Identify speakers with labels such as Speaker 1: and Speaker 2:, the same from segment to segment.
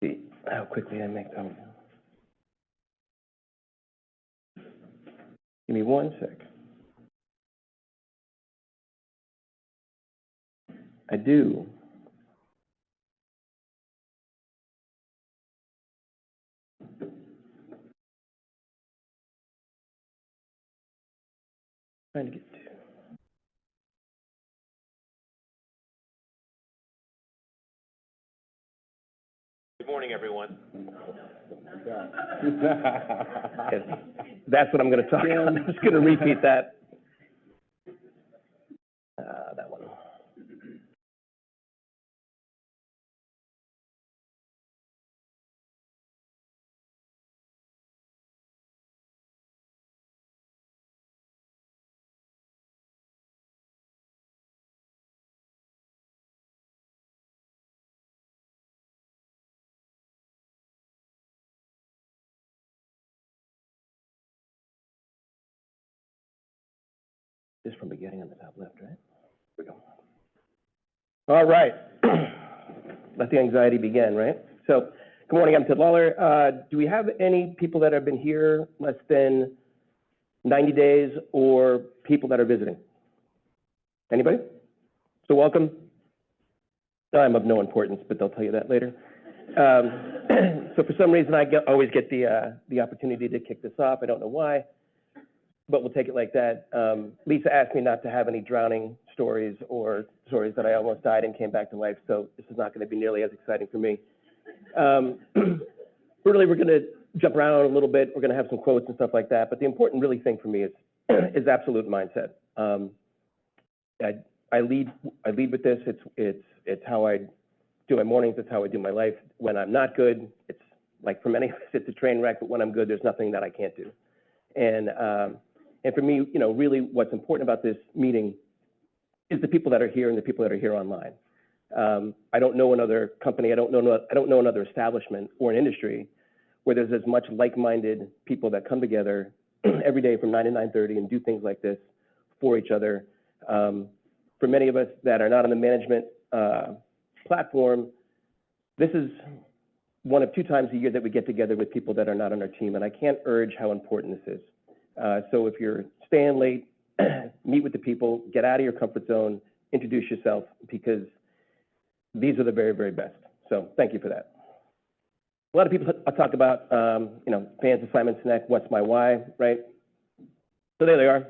Speaker 1: See how quickly I make them. Give me 1 sec. I do. Trying to get to. Good morning, everyone. That's what I'm going to talk about. I'm just going to repeat that. That one. Just from beginning on the top left, right? Here we go. All right. Let the anxiety begin, right? So, good morning, I'm Ted Lawler. Do we have any people that have been here less than 90 days or people that are visiting? Anybody? So welcome. I'm of no importance, but they'll tell you that later. So for some reason, I always get the opportunity to kick this off. I don't know why, but we'll take it like that. Lisa asked me not to have any drowning stories or stories that I almost died and came back to life, so this is not going to be nearly as exciting for me. Really, we're going to jump around a little bit. We're going to have some quotes and stuff like that, but the important really thing for me is absolute mindset. I lead with this. It's how I do my mornings. It's how I do my life. When I'm not good, it's like for many of us, it's a train wreck. But when I'm good, there's nothing that I can't do. And for me, you know, really, what's important about this meeting is the people that are here and the people that are here online. I don't know another company. I don't know another establishment or an industry where there's as much like-minded people that come together every day from 9 to 9:30 and do things like this for each other. For many of us that are not on the management platform, this is one of 2 times a year that we get together with people that are not on our team, and I can't urge how important this is. So if you're staying late, meet with the people, get out of your comfort zone, introduce yourself, because these are the very, very best. So thank you for that. A lot of people talk about, you know, fans of Simon Sinek, what's my why, right? So there they are.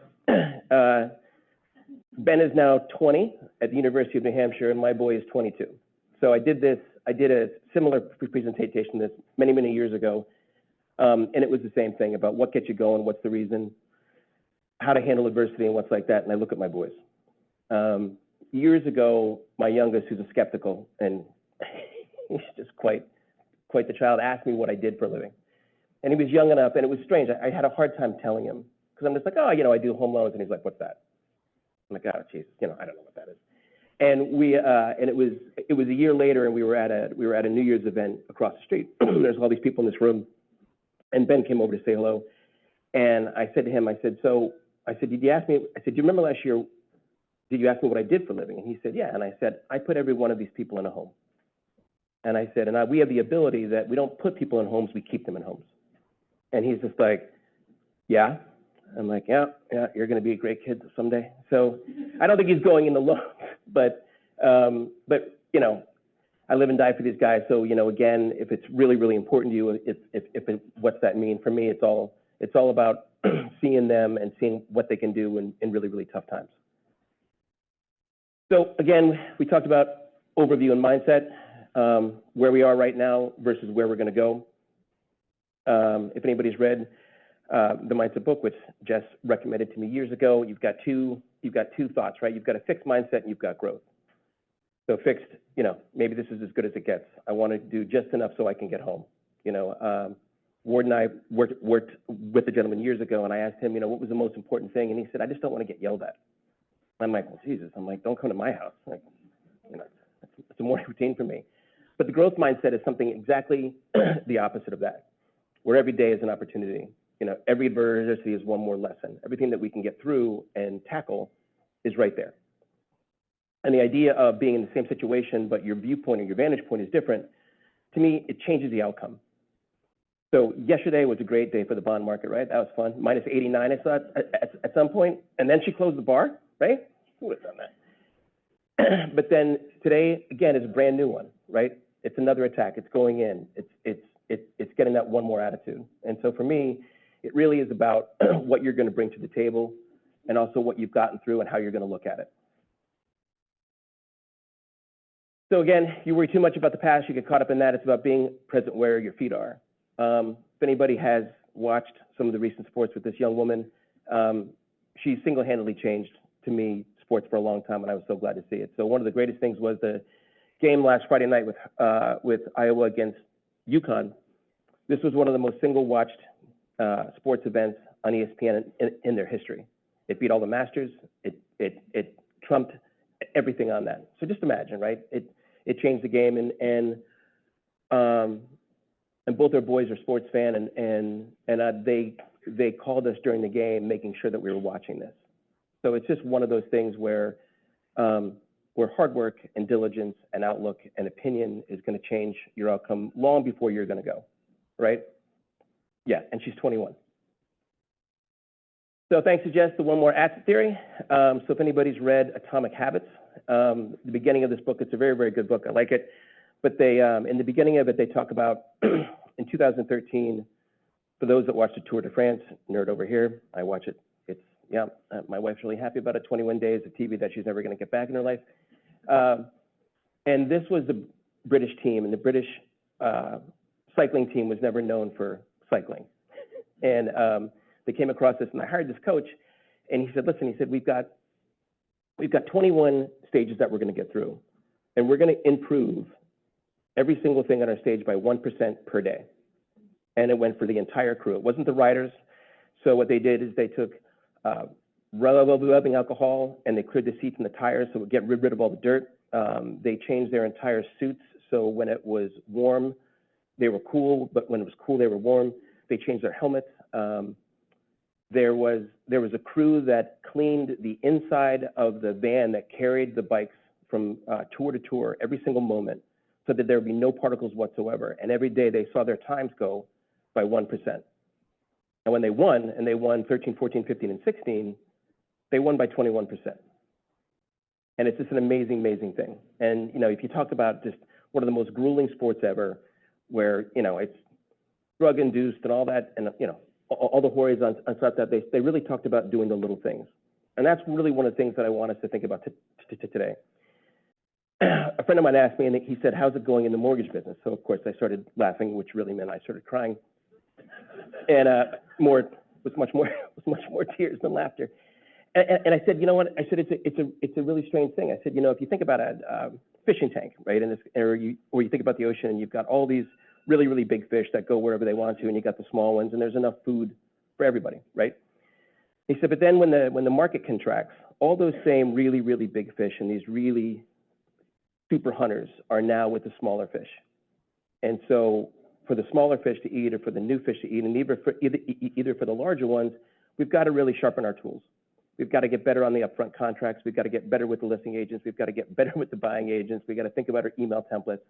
Speaker 1: Ben is now 20 at the University of New Hampshire, and my boy is 22. So I did a similar presentation this many, many years ago, and it was the same thing about what gets you going, what's the reason, how to handle adversity and what's like that, and I look at my boys. Years ago, my youngest, who's a skeptical, and he's just quite the child, asked me what I did for a living. And he was young enough, and it was strange. I had a hard time telling him, because I'm just like, oh, you know, I do home loans, and he's like, what's that? I'm like, oh, geez, you know, I don't know what that is. And it was a year later, and we were at a New Year's event across the street. There's all these people in this room, and Ben came over to say hello. And I said to him, I said, did you ask me? I said, do you remember last year? Did you ask me what I did for a living? And he said, yeah. And I said, I put every one of these people in a home. And I said, and we have the ability that we don't put people in homes, we keep them in homes. And he's just like, yeah. I'm like, yeah, you're going to be a great kid someday. So I don't think he's going in the loans, but you know, I live and die for these guys. So, you know, again, if it's really, really important to you, what's that mean? For me, it's all about seeing them and seeing what they can do in really, really tough times. So again, we talked about overview and mindset, where we are right now versus where we're going to go. If anybody's read the Mindset book, which Jess recommended to me years ago, you've got two thoughts, right? You've got a fixed mindset and you've got growth. So fixed, you know, maybe this is as good as it gets. I want to do just enough so I can get home. You know, Ward and I worked with a gentleman years ago, and I asked him, you know, what was the most important thing? And he said, I just don't want to get yelled at. I'm like, well, Jesus. I'm like, don't come to my house. Like, you know, it's a morning routine for me. But the growth mindset is something exactly the opposite of that, where every day is an opportunity. You know, every adversity is one more lesson. Everything that we can get through and tackle is right there. And the idea of being in the same situation, but your viewpoint or your vantage point is different, to me, it changes the outcome. So yesterday was a great day for the bond market, right? That was fun. Minus 89, I saw it at some point, and then she closed the bar, right? Who would have done that? But then today, again, is a brand new one, right? It's another attack. It's going in. It's getting that one more attitude. And so for me, it really is about what you're going to bring to the table, and also what you've gotten through and how you're going to look at it. So again, you worry too much about the past, you get caught up in that. It's about being present where your feet are. If anybody has watched some of the recent sports with this young woman, she single-handedly changed, to me, sports for a long time, and I was so glad to see it. So one of the greatest things was the game last Friday night with Iowa against UConn. This was one of the most single-watched sports events on ESPN in their history. It beat all the Masters. It trumped everything on that. So just imagine, right? It changed the game, and both our boys are sports fan, and they called us during the game, making sure that we were watching this. So it's just one of those things where hard work and diligence and outlook and opinion is going to change your outcome long before you're going to go, right? Yeah, and she's 21. So thanks to Jess, the one more asset theory. So if anybody's read Atomic Habits, the beginning of this book, it's a very, very good book. I like it. But they, in the beginning of it, they talk about in 2013, for those that watch the Tour de France, nerd over here, I watch it. It's, yeah, my wife's really happy about it, 21 days of TV that she's never going to get back in her life. And this was the British team, and the British cycling team was never known for cycling. And they came across this, and I hired this coach, and he said, listen, he said, we've got 21 stages that we're going to get through, and we're going to improve every single thing on our stage by 1% per day. And it went for the entire crew. It wasn't the riders. So what they did is they took rubbing alcohol, and they cleared the seats and the tires so it would get rid of all the dirt. They changed their entire suits, so when it was warm, they were cool, but when it was cool, they were warm. They changed their helmets. There was a crew that cleaned the inside of the van that carried the bikes from tour to tour every single moment, so that there would be no particles whatsoever. And every day they saw their times go by 1%. And when they won, and they won 13, 14, 15, and 16, they won by 21%. And it's just an amazing, amazing thing. And, you know, if you talk about just one of the most grueling sports ever, where, you know, it's drug-induced and all that, and, you know, all the horrors on stuff that they really talked about doing the little things. And that's really one of the things that I want us to think about today. A friend of mine asked me, and he said, how's it going in the mortgage business? So, of course, I started laughing, which really meant I started crying. And was much more tears than laughter. And I said, you know what? I said, it's a really strange thing. I said, you know, if you think about a fishing tank, right, in this, or you think about the ocean, and you've got all these really, really big fish that go wherever they want to, and you got the small ones, and there's enough food for everybody, right? He said, but then when the market contracts, all those same really, really big fish and these really super hunters are now with the smaller fish. And so for the smaller fish to eat, or for the new fish to eat, and either for the larger ones, we've got to really sharpen our tools. We've got to get better on the upfront contracts. We've got to get better with the listing agents. We've got to get better with the buying agents. We've got to think about our email templates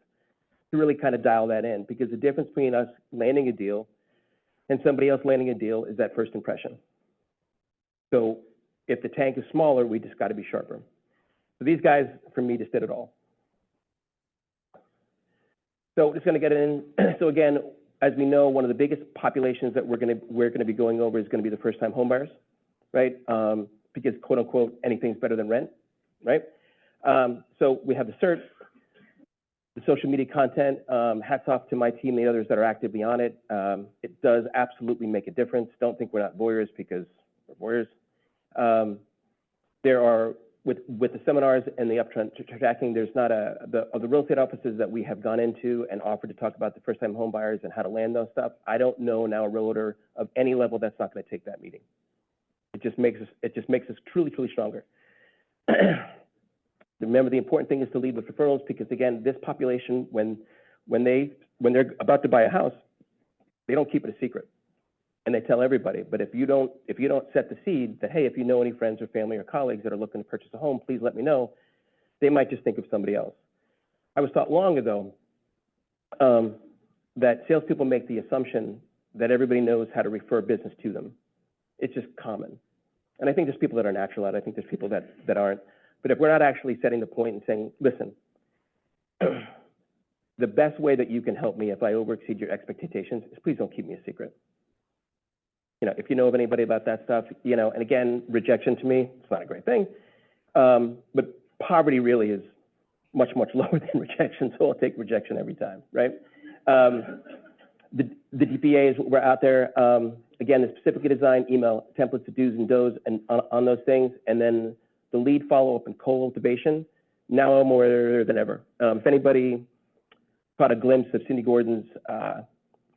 Speaker 1: to really kind of dial that in, because the difference between us landing a deal and somebody else landing a deal is that first impression. So if the tank is smaller, we just got to be sharper. So these guys, for me, just did it all. So just going to get in. So again, as we know, one of the biggest populations that we're going to be going over is going to be the first-time homebuyers, right? Because quote unquote anything's better than rent, right? So we have the cert, the social media content. Hats off to my team and the others that are actively on it. It does absolutely make a difference. Don't think we're not voyeurs, because we're voyeurs. There are, with the seminars and the upfront tracking, there's not the real estate offices that we have gone into and offered to talk about the first-time home buyers and how to land those stuff. I don't know now a realtor of any level that's not going to take that meeting. It just makes us truly, truly stronger. Remember, the important thing is to lead with referrals, because again, this population, when they're about to buy a house, they don't keep it a secret, and they tell everybody. But if you don't set the seed that, hey, if you know any friends or family or colleagues that are looking to purchase a home, please let me know, they might just think of somebody else. I was taught long ago that salespeople make the assumption that everybody knows how to refer business to them. It's just common. And I think there's people that are natural at it. I think there's people that aren't. But if we're not actually setting the point and saying, listen, the best way that you can help me if I overexceed your expectations is please don't keep me a secret. You know, if you know of anybody about that stuff, you know, and again, rejection to me, it's not a great thing. But poverty really is much, much lower than rejection, so I'll take rejection every time, right? The DPAs were out there. Again, the specifically designed email templates of do's and don'ts and on those things, and then the lead follow-up and cultivation, now more than ever. If anybody caught a glimpse of Cindy Gordon's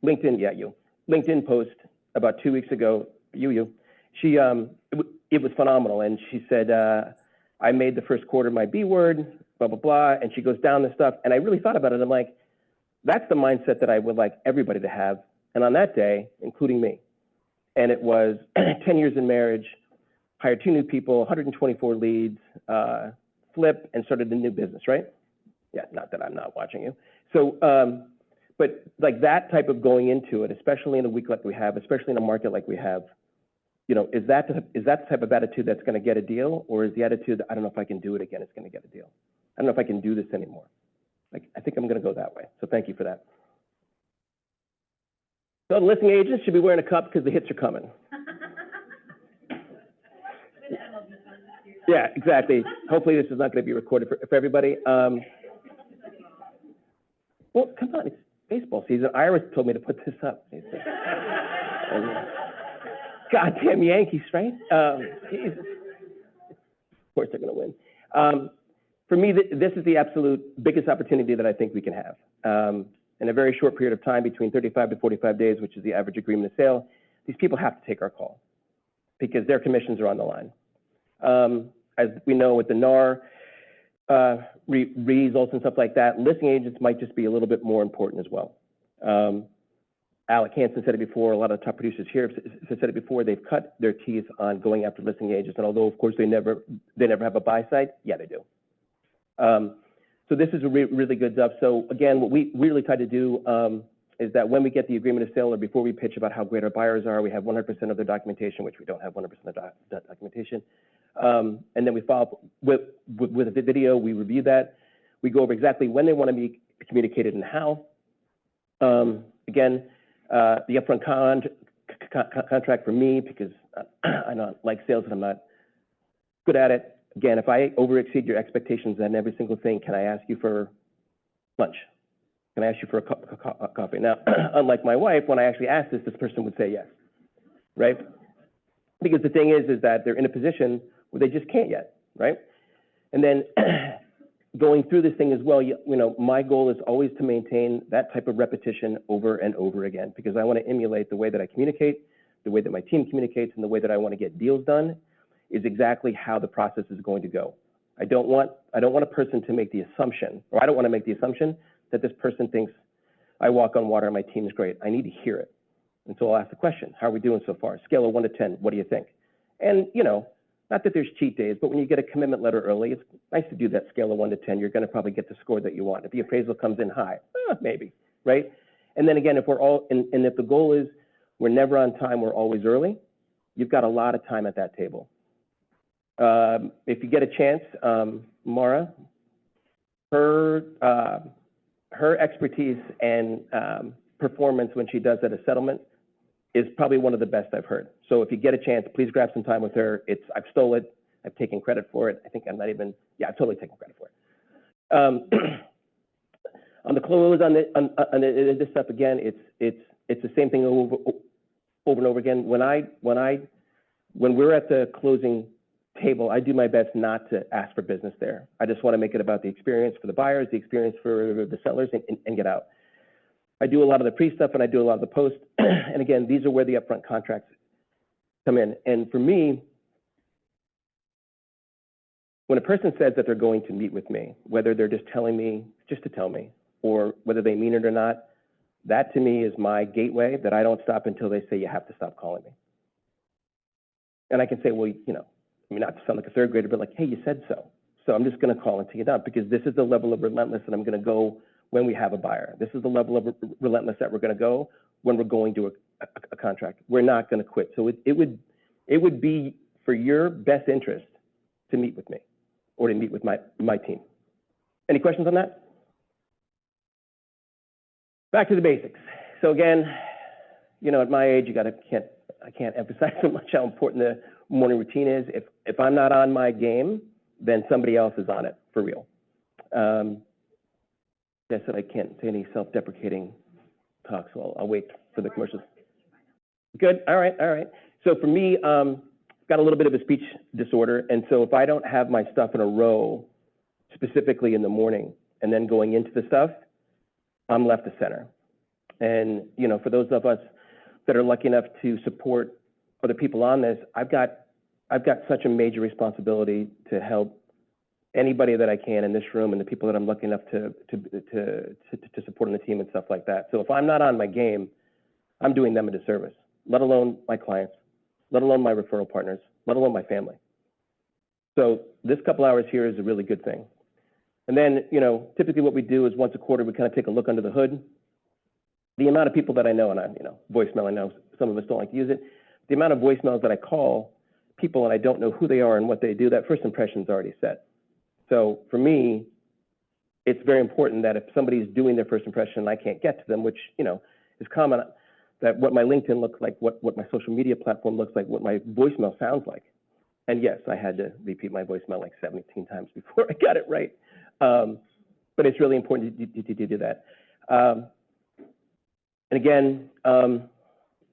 Speaker 1: LinkedIn post about 2 weeks ago, she, it was phenomenal, and she said, I made the first quarter my B word, blah, blah, blah, and she goes down this stuff, and I really thought about it, I'm like, that's the mindset that I would like everybody to have, and on that day, including me. And it was 10 years in marriage, hired 2 new people, 124 leads, flip, and started a new business, right? Yeah, not that I'm not watching you. So, but like that type of going into it, especially in a week like we have, especially in a market like we have, you know, is that the type of attitude that's going to get a deal, or is the attitude, I don't know if I can do it again, it's going to get a deal. I don't know if I can do this anymore. Like, I think I'm going to go that way. So thank you for that. So the listing agents should be wearing a cup because the hits are coming. Yeah, exactly. Hopefully this is not going to be recorded for everybody. Well, come on, it's baseball season. Iris told me to put this up. Goddamn Yankees, right? Jesus. Of course they're going to win. For me, this is the absolute biggest opportunity that I think we can have. In a very short period of time, between 35 to 45 days, which is the average agreement of sale, these people have to take our call because their commissions are on the line. As we know with the NAR results and stuff like that, listing agents might just be a little bit more important as well. Alec Hansen said it before, a lot of the top producers here have said it before, they've cut their teeth on going after listing agents, and although of course they never have a buy side, yeah, they do. So this is a really good stuff. So again, what we really try to do is that when we get the agreement of sale or before we pitch about how great our buyers are, we have 100% of their documentation, which we don't have 100% of that documentation. And then we follow up with a video, we review that. We go over exactly when they want to be communicated and how. Again, the upfront contract for me, because I don't like sales and I'm not good at it. Again, if I overexceed your expectations on every single thing, can I ask you for lunch? Can I ask you for a coffee? Now, unlike my wife, when I actually ask this person would say yes, right? Because the thing is that they're in a position where they just can't yet, right? And then going through this thing as well, you know, my goal is always to maintain that type of repetition over and over again, because I want to emulate the way that I communicate, the way that my team communicates, and the way that I want to get deals done is exactly how the process is going to go. I don't want a person to make the assumption, or I don't want to make the assumption that this person thinks I walk on water and my team is great. I need to hear it. And so I'll ask the question, how are we doing so far? Scale of 1 to 10, what do you think? And, you know, not that there's cheat days, but when you get a commitment letter early, it's nice to do that scale of 1 to 10. You're going to probably get the score that you want. If the appraisal comes in high, maybe, right? And then again, if we're all, and if the goal is we're never on time, we're always early, you've got a lot of time at that table. If you get a chance, Mara, her expertise and performance when she does at a settlement is probably one of the best I've heard. So if you get a chance, please grab some time with her. I've stole it. I've taken credit for it. I think I'm not even, yeah, I've totally taken credit for it. On the close, on this stuff, again, it's the same thing over and over again. When we're at the closing table, I do my best not to ask for business there. I just want to make it about the experience for the buyers, the experience for the sellers, and get out. I do a lot of the pre-stuff and I do a lot of the post. And again, these are where the upfront contracts come in. And for me, when a person says that they're going to meet with me, whether they're just telling me, just to tell me, or whether they mean it or not, that to me is my gateway that I don't stop until they say, you have to stop calling me. And I can say, well, you know, I mean, not to sound like a third grader, but like, hey, you said so. So I'm just going to call and tee it up because this is the level of relentless that I'm going to go when we have a buyer. This is the level of relentless that we're going to go when we're going to a contract. We're not going to quit. So it would be for your best interest to meet with me or to meet with my team. Any questions on that? Back to the basics. So again, you know, at my age, I can't emphasize so much how important the morning routine is. If I'm not on my game, then somebody else is on it for real. I said I can't say any self-deprecating talk, so I'll wait for the commercials. Good. All right. So for me, got a little bit of a speech disorder, and so if I don't have my stuff in a row, specifically in the morning, and then going into the stuff, I'm left to center. And you know, for those of us that are lucky enough to support other people on this, I've got such a major responsibility to help anybody that I can in this room and the people that I'm lucky enough to support on the team and stuff like that. So if I'm not on my game, I'm doing them a disservice, let alone my clients, let alone my referral partners, let alone my family. So this couple hours here is a really good thing. And then, you know, typically what we do is once a quarter, we kind of take a look under the hood. The amount of people that I know, and voicemail, I know some of us don't like to use it. The amount of voicemails that I call people and I don't know who they are and what they do, that first impression is already set. So for me, it's very important that if somebody's doing their first impression and I can't get to them, which, you know, is common, that what my LinkedIn looks like, what my social media platform looks like, what my voicemail sounds like. And yes, I had to repeat my voicemail like 17 times before I got it right. But it's really important to do that. And again,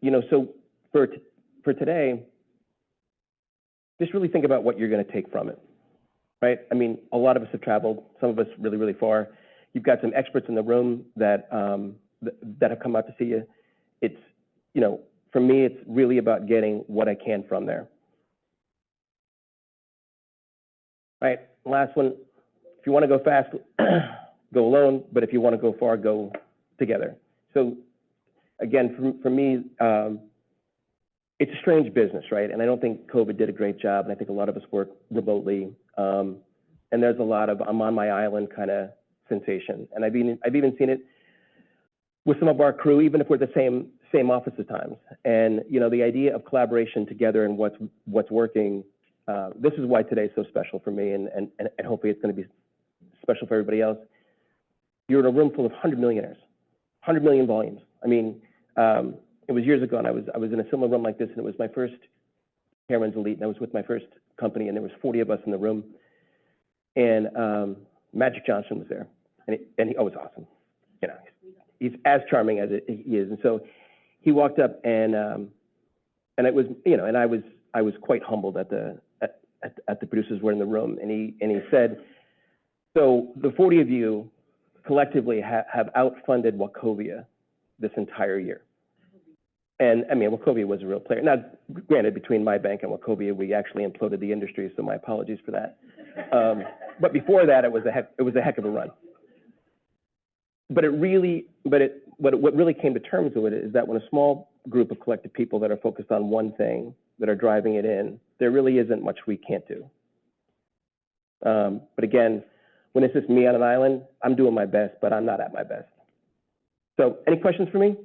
Speaker 1: you know, so for today, just really think about what you're going to take from it, right? I mean, a lot of us have traveled, some of us really, really far. You've got some experts in the room that that have come out to see you. It's, you know, for me, it's really about getting what I can from there. All right, last one. If you want to go fast, go alone. But if you want to go far, go together. So again, for me, it's a strange business, right? And I don't think COVID did a great job. And I think a lot of us work remotely. And there's a lot of I'm on my island kind of sensation. And I've even seen it with some of our crew, even if we're at the same office at times. And you know, the idea of collaboration together and what's working. This is why today's so special for me, and hopefully it's going to be special for everybody else. You're in a room full of 100 millionaires, 100 million volumes. I mean, it was years ago, and I was in a similar room like this, and it was my first Chairman's Elite, and I was with my first company, and there was 40 of us in the room, and Magic Johnson was there, and he was awesome. You know, he's as charming as he is, and so he walked up, and it was, you know, and I was quite humbled at the producers were in the room, and he said, so the 40 of you collectively have outfunded Wachovia this entire year. And I mean, Wachovia was a real player. Now, granted, between my bank and Wachovia, we actually imploded the industry, so my apologies for that. But before that, it was a heck of a run. But what really came to terms with it is that when a small group of collective people that are focused on one thing, that are driving it in, there really isn't much we can't do. But again, when it's just me on an island, I'm doing my best, but I'm not at my best. So any questions for me?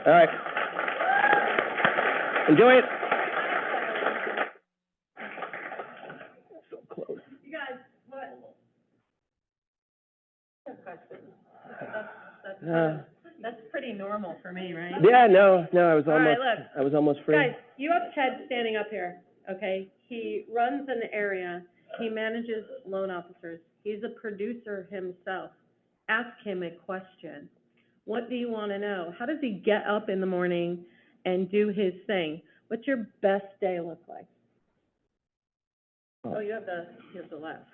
Speaker 1: All right. Enjoy it. So close.
Speaker 2: You guys, what? That's pretty normal for me, right?
Speaker 1: Yeah, no, I was
Speaker 2: All
Speaker 1: almost,
Speaker 2: right, look.
Speaker 1: I was almost free.
Speaker 2: Guys, you have Ted standing up here, okay? He runs an area. He manages loan officers. He's a producer himself. Ask him a question. What do you want to know? How does he get up in the morning and do his thing? What's your best day look like? Oh, you have the left.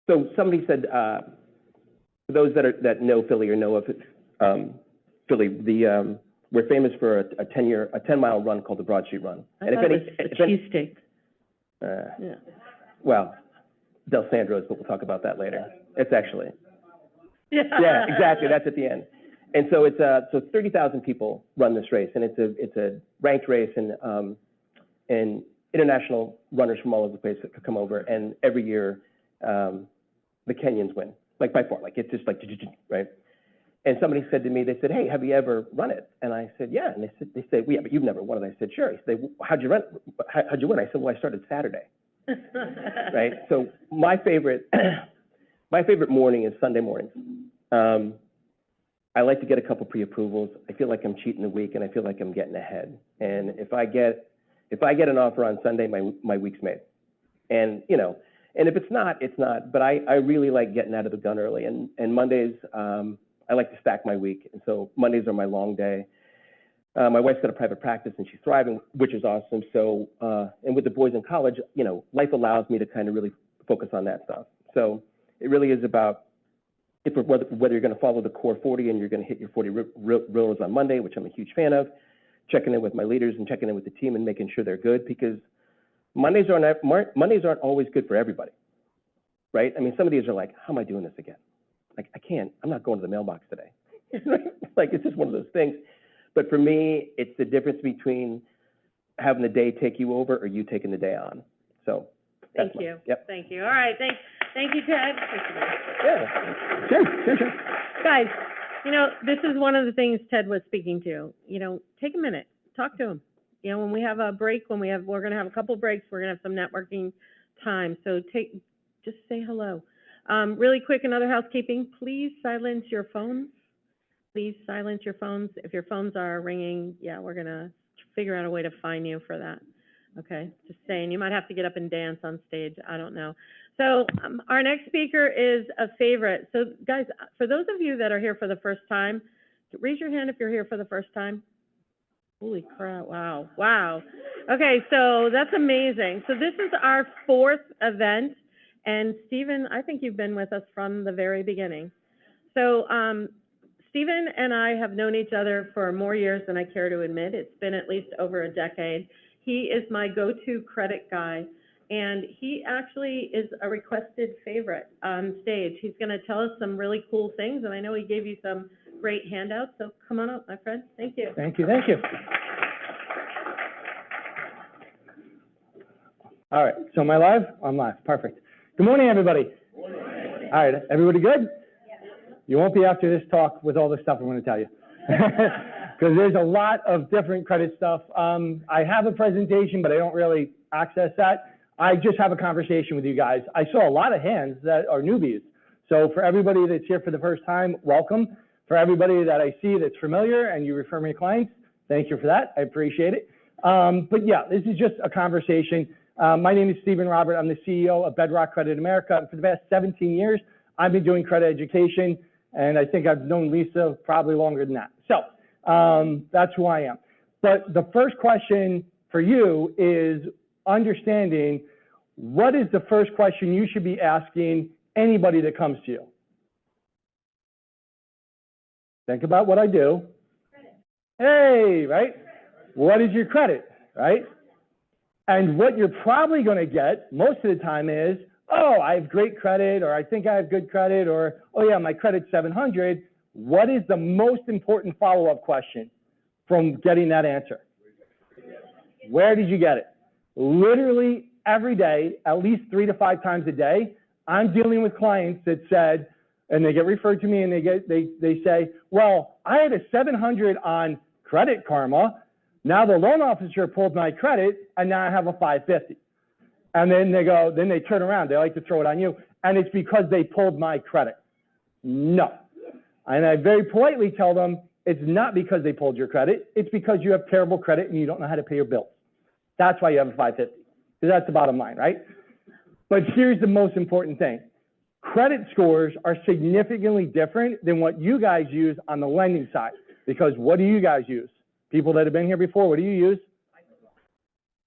Speaker 1: So somebody said, for those that know Philly or know of Philly, we're famous for a 10-mile run called the Broad Street Run.
Speaker 2: I thought it was a cheesesteak.
Speaker 1: Yeah. Well, Del Sandro's, but we'll talk about that later. It's actually. Yeah, exactly. That's at the end. And so it's so 30,000 people run this race, and it's a ranked race, and international runners from all over the place that come over, and every year the Kenyans win, like by far, like it's just like right. And somebody said to me, they said, "Hey, have you ever run it?" And I said, "Yeah." And they said, "Well, yeah, but you've never won it." I said, "Sure." He said, "Well, how'd you run? How'd you win?" I said, "Well, I started Saturday." Right. So my favorite morning is Sunday mornings. I like to get a couple pre-approvals. I feel like I'm cheating the week, and I feel like I'm getting ahead. And if I get an offer on Sunday, my week's made. And you know, and if it's not, it's not. But I really like getting out of the gun early. And Mondays, I like to stack my week. And so Mondays are my long day. My wife's got a private practice, and she's thriving, which is awesome. So, and with the boys in college, you know, life allows me to kind of really focus on that stuff. So it really is about whether you're going to follow the core 40 and you're going to hit your 40 rows on Monday, which I'm a huge fan of, checking in with my leaders and checking in with the team and making sure they're good, because Mondays aren't always good for everybody, right? I mean, some of these are like, how am I doing this again? Like, I'm not going to the mailbox today. Like, it's just one of those things. But for me, it's the difference between having the day take you over or you taking the day on. So
Speaker 2: Thank you.
Speaker 1: Yep.
Speaker 2: Thank you. All right. Thank you, Ted.
Speaker 1: Yeah. Sure.
Speaker 2: Guys, you know, this is one of the things Ted was speaking to. You know, take a minute, talk to him. You know, when we have a break, we're going to have a couple breaks, we're going to have some networking time. So just say hello. Really quick, another housekeeping, please silence your phones. Please silence your phones. If your phones are ringing, yeah, we're going to figure out a way to fine you for that. Okay, just saying, you might have to get up and dance on stage. I don't know. So our next speaker is a favorite. So guys, for those of you that are here for the first time, raise your hand if you're here for the first time. Holy crap, wow. Okay, so that's amazing. So this is our 4th event, and Stephen, I think you've been with us from the very beginning. So Stephen and I have known each other for more years than I care to admit. It's been at least over a decade. He is my go-to credit guy, and he actually is a requested favorite on stage. He's going to tell us some really cool things, and I know he gave you some great handouts, so come on up, my friend. Thank you.
Speaker 3: Thank you. All right, so am I live? I'm live, perfect. Good morning, everybody. Good morning. All right, everybody good? Yes. You won't be after this talk with all the stuff I'm going to tell you. Because there's a lot of different credit stuff. I have a presentation, but I don't really access that. I just have a conversation with you guys. I saw a lot of hands that are newbies. So for everybody that's here for the first time, welcome. For everybody that I see that's familiar and you refer me to clients, thank you for that. I appreciate it. But yeah, this is just a conversation. My name is Stephen Robert. I'm the CEO of Bedrock Credit America. And for the past 17 years, I've been doing credit education. And I think I've known Lisa probably longer than that. So that's who I am. But the first question for you is understanding what is the first question you should be asking anybody that comes to you. Think about what I do. Credit. Hey, right? What is your credit, right? And what you're probably going to get most of the time is, oh, I have great credit, or I think I have good credit, or, oh yeah, my credit's 700. What is the most important follow-up question from getting that answer? Where did you get it? Literally every day, at least 3 to 5 times a day, I'm dealing with clients that said, and they get referred to me and they say, well, I had a 700 on Credit Karma. Now the loan officer pulled my credit and now I have a 550. And then they turn around. They like to throw it on you. And it's because they pulled my credit. No. And I very politely tell them, it's not because they pulled your credit. It's because you have terrible credit and you don't know how to pay your bills. That's why you have a 550. Because that's the bottom line, right? But here's the most important thing. Credit scores are significantly different than what you guys use on the lending side. Because what do you guys use? People that have been here before, what do you use?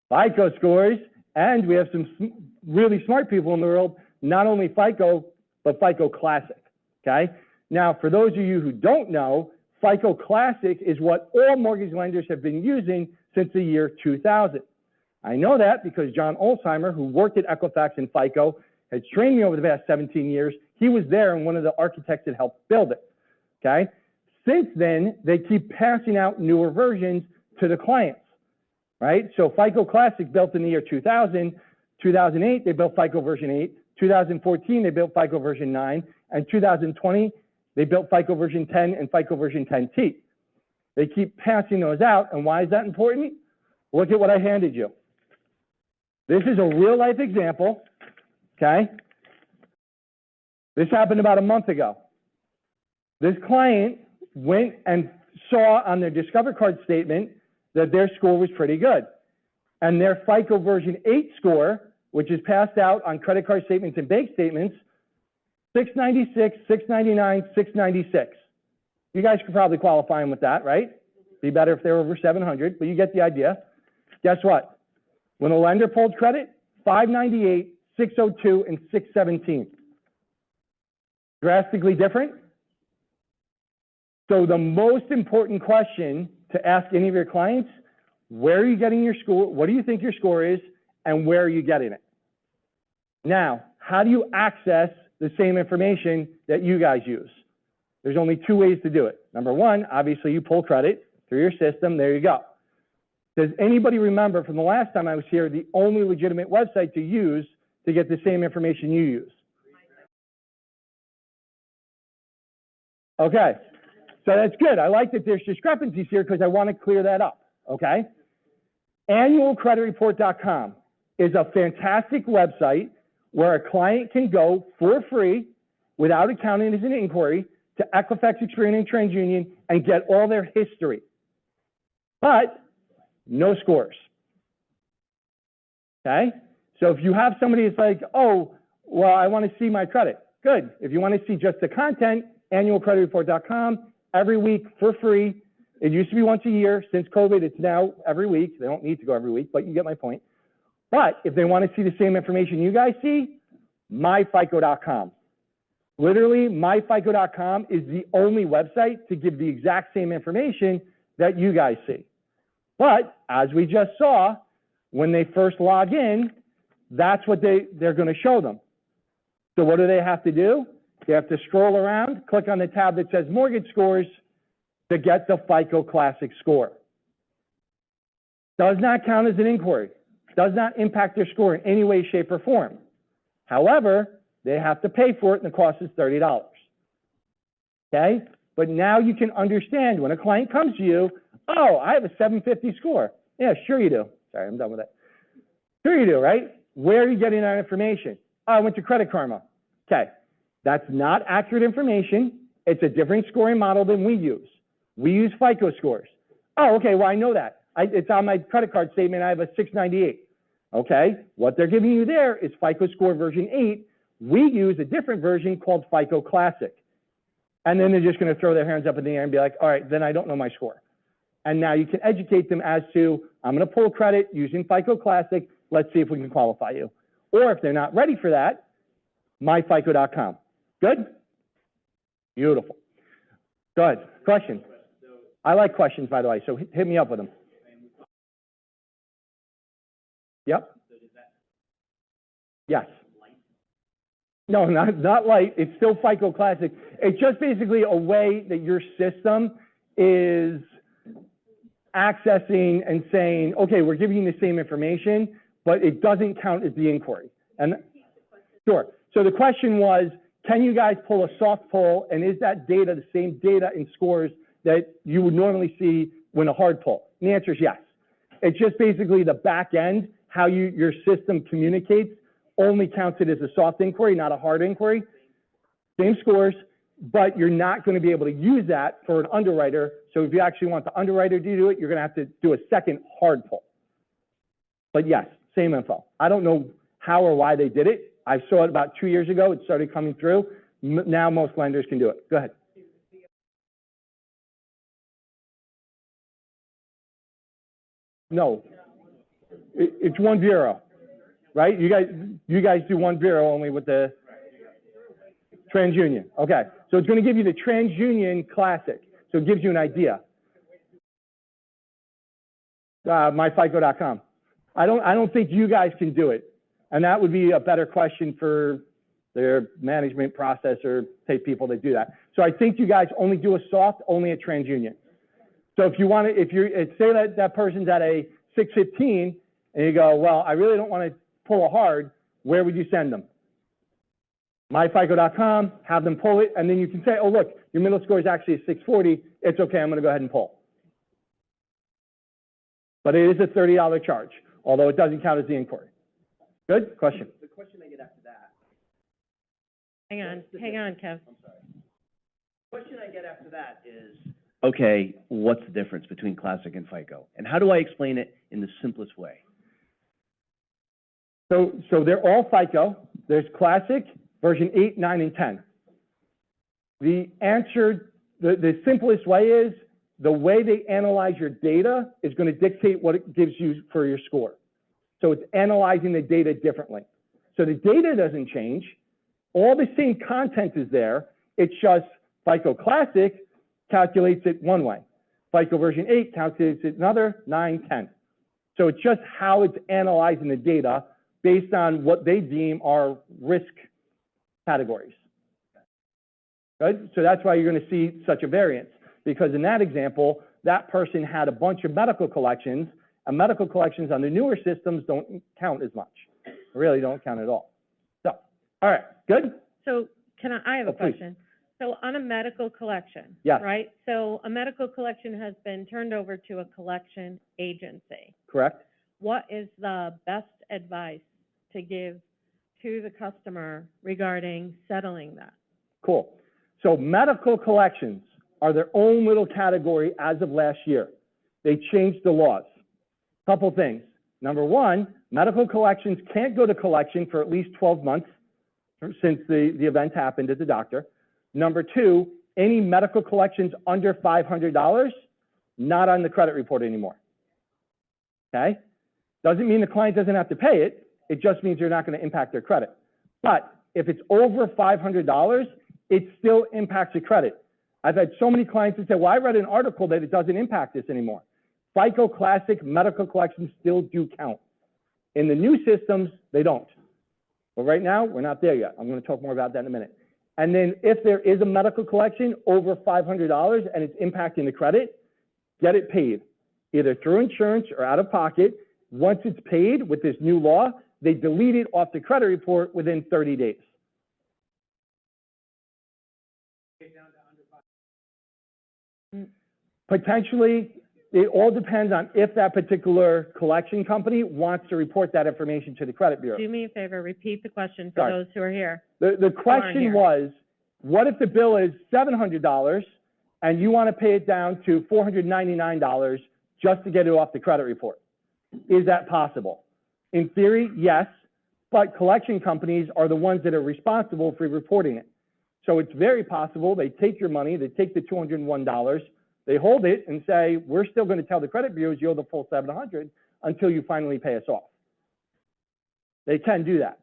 Speaker 3: FICO scores. And we have some really smart people in the world, not only FICO, but FICO Classic, okay? Now, for those of you who don't know, FICO Classic is what all mortgage lenders have been using since the year 2000. I know that because John Olsheimer, who worked at Equifax and FICO, has trained me over the past 17 years. He was there and one of the architects that helped build it, okay? Since then, they keep passing out newer versions to the clients, right? So FICO Classic built in the year 2000, 2008, they built FICO version 8, 2014, they built FICO version 9, and 2020, they built FICO version 10 and FICO version 10T. They keep passing those out, and why is that important? Look at what I handed you. This is a real-life example, okay? This happened about a month ago. This client went and saw on their Discover Card statement that their score was pretty good. And their FICO version 8 score, which is passed out on credit card statements and bank statements, 696, 699, 696. You guys could probably qualify them with that, right? Be better if they were over 700, but you get the idea. Guess what? When a lender pulled credit, 598, 602, and 617. Drastically different. So the most important question to ask any of your clients, where are you getting your score? What do you think your score is? And where are you getting it? Now, how do you access the same information that you guys use? There's only two ways to do it. Number one, obviously you pull credit through your system. There you go. Does anybody remember from the last time I was here, the only legitimate website to use to get the same information you use? Okay, so that's good. I like that there's discrepancies here because I want to clear that up, okay? Annualcreditreport.com is a fantastic website where a client can go for free without accounting as an inquiry to Equifax, Experian, and TransUnion and get all their history, but no scores, okay? So if you have somebody that's like, oh, well, I want to see my credit, good. If you want to see just the content, annualcreditreport.com, every week for free. It used to be once a year. Since COVID, it's now every week. They don't need to go every week, but you get my point. But if they want to see the same information you guys see, myfico.com. Literally, myfico.com is the only website to give the exact same information that you guys see. But as we just saw, when they first log in, that's what they're going to show them. So what do they have to do? They have to scroll around, click on the tab that says mortgage scores to get the FICO Classic score. Does not count as an inquiry. Does not impact their score in any way, shape, or form. However, they have to pay for it and the cost is $30. Okay? But now you can understand when a client comes to you, oh, I have a 750 score. Yeah, sure you do. Sorry, I'm done with that. Sure you do, right? Where are you getting that information? Oh, I went to Credit Karma. Okay. That's not accurate information. It's a different scoring model than we use. We use FICO scores. Oh, okay, well, I know that. It's on my credit card statement. I have a 698. Okay, what they're giving you there is FICO score version 8. We use a different version called FICO Classic. And then they're just going to throw their hands up in the air and be like, all right, then I don't know my score. And now you can educate them as to, I'm going to pull credit using FICO Classic. Let's see if we can qualify you. Or if they're not ready for that, myfico.com. Good? Beautiful. Go ahead. Question. I like questions, by the way, so hit me up with them. Yep. Yes. No, not light. It's still FICO Classic. It's just basically a way that your system is accessing and saying, okay, we're giving you the same information, but it doesn't count as the inquiry. And sure. So the question was, can you guys pull a soft pull, and is that data the same data and scores that you would normally see when a hard pull? And the answer is yes. It's just basically the back end, how your system communicates, only counts it as a soft inquiry, not a hard inquiry. Same scores, but you're not going to be able to use that for an underwriter. So if you actually want the underwriter to do it, you're going to have to do a second hard pull. But yes, same info. I don't know how or why they did it. I saw it about 2 years ago. It started coming through. Now most lenders can do it. Go ahead. No, it's one bureau, right? You guys do one bureau only with the TransUnion. Okay, so it's going to give you the TransUnion Classic. So it gives you an idea. Myfico.com. I don't think you guys can do it. And that would be a better question for their management process or take people that do that. So I think you guys only do a soft, only at TransUnion. So if you want to, if you're, say that that person's at a 615 and you go, well, I really don't want to pull a hard, where would you send them? myfico.com, have them pull it, and then you can say, oh, look, your middle score is actually a 640. It's okay, I'm going to go ahead and pull. But it is a $30 charge, although it doesn't count as the inquiry. Good? Question? The question I get after that.
Speaker 2: Hang on, Kev.
Speaker 3: I'm sorry. The question I get after that is,
Speaker 4: okay, what's the difference between Classic and FICO? And how do I explain it in the simplest way?
Speaker 3: so they're all FICO. There's Classic, version 8, 9, and 10. The answer, the simplest way is, the way they analyze your data is going to dictate what it gives you for your score. So it's analyzing the data differently. So the data doesn't change. All the same content is there. It's just FICO Classic calculates it one way. FICO version 8 calculates it another, 9, 10. So it's just how it's analyzing the data based on what they deem are risk categories. Good? So that's why you're going to see such a variance. Because in that example, that person had a bunch of medical collections, and medical collections on the newer systems don't count as much. Really don't count at all. So, all right, good?
Speaker 2: So I have a
Speaker 3: please.
Speaker 2: question. So on a medical collection,
Speaker 3: Yes.
Speaker 2: right? So a medical collection has been turned over to a collection agency.
Speaker 3: Correct?
Speaker 2: What is the best advice to give to the customer regarding settling that?
Speaker 3: Cool. So medical collections are their own little category as of last year. They changed the laws. Couple things. Number one, medical collections can't go to collection for at least 12 months since the event happened at the doctor. Number two, any medical collections under $500, not on the credit report anymore. Okay? Doesn't mean the client doesn't have to pay it. It just means you're not going to impact their credit. But if it's over $500, it still impacts your credit. I've had so many clients that say, well, I read an article that it doesn't impact this anymore. FICO Classic medical collections still do count. In the new systems, they don't. But right now, we're not there yet. I'm going to talk more about that in a minute. And then if there is a medical collection over $500 and it's impacting the credit, get it paid, either through insurance or out of pocket. Once it's paid with this new law, they delete it off the credit report within 30 days. Potentially, it all depends on if that particular collection company wants to report that information to the credit bureau.
Speaker 2: Do me a favor, repeat the question for
Speaker 3: Sorry.
Speaker 2: those who are here.
Speaker 3: The question was, what if the bill is $700 and you want to pay it down to $499 just to get it off the credit report? Is that possible? In theory, yes, but collection companies are the ones that are responsible for reporting it. So it's very possible they take your money, they take the $201, they hold it and say, we're still going to tell the credit bureaus you owe the full $700 until you finally pay us off. They can do that.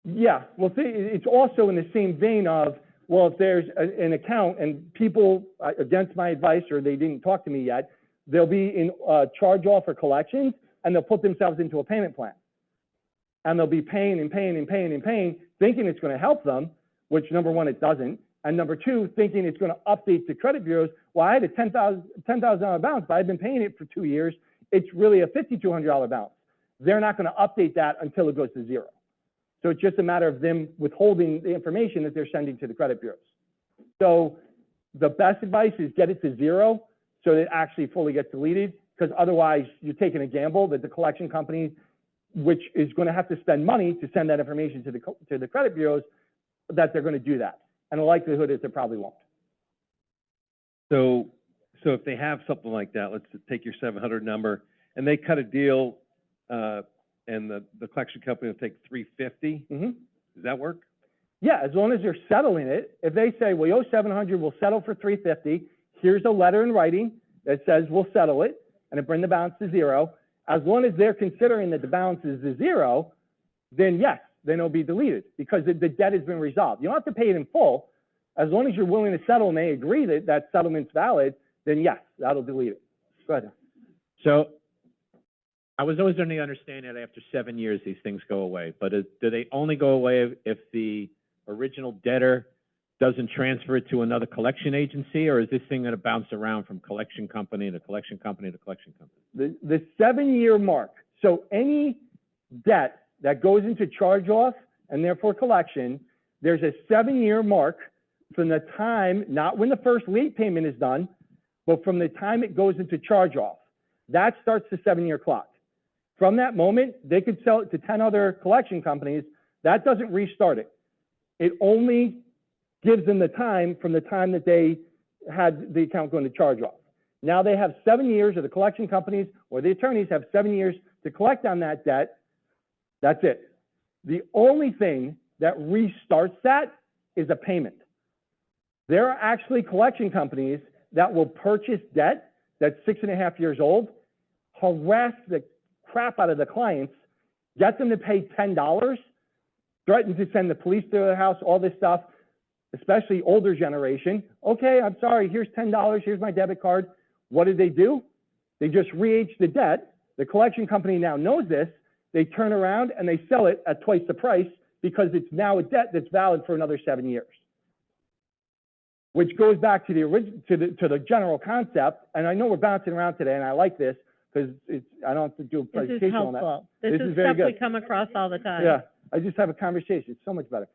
Speaker 3: Yeah, well, see, it's also in the same vein of, well, if there's an account and people, against my advice, or they didn't talk to me yet, they'll be in charge off for collections and they'll put themselves into a payment plan. And they'll be paying and paying and paying and paying, thinking it's going to help them, which number one, it doesn't. And number two, thinking it's going to update the credit bureaus. Well, I had a $10,000 balance, but I've been paying it for 2 years. It's really a $5,200 balance. They're not going to update that until it goes to zero. So it's just a matter of them withholding the information that they're sending to the credit bureaus. So the best advice is get it to zero so that it actually fully gets deleted, because otherwise you're taking a gamble that the collection company, which is going to have to spend money to send that information to the credit bureaus, that they're going to do that. And the likelihood is they probably won't.
Speaker 5: So if they have something like that, let's take your 700 number, and they cut a deal, and the collection company will take 350.
Speaker 3: Mm-hmm.
Speaker 5: Does that work?
Speaker 3: Yeah, as long as they're settling it. If they say, well, you owe 700, we'll settle for 350. Here's a letter in writing that says we'll settle it, and it bring the balance to zero. As long as they're considering that the balance is to zero, then yes, then it'll be deleted because the debt has been resolved. You don't have to pay it in full. As long as you're willing to settle and they agree that that settlement's valid, then yes, that'll delete it. Go ahead.
Speaker 6: So I was always under the understanding that after 7 years, these things go away. But do they only go away if the original debtor doesn't transfer it to another collection agency, or is this thing going to bounce around from collection company to collection company to collection company?
Speaker 3: The 7-year mark. So any debt that goes into charge-off and therefore collection, there's a 7-year mark from the time, not when the first late payment is done, but from the time it goes into charge-off. That starts the 7-year clock. From that moment, they could sell it to 10 other collection companies. That doesn't restart it. It only gives them the time from the time that they had the account going to charge-off. Now they have 7 years, or the collection companies or the attorneys have 7 years to collect on that debt. That's it. The only thing that restarts that is a payment. There are actually collection companies that will purchase debt that's 6.5 years old, harass the crap out of the clients, get them to pay $10, threaten to send the police to their house, all this stuff, especially older generation. Okay, I'm sorry, here's $10, here's my debit card. What did they do? They just re-aged the debt. The collection company now knows this. They turn around and they sell it at twice the price because it's now a debt that's valid for another 7 years. Which goes back to the general concept, and I know we're bouncing around today, and I like this because I don't have to do a presentation on that.
Speaker 2: This is helpful. This is
Speaker 3: very
Speaker 2: stuff we
Speaker 3: good.
Speaker 2: come across all the time.
Speaker 3: Yeah, I just have a conversation. It's so much better.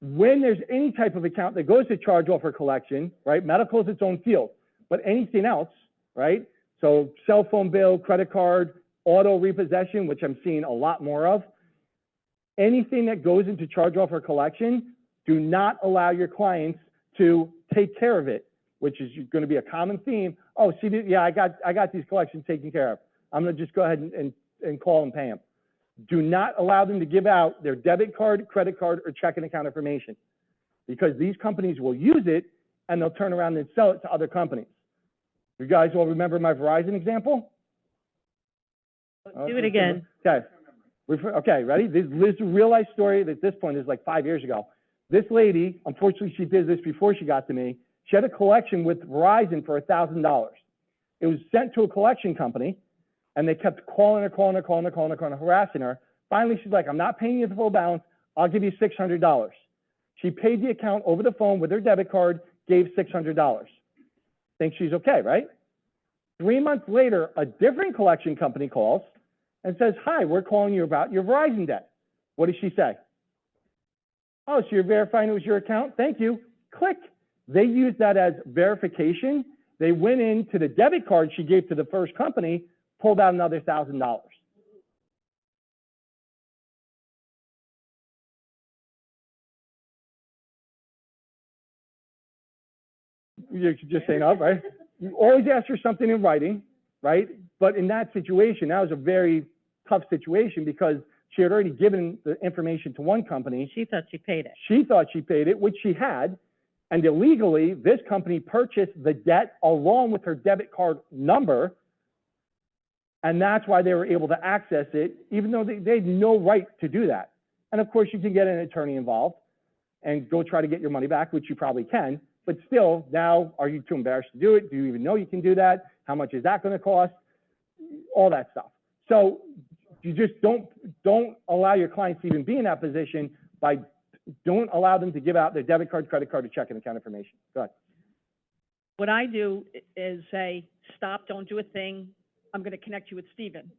Speaker 3: When there's any type of account that goes to charge-off or collection, right? Medical is its own field, but anything else, right? So cell phone bill, credit card, auto repossession, which I'm seeing a lot more of. Anything that goes into charge-off or collection, do not allow your clients to take care of it, which is going to be a common theme. Oh, see, yeah, I got these collections taken care of. I'm going to just go ahead and call and pay them. Do not allow them to give out their debit card, credit card, or checking account information, because these companies will use it and they'll turn around and sell it to other companies. You guys all remember my Verizon example?
Speaker 2: Do it again.
Speaker 3: Okay. Okay, ready? This is a real life story that at this point is like 5 years ago. This lady, unfortunately, she did this before she got to me. She had a collection with Verizon for $1,000. It was sent to a collection company, and they kept calling her, harassing her. Finally, she's like, I'm not paying you the full balance. I'll give you $600. She paid the account over the phone with her debit card, gave $600. Think she's okay, right? 3 months later, a different collection company calls and says, hi, we're calling you about your Verizon debt. What does she say? Oh, so you're verifying it was your account? Thank you. Click. They used that as verification. They went into the debit card she gave to the first company, pulled out another $1,000. You could just say no, right? You always ask for something in writing, right? But in that situation, that was a very tough situation because she had already given the information to one company.
Speaker 2: She thought she paid it.
Speaker 3: She thought she paid it, which she had. And illegally, this company purchased the debt along with her debit card number. And that's why they were able to access it, even though they had no right to do that. And of course, you can get an attorney involved and go try to get your money back, which you probably can. But still, now, are you too embarrassed to do it? Do you even know you can do that? How much is that going to cost? All that stuff. So you just don't allow your clients to even be in that position by don't allow them to give out their debit card, credit card, or checking account information. Go ahead.
Speaker 7: What I do is say, stop, don't do a thing. I'm going to connect you with Steven.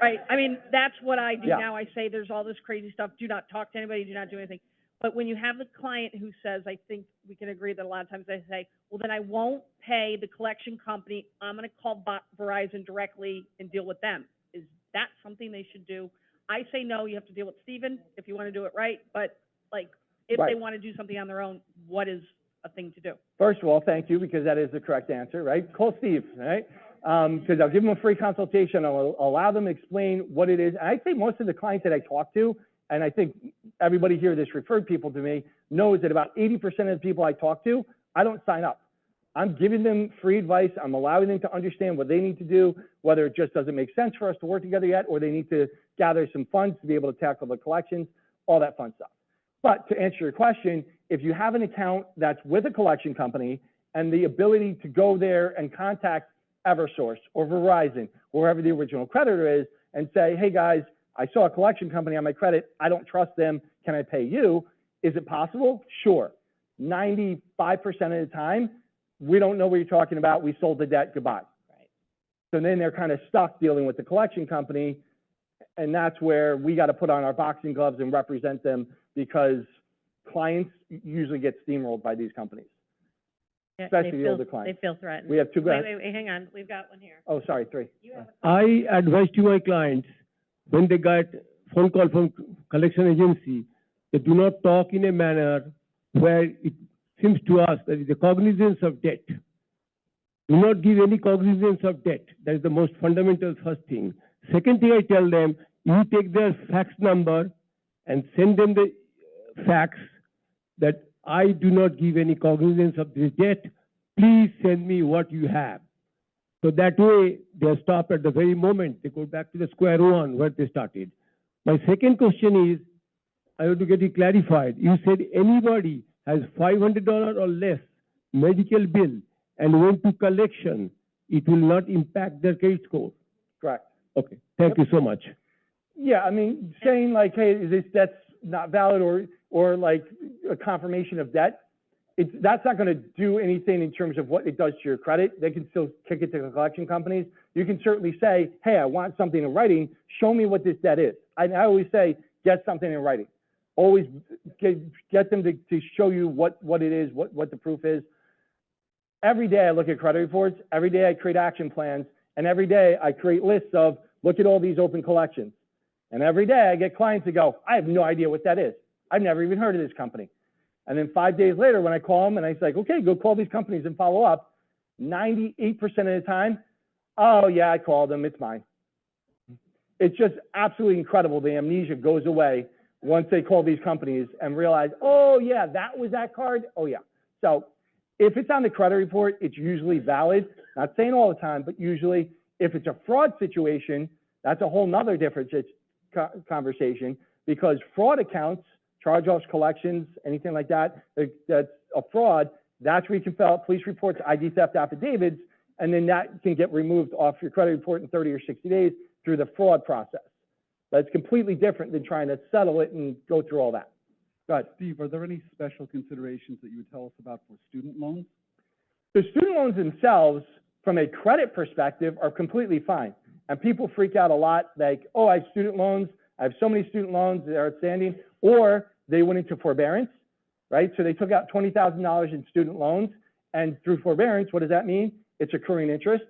Speaker 7: Right? I mean, that's what I do now. I say there's all this crazy stuff. Do not talk to anybody. Do not do anything. But when you have the client who says, I think we can agree that a lot of times they say, well, then I won't pay the collection company. I'm going to call Verizon directly and deal with them. Is that something they should do? I say no, you have to deal with Steven if you want to do it right. But like, if they want to do something on their own, what is a thing to do?
Speaker 3: First of all, thank you, because that is the correct answer, right? Call Steve, right? Because I'll give them a free consultation. I'll allow them to explain what it is. And I think most of the clients that I talk to, and I think everybody here that's referred people to me knows that about 80% of the people I talk to, I don't sign up. I'm giving them free advice. I'm allowing them to understand what they need to do, whether it just doesn't make sense for us to work together yet, or they need to gather some funds to be able to tackle the collections, all that fun stuff. But to answer your question, if you have an account that's with a collection company and the ability to go there and contact Eversource or Verizon, or whoever the original creditor is, and say, hey guys, I saw a collection company on my credit. I don't trust them. Can I pay you? Is it possible? Sure. 95% of the time, we don't know what you're talking about. We sold the debt, goodbye.
Speaker 7: Right.
Speaker 3: So then they're kind of stuck dealing with the collection company, and that's where we got to put on our boxing gloves and represent them, because clients usually get steamrolled by these companies,
Speaker 2: Yeah,
Speaker 3: especially
Speaker 2: they
Speaker 3: the
Speaker 2: feel-
Speaker 3: older clients.
Speaker 2: They feel threatened.
Speaker 3: We have two.
Speaker 2: Wait, hang on, we've got one here.
Speaker 3: Oh, sorry, three.
Speaker 2: You have a
Speaker 8: I advise to my clients, when they get phone call from collection agency, they do not talk in a manner where it seems to us that is a cognizance of debt. Do not give any cognizance of debt. That is the most fundamental first thing. Second thing I tell them, you take their fax number and send them the fax that I do not give any cognizance of this debt. Please send me what you have. So that way, they stop at the very moment. They go back to the square one where they started. My second question is, I want to get it clarified. You said anybody has $500 or less medical bill and went to collection, it will not impact their credit score.
Speaker 3: Correct.
Speaker 8: Okay, thank you so much.
Speaker 3: Yeah, I mean, saying like, hey, this debt's not valid, or like a confirmation of debt, that's not going to do anything in terms of what it does to your credit. They can still kick it to the collection companies. You can certainly say, hey, I want something in writing. Show me what this debt is. I always say, get something in writing. Always get them to show you what it is, what the proof is. Every day I look at credit reports. Every day I create action plans. And every day I create lists of, look at all these open collections. And every day I get clients that go, I have no idea what that is. I've never even heard of this company. And then 5 days later, when I call them and I say, like, okay, go call these companies and follow up, 98% of the time, oh yeah, I called them, it's mine. It's just absolutely incredible. The amnesia goes away once they call these companies and realize, oh yeah, that was that card. Oh yeah. So if it's on the credit report, it's usually valid. Not saying all the time, but usually. If it's a fraud situation, that's a whole nother different conversation, because fraud accounts, charge-offs, collections, anything like that, that's a fraud, that's where you can fill out police reports, ID theft affidavits, and then that can get removed off your credit report in 30 or 60 days through the fraud process. That's completely different than trying to settle it and go through all that. Go ahead.
Speaker 9: Steve, are there any special considerations that you would tell us about for student loans?
Speaker 3: The student loans themselves, from a credit perspective, are completely fine. And people freak out a lot, like, oh, I have student loans. I have so many student loans that are outstanding. Or they went into forbearance, right? So they took out $20,000 in student loans. And through forbearance, what does that mean? It's accruing interest.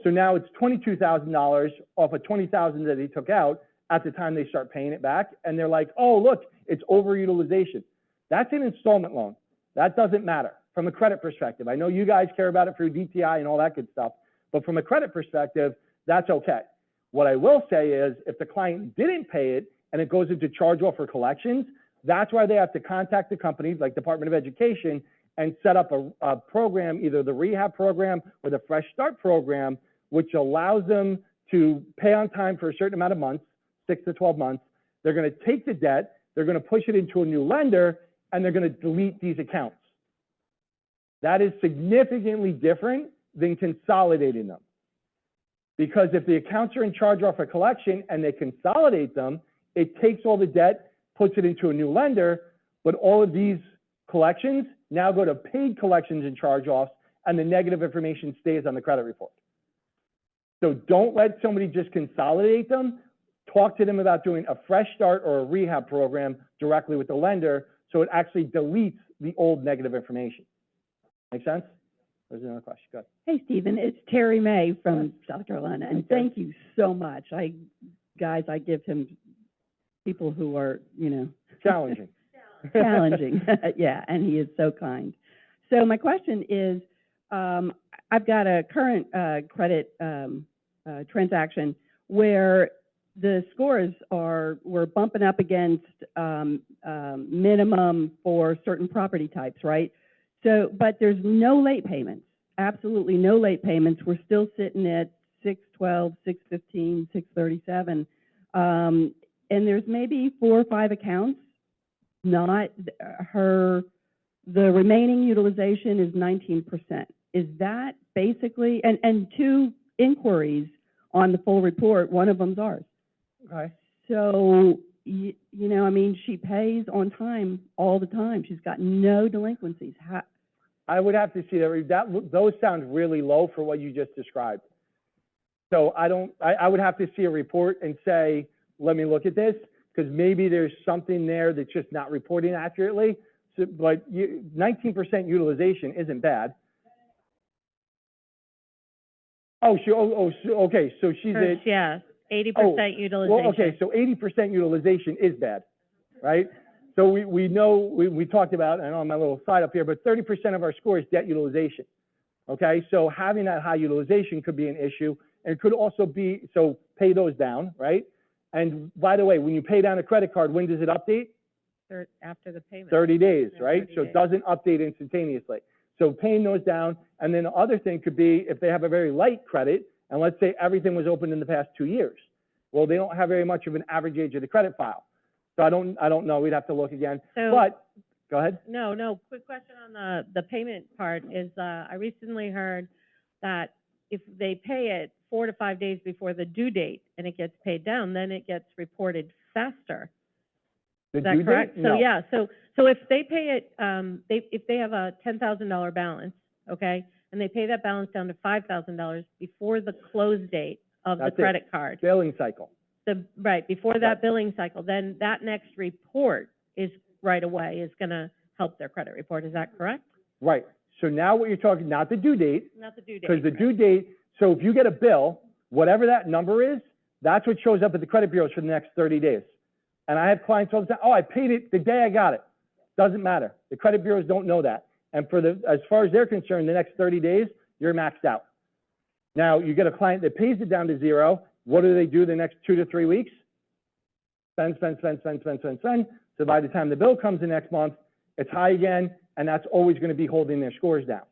Speaker 3: So now it's $22,000 off of $20,000 that they took out at the time they start paying it back. And they're like, oh, look, it's overutilization. That's an installment loan. That doesn't matter from a credit perspective. I know you guys care about it through DTI and all that good stuff, but from a credit perspective, that's okay. What I will say is, if the client didn't pay it and it goes into charge-off or collections, that's why they have to contact the companies like Department of Education and set up a program, either the rehab program or the Fresh Start program, which allows them to pay on time for a certain amount of months, 6 to 12 months. They're going to take the debt, they're going to push it into a new lender, and they're going to delete these accounts. That is significantly different than consolidating them. Because if the accounts are in charge-off or collection and they consolidate them, it takes all the debt, puts it into a new lender, but all of these collections now go to paid collections and charge-offs, and the negative information stays on the credit report. So don't let somebody just consolidate them. Talk to them about doing a fresh start or a rehab program directly with the lender, so it actually deletes the old negative information. Make sense? There's another question. Go ahead.
Speaker 10: Hey, Stephen, it's Terry May from South Carolina, and thank you so much. I give him people who are,
Speaker 3: Challenging.
Speaker 10: challenging. Yeah, and he is so kind. So my question is, I've got a current credit transaction where the scores we're bumping up against minimum for certain property types, right? So, but there's no late payments, absolutely no late payments. We're still sitting at 612, 615, 637. And there's maybe 4 or 5 accounts, the remaining utilization is 19%. Is that basically, and 2 inquiries on the full report, one of them's ours.
Speaker 3: Okay.
Speaker 10: So you know, I mean, she pays on time all the time. She's got no delinquencies.
Speaker 3: I would have to see those sound really low for what you just described. So I would have to see a report and say, let me look at this, because maybe there's something there that's just not reporting accurately. So, but 19% utilization isn't bad. Okay, so she's at...
Speaker 2: Yeah, 80% utilization.
Speaker 3: Well, okay, so 80% utilization is bad, right? So we know, we talked about, and on my little slide up here, but 30% of our score is debt utilization, okay? So having that high utilization could be an issue, and it could also be, so pay those down, right? And by the way, when you pay down a credit card, when does it update?
Speaker 2: After the payment.
Speaker 3: 30 days, right?
Speaker 2: 30
Speaker 3: So
Speaker 2: days.
Speaker 3: it doesn't update instantaneously. So paying those down, and then the other thing could be if they have a very light credit, and let's say everything was opened in the past 2 years. Well, they don't have very much of an average age of the credit file. So I don't know, we'd have to look again.
Speaker 2: So,
Speaker 3: But, go ahead.
Speaker 2: No, quick question on the payment part is, I recently heard that if they pay it 4 to 5 days before the due date and it gets paid down, then it gets reported faster.
Speaker 3: The
Speaker 2: Is that
Speaker 3: due date?
Speaker 2: correct?
Speaker 3: No.
Speaker 2: So, yeah, so if they pay it, if they have a $10,000 balance, okay, and they pay that balance down to $5,000 before the close date of the
Speaker 3: That's it.
Speaker 2: credit card,
Speaker 3: Billing cycle.
Speaker 2: before that
Speaker 3: Right.
Speaker 2: billing cycle, then that next report is right away is gonna help their credit report, is that correct?
Speaker 3: Right. So now what you're talking, not the due date,
Speaker 2: Not the due date.
Speaker 3: because the due date, so if you get a bill, whatever that number is, that's what shows up at the credit bureaus for the next 30 days. And I have clients all the time, oh, I paid it the day I got it. Doesn't matter. The credit bureaus don't know that. And as far as they're concerned, the next 30 days, you're maxed out. Now, you get a client that pays it down to zero. What do they do the next 2 to 3 weeks? Spend. So by the time the bill comes in next month, it's high again, and that's always going to be holding their scores down.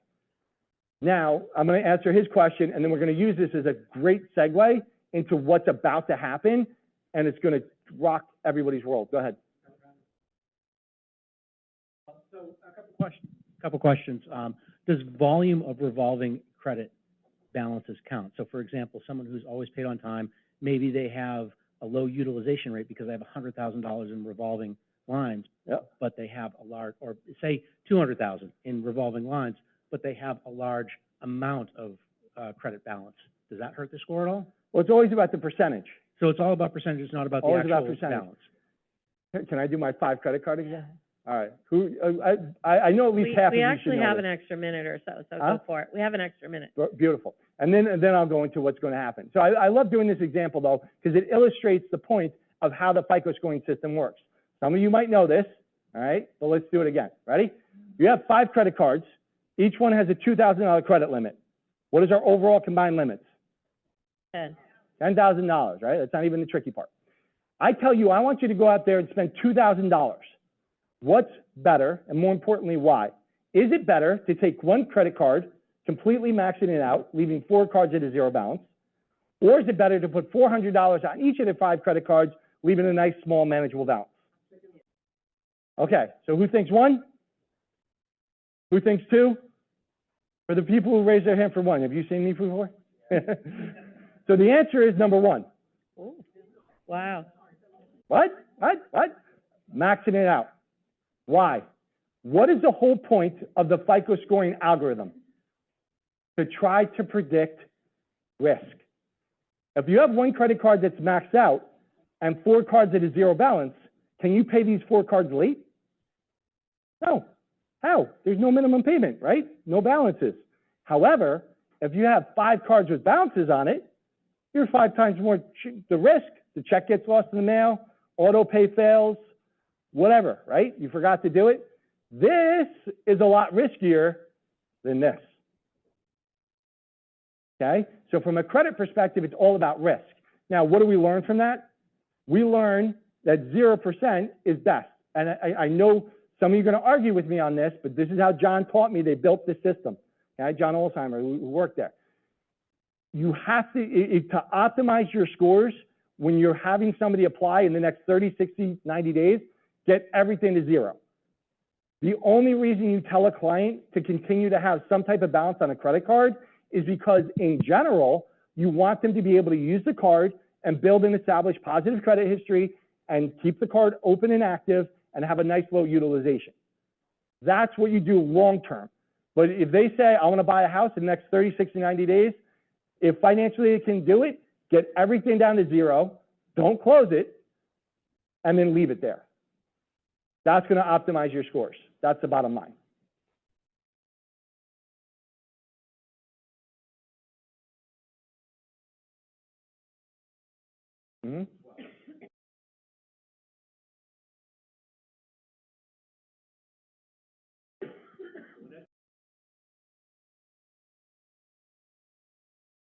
Speaker 3: Now, I'm going to answer his question, and then we're going to use this as a great segue into what's about to happen, and it's going to rock everybody's world. Go ahead.
Speaker 11: So a couple questions. Does volume of revolving credit balances count? So for example, someone who's always paid on time, maybe they have a low utilization rate because they have $100,000 in revolving lines,
Speaker 3: Yep.
Speaker 11: but they have a large, or say 200,000 in revolving lines, but they have a large amount of credit balance. Does that hurt the score at all?
Speaker 3: Well, it's always about the percentage.
Speaker 11: So it's all about percentage, it's not about the
Speaker 3: Always
Speaker 11: actual
Speaker 3: about percentage.
Speaker 11: balance.
Speaker 3: Can I do my 5 credit card example? All right. I know at least half of
Speaker 2: We
Speaker 3: you should
Speaker 2: actually
Speaker 3: know
Speaker 2: have
Speaker 3: this.
Speaker 2: an extra minute or so
Speaker 3: Huh?
Speaker 2: go for it. We have an extra minute.
Speaker 3: Beautiful. And then I'll go into what's going to happen. So I love doing this example, though, because it illustrates the point of how the FICO scoring system works. Some of you might know this, all right? But let's do it again. Ready? You have 5 credit cards. Each one has a $2,000 credit limit. What is our overall combined limits? $10,000, right? That's not even the tricky part. I tell you, I want you to go out there and spend $2,000. What's better, and more importantly, why? Is it better to take one credit card, completely maxing it out, leaving 4 cards at a zero balance? Or is it better to put $400 on each of the 5 credit cards, leaving a nice, small, manageable balance? Okay, so who thinks 1? Who thinks 2? For the people who raise their hand for 1, have you seen me before? So the answer is number 1.
Speaker 2: Ooh. Wow.
Speaker 3: What? Maxing it out. Why? What is the whole point of the FICO scoring algorithm? To try to predict risk. If you have 1 credit card that's maxed out and 4 cards at a zero balance, can you pay these 4 cards late? No. How? There's no minimum payment, right? No balances. However, if you have 5 cards with balances on it, you're 5 times more the risk. The check gets lost in the mail, auto pay fails, whatever, right? You forgot to do it. This is a lot riskier than this. Okay? So from a credit perspective, it's all about risk. Now, what do we learn from that? We learn that 0% is best. And I know some of you are going to argue with me on this, but this is how John taught me they built the system. Okay? John Olsheimer, who worked there. You have to optimize your scores when you're having somebody apply in the next 30, 60, 90 days, get everything to 0. The only reason you tell a client to continue to have some type of balance on a credit card is because in general, you want them to be able to use the card and build and establish positive credit history and keep the card open and active and have a nice low utilization. That's what you do long-term. But if they say, I want to buy a house in the next 30, 60, 90 days, if financially they can do it, get everything down to zero, don't close it, and then leave it there. That's going to optimize your scores. That's the bottom line. Mm-hmm.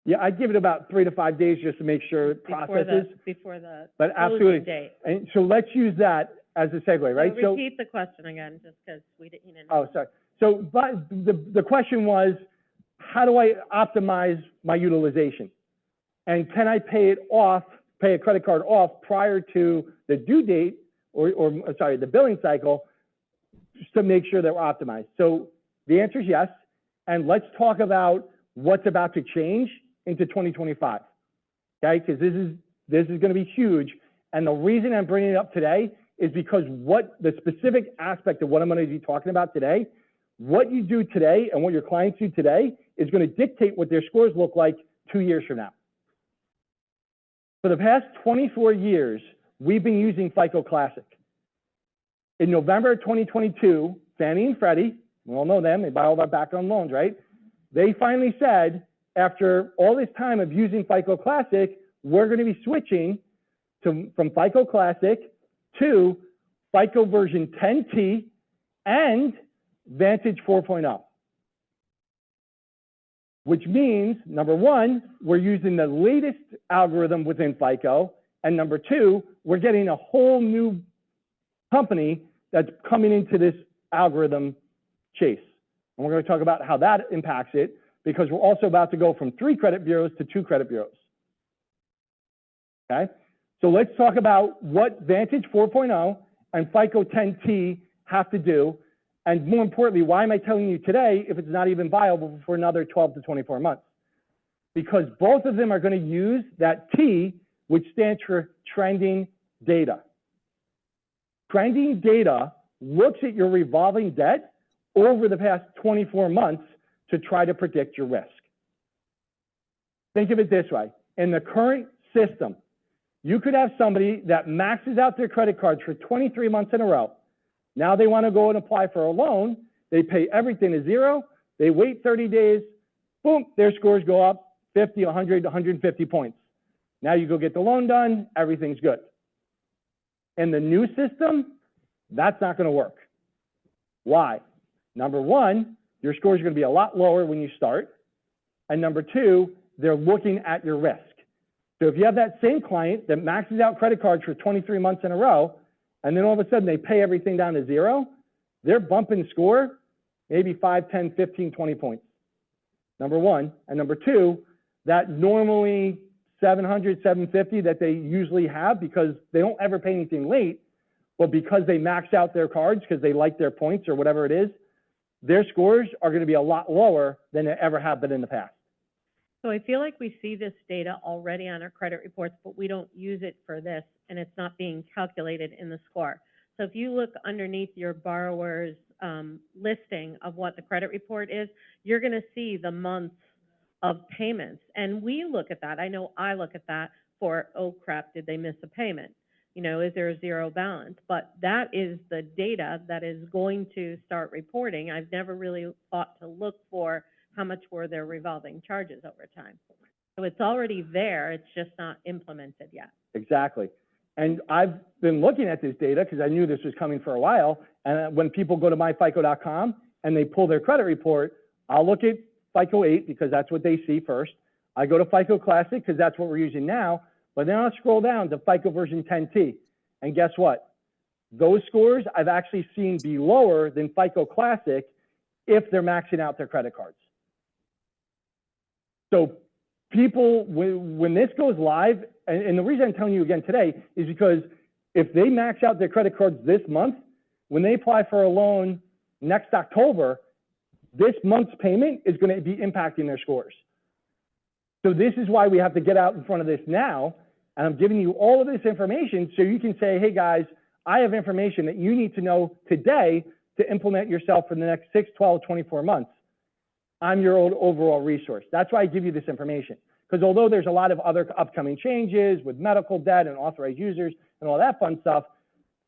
Speaker 3: Yeah, I'd give it about 3 to 5 days just to make sure it processes.
Speaker 2: Before the
Speaker 3: But
Speaker 2: closing
Speaker 3: absolutely.
Speaker 2: date.
Speaker 3: And so let's use that as a segue, right?
Speaker 2: So repeat the question again, just because we didn't, you didn't.
Speaker 3: Oh, sorry. So, but the question was, how do I optimize my utilization? And can I pay a credit card off prior to the due date, or sorry, the billing cycle, just to make sure that we're optimized? So the answer is yes. And let's talk about what's about to change into 2025, okay? Because this is going to be huge. And the reason I'm bringing it up today is because what the specific aspect of what I'm going to be talking about today, what you do today and what your clients do today is going to dictate what their scores look like 2 years from now. For the past 24 years, we've been using FICO Classic. In November 2022, Fannie and Freddie, we all know them, they buy all of our background loans, right? They finally said, after all this time of using FICO Classic, we're going to be switching from FICO Classic to FICO version 10T and Vantage 4.0. Which means, number one, we're using the latest algorithm within FICO, and number two, we're getting a whole new company that's coming into this algorithm chase. And we're going to talk about how that impacts it, because we're also about to go from 3 credit bureaus to 2 credit bureaus. Okay? So let's talk about what Vantage 4.0 and FICO 10T have to do. And more importantly, why am I telling you today if it's not even viable for another 12 to 24 months? Because both of them are going to use that T, which stands for trending data. Trending data looks at your revolving debt over the past 24 months to try to predict your risk. Think of it this way. In the current system, you could have somebody that maxes out their credit cards for 23 months in a row. Now they want to go and apply for a loan. They pay everything to zero. They wait 30 days. Boom, their scores go up 50, 100, 150 points. Now you go get the loan done. Everything's good. In the new system, that's not going to work. Why? Number one, your scores are going to be a lot lower when you start. And number two, they're looking at your risk. So if you have that same client that maxes out credit cards for 23 months in a row, and then all of a sudden they pay everything down to zero, they're bumping score maybe 5, 10, 15, 20 points. Number one. And number two, that normally 700, 750 that they usually have because they don't ever pay anything late, but because they max out their cards because they like their points or whatever it is, their scores are going to be a lot lower than they ever have been in the past.
Speaker 2: So I feel like we see this data already on our credit reports, but we don't use it for this, and it's not being calculated in the score. So if you look underneath your borrower's listing of what the credit report is, you're going to see the months of payments. And we look at that. I know I look at that for, oh crap, did they miss a payment? You know, is there a zero balance? But that is the data that is going to start reporting. I've never really thought to look for how much were their revolving charges over time. So it's already there, it's just not implemented yet.
Speaker 3: Exactly. And I've been looking at this data because I knew this was coming for a while. And when people go to myfico.com and they pull their credit report, I'll look at FICO 8 because that's what they see first. I go to FICO Classic because that's what we're using now. But then I'll scroll down to FICO version 10T. And guess what? Those scores I've actually seen be lower than FICO Classic if they're maxing out their credit cards. So people, when this goes live, and the reason I'm telling you again today is because if they max out their credit cards this month, when they apply for a loan next October, this month's payment is going to be impacting their scores. So this is why we have to get out in front of this now And I'm giving you all of this information so you can say, hey guys, I have information that you need to know today to implement yourself for the next 6, 12, 24 months. I'm your old overall resource. That's why I give you this information. Because although there's a lot of other upcoming changes with medical debt and authorized users and all that fun stuff,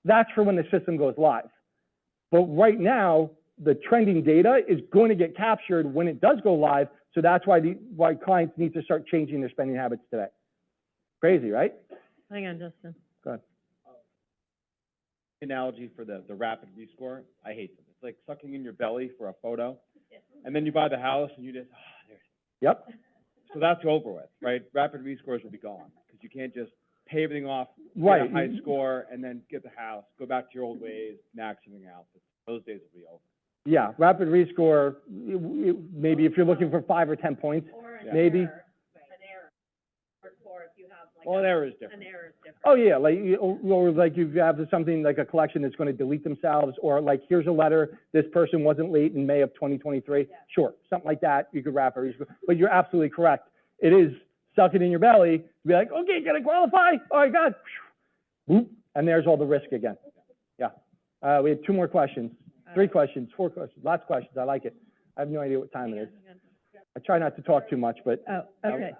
Speaker 3: that's for when the system goes live. But right now, the trending data is going to get captured when it does go live. So that's why why clients need to start changing their spending habits today. Crazy, right?
Speaker 2: Hang on, Justin.
Speaker 3: Go ahead.
Speaker 12: Analogy for the rapid rescore, I hate them. It's like sucking in your belly for a photo, and then you buy the house and you just,
Speaker 3: Yep.
Speaker 12: So that's over with, right? Rapid rescores will be gone, because you can't just pay everything off,
Speaker 3: Right.
Speaker 12: get a high score, and then get the house, go back to your old ways, max everything out. Those days will be over.
Speaker 3: Yeah, rapid rescore, maybe if you're looking for 5 or 10 points,
Speaker 12: Yeah.
Speaker 3: maybe.
Speaker 12: Well, an error is different.
Speaker 2: An error is different.
Speaker 3: Oh, yeah, like, or like you have something like a collection that's going to delete themselves, or like, here's a letter, this person wasn't late in May of 2023. Yeah. Sure, something like that, you could rapid rescore. But you're absolutely correct. It is suck it in your belly, be like, okay, can I qualify? Oh my God. Boop, and there's all the risk again. Yeah. We have 2 more questions, 3 questions, 4 questions, lots of questions. I like it. I have no idea what time it is. I try not to talk too much, but.
Speaker 10: Oh, okay.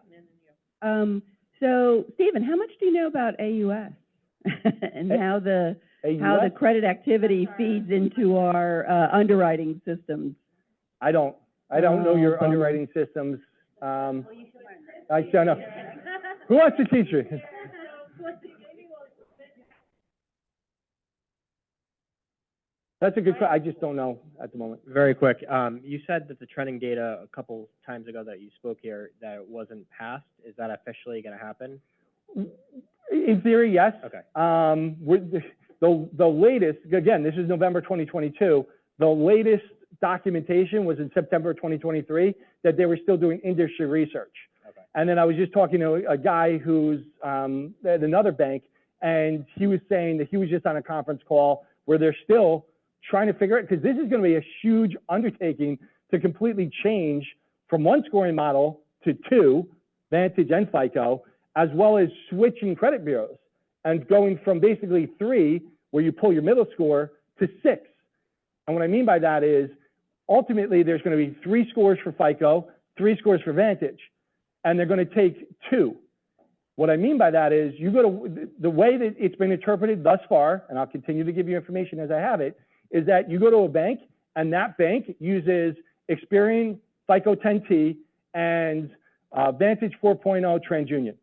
Speaker 10: So, Stephen, how much do you know about AUS and how the credit activity feeds into our underwriting systems?
Speaker 3: I don't know your underwriting systems. I don't know. Who wants to teach me? That's a good question. I just don't know at the moment.
Speaker 13: Very quick. You said that the trending data a couple times ago that you spoke here, that it wasn't passed. Is that officially going to happen?
Speaker 3: In theory, yes.
Speaker 13: Okay.
Speaker 3: The latest, again, this is November 2022. The latest documentation was in September 2023 that they were still doing industry research.
Speaker 13: Okay.
Speaker 3: And then I was just talking to a guy who's at another bank, and he was saying that he was just on a conference call where they're still trying to figure it, because this is going to be a huge undertaking to completely change from 1 scoring model to 2, Vantage and FICO, as well as switching credit bureaus and going from basically 3, where you pull your middle score, to 6. And what I mean by that is ultimately there's going to be 3 scores for FICO, 3 scores for Vantage, and they're going to take 2. What I mean by that is you go to the way that it's been interpreted thus far, and I'll continue to give you information as I have it, is that you go to a bank and that bank uses Experian FICO 10T and Vantage 4.0 TransUnion.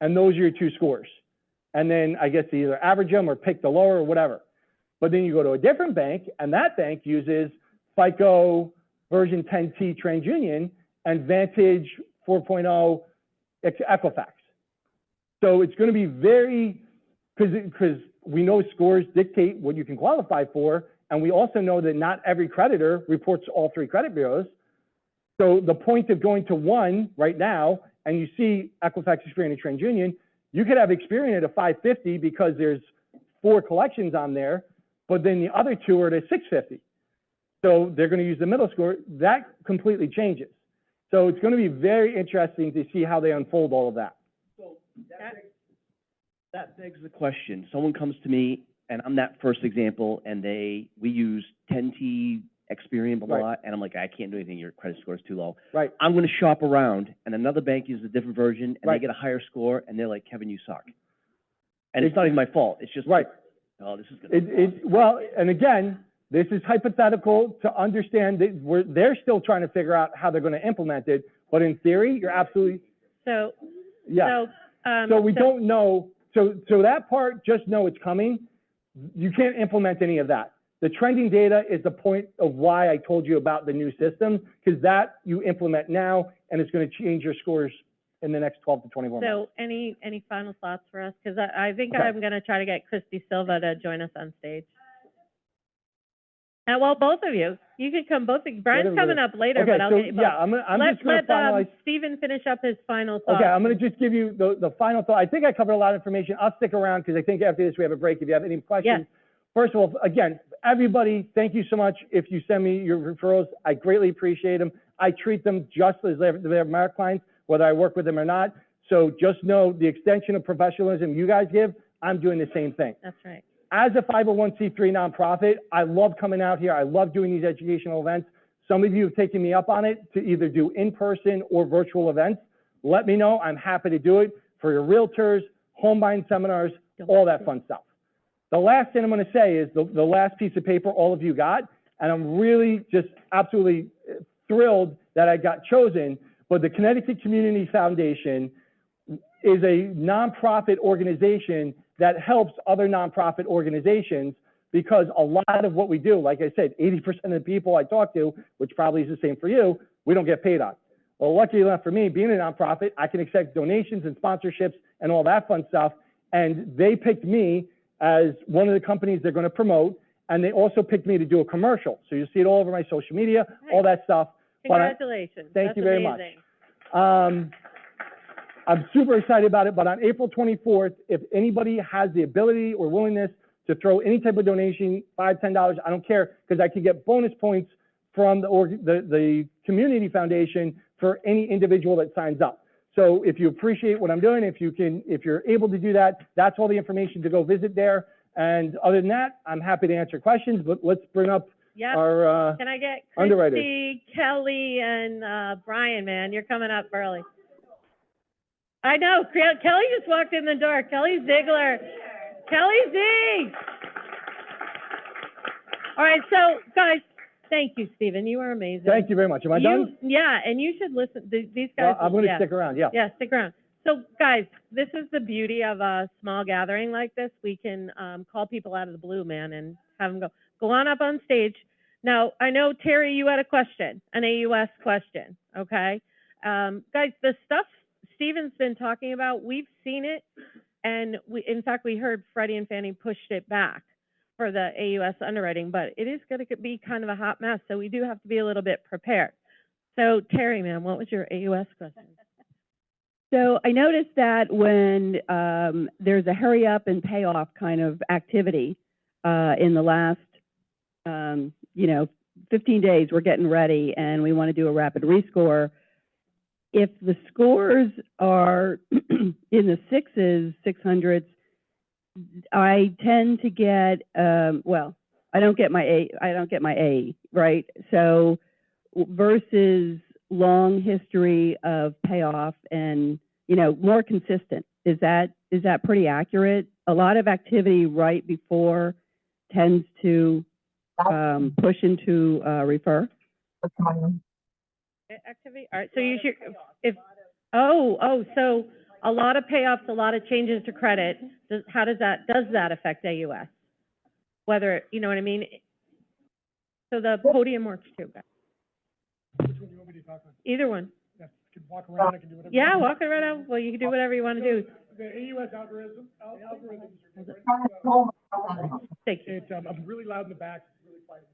Speaker 3: And those are your 2 scores. And then I guess they either average them or pick the lower or whatever. But then you go to a different bank and that bank uses FICO version 10T TransUnion and Vantage 4.0 Equifax. So it's going to be very, because we know scores dictate what you can qualify for, and we also know that not every creditor reports to all 3 credit bureaus. So the point of going to 1 right now, and you see Equifax, Experian, and TransUnion, you could have Experian at a 550 because there's 4 collections on there, but then the other 2 are at a 650. So they're going to use the middle score. That completely changes. So it's going to be very interesting to see how they unfold all of that.
Speaker 4: So that begs the question. Someone comes to me, and I'm that first example, and we use 10T Experian, blah, blah, blah, and I'm like, I can't do anything. Your credit score is too low.
Speaker 3: Right.
Speaker 4: I'm going to shop around, and another bank uses a different version, and
Speaker 3: Right.
Speaker 4: they get a higher score, and they're like, Kevin, you suck. And it's not even my fault. It's just
Speaker 3: right.
Speaker 4: Oh, this is going to
Speaker 3: well, and again, this is hypothetical to understand that they're still trying to figure out how they're going to implement it. But in theory, you're absolutely
Speaker 2: So,
Speaker 3: yeah. So we don't know. So that part, just know it's coming. You can't implement any of that. The trending data is the point of why I told you about the new system, because that you implement now, and it's going to change your scores in the next 12 to 24 months.
Speaker 2: So any final thoughts for us? Because I think
Speaker 3: Okay.
Speaker 2: I'm going to try to get Christy Silva to join us on stage. Well, both of you. You can come both. Brian's coming up later,
Speaker 3: Okay,
Speaker 2: but I'll
Speaker 3: so,
Speaker 2: get you both.
Speaker 3: yeah, I'm just going to finalize.
Speaker 2: Stephen finish up his final thoughts.
Speaker 3: Okay, I'm going to just give you the final thought. I think I covered a lot of information. I'll stick around because I think after this we have a break. If you have any questions.
Speaker 2: Yes.
Speaker 3: First of all, again, everybody, thank you so much. If you send me your referrals, I greatly appreciate them. I treat them just as they're my clients, whether I work with them or not. So just know the extension of professionalism you guys give, I'm doing the same thing.
Speaker 2: That's right.
Speaker 3: As a 501c3 nonprofit, I love coming out here. I love doing these educational events. Some of you have taken me up on it to either do in-person or virtual events. Let me know. I'm happy to do it for your realtors, home buying seminars, all that fun stuff. The last thing I'm going to say is the last piece of paper all of you got, and I'm really just absolutely thrilled that I got chosen, but the Connecticut Community Foundation is a nonprofit organization that helps other nonprofit organizations, because a lot of what we do, like I said, 80% of the people I talk to, which probably is the same for you, we don't get paid on. Well, luckily enough for me, being a nonprofit, I can accept donations and sponsorships and all that fun stuff. And they picked me as one of the companies they're going to promote. And they also picked me to do a commercial. So you see it all over my social media, all that stuff.
Speaker 2: Congratulations.
Speaker 3: Thank you very much.
Speaker 2: Amazing.
Speaker 3: I'm super excited about it, but on April 24th, if anybody has the ability or willingness to throw any type of donation, $5, $10, I don't care, because I can get bonus points from the community foundation for any individual that signs up. So if you appreciate what I'm doing, if you're able to do that, that's all the information to go visit there. And other than that, I'm happy to answer questions, but let's bring up our
Speaker 2: Can I get
Speaker 3: underwriters.
Speaker 2: Christy, Kelly, and Brian, man? You're coming up early. I know. Kelly just walked in the door. Kelly Ziegler. Kelly Z. All right, so guys, thank you, Stephen. You are amazing.
Speaker 3: Thank you very much. Am I done?
Speaker 2: Yeah, and you should listen. These guys.
Speaker 3: Well, I'm going to stick around, yeah.
Speaker 2: Yeah, stick around. So guys, this is the beauty of a small gathering like this. We can call people out of the blue, man, and have them go on up on stage. Now, I know, Terry, you had a question, an AUS question, okay? Guys, the stuff Stephen's been talking about, we've seen it, and in fact, we heard Freddie and Fannie pushed it back for the AUS underwriting, but it is going to be kind of a hot mess, so we do have to be a little bit prepared. So, Terry, ma'am, what was your AUS question?
Speaker 10: So I noticed that when there's a hurry up and pay off kind of activity in the last, 15 days, we're getting ready and we want to do a rapid rescore. If the scores are in the 600s, I tend to get, I don't get my A, right? So versus long history of payoff and, more consistent. Is that pretty accurate? A lot of activity right before tends to push into refer.
Speaker 2: Activity. All right. So you should, so a lot of payoffs, a lot of changes to credit. Does that affect AUS? Whether, you know what I mean? So the podium works too.
Speaker 14: Which one do you want me to talk on?
Speaker 2: Either one.
Speaker 14: Yeah, I can walk around, I can do whatever.
Speaker 2: Yeah, walk around. Well, you can do whatever you want to do.
Speaker 14: The AUS algorithms are good, right?
Speaker 2: Thank you.
Speaker 14: It's, I'm really loud in the back, it's really quiet.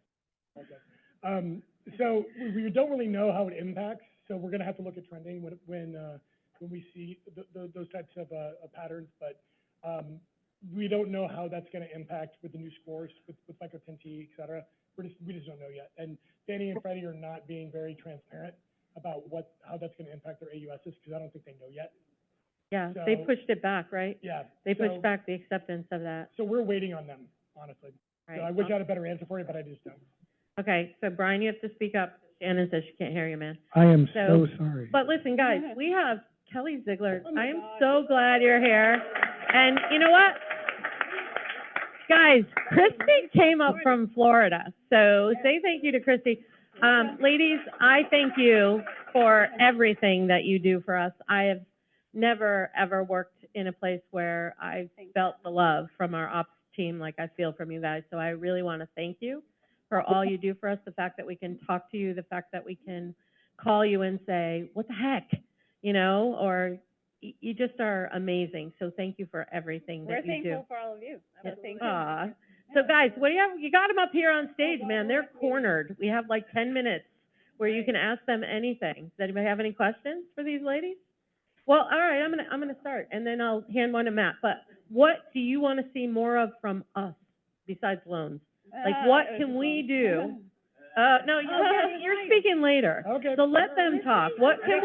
Speaker 14: Okay. So we don't really know how it impacts, so we're gonna have to look at trending when we see those types of patterns, but we don't know how that's gonna impact with the new scores, with FICO 10T, et cetera. We just don't know yet. And Fannie and Freddie are not being very transparent about how that's gonna impact their AUSs, because I don't think they know yet.
Speaker 2: Yeah,
Speaker 14: So,
Speaker 2: they pushed it back, right?
Speaker 14: Yeah.
Speaker 2: They pushed back the acceptance of that.
Speaker 14: So we're waiting on them, honestly.
Speaker 2: Right.
Speaker 14: So I wish I had a better answer for you, but I just don't.
Speaker 2: Okay, so Brian, you have to speak up. Shannon says she can't hear you, man.
Speaker 14: I am
Speaker 2: So
Speaker 14: sorry.
Speaker 2: But listen, guys, we have Kelly Ziegler. I am so glad you're here. And you know what? Guys, Christy came up from Florida, so say thank you to Christy. Ladies, I thank you for everything that you do for us. I have never, ever worked in a place where I felt the love from our ops team like I feel from you guys, so I really want to thank you for all you do for us, the fact that we can talk to you, the fact that we can call you and say, what the heck, or you just are amazing. So thank you for everything that you do.
Speaker 7: We're thankful for all of you.
Speaker 2: Aw. So guys, what do you have? You got them up here on stage, man. They're cornered. We have like 10 minutes where you can ask them anything. Does anybody have any questions for these ladies? Well, all right, I'm gonna start, and then I'll hand one to Matt. But what do you want to see more of from us besides loans? Like, what can we do No, you're speaking later.
Speaker 14: Okay.
Speaker 2: So let them talk. What can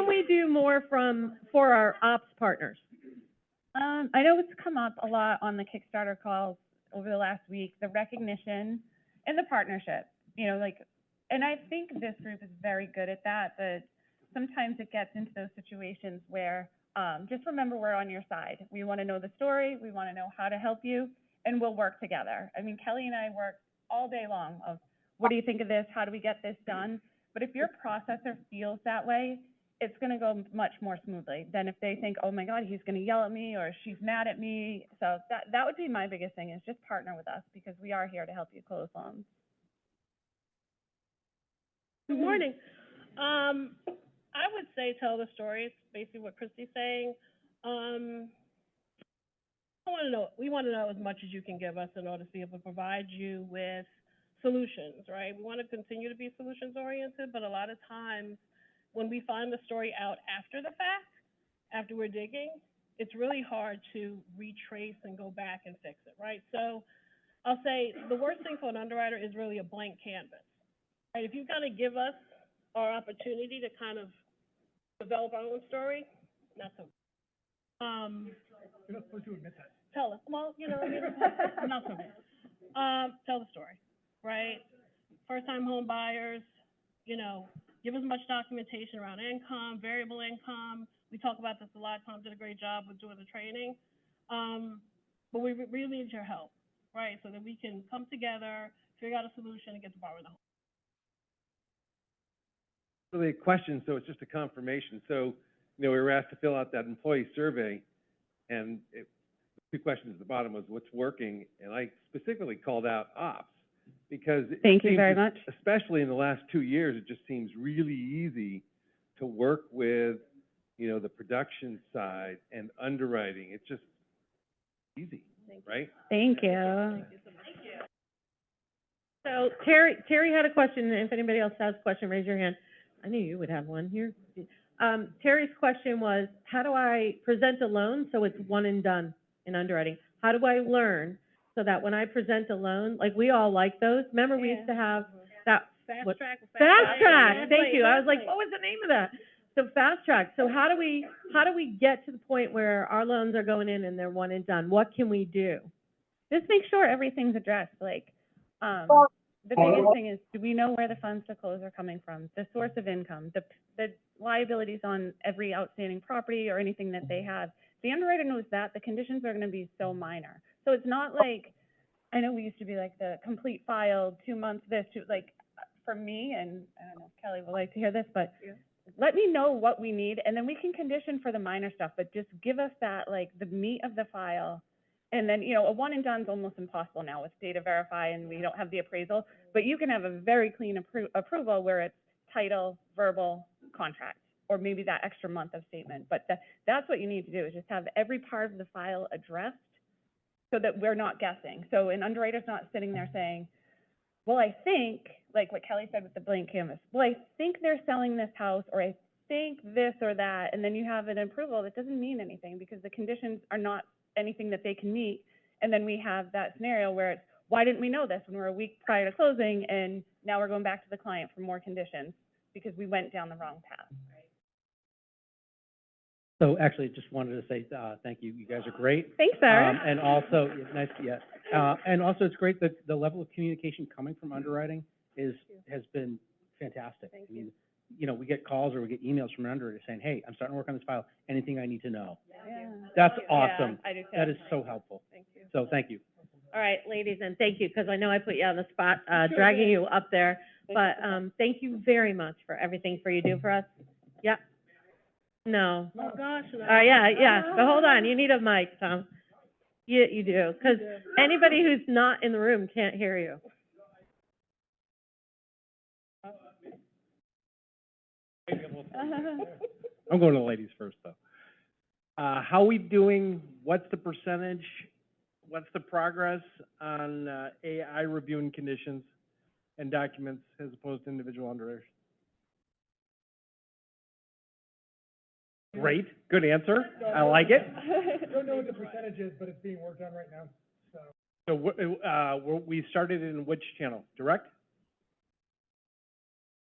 Speaker 2: we do more for our ops partners?
Speaker 15: I know it's come up a lot on the KickStarter calls over the last week, the recognition and the partnership, you know, like, and I think this group is very good at that, but sometimes it gets into those situations where, just remember we're on your side. We want to know the story, we want to know how to help you, and we'll work together. I mean, Kelly and I work all day long of, what do you think of this? How do we get this done? But if your processor feels that way, it's going to go much more smoothly than if they think, oh my God, he's going to yell at me or she's mad at me. So that would be my biggest thing, is just partner with us, because we are here to help you close loans.
Speaker 16: Good morning. I would say tell the stories, basically what Christy's saying. We want to know as much as you can give us in order to be able to provide you with solutions, right? We want to continue to be solutions oriented, but a lot of times when we find the story out after the fact, after we're digging, it's really hard to retrace and go back and fix it, right? So I'll say the worst thing for an underwriter is really a blank canvas, right? If you kind of give us our opportunity to kind of develop our own story, not so.
Speaker 14: You're not supposed to admit that.
Speaker 16: Tell us, well, you know, I mean, not so bad. Tell the story, right? First-time home buyers, you know, give as much documentation around income, variable income. We talk about this a lot. Tom did a great job with doing the training. But we really need your help, right? So that we can come together, figure out a solution, and get the bar in the home.
Speaker 5: Really a question, so it's just a confirmation. So, you know, we were asked to fill out that employee survey, and the two questions at the bottom was what's working, and I specifically called out ops, because
Speaker 2: Thank you very much.
Speaker 5: Especially in the last 2 years, it just seems really easy to work with, you know, the production side and underwriting. It's just easy, right?
Speaker 2: Thank you. So Terry had a question, and if anybody else has a question, raise your hand. I knew you would have one here. Terry's question was, how do I present a loan so it's one and done in underwriting? How do I learn so that when I present a loan, like we all like those. Remember we used to have that
Speaker 16: Fast track.
Speaker 2: Thank you. I was like, what was the name of that? So fast track. So how do we get to the point where our loans are going in and they're one and done? What can we do? Just make sure everything's addressed. Like, the biggest thing is, do we know where the funds to close are coming from? The source of income, the liabilities on every outstanding property or anything that they have. The underwriter knows that. The conditions are going to be so minor. So it's not like, I know we used to be like the complete file, 2 months this, like for me, and I don't know if Kelly would like to hear this, but let me know what we need, and then we can condition for the minor stuff, but just give us that, like the meat of the file. And then, you know, a one and done is almost impossible now with data verify and we don't have the appraisal, but you can have a very clean approval where it's title, verbal, contract, or maybe that extra month of statement. But that's what you need to do, is just have every part of the file addressed so that we're not guessing. So an underwriter's not sitting there saying, well, I think, like what Kelly said with the blank canvas, well, I think they're selling this house, or I think this or that, and then you have an approval that doesn't mean anything because the conditions are not anything that they can meet. And then we have that scenario where it's, why didn't we know this when we're a week prior to closing, and now we're going back to the client for more conditions because we went down the wrong path.
Speaker 11: So actually, just wanted to say thank you. You guys are great.
Speaker 2: Thanks, Sarah.
Speaker 11: And also, nice, yeah. And also, it's great that the level of communication coming from underwriting has been fantastic. I mean, you know, we get calls or we get emails from an underwriter saying, hey, I'm starting to work on this file. Anything I need to know?
Speaker 2: Yeah.
Speaker 11: That's awesome.
Speaker 2: Yeah, I do too.
Speaker 11: That is so helpful.
Speaker 2: Thank you.
Speaker 11: So thank you.
Speaker 2: All right, ladies, and thank you, because I know I put you on the spot, dragging you up there. But thank you very much for everything you do for us. Yeah. No.
Speaker 16: Oh, gosh.
Speaker 2: Yeah, but hold on, you need a mic, Tom. You do, because anybody who's not in the room can't hear you.
Speaker 5: I'm going to the ladies first, though. How are we doing? What's the percentage? What's the progress on AI reviewing conditions and documents as opposed to individual underwriters? Great, good answer. I like it.
Speaker 14: Don't know what the percentage is, but it's being worked on right now, so.
Speaker 5: So we started in which channel? Direct?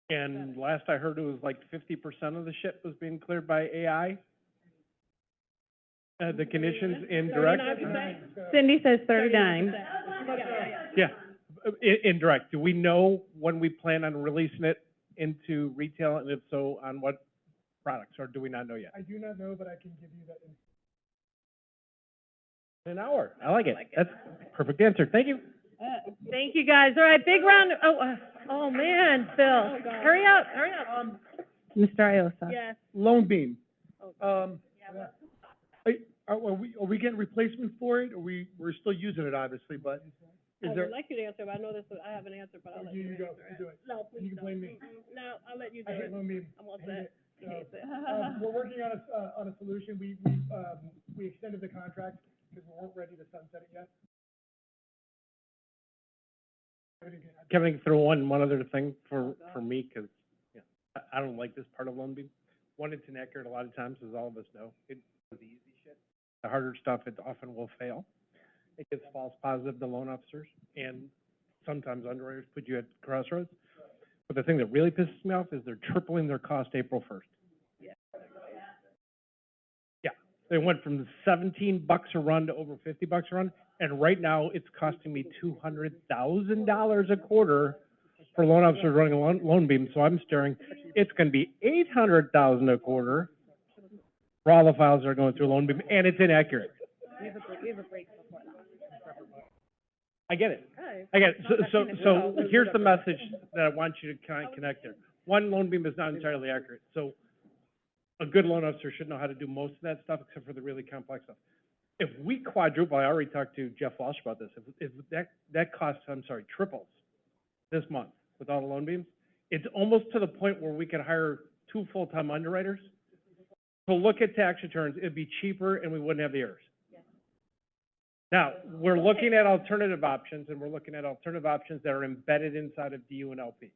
Speaker 5: And last I heard, it was like 50% of the shit was being cleared by AI. The conditions in direct.
Speaker 2: Cindy says 39.
Speaker 5: Yeah, in direct. Do we know when we plan on releasing it into retail, and if so, on what products, or do we not know yet?
Speaker 14: I do not know, but I can give you that.
Speaker 5: An hour. I like it. That's a perfect answer. Thank you.
Speaker 2: Thank you, guys. All right, big round, oh man, Phil, hurry up. Mr. Iosa.
Speaker 16: Yes.
Speaker 14: Loan beam. Are we getting replacement for it, or we're still using it, obviously, but
Speaker 16: I
Speaker 14: is there?
Speaker 16: would like you to answer, but I know this, I have an answer, but I'll let you
Speaker 14: go,
Speaker 16: answer it.
Speaker 14: you do it.
Speaker 16: No, please
Speaker 14: You can
Speaker 16: don't.
Speaker 14: blame me.
Speaker 16: No, I'll let you do
Speaker 14: I hate
Speaker 16: it.
Speaker 14: loan beam.
Speaker 16: I'm all
Speaker 14: I hate
Speaker 16: set.
Speaker 14: it. We're working on a solution. We extended the contract because we weren't ready to sunset it yet.
Speaker 5: Kevin, throw one other thing for me, because I don't like this part of loan beam. One, it's inaccurate a lot of times, as all of us know. It's the easy shit. The harder stuff, it often will fail. It gets false positive to loan officers, and sometimes underwriters put you at crossroads. But the thing that really pisses me off is they're tripling their cost April 1st. Yeah, they went from $17 a run to over $50 a run, and right now it's costing me $200,000 a quarter for loan officers running a loan beam. So I'm staring, it's going to be $800,000 a quarter for all the files that are going through a loan beam, and it's inaccurate.
Speaker 7: We have a break before that.
Speaker 5: I get it. I get it. So here's the message that I want you to kind of connect there. One, loan beam is not entirely accurate. So a good loan officer should know how to do most of that stuff, except for the really complex stuff. If we quadruple, I already talked to Jeff Walsh about this, if that cost, triples this month with all the loan beams, it's almost to the point where we could hire 2 full-time underwriters to look at tax returns. It'd be cheaper and we wouldn't have the errors. Now, we're looking at alternative options, and we're looking at alternative options that are embedded inside of DU and LP.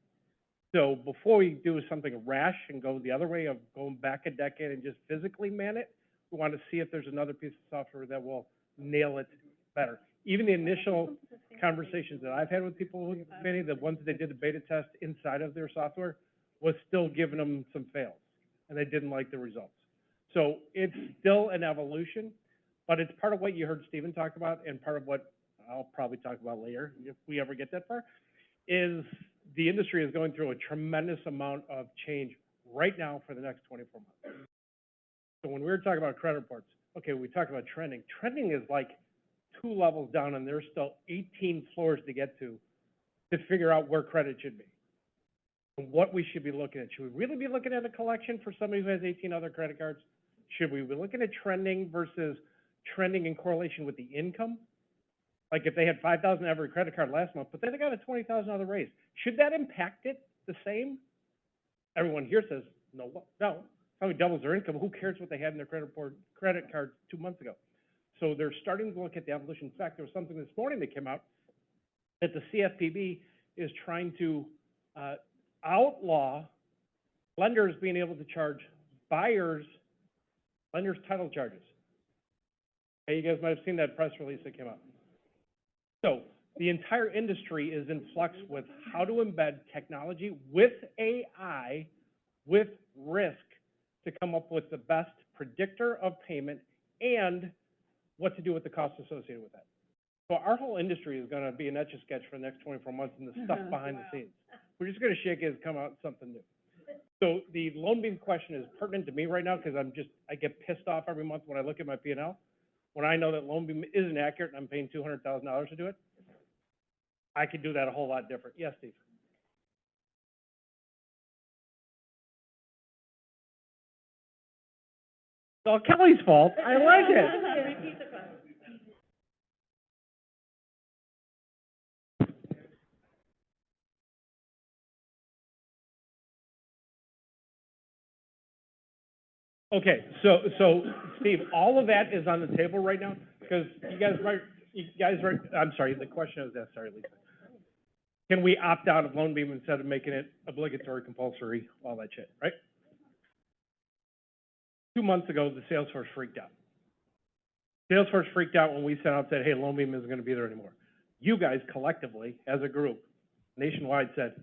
Speaker 5: So before we do something rash and go the other way of going back a decade and just physically man it, we want to see if there's another piece of software that will nail it better. Even the initial conversations that I've had with people with Vinny, the ones that they did the beta test inside of their software, was still giving them some fails, and they didn't like the results. So it's still an evolution, but it's part of what you heard Stephen talk about, and part of what I'll probably talk about later, if we ever get that far, is the industry is going through a tremendous amount of change right now for the next 24 months. So when we were talking about credit reports, okay, we talked about trending. Trending is like 2 levels down, and there's still 18 floors to get to figure out where credit should be and what we should be looking at. Should we really be looking at a collection for somebody who has 18 other credit cards? Should we be looking at trending versus trending in correlation with the income? Like if they had 5,000 every credit card last month, but then they got a 20,000 other raise, should that impact it the same? Everyone here says no. Probably doubles their income. Who cares what they had in their credit card 2 months ago? So they're starting to look at the evolution. In fact, there was something this morning that came out that the CFPB is trying to outlaw lenders being able to charge buyers lenders title charges. Okay, you guys might have seen that press release that came out. So the entire industry is in flux with how to embed technology with AI, with risk, to come up with the best predictor of payment and what to do with the costs associated with that. So our whole industry is going to be an Etch-a-Sketch for the next 24 months and the stuff behind the scenes. We're just going to shake it and come out with something new. So the loan beam question is pertinent to me right now because I get pissed off every month when I look at my P&L, when I know that loan beam isn't accurate and I'm paying $200,000 to do it. I could do that a whole lot different. Yes, Steve? It's all Kelly's fault. I like it. Okay, so Steve, all of that is on the table right now because you guys I'm sorry, the question was asked, sorry, Lisa. Can we opt out of loan beam instead of making it obligatory, compulsory, all that shit, right? 2 months ago, the sales force freaked out. Salesforce freaked out when we sent out and said, hey, loan beam isn't going to be there anymore. You guys collectively, as a group, nationwide said,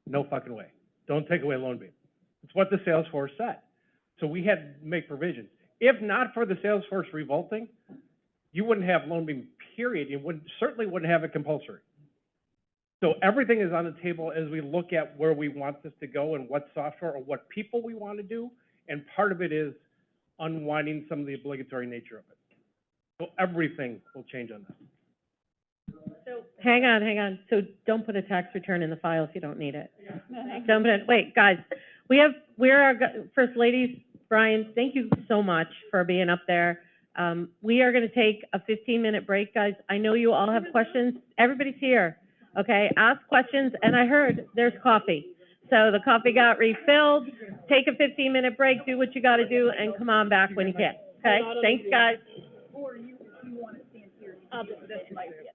Speaker 5: no fucking way. don't take away loan beam. It's what the sales force said. So we had to make provisions. If not for the sales force revolting, you wouldn't have loan beam, period. You certainly wouldn't have it compulsory. So everything is on the table as we look at where we want this to go and what software or what people we want to do. And part of it is unwinding some of the obligatory nature of it. So everything will change on this.
Speaker 2: So, hang on. So don't put a tax return in the file if you don't need it. Don't put it, wait, guys, First Ladies, Brian, thank you so much for being up there. We are gonna take a 15-minute break, guys. I know you all have questions. Everybody's here, okay? Ask questions, and I heard there's coffee. So the coffee got refilled. Take a 15-minute break, do what you gotta do, and come on back when you can, okay? Thanks, guys.
Speaker 7: Or you want to stand here, this might be it.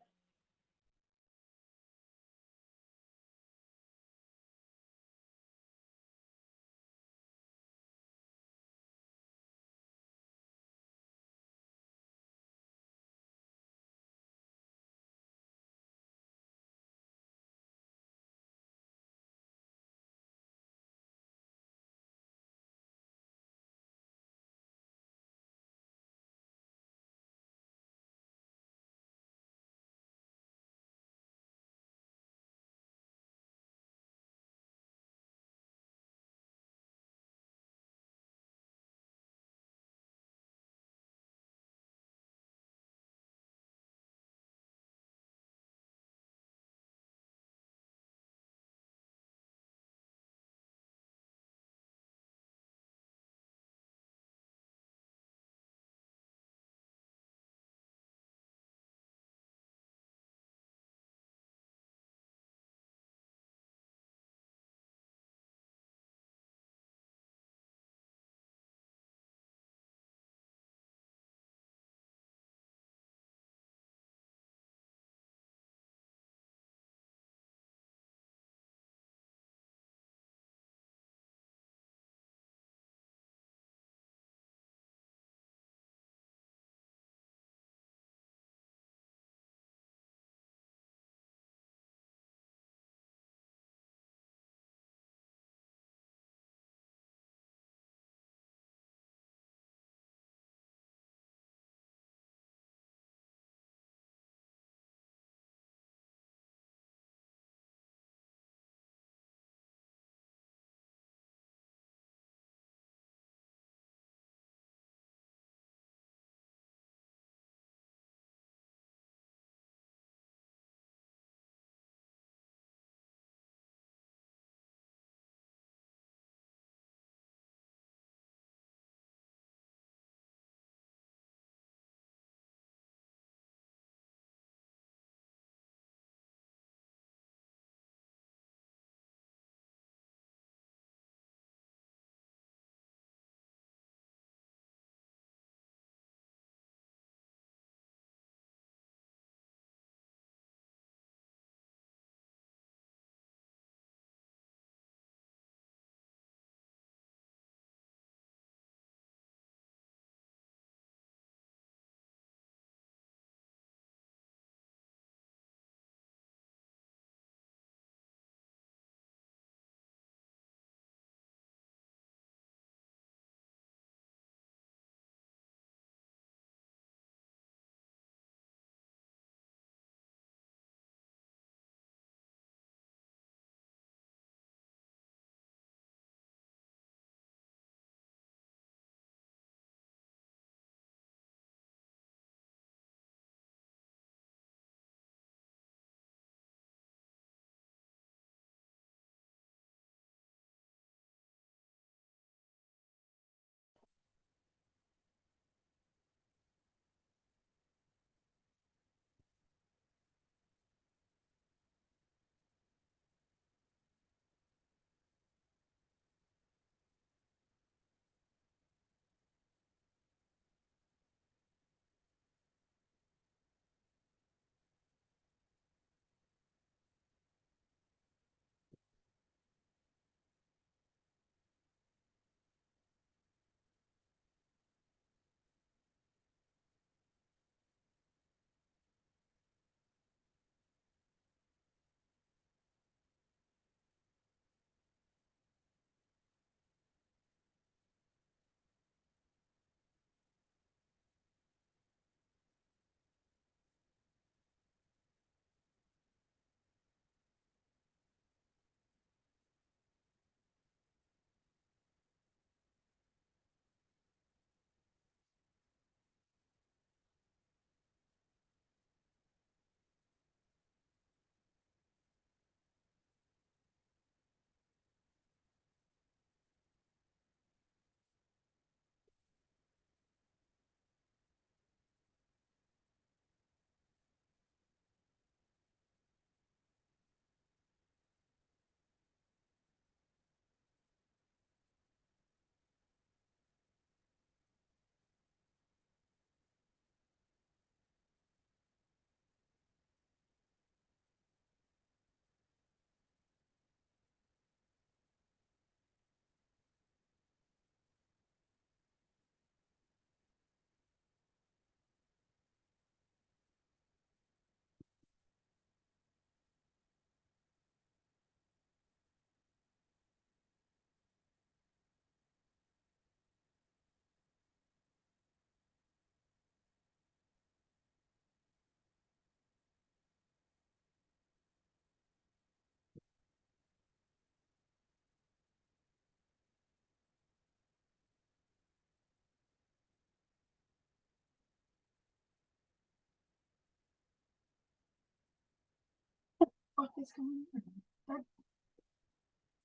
Speaker 17: fuck is going on? That's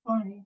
Speaker 17: funny.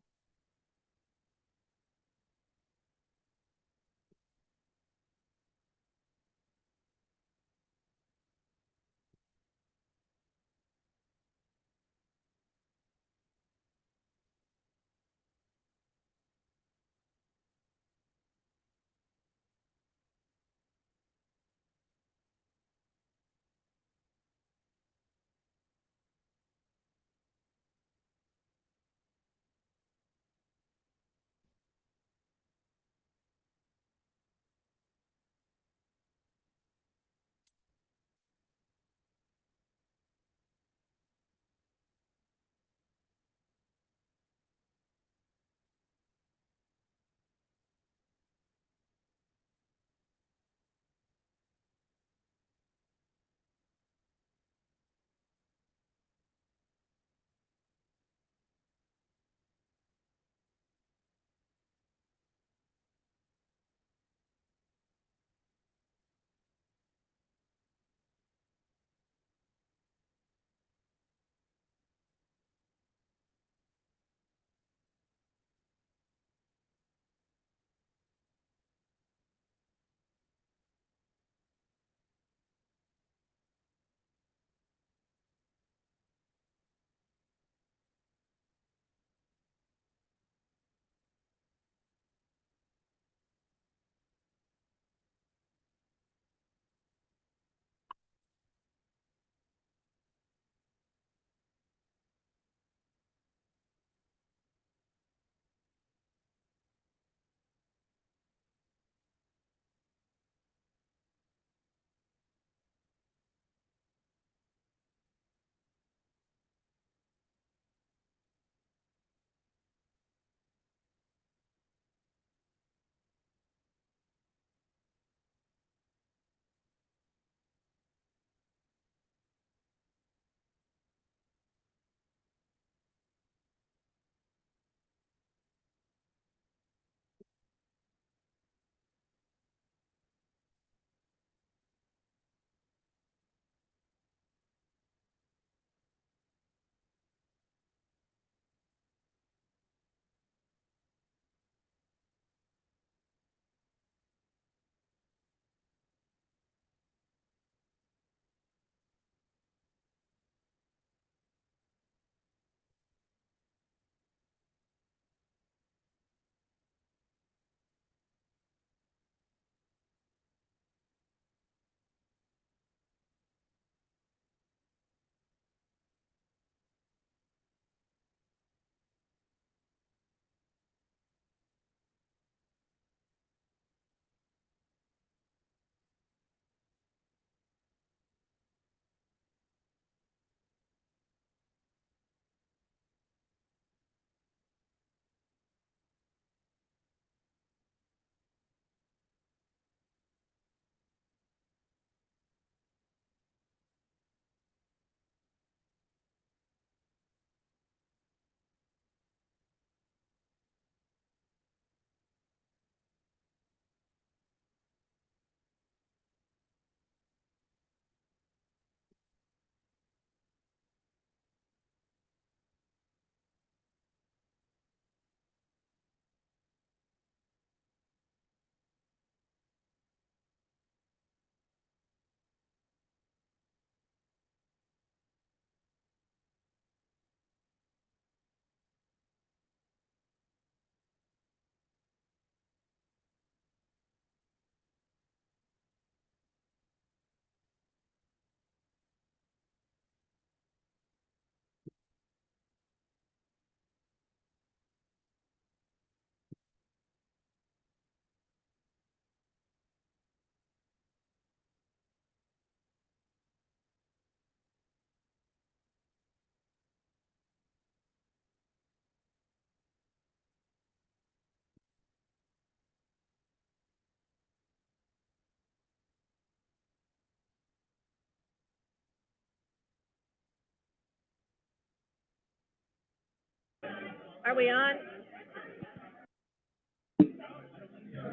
Speaker 7: Are we on?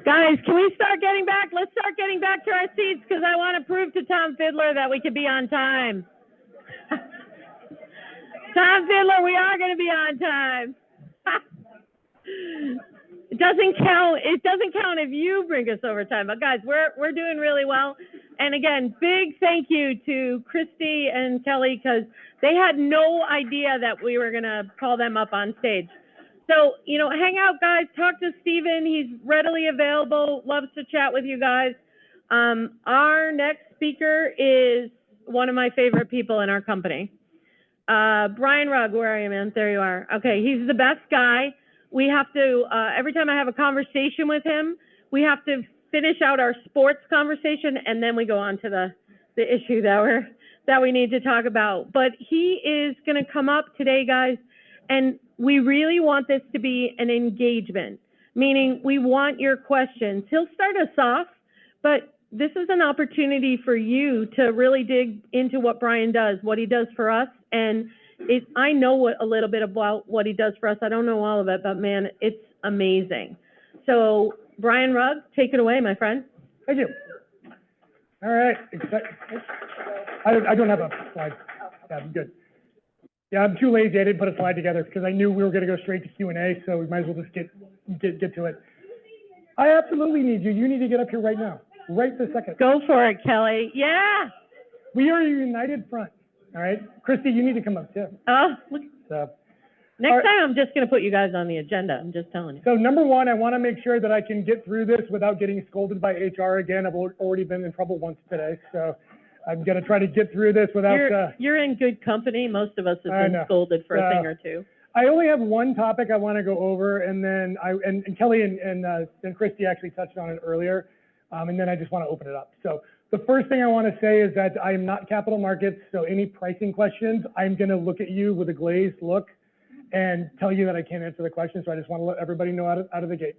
Speaker 7: Guys, can we start getting back? Let's start getting back to our seats because I want to prove to Tom Fiddler that we could be on time.
Speaker 2: Tom Fiddler, we are gonna be on time. It doesn't count if you bring us overtime, but guys, we're doing really well. And again, big thank you to Christy and Kelly, because they had no idea that we were gonna call them up on stage. So, hang out, guys, talk to Steven, he's readily available, loves to chat with you guys. Our next speaker is one of my favorite people in our company. Brian Rugg, where are you, man? There you are. Okay, he's the best guy. We have to, every time I have a conversation with him, we have to finish out our sports conversation, and then we go on to the issue that we need to talk about. But he is gonna come up today, guys, and we really want this to be an engagement, meaning we want your questions. He'll start us off, but this is an opportunity for you to really dig into what Brian does, what he does for us. And I know a little bit about what he does for us. I don't know all of it, but man, it's amazing. So Brian Rugg, take it away, my friend.
Speaker 14: Thank you. All right. I don't have a slide. Yeah, I'm good. Yeah, I'm too lazy. I didn't put a slide together because I knew we were going to go straight to Q&A, so we might as well just get to it. I absolutely need you. You need to get up here right now. Right this second.
Speaker 2: Go for it, Kelly. Yeah.
Speaker 14: We are a united front. All right. Christy, you need to come up too.
Speaker 2: Oh, look.
Speaker 14: So,
Speaker 2: next time I'm just going to put you guys on the agenda. I'm just telling you.
Speaker 14: So number one, I want to make sure that I can get through this without getting scolded by HR again. I've already been in trouble once today. So I'm going to try to get through this without...
Speaker 2: You're in good company. Most of us have been scolded for a thing or two.
Speaker 14: I only have one topic I want to go over, and then and Kelly and Christy actually touched on it earlier. And then I just want to open it up. So the first thing I want to say is that I am not capital markets, so any pricing questions, I'm going to look at you with a glazed look and tell you that I can't answer the question, so I just want to let everybody know out of the gate.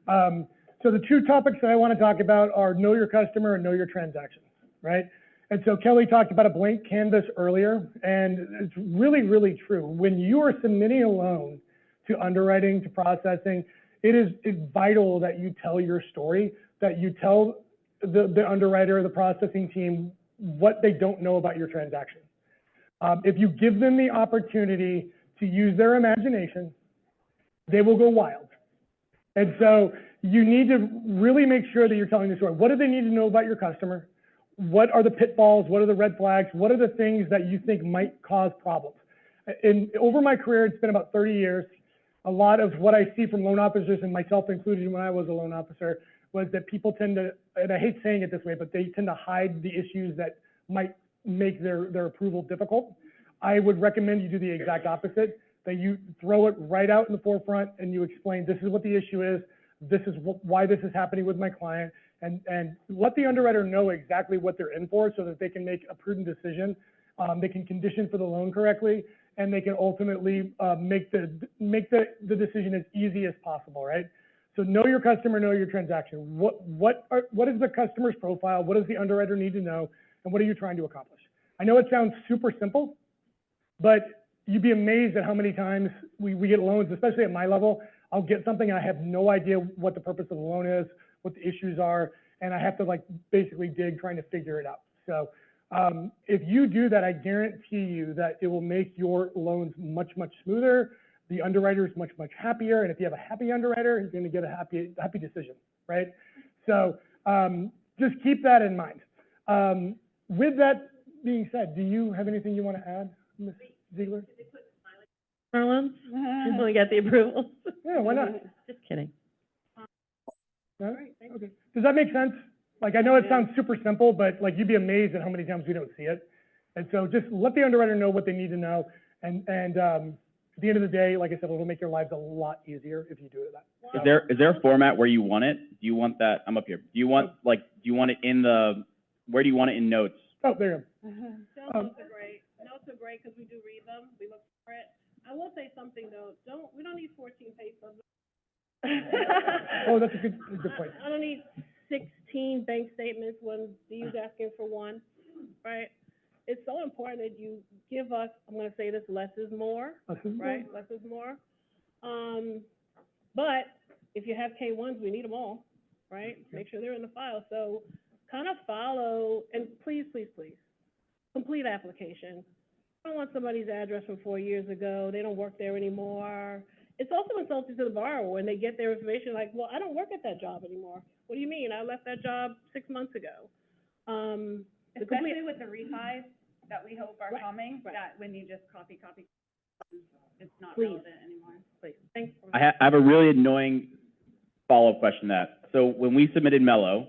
Speaker 14: So the two topics that I want to talk about are know your customer and know your transactions, right? And so Kelly talked about a blank canvas earlier, and it's really, really true. When you are submitting a loan to underwriting, to processing, it's vital that you tell your story, that you tell the underwriter or the processing team what they don't know about your transaction. If you give them the opportunity to use their imagination, they will go wild. And so you need to really make sure that you're telling the story. What do they need to know about your customer? What are the pitfalls? What are the red flags? What are the things that you think might cause problems? Over my career, it's been about 30 years. A lot of what I see from loan officers, and myself included when I was a loan officer, was that people tend to, and I hate saying it this way, but they tend to hide the issues that might make their approval difficult. I would recommend you do the exact opposite, that you throw it right out in the forefront and you explain, this is what the issue is, this is why this is happening with my client, and let the underwriter know exactly what they're in for so that they can make a prudent decision. They can condition for the loan correctly, and they can ultimately make the decision as easy as possible, right? So know your customer, know your transaction. What is the customer's profile? What does the underwriter need to know? And what are you trying to accomplish? I know it sounds super simple, but you'd be amazed at how many times we get loans, especially at my level. I'll get something and I have no idea what the purpose of the loan is, what the issues are, and I have to basically dig trying to figure it out. So if you do that, I guarantee you that it will make your loans much, much smoother. The underwriter is much, much happier. And if you have a happy underwriter, he's going to get a happy decision, right? So just keep that in mind. With that being said, do you have anything you want to add, Ms. Ziegler?
Speaker 2: Marlon, when we get the approval.
Speaker 14: Yeah, why not?
Speaker 2: Just kidding.
Speaker 14: All right, okay. Does that make sense? I know it sounds super simple, but you'd be amazed at how many times we don't see it. And so just let the underwriter know what they need to know. And at the end of the day, like I said, it'll make your lives a lot easier if you do it that way.
Speaker 18: Is there a format where you want it? Do you want that? I'm up here. Do you want it in where do you want it in notes?
Speaker 14: Oh, there you go.
Speaker 16: Notes are great. Notes are great because we do read them. We look for it. I will say something though. We don't need 14 pages.
Speaker 14: Oh, that's a good point.
Speaker 16: I don't need 16 bank statements when Dee's asking for one, right? It's so important that you give us, I'm going to say this, less is more, right? Less is more. But if you have K1s, we need them all, right? Make sure they're in the file. So kind of follow, and please, please, please, complete application. I don't want somebody's address from 4 years ago, they don't work there anymore. It's also insulting to the borrower when they get their information like, well, I don't work at that job anymore. What do you mean? I left that job 6 months ago.
Speaker 15: Especially with the refis that we hope are
Speaker 16: Right,
Speaker 15: coming,
Speaker 16: right.
Speaker 15: that when you just copy, it's not
Speaker 16: Please.
Speaker 15: relevant anymore.
Speaker 16: Please, thanks.
Speaker 18: I have a really annoying follow-up question to that. So when we submitted Mello,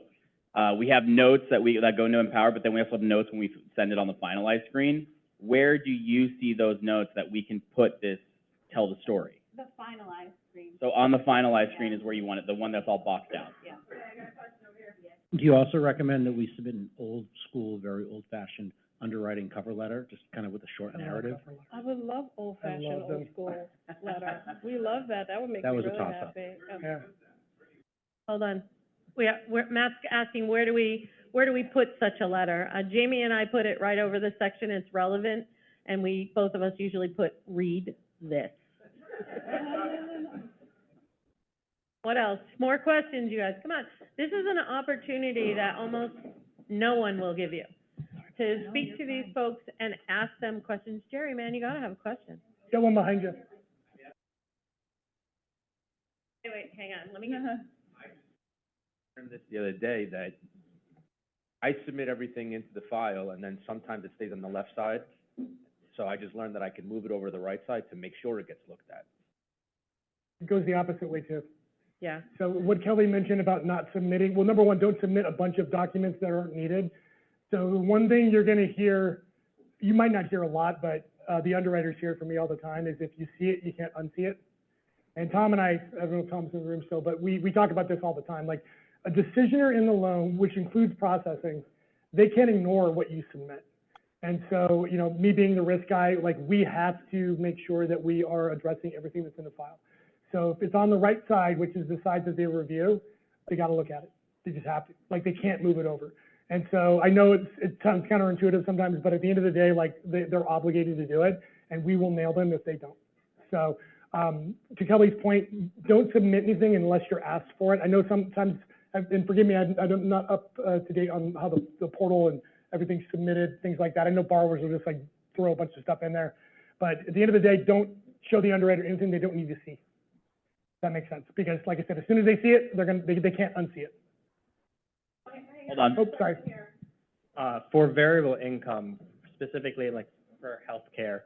Speaker 18: we have notes that go into Empower, but then we also have notes when we send it on the finalized screen. Where do you see those notes that we can put this, tell the story?
Speaker 15: The finalized screen.
Speaker 18: So on the finalized screen is where you want it, the one that's all boxed out.
Speaker 15: Yeah.
Speaker 11: Do you also recommend that we submit an old school, very old-fashioned underwriting cover letter, just kind of with a short narrative?
Speaker 16: I would love old-fashioned,
Speaker 14: love them.
Speaker 16: old school letter. We love that. That would make
Speaker 11: That
Speaker 16: me
Speaker 11: was a
Speaker 16: really
Speaker 11: toss-up.
Speaker 16: happy.
Speaker 14: Yeah.
Speaker 2: Hold on. Matt's asking, where do we put such a letter? Jamie and I put it right over the section, it's relevant, and both of us usually put, read this. What else? More questions, you guys, come on. This is an opportunity that almost no one will give you, to speak to these folks and ask them questions. Jerry, man, you gotta have a question.
Speaker 14: Got one behind you.
Speaker 2: Wait, hang on, let me get.
Speaker 6: Learned this the other day, that I submit everything into the file, and then sometimes it stays on the left side. So I just learned that I can move it over to the right side to make sure it gets looked at.
Speaker 14: It goes the opposite way too.
Speaker 2: Yeah.
Speaker 14: So what Kelly mentioned about not submitting, well, number one, don't submit a bunch of documents that aren't needed. So one thing you're gonna hear, you might not hear a lot, but the underwriters hear it from me all the time, is if you see it, you can't unsee it. And Tom and I don't know if Tom's in the room still, but we talk about this all the time. Like, a decisioner in the loan, which includes processing, they can't ignore what you submit. And so, you know, me being the risk guy, like, we have to make sure that we are addressing everything that's in the file. So if it's on the right side, which is the side that they review, they got to look at it. They just have to. Like, they can't move it over. And so I know it sounds counterintuitive sometimes, but at the end of the day, like, they're obligated to do it, and we will nail them if they don't. So to Kelly's point, don't submit anything unless you're asked for it. I know sometimes, and forgive me, I'm not up to date on how the portal and everything's submitted, things like that. I know borrowers will just like throw a bunch of stuff in there. But at the end of the day, don't show the underwriter anything they don't need to see. That makes sense, because like I said, as soon as they see it, they can't unsee it.
Speaker 18: Hold on.
Speaker 14: Oh, sorry.
Speaker 13: For variable income, specifically like for healthcare,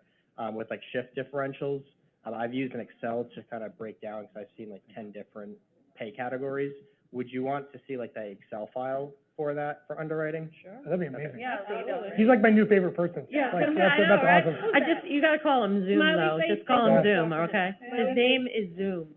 Speaker 13: with like shift differentials, I've used an Excel to kind of break down, because I've seen like 10 different pay categories. Would you want to see like that Excel file for that, for underwriting?
Speaker 14: Sure. That'd be amazing.
Speaker 2: Yeah, absolutely.
Speaker 14: He's like my new favorite person.
Speaker 2: Yeah,
Speaker 14: Like,
Speaker 2: I know,
Speaker 14: that's
Speaker 2: right?
Speaker 14: awesome.
Speaker 2: You gotta call him Zoom
Speaker 16: Smiley
Speaker 2: though,
Speaker 16: face
Speaker 2: just call him
Speaker 14: thing.
Speaker 2: Zoom, okay? His name is Zoom,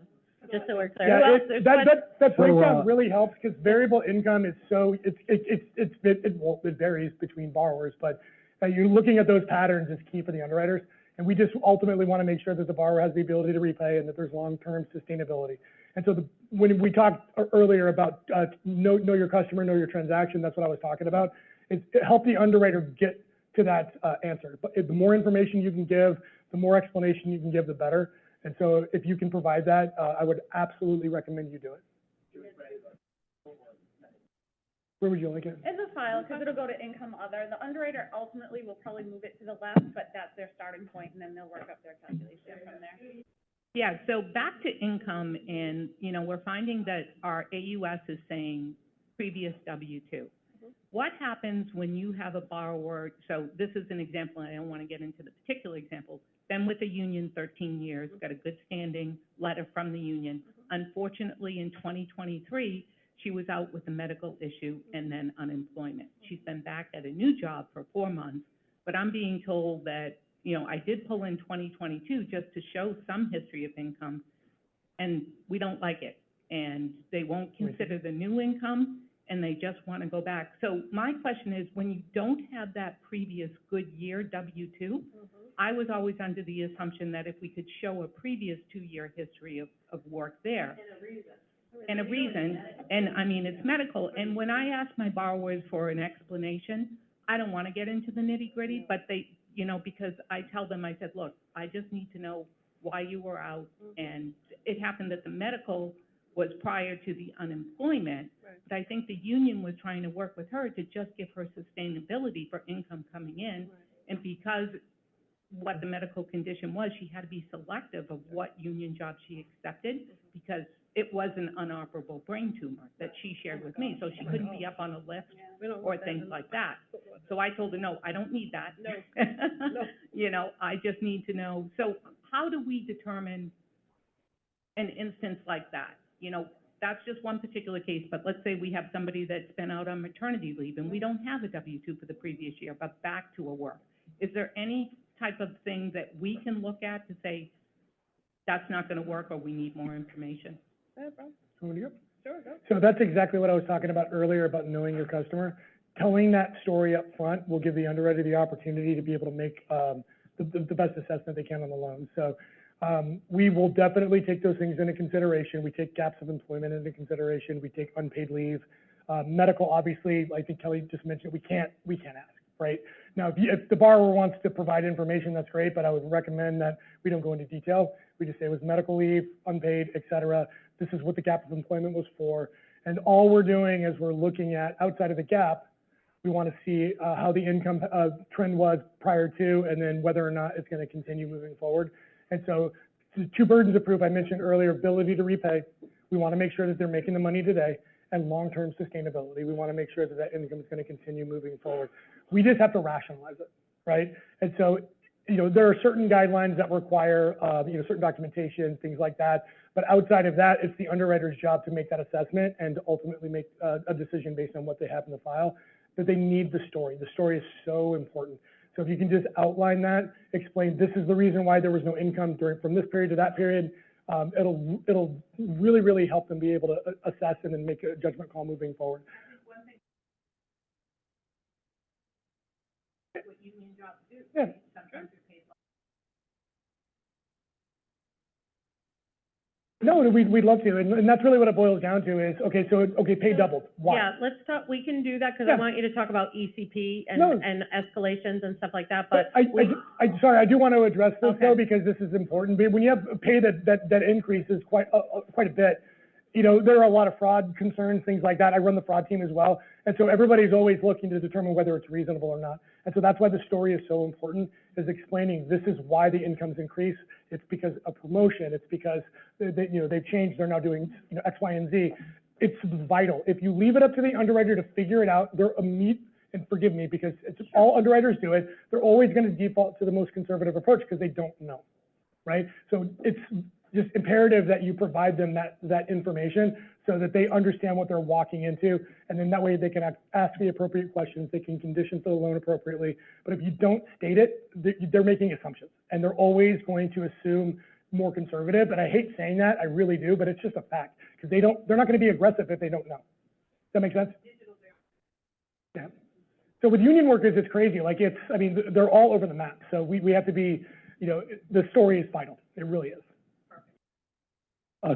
Speaker 2: just so we're clear.
Speaker 14: Yeah,
Speaker 2: Who else? There's
Speaker 14: that
Speaker 11: So,
Speaker 14: breakdown really helps, because variable income is so, it varies between borrowers, but you're looking at those patterns is key for the underwriters. And we just ultimately want to make sure that the borrower has the ability to repay and that there's long-term sustainability. And so when we talked earlier about know your customer, know your transaction, that's what I was talking about. It help the underwriter get to that answer. But the more information you can give, the more explanation you can give, the better. And so if you can provide that, I would absolutely recommend you do it. Where would you like it?
Speaker 15: It's a file, because it'll go to income other. The underwriter ultimately will probably move it to the left, but that's their starting point, and then they'll work up their calculation from there.
Speaker 19: Yeah, so back to income, and, you know, we're finding that our AUS is saying previous W-2. What happens when you have a borrower, so this is an example, and I don't want to get into the particular example, been with the union 13 years, got a good standing letter from the union. Unfortunately, in 2023, she was out with a medical issue and then unemployment. She's been back at a new job for 4 months, but I'm being told that, you know, I did pull in 2022 just to show some history of income, and we don't like it. And they won't consider the new income, and they just want to go back. So my question is, when you don't have that previous good year W-2, I was always under the assumption that if we could show a previous 2-year history of work there. And a reason, and I mean, it's medical. And when I ask my borrowers for an explanation, I don't want to get into the nitty gritty, but they, you know, because I tell them, I said, look, I just need to know why you were out. And it happened that the medical was prior to the unemployment, but I think the union was trying to work with her to just give her sustainability for income coming in. And because what the medical condition was, she had to be selective of what union job she accepted because it was an inoperable brain tumor that she shared with me, so she couldn't be up on a list or things like that. So I told her, no, I don't need that. No. You know, I just need to know. So how do we determine an instance like that? You know, that's just one particular case, but let's say we have somebody that's been out on maternity leave and we don't have a W-2 for the previous year, but back to a work. Is there any type of thing that we can look at to say, that's not gonna work or we need more information?
Speaker 14: So that's exactly what I was talking about earlier about knowing your customer. Telling that story up front will give the underwriter the opportunity to be able to make the best assessment they can on the loan. So we will definitely take those things into consideration. We take gaps of employment into consideration. We take unpaid leave. Medical, obviously, I think Kelly just mentioned, we can't ask, right? Now, if the borrower wants to provide information, that's great, but I would recommend that we don't go into detail. We just say it was medical leave, unpaid, et cetera. This is what the gap of employment was for. And all we're doing is we're looking at outside of the gap, we want to see how the income trend was prior to, and then whether or not it's going to continue moving forward. And so the two burdens of proof I mentioned earlier, ability to repay. We want to make sure that they're making the money today, and long-term sustainability. We want to make sure that that income is going to continue moving forward. We just have to rationalize it, right? And so, you know, there are certain guidelines that require, you know, certain documentation, things like that. But outside of that, it's the underwriter's job to make that assessment and to ultimately make a decision based on what they have in the file. But they need the story. The story is so important. So if you can just outline that, explain this is the reason why there was no income from this period to that period, it'll really, really help them be able to assess and then make a judgment call moving forward. Yeah. No, we'd love to, and that's really what it boils down to is, okay, so, pay doubled, why?
Speaker 2: Yeah, let's talk, we can do that, because I want you to talk about ECP and,
Speaker 14: No.
Speaker 2: and escalations and stuff like that, but
Speaker 14: Sorry, I do want to address this
Speaker 2: Okay.
Speaker 14: though, because this is important. But when you have pay that increases quite a bit, you know, there are a lot of fraud concerns, things like that. I run the fraud team as well. And so everybody's always looking to determine whether it's reasonable or not. And so that's why the story is so important, is explaining this is why the incomes increase. It's because of promotion. It's because you know, they've changed. They're now doing, you know, X, Y, and Z. It's vital. If you leave it up to the underwriter to figure it out, they're and forgive me because it's all underwriters do it. They're always going to default to the most conservative approach because they don't know, right? So it's just imperative that you provide them that information so that they understand what they're walking into, and then that way they can ask the appropriate questions, they can condition for the loan appropriately. But if you don't state it, they're making assumptions, and they're always going to assume more conservative. And I hate saying that, I really do, but it's just a fact, because they're not going to be aggressive if they don't know. Does that make sense? Yeah. So with union workers, it's crazy. Like I mean, they're all over the map. So we have to be, you know, the story is vital. It really is.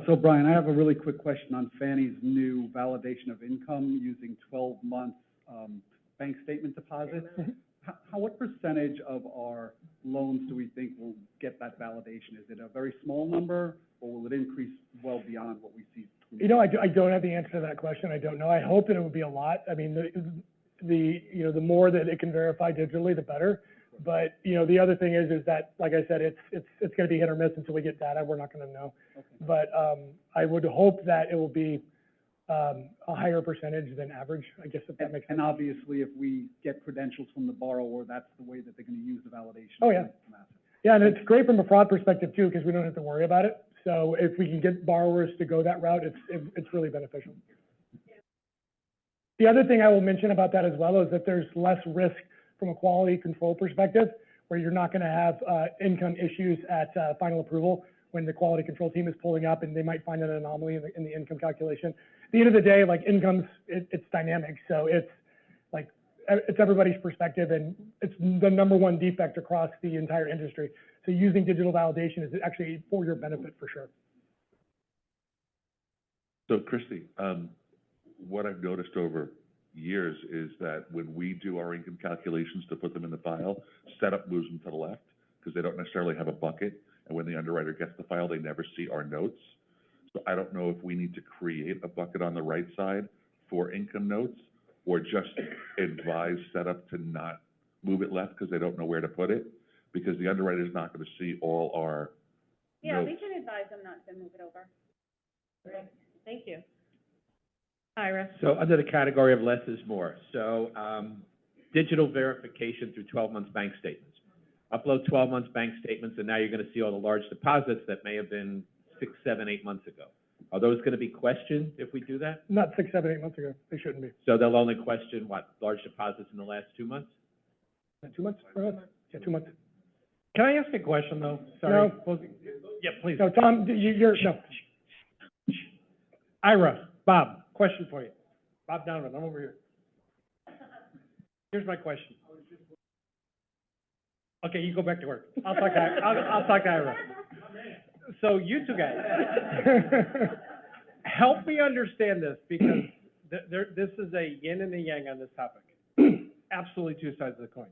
Speaker 9: So Brian, I have a really quick question on Fannie's new validation of income using 12-month bank statement deposits. What percentage of our loans do we think will get that validation? Is it a very small number, or will it increase well beyond what we see?
Speaker 14: You know, I don't have the answer to that question. I don't know. I hope that it would be a lot. I mean, you know, the more that it can verify digitally, the better. But, you know, the other thing is that, like I said, it's going to be hit or miss until we get data. We're not going to know. Okay. But I would hope that it will be a higher percentage than average, I guess, if that makes sense.
Speaker 9: And obviously, if we get credentials from the borrower, that's the way that they're going to use the validation.
Speaker 14: Oh, yeah. Yeah, and it's great from a fraud perspective, too, because we don't have to worry about it. So if we can get borrowers to go that route, it's really beneficial. The other thing I will mention about that as well is that there's less risk from a quality control perspective, where you're not going to have income issues at final approval when the quality control team is pulling up and they might find an anomaly in the income calculation. At the end of the day, like income's, it's dynamic. So it's like, it's everybody's perspective, and it's the #1 defect across the entire industry. So using digital validation is actually for your benefit for sure.
Speaker 20: So Christy, what I've noticed over years is that when we do our income calculations to put them in the file, setup moves them to the left because they don't necessarily have a bucket. And when the underwriter gets the file, they never see our notes. So I don't know if we need to create a bucket on the right side for income notes, or just advise setup to not move it left because they don't know where to put it. because the underwriter's not gonna see all our
Speaker 15: Yeah, we
Speaker 20: notes.
Speaker 15: can advise them not to move it over.
Speaker 2: Great. Thank you. Ira?
Speaker 6: So under the category of less is more, so, digital verification through 12 months bank statements. Upload 12 months bank statements, and now you're gonna see all the large deposits that may have been 6, 7, 8 months ago. Are those gonna be questioned if we do that?
Speaker 14: Not 6, 7, 8 months ago. They shouldn't be.
Speaker 6: So they'll only question, what, large deposits in the last 2 months?
Speaker 14: 2 months, for us? Yeah, 2 months.
Speaker 5: Can I ask a question, though? Sorry.
Speaker 14: No.
Speaker 5: Yeah, please.
Speaker 14: No, Tom, you're, no.
Speaker 5: Ira, Bob, question for you. Bob Donovan, I'm over here. Here's my question. Okay, you go back to work. I'll talk to Ira. So you two guys, help me understand this, because this is a yin and a yang on this topic. Absolutely two sides of the coin.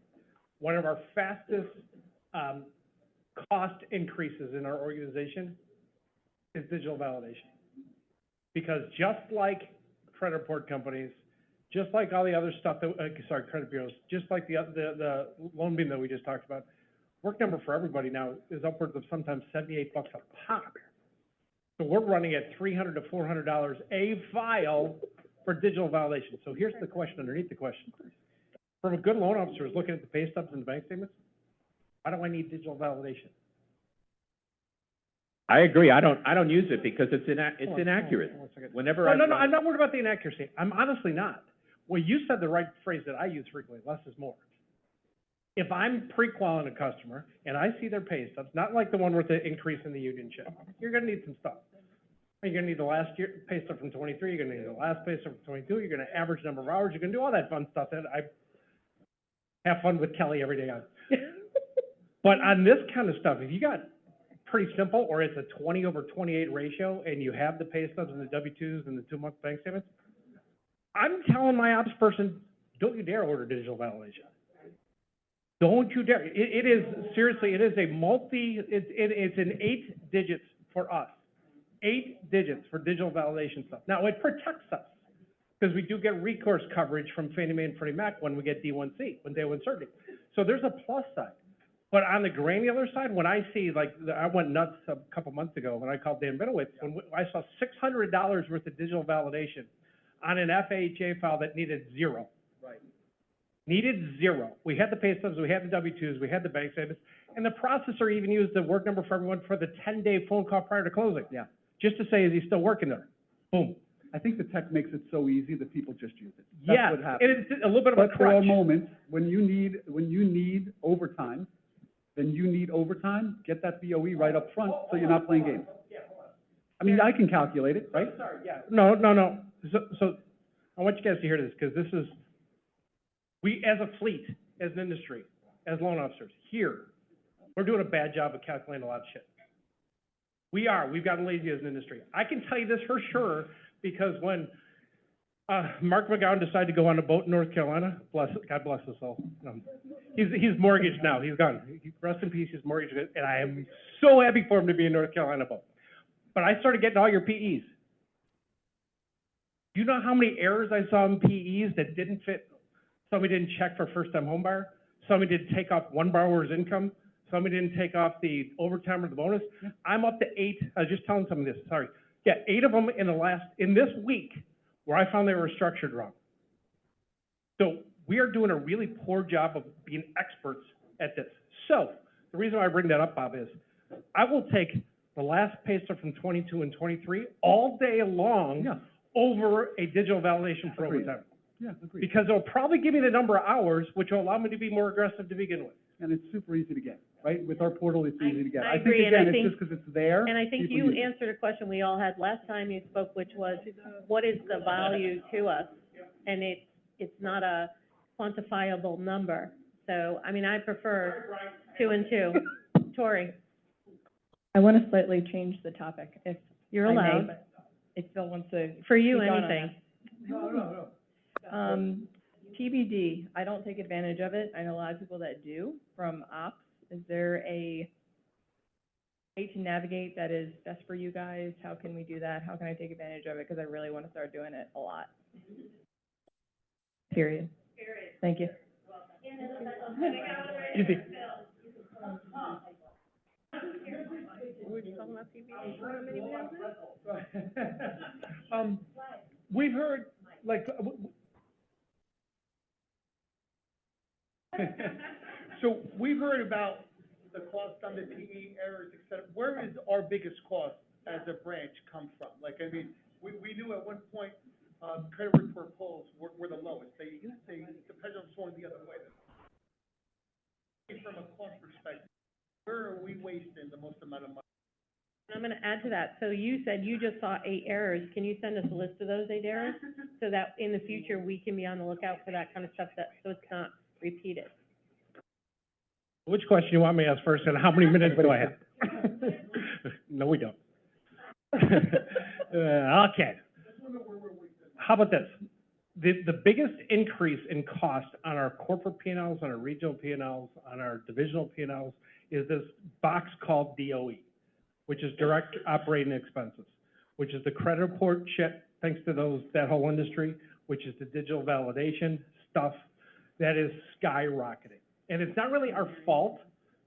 Speaker 5: One of our fastest cost increases in our organization is digital validation. Because just like credit report companies, just like all the other stuff that, credit bureaus, just like the loan beam that we just talked about, Work Number for everybody now is upwards of sometimes $78 a pop. So we're running at $300 to $400 a file for digital validation. So here's the question underneath the question. From a good loan officer who's looking at the pay stubs and the bank statements, why do I need digital validation?
Speaker 6: I agree, I don't use it because it's inaccurate. Whenever
Speaker 5: No, I'm not worried about the inaccuracy. I'm honestly not. Well, you said the right phrase that I use frequently, less is more. If I'm pre-qualing a customer and I see their pay stubs, not like the one with the increase in the union check, you're gonna need some stuff. You're gonna need the last year pay stub from 23, you're gonna need the last pay stub from 22, you're gonna average number of hours, you're gonna do all that fun stuff that I have fun with Kelly every day on. But on this kind of stuff, if you got pretty simple, or it's a 20/28 ratio, and you have the pay stubs and the W-2s and the 2-month bank statements, I'm telling my ops person, don't you dare order digital validation. Don't you dare. It is, seriously, it is a it's an 8 digits for us. 8 digits for digital validation stuff. Now, it protects us, because we do get recourse coverage from Fannie Mae and Freddie Mac when we get D1C, when day one certainty. So there's a plus side. But on the granular side, when I see, like, I went nuts a couple months ago when I called Dan Benowitz, when I saw $600 worth of digital validation on an FHA file that needed 0. Right. Needed 0. We had the pay stubs, we had the W-2s, we had the bank statements, and the processor even used the Work Number for everyone for the 10-day phone call prior to closing. Yeah. Just to say, is he still working there? Boom.
Speaker 9: I think the tech makes it so easy that people just use it.
Speaker 5: Yeah,
Speaker 9: That's what happens.
Speaker 5: it's a little bit of a
Speaker 9: But there are
Speaker 5: crutch.
Speaker 9: moments when you need overtime, then you need overtime, get that BOE right up front, so you're not playing games. I mean, I can calculate it, right?
Speaker 5: Sorry, yeah. No. So I want you guys to hear this, because this is, we as a fleet, as an industry, as loan officers, here, we're doing a bad job of calculating a lot of shit. We've gotten lazy as an industry. I can tell you this for sure, because when Mark McGowan decided to go on a boat in North Carolina, God bless his soul. He's mortgaged now, he's gone. Rest in peace, he's mortgaged, and I am so happy for him to be in North Carolina boat. But I started getting all your PEs. Do you know how many errors I saw in PEs that didn't fit? Somebody didn't check for first-time homebuyer. Somebody didn't take off one borrower's income. Somebody didn't take off the overtime or the bonus. Yeah. I'm up to 8. I was just telling someone this, sorry. Yeah, 8 of them in this week, where I found they were structured wrong. So we are doing a really poor job of being experts at this. So the reason why I bring that up, Bob, is I will take the last pay stub from 22 and 23 all day long over a digital validation for overtime.
Speaker 9: Yeah, agreed.
Speaker 5: Because it'll probably give me the number of hours, which will allow me to be more aggressive to begin with.
Speaker 9: And it's super easy to get, right? With our portal, it's easy to get.
Speaker 2: I agree, and I
Speaker 9: It's
Speaker 2: think-
Speaker 9: just because it's there.
Speaker 2: And I think
Speaker 9: people
Speaker 2: you
Speaker 9: use it.
Speaker 2: answered a question we all had last time you spoke, which was, what is the value to us? And it's not a quantifiable number. So, I mean, I prefer 2 and 2. Tori?
Speaker 10: I want to slightly change the topic, if
Speaker 2: You're
Speaker 10: I may,
Speaker 2: allowed.
Speaker 10: but if Phil wants to.
Speaker 2: For you,
Speaker 10: speak on
Speaker 2: anything.
Speaker 10: that. TBD, I don't take advantage of it. I know a lot of people that do from ops. Is there a way to navigate that is best for you guys? How can we do that? How can I take advantage of it? Because I really want to start doing it a lot. Period. Thank you.
Speaker 5: Easy.
Speaker 16: were just talking about TV, how many we have now?
Speaker 14: We've heard, like, so we've heard about the cost on the PE errors, et cetera. Where is our biggest cost as a branch come from? Like, I mean, we knew at one point, credit report pulls were the lowest. They the pendulum swung the other way. From a cost perspective, where are we wasting the most amount of money?
Speaker 2: I'm gonna add to that. So you said you just saw 8 errors. Can you send us a list of those 8 errors? So that in the future, we can be on the lookout for that kind of stuff, so it's not repeated.
Speaker 5: Which question you want me to ask first, and how many minutes do I have? No, we don't. Okay. How about this? The biggest increase in cost on our corporate P&Ls, on our regional P&Ls, on our divisional P&Ls is this box called DOE, which is direct operating expenses, which is the credit report shit, thanks to that whole industry, which is the digital validation stuff that is skyrocketing. And it's not really our fault,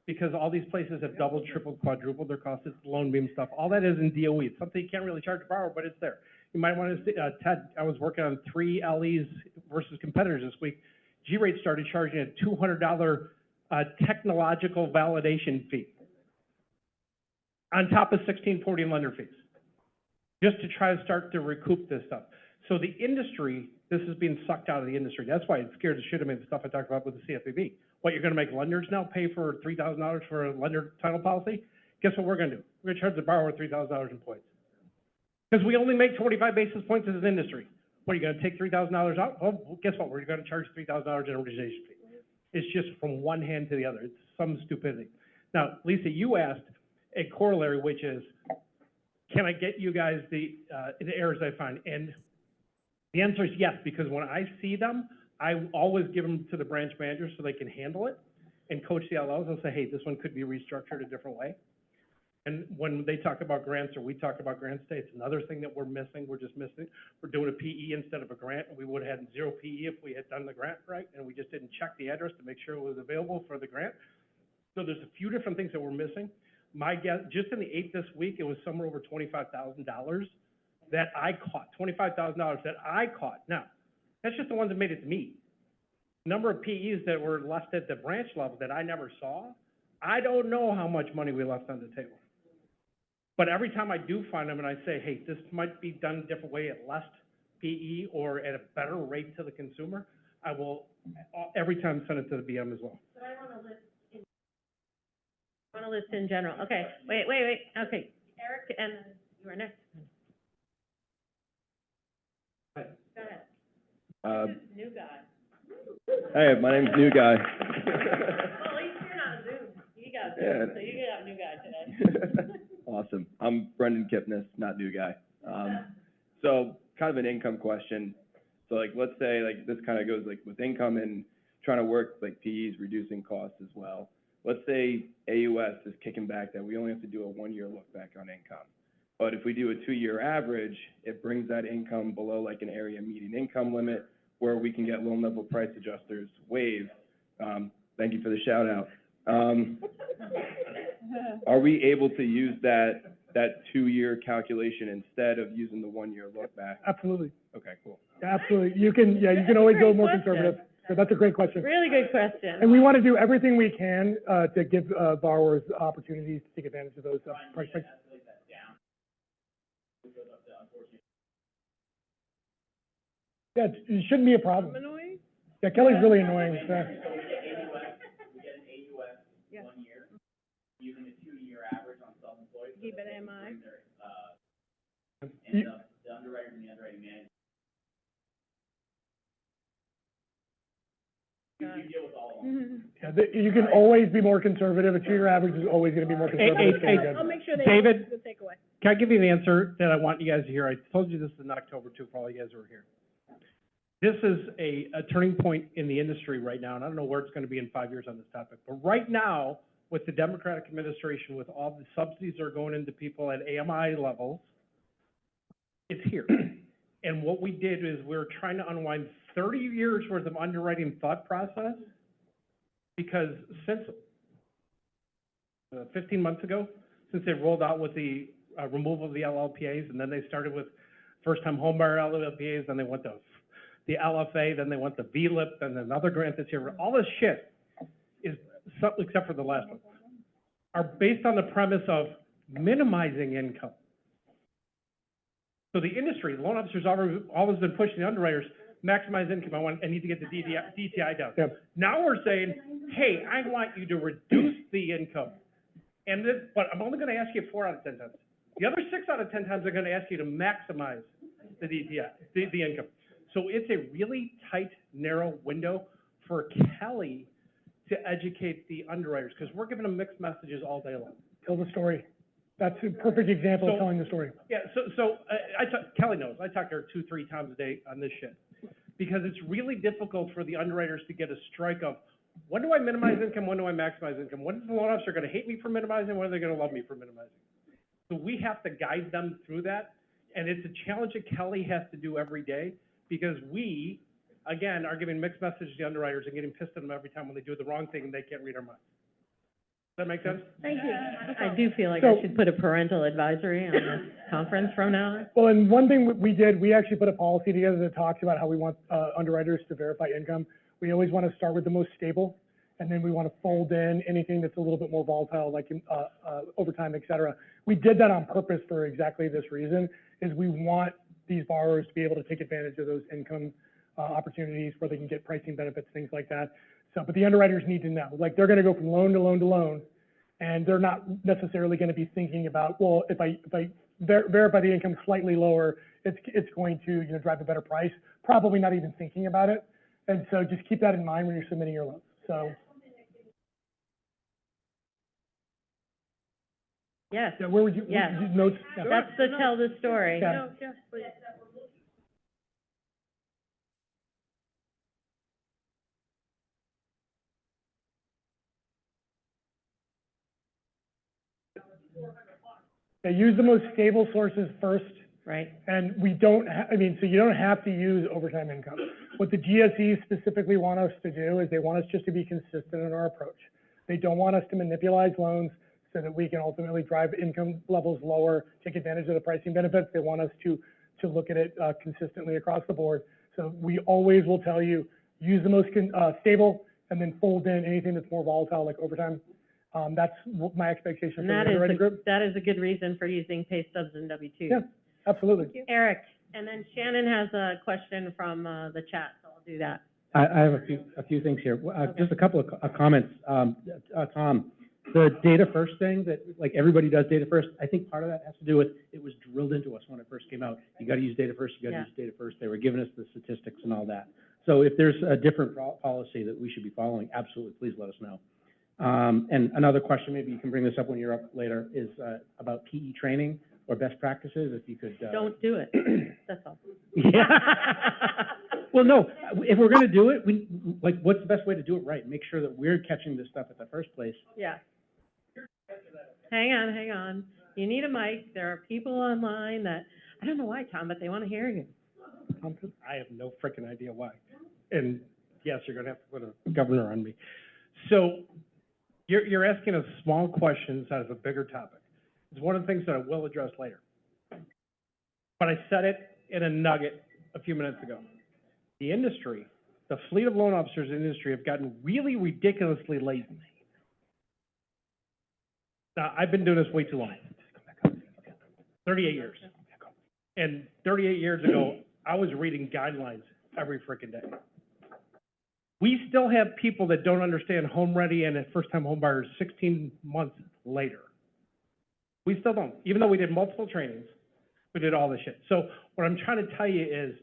Speaker 5: because all these places have doubled, tripled, quadrupled their costs. It's loan beam stuff. All that is in DOE. It's something you can't really charge a borrower, but it's there. You might want to see, Ted, I was working on 3 LEs versus competitors this week. G-Rate started charging a $200 technological validation fee on top of 1640 lender fees, just to try to start to recoup this stuff. So the industry, this is being sucked out of the industry. That's why it scared the shit out of me, the stuff I talked about with the CFPB. What, you're gonna make lenders now pay for $3,000 for a lender title policy? Guess what we're gonna do? We're gonna charge the borrower $3,000 in points. Because we only make 25 basis points as an industry. What, are you gonna take $3,000 out? Oh, guess what? We're gonna charge $3,000 in amortization fee. It's just from one hand to the other. It's some stupidity. Now, Lisa, you asked a corollary, which is, can I get you guys the errors I find? And the answer is yes, because when I see them, I always give them to the branch managers so they can handle it and coach the LOs and say, hey, this one could be restructured a different way. And when they talk about grants or we talk about grants today, it's another thing that we're missing. We're just missing. We're doing a PE instead of a grant. We would have had 0 PE if we had done the grant right, and we just didn't check the address to make sure it was available for the grant. So there's a few different things that we're missing. My guess, just in the 8 this week, it was somewhere over $25,000 that I caught. $25,000 that I caught. Now, that's just the ones that made it to me. Number of PEs that were left at the branch level that I never saw, I don't know how much money we left on the table. But every time I do find them and I say, hey, this might be done a different way at less PE or at a better rate to the consumer, I will every time send it to the BM as well.
Speaker 2: But I want to list in general. Okay, wait. Okay, Eric, and you are next. Go ahead. This is new guy.
Speaker 21: Hey, my name's New Guy.
Speaker 2: Well, at least you're not Zoom. You got Zoom,
Speaker 21: Yeah.
Speaker 2: so you got new guy today.
Speaker 21: Awesome. I'm Brendan Kipnis, not New Guy. So kind of an income question. So like, let's say like this kind of goes like with income and trying to work like PEs, reducing costs as well. Let's say AUS is kicking back that we only have to do a 1-year look back on income. But if we do a 2-year average, it brings that income below like an area median income limit where we can get loan level price adjusters waived. Thank you for the shout out. Are we able to use that 2-year calculation instead of using the 1-year look back?
Speaker 14: Absolutely.
Speaker 21: Okay, cool.
Speaker 14: Absolutely. You can always go more conservative. So that's a great question.
Speaker 2: Really good question.
Speaker 14: And we want to do everything we can to give borrowers opportunities to take advantage of those price breaks. Yeah, it shouldn't be a problem. Yeah, Kelly's really annoying. So.
Speaker 2: Yeah.
Speaker 18: 1 year, using a 2-year average on self-employed.
Speaker 2: Keep it MI.
Speaker 18: And the underwriters and the underwriting managers. You deal with all of them.
Speaker 14: Yeah, you can always be more conservative. A 2-year average is always going to be more conservative.
Speaker 16: I'll make sure they
Speaker 5: David,
Speaker 16: the takeaway.
Speaker 5: Can I give you the answer that I want you guys to hear? I told you this in October too, for all you guys who were here. This is a turning point in the industry right now, and I don't know where it's going to be in 5 years on this topic. But right now, with the Democratic administration, with all the subsidies that are going into people at AMI levels, it's here. And what we did is we were trying to unwind 30 years worth of underwriting thought process, because since 15 months ago, since they rolled out with the, removal of the LLPAs, and then they started with first-time homebuyer LLPAs, then they went to the LFA, then they went to VLIP, then another grant this year. All this shit is, except for the last one, are based on the premise of minimizing income. So the industry, loan officers always been pushing the underwriters, maximize income, I need to get the DTI down.
Speaker 14: Yep.
Speaker 5: Now we're saying, hey, I want you to reduce the income. And this, but I'm only gonna ask you 4 out of 10 times. The other 6 out of 10 times, I'm gonna ask you to maximize the DTI, the income. So it's a really tight, narrow window for Kelly to educate the underwriters, because we're giving them mixed messages all day long.
Speaker 14: Tell the story. That's a perfect example of
Speaker 5: So-
Speaker 14: telling the story.
Speaker 5: Yeah, Kelly knows, I talk to her 2-3 times a day on this shit. Because it's really difficult for the underwriters to get a strike of, when do I minimize income, when do I maximize income? When is the loan officer gonna hate me for minimizing, when are they gonna love me for minimizing? So we have to guide them through that, and it's a challenge that Kelly has to do every day, because we, again, are giving mixed messages to the underwriters and getting pissed at them every time when they do the wrong thing and they can't read our minds. Does that make sense?
Speaker 2: Thank you. I do feel like
Speaker 14: So-
Speaker 2: I should put a parental advisory on the conference from now on.
Speaker 14: Well, and one thing we did, we actually put a policy together that talks about how we want underwriters to verify income. We always want to start with the most stable, and then we want to fold in anything that's a little bit more volatile, like overtime, et cetera. We did that on purpose for exactly this reason, is we want these borrowers to be able to take advantage of those income opportunities where they can get pricing benefits, things like that. So, but the underwriters need to know, like, they're going to go from loan to loan to loan, and they're not necessarily going to be thinking about, well, if I verify the income slightly lower, it's going to, you know, drive a better price. Probably not even thinking about it. And so just keep that in mind when you're submitting your loans. So,
Speaker 2: Yes,
Speaker 14: yeah, where would you,
Speaker 2: Yes.
Speaker 14: notes? Yeah.
Speaker 2: that's the tell the story.
Speaker 14: Yeah. Yeah, use the most stable sources first.
Speaker 2: Right.
Speaker 14: And we don't, so you don't have to use overtime income. What the GSEs specifically want us to do is they want us just to be consistent in our approach. They don't want us to manipulate loans so that we can ultimately drive income levels lower, take advantage of the pricing benefits. They want us to look at it consistently across the board. So we always will tell you, use the most stable, and then fold in anything that's more volatile, like overtime. That's my expectation for
Speaker 2: And
Speaker 14: the
Speaker 2: that
Speaker 14: underwriting
Speaker 2: is,
Speaker 14: group.
Speaker 2: that is a good reason for using pay stubs and W-2s.
Speaker 14: Yeah, absolutely.
Speaker 2: Eric, and then Shannon has a question from, the chat, so I'll do that.
Speaker 11: I have a few things here. Just a couple of comments. Tom, the data first thing that, like, everybody does data first, I think part of that has to do with, it was drilled into us when it first came out. You gotta use data first, you gotta use data first. They were giving us the statistics and all that. So if there's a different policy that we should be following, absolutely, please let us know. And another question, maybe you can bring this up when you're up later, is, about PE training or best practices, if you could,
Speaker 2: Don't do it, that's all.
Speaker 11: Yeah. Well, no, if we're gonna do it, what's the best way to do it right? Make sure that we're catching this stuff at the first place.
Speaker 2: Yeah. Hang on. You need a mic. There are people online that, I don't know why, Tom, but they want to hear you.
Speaker 5: I have no frickin' idea why. And yes, you're gonna have to put a governor on me. So you're asking us small questions out of a bigger topic. It's one of the things that I will address later. But I said it in a nugget a few minutes ago. The industry, the fleet of loan officers in the industry have gotten really ridiculously lazy. Now, I've been doing this way too long. 38 years. And 38 years ago, I was reading guidelines every frickin' day. We still have people that don't understand home ready and first-time home buyers 16 months later. We still don't. Even though we did multiple trainings, we did all this shit. So what I'm trying to tell you is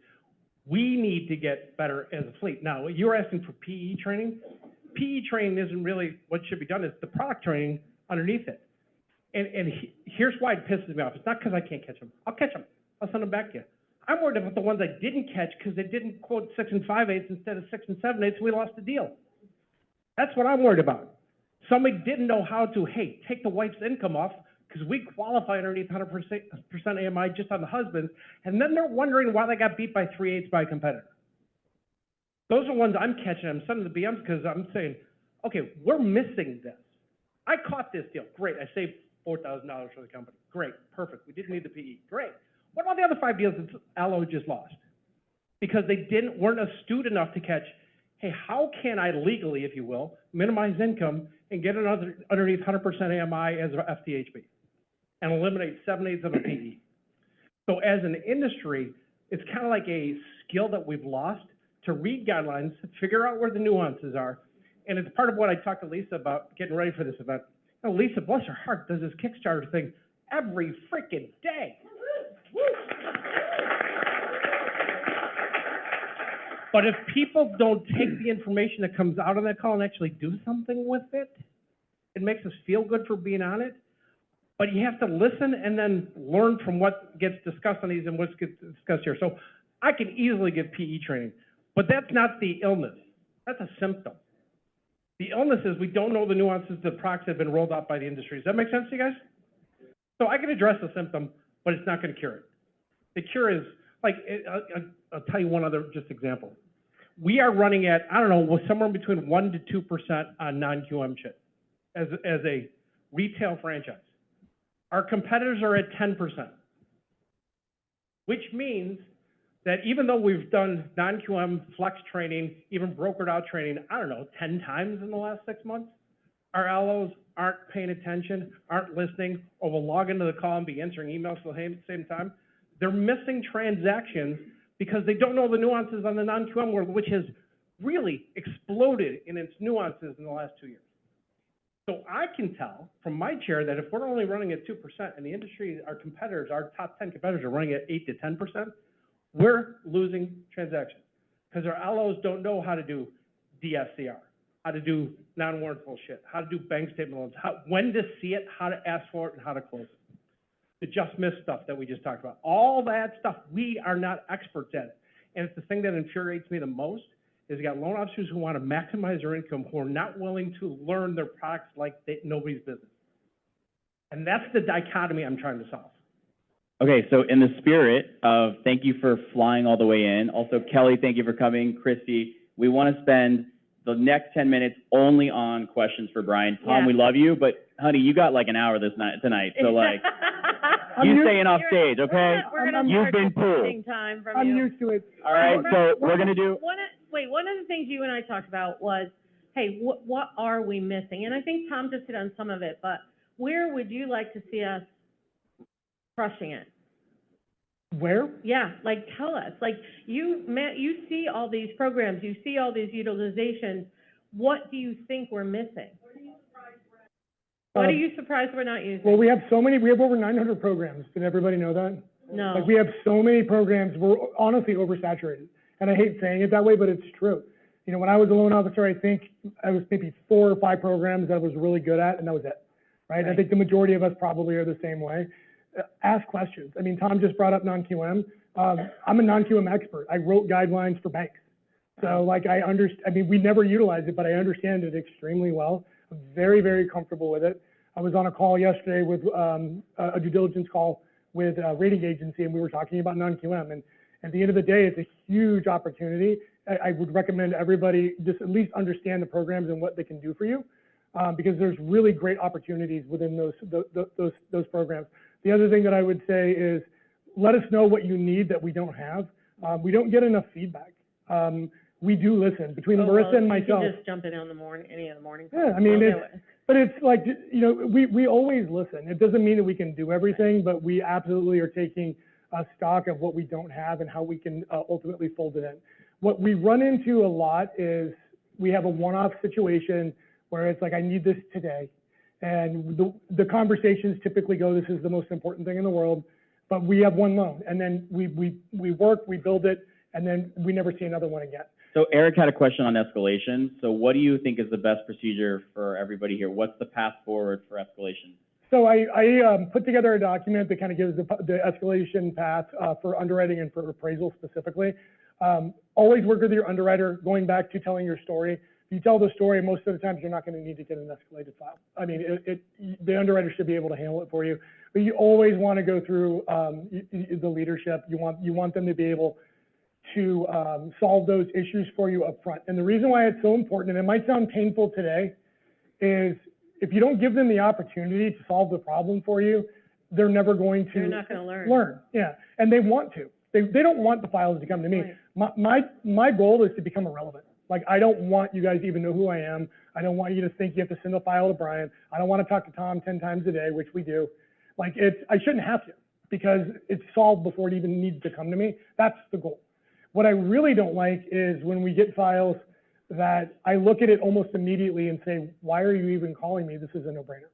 Speaker 5: we need to get better as a fleet. Now, you're asking for PE training. PE training isn't really what should be done. It's the product training underneath it. And here's why it pisses me off. It's not because I can't catch them. I'll catch them. I'll send them back to you. I'm worried about the ones I didn't catch because they didn't quote 6 5/8 instead of 6 7/8, so we lost the deal. That's what I'm worried about. Somebody didn't know how to, hey, take the wife's income off because we qualify underneath 100% AMI just on the husband, and then they're wondering why they got beat by 3/8 by a competitor. Those are ones I'm catching. I'm sending the BMs because I'm saying, okay, we're missing this. I caught this deal. Great. I saved $4,000 for the company. Great, perfect. We didn't need the PE. Great. What about the other 5 deals that Allo just lost? Because they weren't astute enough to catch, hey, how can I legally, if you will, minimize income and get it underneath 100% AMI as a FTHB and eliminate 7/8 of a PE? So as an industry, it's kind of like a skill that we've lost to read guidelines, figure out where the nuances are. And it's part of what I talked to Lisa about getting ready for this event. You know, Lisa, bless her heart, does this KickStarter thing every freaking day. But if people don't take the information that comes out of that call and actually do something with it, it makes us feel good for being on it. But you have to listen and then learn from what gets discussed on these and what gets discussed here. So I can easily give PE training, but that's not the illness. That's a symptom. The illness is we don't know the nuances of products that have been rolled out by the industry. Does that make sense to you guys? So I can address the symptom, but it's not going to cure it. The cure is, like, I'll tell you one other just example. We are running at, I don't know, somewhere between 1 to 2% on non-QM shit as a retail franchise. Our competitors are at 10%, which means that even though we've done non-QM flex training, even brokered out training, I don't know, 10 times in the last 6 months, our LOs aren't paying attention, aren't listening, or will log into the call and be answering emails at the same time. They're missing transactions because they don't know the nuances on the non-QM world, which has really exploded in its nuances in the last 2 years. So I can tell from my chair that if we're only running at 2% and the industry, our competitors, our top 10 competitors are running at 8 to 10%, we're losing transactions because our LOs don't know how to do DSCR, how to do non-warrantable shit, how to do bank statement loans, when to see it, how to ask for it, and how to close it. The just miss stuff that we just talked about. All that stuff, we are not experts at it. And it's the thing that infuriates me the most is you got loan officers who want to maximize their income who are not willing to learn their products like nobody's business. And that's the dichotomy I'm trying to solve.
Speaker 18: Okay, so in the spirit of thank you for flying all the way in, also Kelly, thank you for coming, Christy, we want to spend the next 10 minutes only on questions for Brian. Tom, we love you, but honey, you got like an hour tonight, so like, you staying off stage, okay? You've been pulled.
Speaker 2: Time from
Speaker 14: I'm
Speaker 2: you.
Speaker 14: used to it.
Speaker 18: All right, so we're gonna do.
Speaker 2: One of the things you and I talked about was, hey, what are we missing? And I think Tom just hit on some of it, but where would you like to see us crushing it?
Speaker 14: Where?
Speaker 2: Yeah, like tell us. Like you see all these programs, you see all these utilizations. What do you think we're missing? What are you surprised we're not using?
Speaker 14: Well, we have over 900 programs. Did everybody know that?
Speaker 2: No.
Speaker 14: Like we have so many programs, we're honestly oversaturated. And I hate saying it that way, but it's true. You know, when I was a loan officer, I think I was maybe 4 or 5 programs that I was really good at, and that was it, right? I think the majority of us probably are the same way. Ask questions. I mean, Tom just brought up non-QM. I'm a non-QM expert. I wrote guidelines for banks. So like I mean, we never utilize it, but I understand it extremely well. I'm very, very comfortable with it. I was on a call yesterday with a due diligence call with a rating agency, and we were talking about non-QM. And at the end of the day, it's a huge opportunity. I would recommend everybody just at least understand the programs and what they can do for you, because there's really great opportunities within those programs. The other thing that I would say is let us know what you need that we don't have. We don't get enough feedback. We do listen between Marissa and myself.
Speaker 2: You can just jump in on the morning, any of the morning.
Speaker 14: Yeah, I mean, but it's like, you know, we always listen. It doesn't mean that we can do everything, but we absolutely are taking a stock of what we don't have and how we can ultimately fold it in. What we run into a lot is we have a one-off situation where it's like, I need this today. And the conversations typically go, this is the most important thing in the world, but we have one loan. And then we work, we build it, and then we never see another one again.
Speaker 18: So Eric had a question on escalation. So what do you think is the best procedure for everybody here? What's the path forward for escalation?
Speaker 14: So I put together a document that kind of gives the escalation path for underwriting and for appraisal specifically. Always work with your underwriter, going back to telling your story. If you tell the story, most of the times you're not going to need to get an escalated file. I mean, the underwriter should be able to handle it for you. But you always want to go through the leadership. You want them to be able to solve those issues for you up front. And the reason why it's so important, and it might sound painful today, is if you don't give them the opportunity to solve the problem for you, they're never going to.
Speaker 2: They're not gonna learn.
Speaker 14: Learn, yeah, and they want to. They don't want the files to come to me.
Speaker 2: Right.
Speaker 14: My goal is to become irrelevant. Like, I don't want you guys to even know who I am. I don't want you to think you have to send a file to Brian. I don't want to talk to Tom 10 times a day, which we do. Like, I shouldn't have to, because it's solved before it even needs to come to me. That's the goal. What I really don't like is when we get files that I look at it almost immediately and say, why are you even calling me? This is a no-brainer.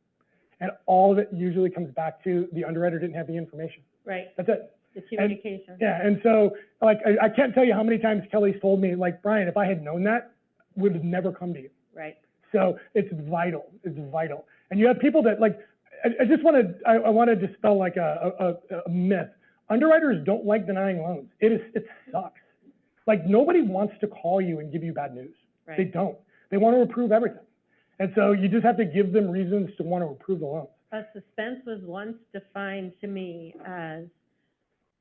Speaker 14: And all of it usually comes back to the underwriter didn't have the information.
Speaker 2: Right.
Speaker 14: That's it.
Speaker 2: The communication.
Speaker 14: And so, like, I can't tell you how many times Kelly's told me, like, Brian, if I had known that, would have never come to you.
Speaker 2: Right.
Speaker 14: So it's vital. It's vital. And you have people that, like, I just want to, I want to dispel like a myth. Underwriters don't like denying loans. It sucks. Like, nobody wants to call you and give you bad news.
Speaker 2: Right.
Speaker 14: They don't. They want to approve everything. And so you just have to give them reasons to want to approve the loan.
Speaker 2: Suspense was once defined to me as,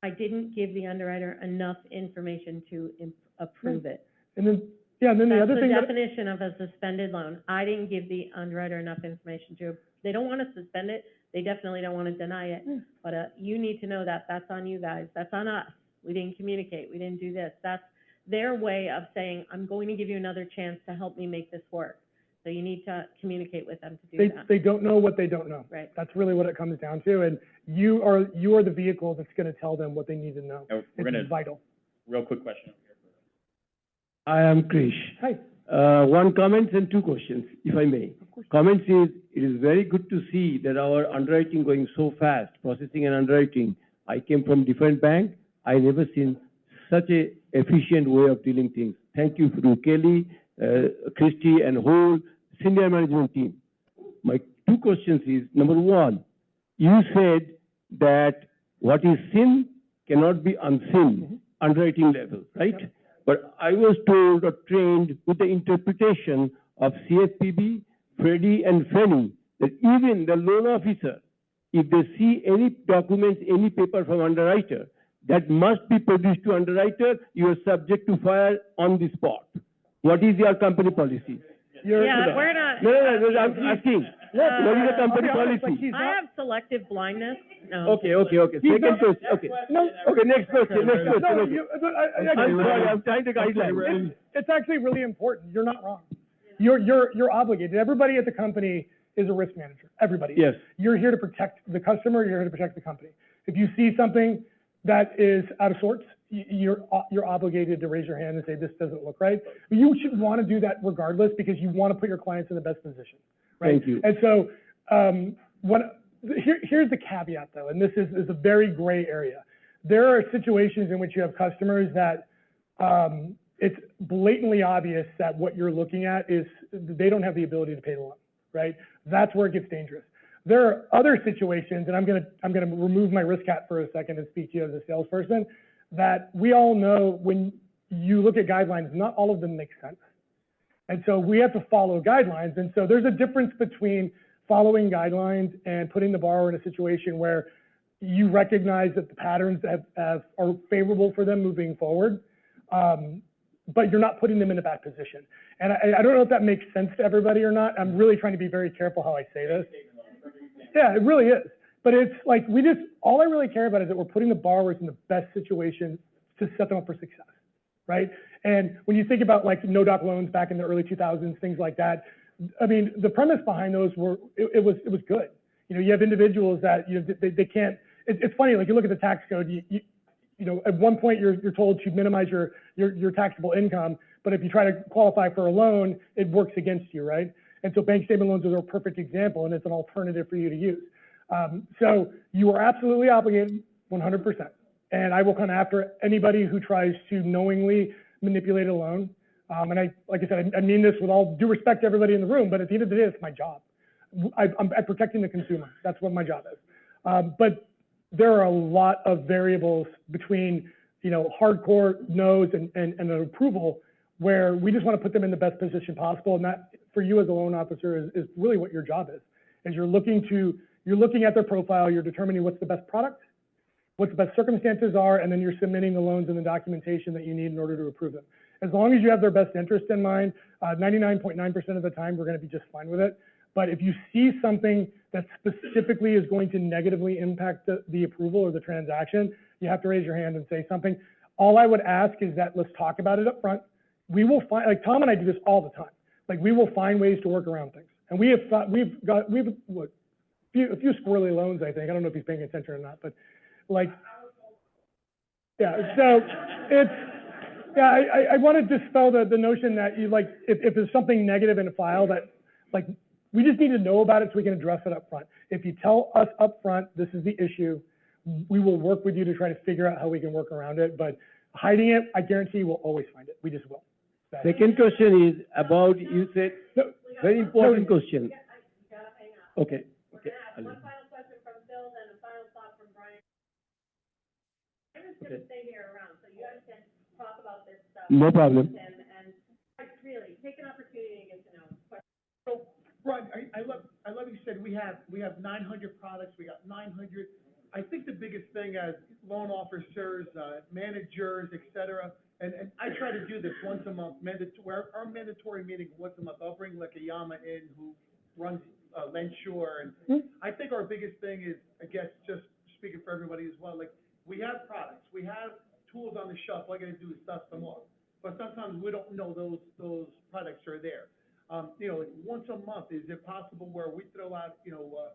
Speaker 2: I didn't give the underwriter enough information to approve it.
Speaker 14: And then, yeah, and then the other thing
Speaker 2: That's the definition of a suspended loan. I didn't give the underwriter enough information to, they don't want to suspend it, they definitely don't want to deny it. But you need to know that that's on you guys, that's on us. We didn't communicate, we didn't do this. That's their way of saying, I'm going to give you another chance to help me make this work. So you need to communicate with them to do that.
Speaker 14: They don't know what they don't know.
Speaker 2: Right.
Speaker 14: That's really what it comes down to. And you are the vehicle that's going to tell them what they need to know. It's vital.
Speaker 18: Real quick question.
Speaker 8: I am Krish.
Speaker 14: Hi.
Speaker 8: One comment and two questions, if I may. Comments is, it is very good to see that our underwriting going so fast, processing and underwriting. I came from different bank. I never seen such a efficient way of dealing things. Thank you to Kelly, Christy, and whole senior management team. My two questions is, number one, you said that what is seen cannot be unseen, underwriting level, right? Yeah. But I was told or trained with the interpretation of CFPB, Freddie, and Fannie that even the loan officer, if they see any documents, any paper from underwriter, that must be produced to underwriter, you are subject to fire on the spot. What is your company policy?
Speaker 2: We're not.
Speaker 8: No, I'm asking. What is the company policy?
Speaker 2: I have selective blindness. No.
Speaker 8: Okay. Second question. Okay.
Speaker 14: No.
Speaker 8: Okay, next question.
Speaker 14: No,
Speaker 8: I'm sorry, I'm trying to guideline.
Speaker 14: It's actually really important. You're not wrong. You're obligated. Everybody at the company is a risk manager. Everybody.
Speaker 8: Yes.
Speaker 14: You're here to protect the customer. You're here to protect the company. If you see something that is out of sorts, you're obligated to raise your hand and say, this doesn't look right. But you should want to do that regardless, because you want to put your clients in the best position, right?
Speaker 8: Thank you.
Speaker 14: And so, here's the caveat though, and this is a very gray area. There are situations in which you have customers that it's blatantly obvious that what you're looking at is they don't have the ability to pay the loan, right? That's where it gets dangerous. There are other situations, and I'm gonna remove my risk hat for a second and speak to you as a salesperson, that we all know when you look at guidelines, not all of them make sense. And so we have to follow guidelines. And so there's a difference between following guidelines and putting the borrower in a situation where you recognize that the patterns are favorable for them moving forward, but you're not putting them in a bad position. And I don't know if that makes sense to everybody or not. I'm really trying to be very careful how I say this. Yeah, it really is. But it's like, all I really care about is that we're putting the borrowers in the best situation to set them up for success, right? And when you think about like no-doc loans back in the early 2000s, things like that, I mean, the premise behind those it was good. You know, you have individuals that, you know, they can't, it's funny, like you look at the tax code, you know, at one point you're told to minimize your taxable income, but if you try to qualify for a loan, it works against you, right? And so bank statement loans are a perfect example, and it's an alternative for you to use. So you are absolutely obligated 100%. And I will come after anybody who tries to knowingly manipulate a loan. And like I said, I mean this with all due respect to everybody in the room, but at the end of the day, it's my job. I'm protecting the consumer. That's what my job is. But there are a lot of variables between, you know, hardcore no's and an approval, where we just want to put them in the best position possible. And that, for you as a loan officer, is really what your job is you're looking at their profile, you're determining what's the best product, what the best circumstances are, and then you're submitting the loans and the documentation that you need in order to approve them. As long as you have their best interest in mind, 99.9% of the time, we're going to be just fine with it. But if you see something that specifically is going to negatively impact the approval or the transaction, you have to raise your hand and say something. All I would ask is that let's talk about it up front. We will find, like Tom and I do this all the time. Like we will find ways to work around things. And we've a few squirrely loans, I think. I don't know if he's paying attention or not, but like, yeah, so it's, yeah, I want to dispel the notion that you like, if there's something negative in a file that, like, we just need to know about it so we can address it up front. If you tell us up front, this is the issue, we will work with you to try to figure out how we can work around it. But hiding it, I guarantee you we'll always find it. We just will.
Speaker 8: Second question is about, you said, very important question. Okay.
Speaker 2: One final question from Phil, then a final thought from Brian. I'm just gonna stay here around, so you guys can talk about this stuff.
Speaker 8: No problem.
Speaker 2: And really, take an opportunity to get to know him.
Speaker 1: So, Brian, I love you said we have 900 products, we got 900. I think the biggest thing as loan officers, managers, et cetera, and I try to do this once a month, our mandatory meeting once a month. I'll bring like a Yama in who runs Lensure, and I think our biggest thing is, I guess, just speaking for everybody as well, like, we have products, we have tools on the shelf, all I gotta do is dust them off. But sometimes we don't know those products are there. You know, like once a month, is it possible where we throw out, you know,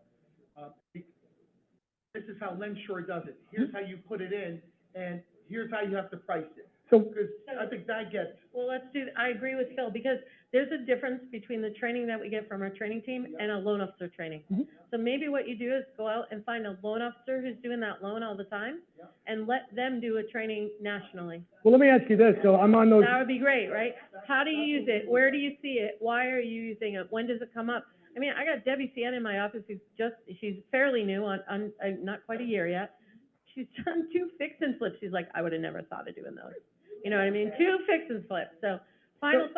Speaker 1: this is how Lensure does it, here's how you put it in, and here's how you have to price it.
Speaker 14: So,
Speaker 1: because I think that gets.
Speaker 2: Well, I agree with Phil, because there's a difference between the training that we get from our training team and a loan officer training. So maybe what you do is go out and find a loan officer who's doing that loan all the time, and let them do a training nationally.
Speaker 14: well, let me ask you this. So I'm on those.
Speaker 2: That would be great, right? How do you use it? Where do you see it? Why are you using it? When does it come up? I mean, I got Debbie Cien in my office she's fairly new on not quite a year yet. She's done 2 fix and flips. She's like, I would have never thought of doing those. You know what I mean? 2 fix and flips. So final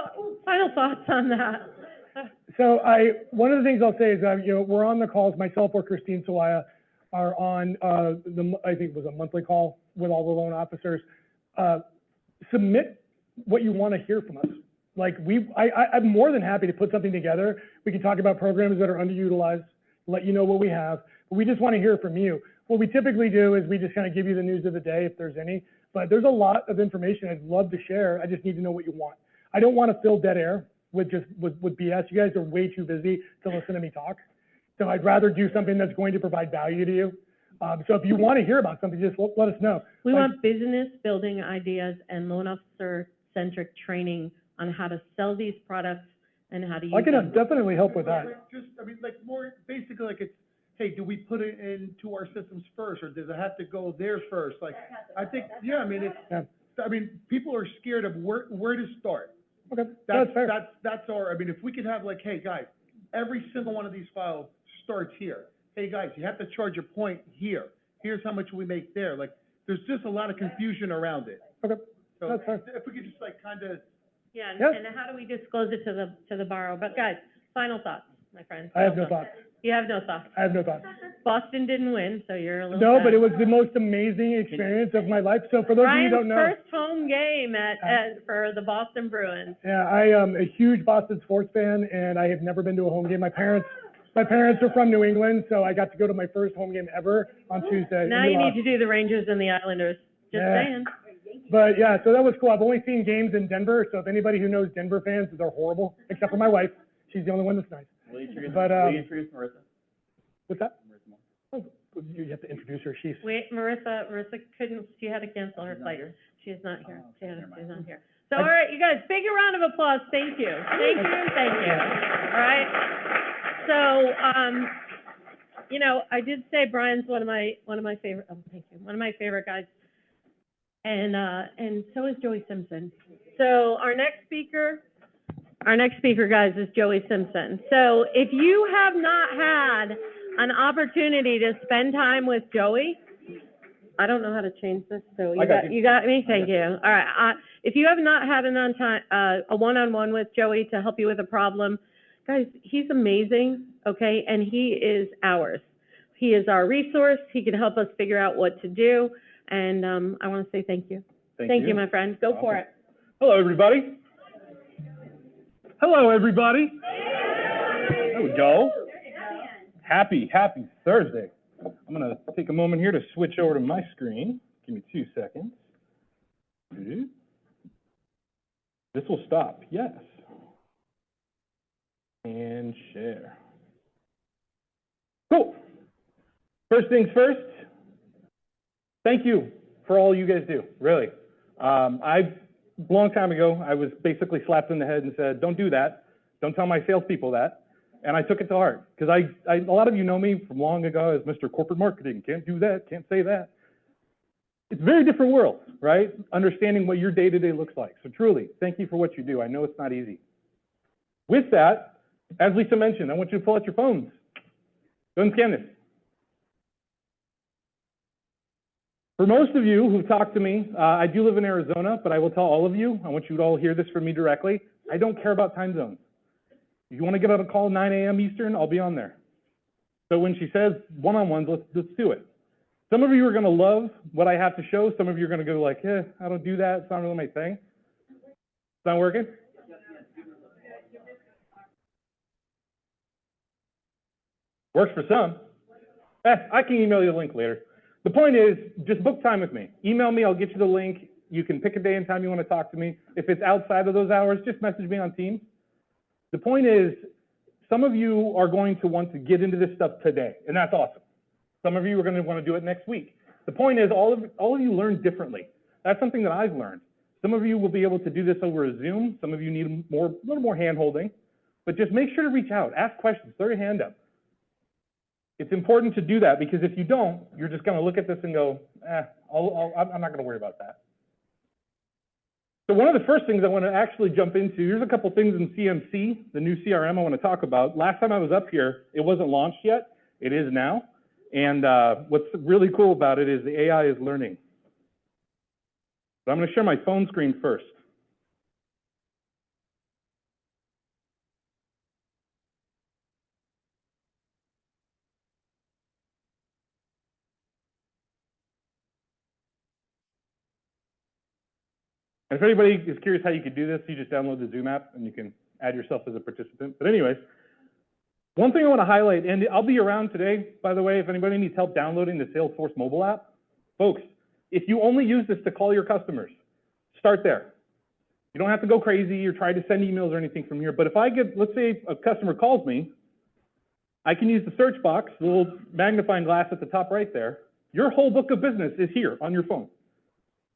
Speaker 2: thoughts on that.
Speaker 14: So one of the things I'll say is that, you know, we're on the calls, myself or Christine Sawaya are on, I think it was a monthly call with all the loan officers. Submit what you want to hear from us. Like I'm more than happy to put something together. We can talk about programs that are underutilized, let you know what we have, but we just want to hear from you. What we typically do is we just kind of give you the news of the day if there's any, but there's a lot of information I'd love to share. I just need to know what you want. I don't want to fill dead air with BS. You guys are way too busy to listen to me talk. So I'd rather do something that's going to provide value to you. So if you want to hear about something, just let us know.
Speaker 2: We want business building ideas and loan officer centric training on how to sell these products and how to use them.
Speaker 14: I can definitely help with that.
Speaker 1: Just, I mean, like more basically, like it's, hey, do we put it into our systems first, or does it have to go there first? Like, I think, yeah, I mean, I mean, people are scared of where to start.
Speaker 14: Okay, that's fair.
Speaker 1: That's our, I mean, if we could have like, hey, guys, every single one of these files starts here. Hey, guys, you have to charge a point here. Here's how much we make there. Like, there's just a lot of confusion around it.
Speaker 14: Okay,
Speaker 1: so
Speaker 14: that's fair.
Speaker 1: If we could just like kind of.
Speaker 2: Yeah, and how do we disclose it to the borrower? But guys, final thoughts, my friends.
Speaker 14: I have no thoughts.
Speaker 2: You have no thoughts.
Speaker 14: I have no thoughts.
Speaker 2: Boston didn't win, so you're a little
Speaker 14: No,
Speaker 2: sad.
Speaker 14: but it was the most amazing experience of my life. So for those of you who don't know.
Speaker 2: Ryan's first home game for the Boston Bruins.
Speaker 14: Yeah, I am a huge Boston sports fan, and I have never been to a home game. My parents are from New England, so I got to go to my first home game ever on Tuesday.
Speaker 2: Now you need to do the Rangers and the Islanders. Just saying.
Speaker 14: But yeah, so that was cool. I've only seen games in Denver, so if anybody who knows Denver fans, they're horrible, except for my wife. She's the only one that's nice.
Speaker 18: Will you introduce Marissa?
Speaker 14: What's that? Oh, you have to introduce her. She's.
Speaker 2: Wait, Marissa couldn't, she had to cancel her flight. She is not here. She's not here. So, all right, you guys, big round of applause. Thank you. Thank you. All right. So, you know, I did say Brian's one of my favorite, thank you, one of my favorite guys. And so is Joey Simpson. So our next speaker, guys, is Joey Simpson. So if you have not had an opportunity to spend time with Joey, I don't know how to change this, so you got me? Thank you. All right. If you have not had a one-on-one with Joey to help you with a problem, guys, he's amazing, okay? And he is ours. He is our resource. He can help us figure out what to do. And I want to say thank you. Thank you, my friend. Go for it.
Speaker 22: Hello, everybody. Hello, everybody.
Speaker 12: There we go. Happy Thursday. I'm gonna take a moment here to switch over to my screen. Give me 2 seconds. This will stop, yes. And share. Cool. First things first, thank you for all you guys do, really. A long time ago, I was basically slapped in the head and said, don't do that. Don't tell my salespeople that. And I took it to heart, because a lot of you know me from long ago as Mr. Corporate Marketing. Can't do that, can't say that. It's a very different world, right? Understanding what your day-to-day looks like. So truly, thank you for what you do. I know it's not easy. With that, as Lisa mentioned, I want you to pull out your phones. Go and scan this. For most of you who've talked to me, I do live in Arizona, but I will tell all of you, I want you to all hear this from me directly, I don't care about time zones. If you want to get on a call 9 a.m. Eastern, I'll be on there. So when she says one-on-ones, let's do it. Some of you are going to love what I have to show. Some of you are going to go like, I don't do that. It's not really my thing. It's not working? Works for some. I can email you the link later. The point is, just book time with me. Email me, I'll get you the link. You can pick a day and time you want to talk to me. If it's outside of those hours, just message me on Teams. The point is, some of you are going to want to get into this stuff today, and that's awesome. Some of you are going to want to do it next week. The point is, all of you learn differently. That's something that I've learned. Some of you will be able to do this over a Zoom. Some of you need a little more hand-holding. But just make sure to reach out, ask questions, throw your hand up. It's important to do that, because if you don't, you're just going to look at this and go, I'm not going to worry about that. So one of the first things I want to actually jump into, here's a couple things in CMC, the new CRM I want to talk about. Last time I was up here, it wasn't launched yet. It is now. And what's really cool about it is the AI is learning. But I'm going to share my phone screen first. And if anybody is curious how you could do this, you just download the Zoom app and you can add yourself as a participant. But anyways, one thing I want to highlight, and I'll be around today, by the way, if anybody needs help downloading the Salesforce mobile app. Folks, if you only use this to call your customers, start there. You don't have to go crazy or try to send emails or anything from here. But if I get, let's say a customer calls me, I can use the search box, the little magnifying glass at the top right there. Your whole book of business is here on your phone.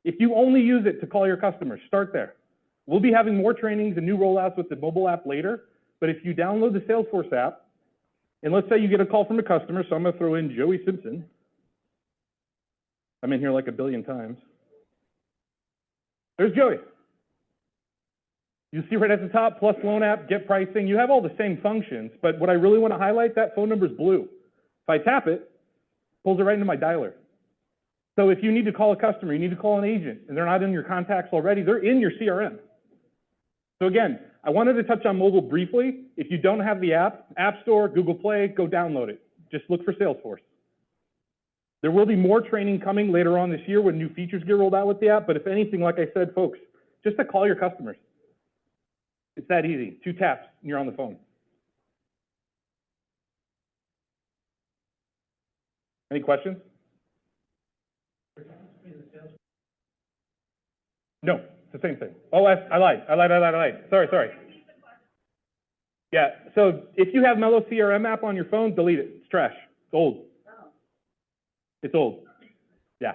Speaker 12: If you only use it to call your customers, start there. We'll be having more trainings and new rollouts with the mobile app later, but if you download the Salesforce app, and let's say you get a call from a customer, so I'm going to throw in Joey Simpson. I'm in here like a billion times. There's Joey. You see right at the top, plus loan app, get pricing. You have all the same functions, but what I really want to highlight, that phone number is blue. If I tap it, it pulls it right into my dialer. So if you need to call a customer, you need to call an agent, and they're not in your contacts already, they're in your CRM. So again, I wanted to touch on mobile briefly. If you don't have the app, App Store, Google Play, go download it. Just look for Salesforce. There will be more training coming later on this year when new features get rolled out with the app, but if anything, like I said, folks, just to call your customers. It's that easy. 2 taps, and you're on the phone. Any questions? No, it's the same thing. Oh, I lied. Sorry. Yeah, so if you have Mello CRM app on your phone, delete it. It's trash. It's old. It's old. Yeah.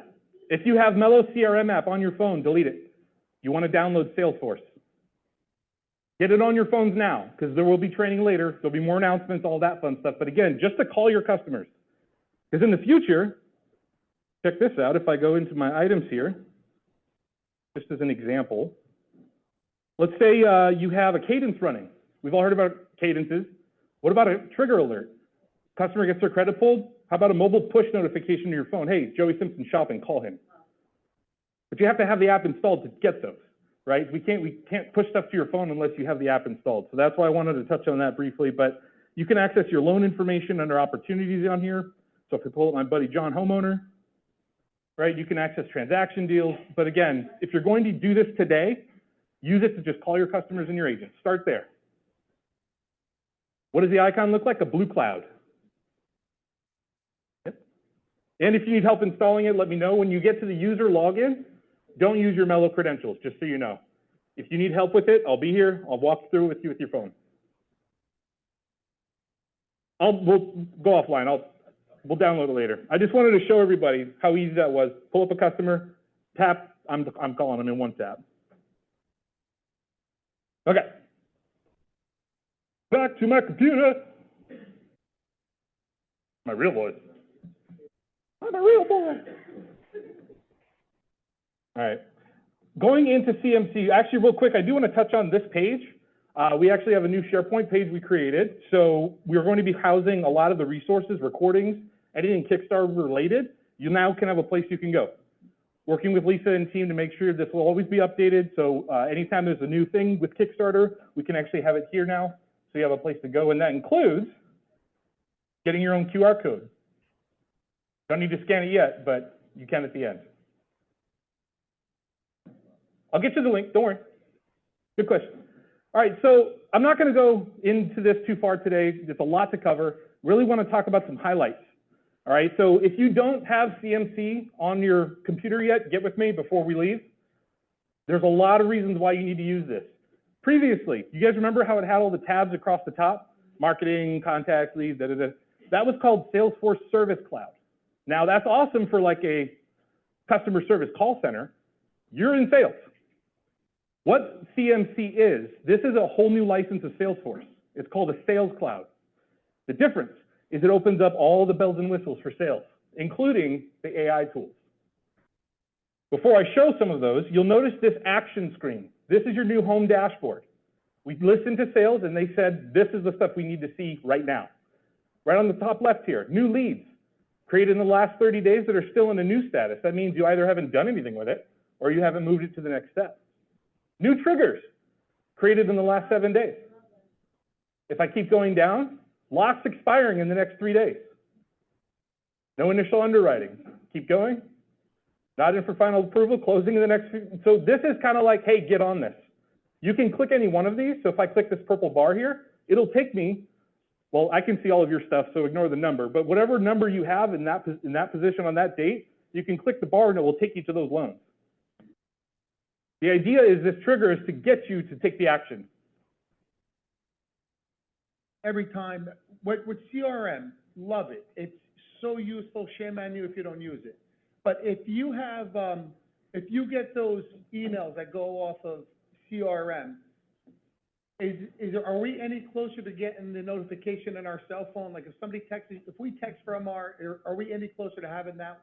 Speaker 12: If you have Mello CRM app on your phone, delete it. You want to download Salesforce. Get it on your phones now, because there will be training later. There'll be more announcements, all that fun stuff. But again, just to call your customers. Because in the future, check this out. If I go into my items here, just as an example, let's say you have a cadence running. We've all heard about cadences. What about a trigger alert? Customer gets their credit pulled. How about a mobile push notification to your phone? Hey, Joey Simpson shopping, call him. But you have to have the app installed to get those, right? We can't push stuff to your phone unless you have the app installed. So that's why I wanted to touch on that briefly. But you can access your loan information under opportunities on here. So if I pull up my buddy John Homeowner, right, you can access transaction deals. But again, if you're going to do this today, use it to just call your customers and your agents. Start there. What does the icon look like? A blue cloud. Yep. And if you need help installing it, let me know. When you get to the user login, don't use your Mello credentials, just so you know. If you need help with it, I'll be here. I'll walk through with you with your phone. We'll go offline. We'll download it later. I just wanted to show everybody how easy that was. Pull up a customer, tap. I'm calling them in one tap. Okay. Back to my computer. My real voice. I'm a real boy. All right. Going into CMC, actually real quick, I do want to touch on this page. We actually have a new SharePoint page we created. So we're going to be housing a lot of the resources, recordings, anything Kickstarter related. You now can have a place you can go. Working with Lisa and team to make sure this will always be updated. So anytime there's a new thing with Kickstarter, we can actually have it here now. So you have a place to go, and that includes getting your own QR code. Don't need to scan it yet, but you can at the end. I'll get you the link, don't worry. Good question. All right, so I'm not gonna go into this too far today. There's a lot to cover. Really wanna talk about some highlights. All right, so if you don't have CMC on your computer yet, get with me before we leave. There's a lot of reasons why you need to use this. Previously, you guys remember how it had all the tabs across the top? Marketing, contacts, leads, da-da-da. That was called Salesforce Service Cloud. Now that's awesome for like a customer service call center. You're in sales. What CMC is, this is a whole new license of Salesforce. It's called a Sales Cloud. The difference is it opens up all the bells and whistles for sales, including the AI tools. Before I show some of those, you'll notice this action screen. This is your new home dashboard. We listened to sales and they said, this is the stuff we need to see right now. Right on the top left here, new leads created in the last 30 days that are still in a new status. That means you either haven't done anything with it or you haven't moved it to the next step. New triggers created in the last 7 days. If I keep going down, locks expiring in the next 3 days. No initial underwriting. Keep going. Not in for final approval, closing in the next few. So this is kind of like, hey, get on this. You can click any one of these. So if I click this purple bar here, it'll take me, well, I can see all of your stuff, so ignore the number. But whatever number you have in that position on that date, you can click the bar and it will take you to those loans. The idea is this trigger is to get you to take the action.
Speaker 1: Every time, with CRM, love it. It's so useful, shame on you if you don't use it. But if you have, if you get those emails that go off of CRM, are we any closer to getting the notification in our cell phone? Like if somebody texts, if we text from are we any closer to having that?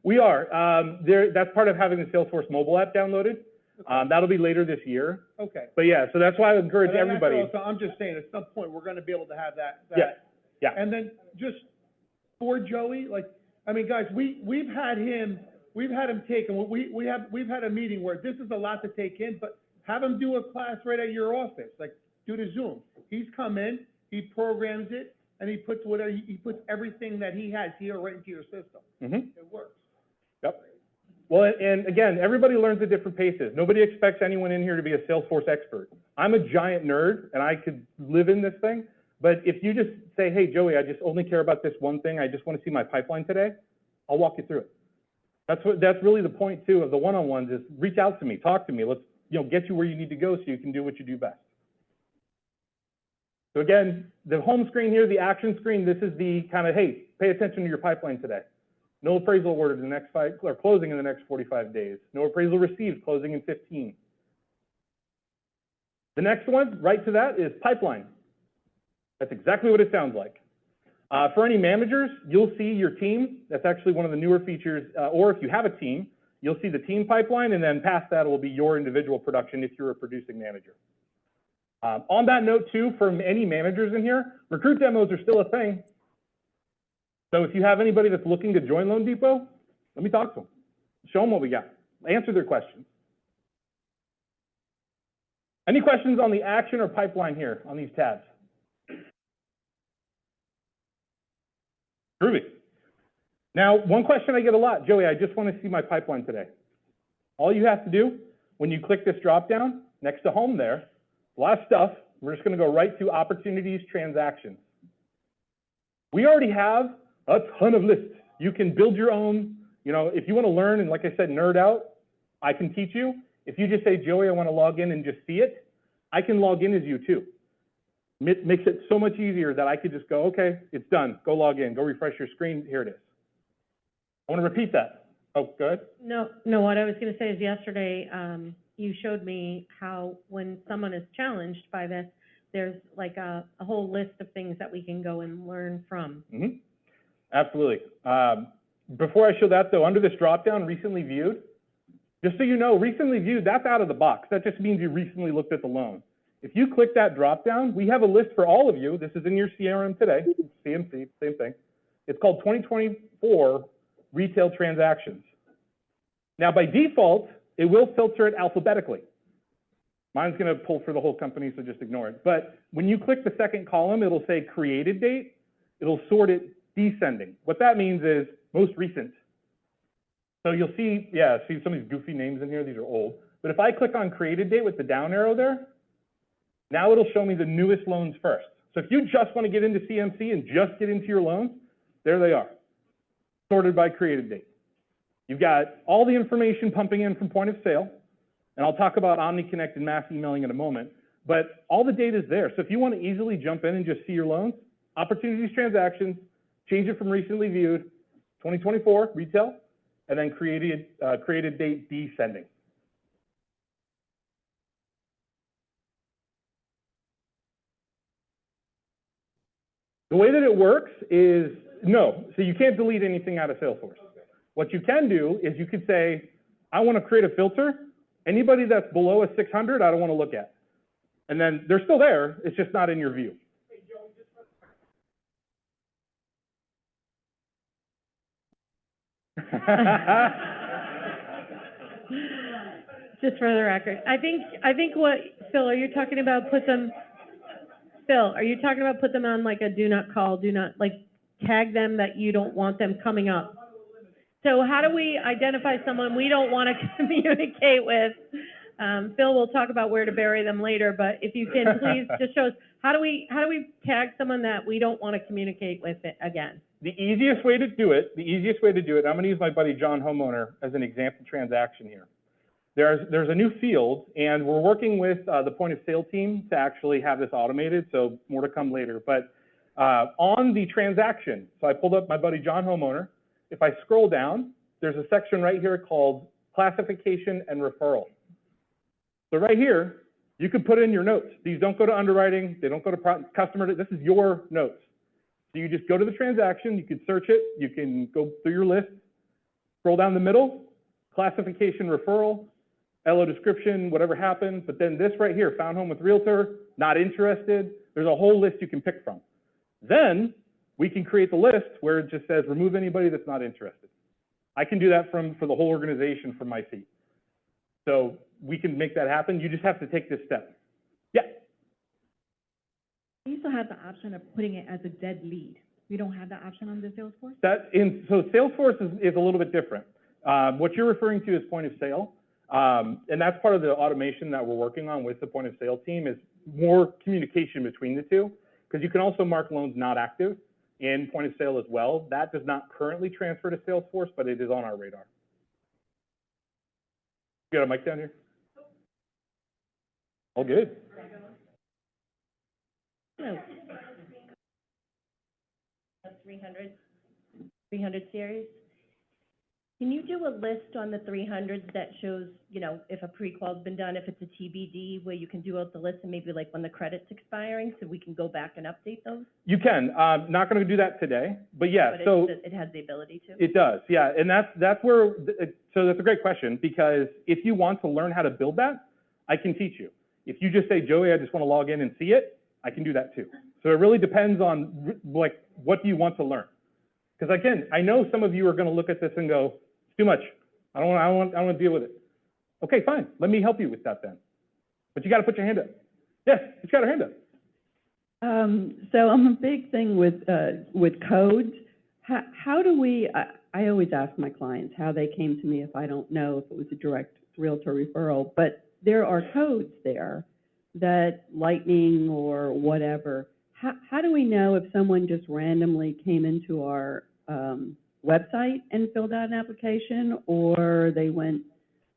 Speaker 12: We are. That's part of having the Salesforce mobile app downloaded. Okay. That'll be later this year.
Speaker 1: Okay.
Speaker 12: But yeah, so that's why I encourage everybody.
Speaker 1: Also, I'm just saying, at some point, we're going to be able to have that.
Speaker 12: Yeah.
Speaker 1: And then just for Joey, like, I mean, guys, we've had him take, and we've had a meeting where this is a lot to take in, but have him do a class right at your office, like do the Zoom. He's come in, he programs it, and he puts everything that he has here right into your system. Mm-hmm. It works.
Speaker 12: Yep. Well, and again, everybody learns at different paces. Nobody expects anyone in here to be a Salesforce expert. I'm a giant nerd, and I could live in this thing. But if you just say, hey, Joey, I just only care about this one thing. I just want to see my pipeline today. I'll walk you through it. That's really the point, too, of the one-on-ones is reach out to me, talk to me. Let's get you where you need to go so you can do what you do best. So again, the home screen here, the action screen, this is the kind of, hey, pay attention to your pipeline today. No appraisal ordered in the next closing in the next 45 days. No appraisal received, closing in 15. The next one, right to that, is pipeline. That's exactly what it sounds like. For any managers, you'll see your team. That's actually one of the newer features. Or if you have a team, you'll see the team pipeline, and then past that will be your individual production if you're a producing manager. On that note, too, for any managers in here, recruit demos are still a thing. So if you have anybody that's looking to join Loan Depot, let me talk to them. Show them what we got. Answer their questions. Any questions on the action or pipeline here on these tabs? Groovy. Now, one question I get a lot, Joey, I just want to see my pipeline today. All you have to do when you click this drop down next to home there, a lot of stuff, We're just gonna go right to opportunities, transactions. We already have a ton of lists. You can build your own, you know, if you wanna learn and like I said, nerd out, I can teach you. If you just say, Joey, I wanna log in and just see it, I can log in as you too. Makes it so much easier that I could just go, okay, it's done. Go log in, go refresh your screen, here it is. I wanna repeat that. Oh, go ahead.
Speaker 2: No, what I was gonna say is yesterday, you showed me how when someone is challenged by this, there's like a whole list of things that we can go and learn from.
Speaker 12: Mm-hmm. Absolutely. Before I show that though, under this dropdown, recently viewed, just so you know, recently viewed, that's out of the box. That just means you recently looked at the loan. If you click that dropdown, we have a list for all of you. This is in your CRM today, CMC, same thing. It's called 2024 retail transactions. Now by default, it will filter it alphabetically. Mine's gonna pull for the whole company, so just ignore it. But when you click the second column, it'll say created date. It'll sort it descending. What that means is most recent. So you'll see, yeah, see some of these goofy names in here. These are old. But if I click on created date with the down arrow there, now it'll show me the newest loans first. So if you just want to get into CMC and just get into your loans, there they are, sorted by created date. You've got all the information pumping in from point of sale, and I'll talk about OmniConnect and mass emailing in a moment, but all the data is there. So if you want to easily jump in and just see your loans, opportunities, transactions, change it from recently viewed, 2024 retail, and then created date descending. The way that it works is, no, so you can't delete anything out of Salesforce. What you can do is you could say, I want to create a filter. Anybody that's below a 600, I don't want to look at. And then they're still there, it's just not in your view.
Speaker 2: Just for the record, I think what, Phil, are you talking about put them on like a do not call, do not, like, tag them that you don't want them coming up? So how do we identify someone we don't want to communicate with? Phil will talk about where to bury them later, but if you can please just show us, how do we tag someone that we don't want to communicate with again?
Speaker 12: The easiest way to do it, I'm going to use my buddy John Homeowner as an example transaction here. There's a new field, and we're working with the point of sale team to actually have this automated, so more to come later. But on the transaction, so I pulled up my buddy John Homeowner. If I scroll down, there's a section right here called classification and referral. So right here, you can put in your notes. These don't go to underwriting, they don't go to customer, this is your notes. So you just go to the transaction, you can search it, you can go through your list, scroll down the middle, classification, referral, LO description, whatever happened, but then this right here, found home with realtor, not interested, there's a whole list you can pick from. Then we can create the list where it just says remove anybody that's not interested. I can do that for the whole organization from my seat. So we can make that happen. You just have to take this step. Yeah.
Speaker 4: We also have the option of putting it as a dead lead. We don't have that option on the Salesforce?
Speaker 12: So Salesforce is a little bit different. What you're referring to is point of sale. And that's part of the automation that we're working on with the point of sale team is more communication between the two, because you can also mark loans not active in point of sale as well. That does not currently transfer to Salesforce, but it is on our radar. You got a mic down here? All good.
Speaker 2: No. 300 series. Can you do a list on the 300s that shows, you know, if a pre-qual's been done, if it's a TBD, where you can do out the list and maybe like when the credit's expiring, so we can go back and update those?
Speaker 12: You can. Not going to do that today, but yeah.
Speaker 2: But
Speaker 12: So
Speaker 2: it has the ability to?
Speaker 12: it does, yeah. And that's where. So that's a great question, because if you want to learn how to build that, I can teach you. If you just say, Joey, I just want to log in and see it, I can do that too. So it really depends on like what do you want to learn. Because again, I know some of you are going to look at this and go, it's too much. I don't want to deal with it. Okay, fine. Let me help you with that then. But you got to put your hand up. Yes, she's got her hand up.
Speaker 10: So I'm a big thing with codes. How do we, I always ask my clients how they came to me if I don't know if it was a direct realtor referral, but there are codes there. that Lightning or whatever, how do we know if someone just randomly came into our, website and filled out an application, or they went,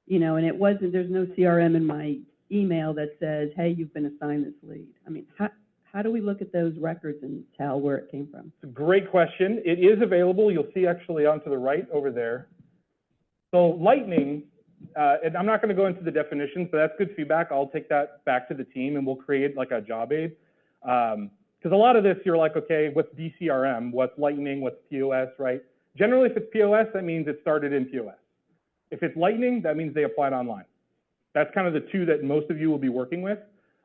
Speaker 10: you know, and it wasn't, there's no CRM in my email that says, hey, you've been assigned this lead? I mean, how do we look at those records and tell where it came from?
Speaker 12: It's a great question. It is available. You'll see actually onto the right over there. So Lightning, and I'm not going to go into the definitions, but that's good feedback. I'll take that back to the team and we'll create like a job aid. Because a lot of this, you're like, okay, what's DCRM? What's Lightning? What's POS, right? Generally, if it's POS, that means it started in POS. If it's Lightning, that means they applied online. That's kind of the two that most of you will be working with.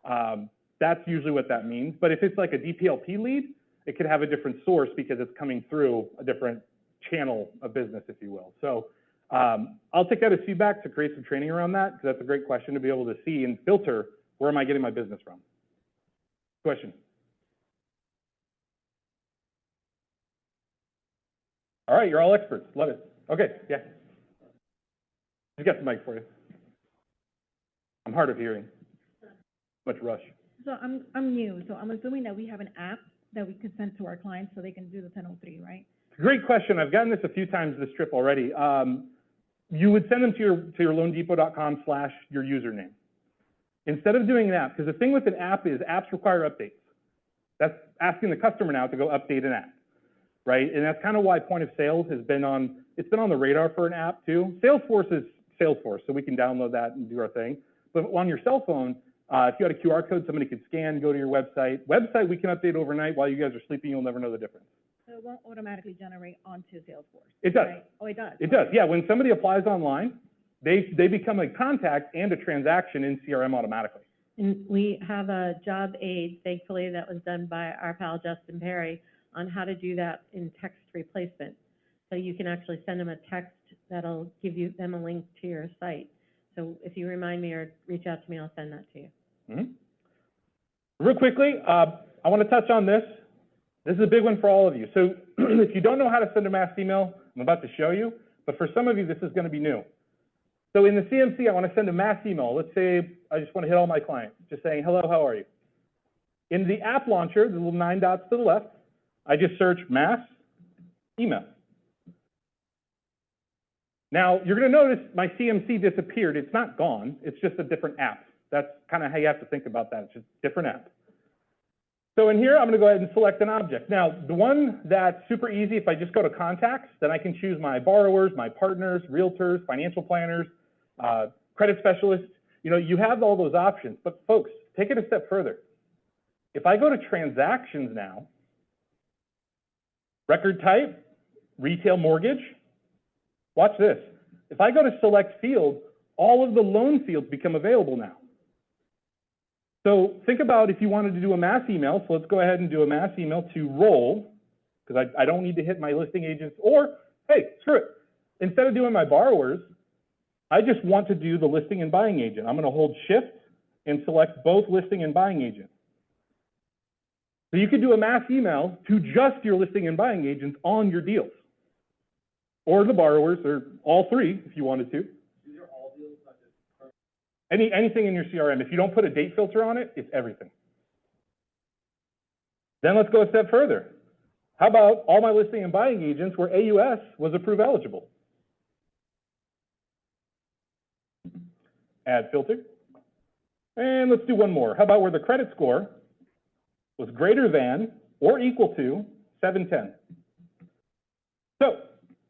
Speaker 12: That's usually what that means. But if it's like a DPLP lead, it could have a different source because it's coming through a different channel of business, if you will. So I'll take that as feedback to create some training around that, because that's a great question to be able to see and filter, where am I getting my business from? Question? All right, you're all experts. Love it. Okay, yeah. I got the mic for you. I'm hard of hearing. Much rush.
Speaker 4: So I'm new, so I'm assuming that we have an app that we can send to our clients so they can do the 1003, right?
Speaker 12: Great question. I've gotten this a few times this trip already. You would send them to your loandepot.com/your username. Instead of doing that, because the thing with an app is apps require updates. That's asking the customer now to go update an app, right? And that's kind of why point of sales has been on, it's been on the radar for an app too. Salesforce is Salesforce, so we can download that and do our thing. But on your cell phone, if you had a QR code, somebody could scan, go to your website. Website, we can update overnight while you guys are sleeping. You'll never know the difference.
Speaker 4: So it won't automatically generate onto Salesforce?
Speaker 12: It does.
Speaker 4: Right? Oh, it does?
Speaker 12: It does, yeah. When somebody applies online, they become a contact and a transaction in CRM automatically.
Speaker 2: And we have a job aid, thankfully, that was done by our pal Justin Perry on how to do that in text replacement. So you can actually send them a text that'll give them a link to your site. So if you remind me or reach out to me, I'll send that to you.
Speaker 12: Real quickly, I want to touch on this. This is a big one for all of you. So if you don't know how to send a mass email, I'm about to show you, but for some of you, this is going to be new. So in the CMC, I want to send a mass email. Let's say I just want to hit all my clients, just saying, hello, how are you? In the app launcher, the little 9 dots to the left, I just search mass email. Now, you're going to notice my CMC disappeared. It's not gone. It's just a different app. That's kind of how you have to think about that. It's just a different app. So in here, I'm going to go ahead and select an object. Now, the one that's super easy, if I just go to contacts, then I can choose my borrowers, my partners, realtors, financial planners, credit specialists. You know, you have all those options. But folks, take it a step further. If I go to transactions now, record type, retail mortgage, watch this. If I go to select field, all of the loan fields become available now. So think about if you wanted to do a mass email. So let's go ahead and do a mass email to roll, because I don't need to hit my listing agents. Or, hey, screw it. Instead of doing my borrowers, I just want to do the listing and buying agent. I'm going to hold shift and select both listing and buying agent. So you could do a mass email to just your listing and buying agents on your deals, or the borrowers, or all three if you wanted to. Anything in your CRM. If you don't put a date filter on it, it's everything. Then let's go a step further. How about all my listing and buying agents where AUS was approved eligible? Add filter. And let's do one more. How about where the credit score was greater than or equal to 710? So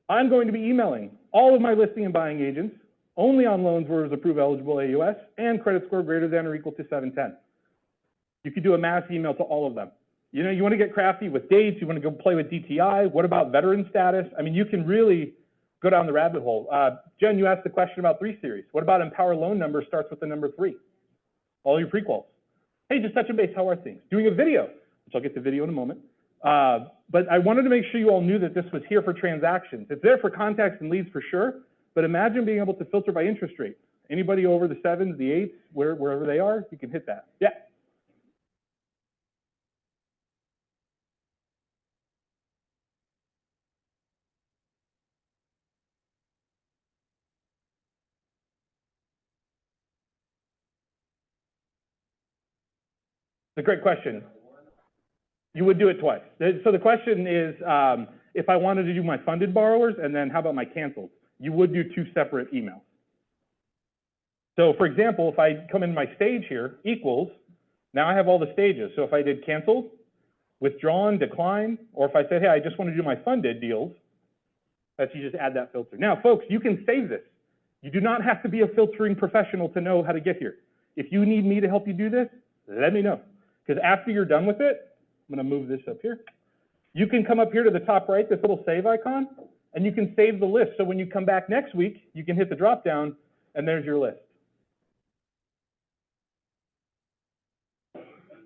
Speaker 12: I'm going to be emailing all of my listing and buying agents only on loans where it was approved eligible AUS and credit score greater than or equal to 710. You could do a mass email to all of them. You know, you want to get crafty with dates, you want to go play with DTI, what about veteran status? I mean, you can really go down the rabbit hole. Jen, you asked the question about 3 series. What about Empower loan number starts with the number 3? All your pre-quals. Hey, just touching base, how are things? Doing a video, which I'll get to video in a moment. But I wanted to make sure you all knew that this was here for transactions. It's there for contacts and leads for sure. But imagine being able to filter by interest rate. Anybody over the 7s, the 8s, wherever they are, you can hit that. Yeah. a great question. You would do it twice. So the question is, if I wanted to do my funded borrowers, and then how about my canceled? You would do two separate emails. So for example, if I come in my stage here, equals, now I have all the stages. So if I did canceled, withdrawn, decline, or if I said, hey, I just want to do my funded deals, that's you just add that filter. Now, folks, you can save this. You do not have to be a filtering professional to know how to get here. If you need me to help you do this, let me know. Because after you're done with it, I'm going to move this up here. You can come up here to the top right, this little save icon, and you can save the list. So when you come back next week, you can hit the drop down, and there's your list.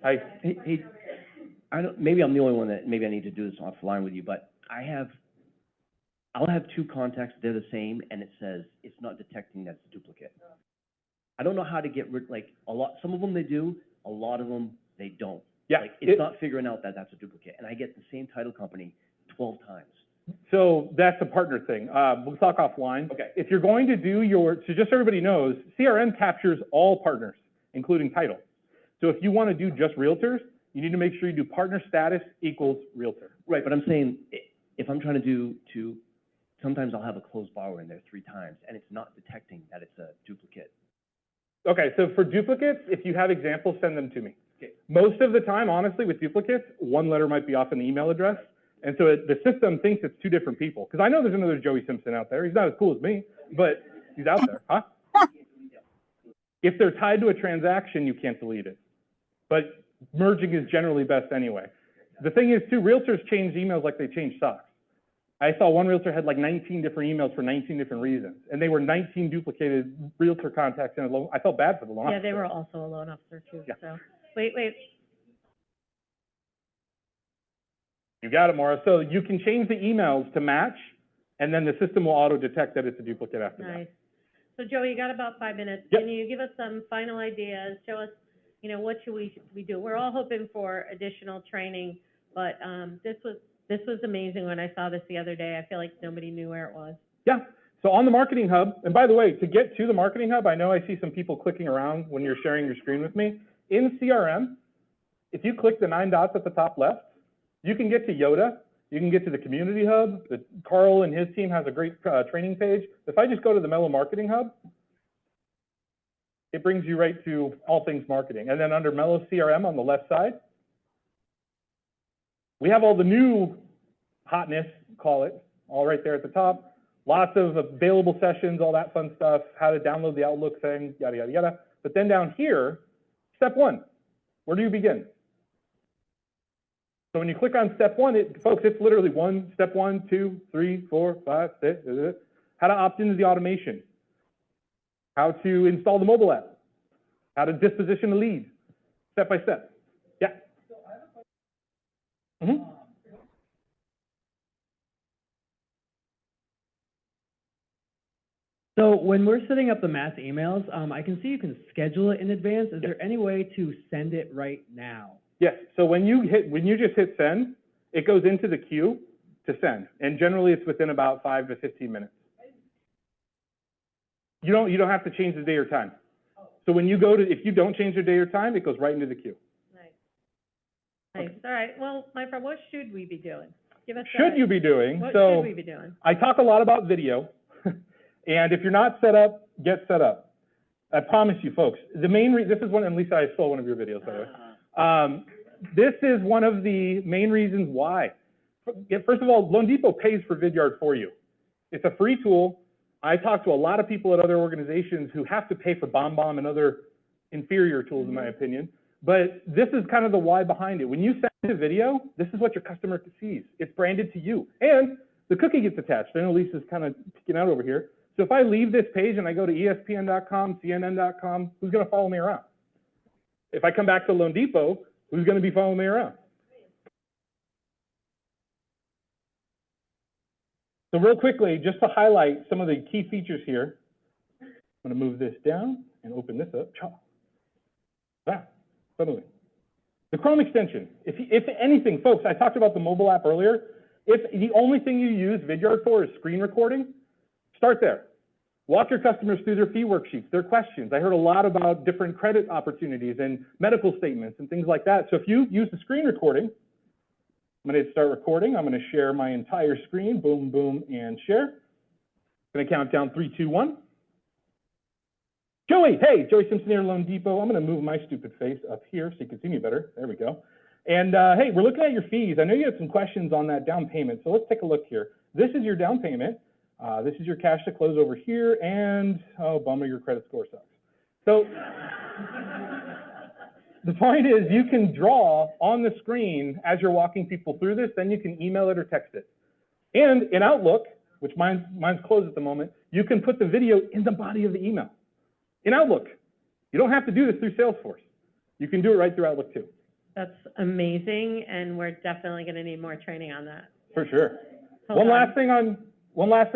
Speaker 11: Hey, I don't, maybe I'm the only one that, maybe I need to do this offline with you, but I'll have two contacts, they're the same, and it says it's not detecting that it's a duplicate. I don't know how to get rid, like, some of them they do, a lot of them they don't.
Speaker 12: Yeah.
Speaker 11: Like, it's not figuring out that that's a duplicate, and I get the same title company 12 times.
Speaker 12: So that's a partner thing. We'll talk offline. Okay. If you're going to do so just so everybody knows, CRM captures all partners, including title. So if you want to do just realtors, you need to make sure you do partner status equals realtor.
Speaker 11: Right, but I'm saying, if I'm trying to do sometimes I'll have a closed borrower in there 3 times, and it's not detecting that it's a duplicate.
Speaker 12: Okay, so for duplicates, if you have examples, send them to me. Okay. Most of the time, honestly, with duplicates, one letter might be off an email address, and so the system thinks it's 2 different people. Because I know there's another Joey Simpson out there. He's not as cool as me, but he's out there, huh? If they're tied to a transaction, you can't delete it. But merging is generally best anyway. The thing is, too, realtors change emails like they change socks. I saw one realtor had like 19 different emails for 19 different reasons, and they were 19 duplicated realtor contacts in a loan. I felt bad for the loan officer.
Speaker 2: Yeah, they were also a loan officer too,
Speaker 12: Yeah.
Speaker 2: so. Wait.
Speaker 12: You got it, Maura. So you can change the emails to match, and then the system will auto-detect that it's a duplicate after that.
Speaker 2: Nice. So Joey, you got about 5 minutes.
Speaker 12: Yep.
Speaker 2: Can you give us some final ideas? Show us, what should we do? We're all hoping for additional training, but this was amazing when I saw this the other day. I feel like nobody knew where it was.
Speaker 12: Yeah. So on the Marketing Hub, and by the way, to get to the Marketing Hub, I know I see some people clicking around when you're sharing your screen with me. In CRM, if you click the 9 dots at the top left, you can get to Yoda. You can get to the Community Hub. Carl and his team has a great training page. If I just go to the Mello Marketing Hub, it brings you right to all things marketing. And then under Mello CRM on the left side, we have all the new hotness, call it, all right there at the top. Lots of available sessions, all that fun stuff, how to download the Outlook thing, yada, yada, yada. But then down here, step 1, where do you begin? So when you click on step 1, folks, it's literally step 1, 2, 3, 4, 5, 6, how to opt into the automation, how to install the mobile app, how to disposition a lead, step by step. Yeah. Mm-hmm.
Speaker 3: So when we're setting up the mass emails, I can see you can schedule it in advance. Is there any way to send it right now?
Speaker 12: Yes. So when you just hit send, it goes into the queue to send, and generally it's within about 5 to 15 minutes. You don't have to change the day or time. So when you if you don't change the day or time, it goes right into the queue.
Speaker 2: Nice. All right. Well, my friend, what should we be doing? Give us
Speaker 12: Should you be doing?
Speaker 2: What
Speaker 12: So
Speaker 2: should we be doing?
Speaker 12: I talk a lot about video, and if you're not set up, get set up. I promise you, folks. The main reason, this is one, and Lisa, I stole one of your videos, by the way. This is one of the main reasons why. First of all, Loan Depot pays for Vidyard for you. It's a free tool. I talk to a lot of people at other organizations who have to pay for BombBomb and other inferior tools, in my opinion. But this is kind of the why behind it. When you send a video, this is what your customer sees. It's branded to you. And the cookie gets attached. I know Lisa's kind of peeking out over here. So if I leave this page and I go to ESPN.com, CNN.com, who's going to follow me around? If I come back to Loan Depot, who's going to be following me around? So real quickly, just to highlight some of the key features here, I'm going to move this down and open this up. Suddenly. The Chrome extension, if anything, folks, I talked about the mobile app earlier. If the only thing you use Vidyard for is screen recording, start there. Walk your customers through their fee worksheets, their questions. I heard a lot about different credit opportunities and medical statements and things like that. So if you use the screen recording, I'm going to start recording. I'm going to share my entire screen. Boom, boom, and share. I'm going to count down 3, 2, 1. Joey, hey, Joey Simpson here, Loan Depot. I'm going to move my stupid face up here so you can see me better. There we go. And hey, we're looking at your fees. I know you had some questions on that down payment, so let's take a look here. This is your down payment. This is your cash to close over here, and oh, bummer, your credit score sucks. So the point is you can draw on the screen as you're walking people through this, then you can email it or text it. And in Outlook, which mine's closed at the moment, you can put the video in the body of the email. In Outlook. You don't have to do this through Salesforce. You can do it right through Outlook too.
Speaker 2: That's amazing, and we're definitely gonna need more training on that.
Speaker 12: For sure.
Speaker 2: Hold
Speaker 12: One
Speaker 2: on.
Speaker 12: last thing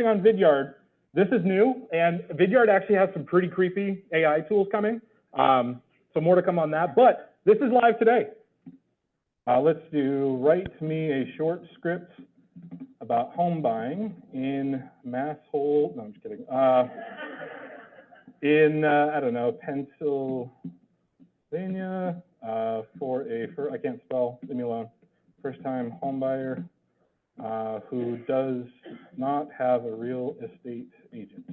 Speaker 12: on Vidyard. This is new, and Vidyard actually has some pretty creepy AI tools coming. So more to come on that, but this is live today. Let's do write me a short script about home buying in Masshole, no, I'm just kidding. In, I don't know, Pennsylvania, I can't spell, leave me alone, first-time home buyer who does not have a real estate agent.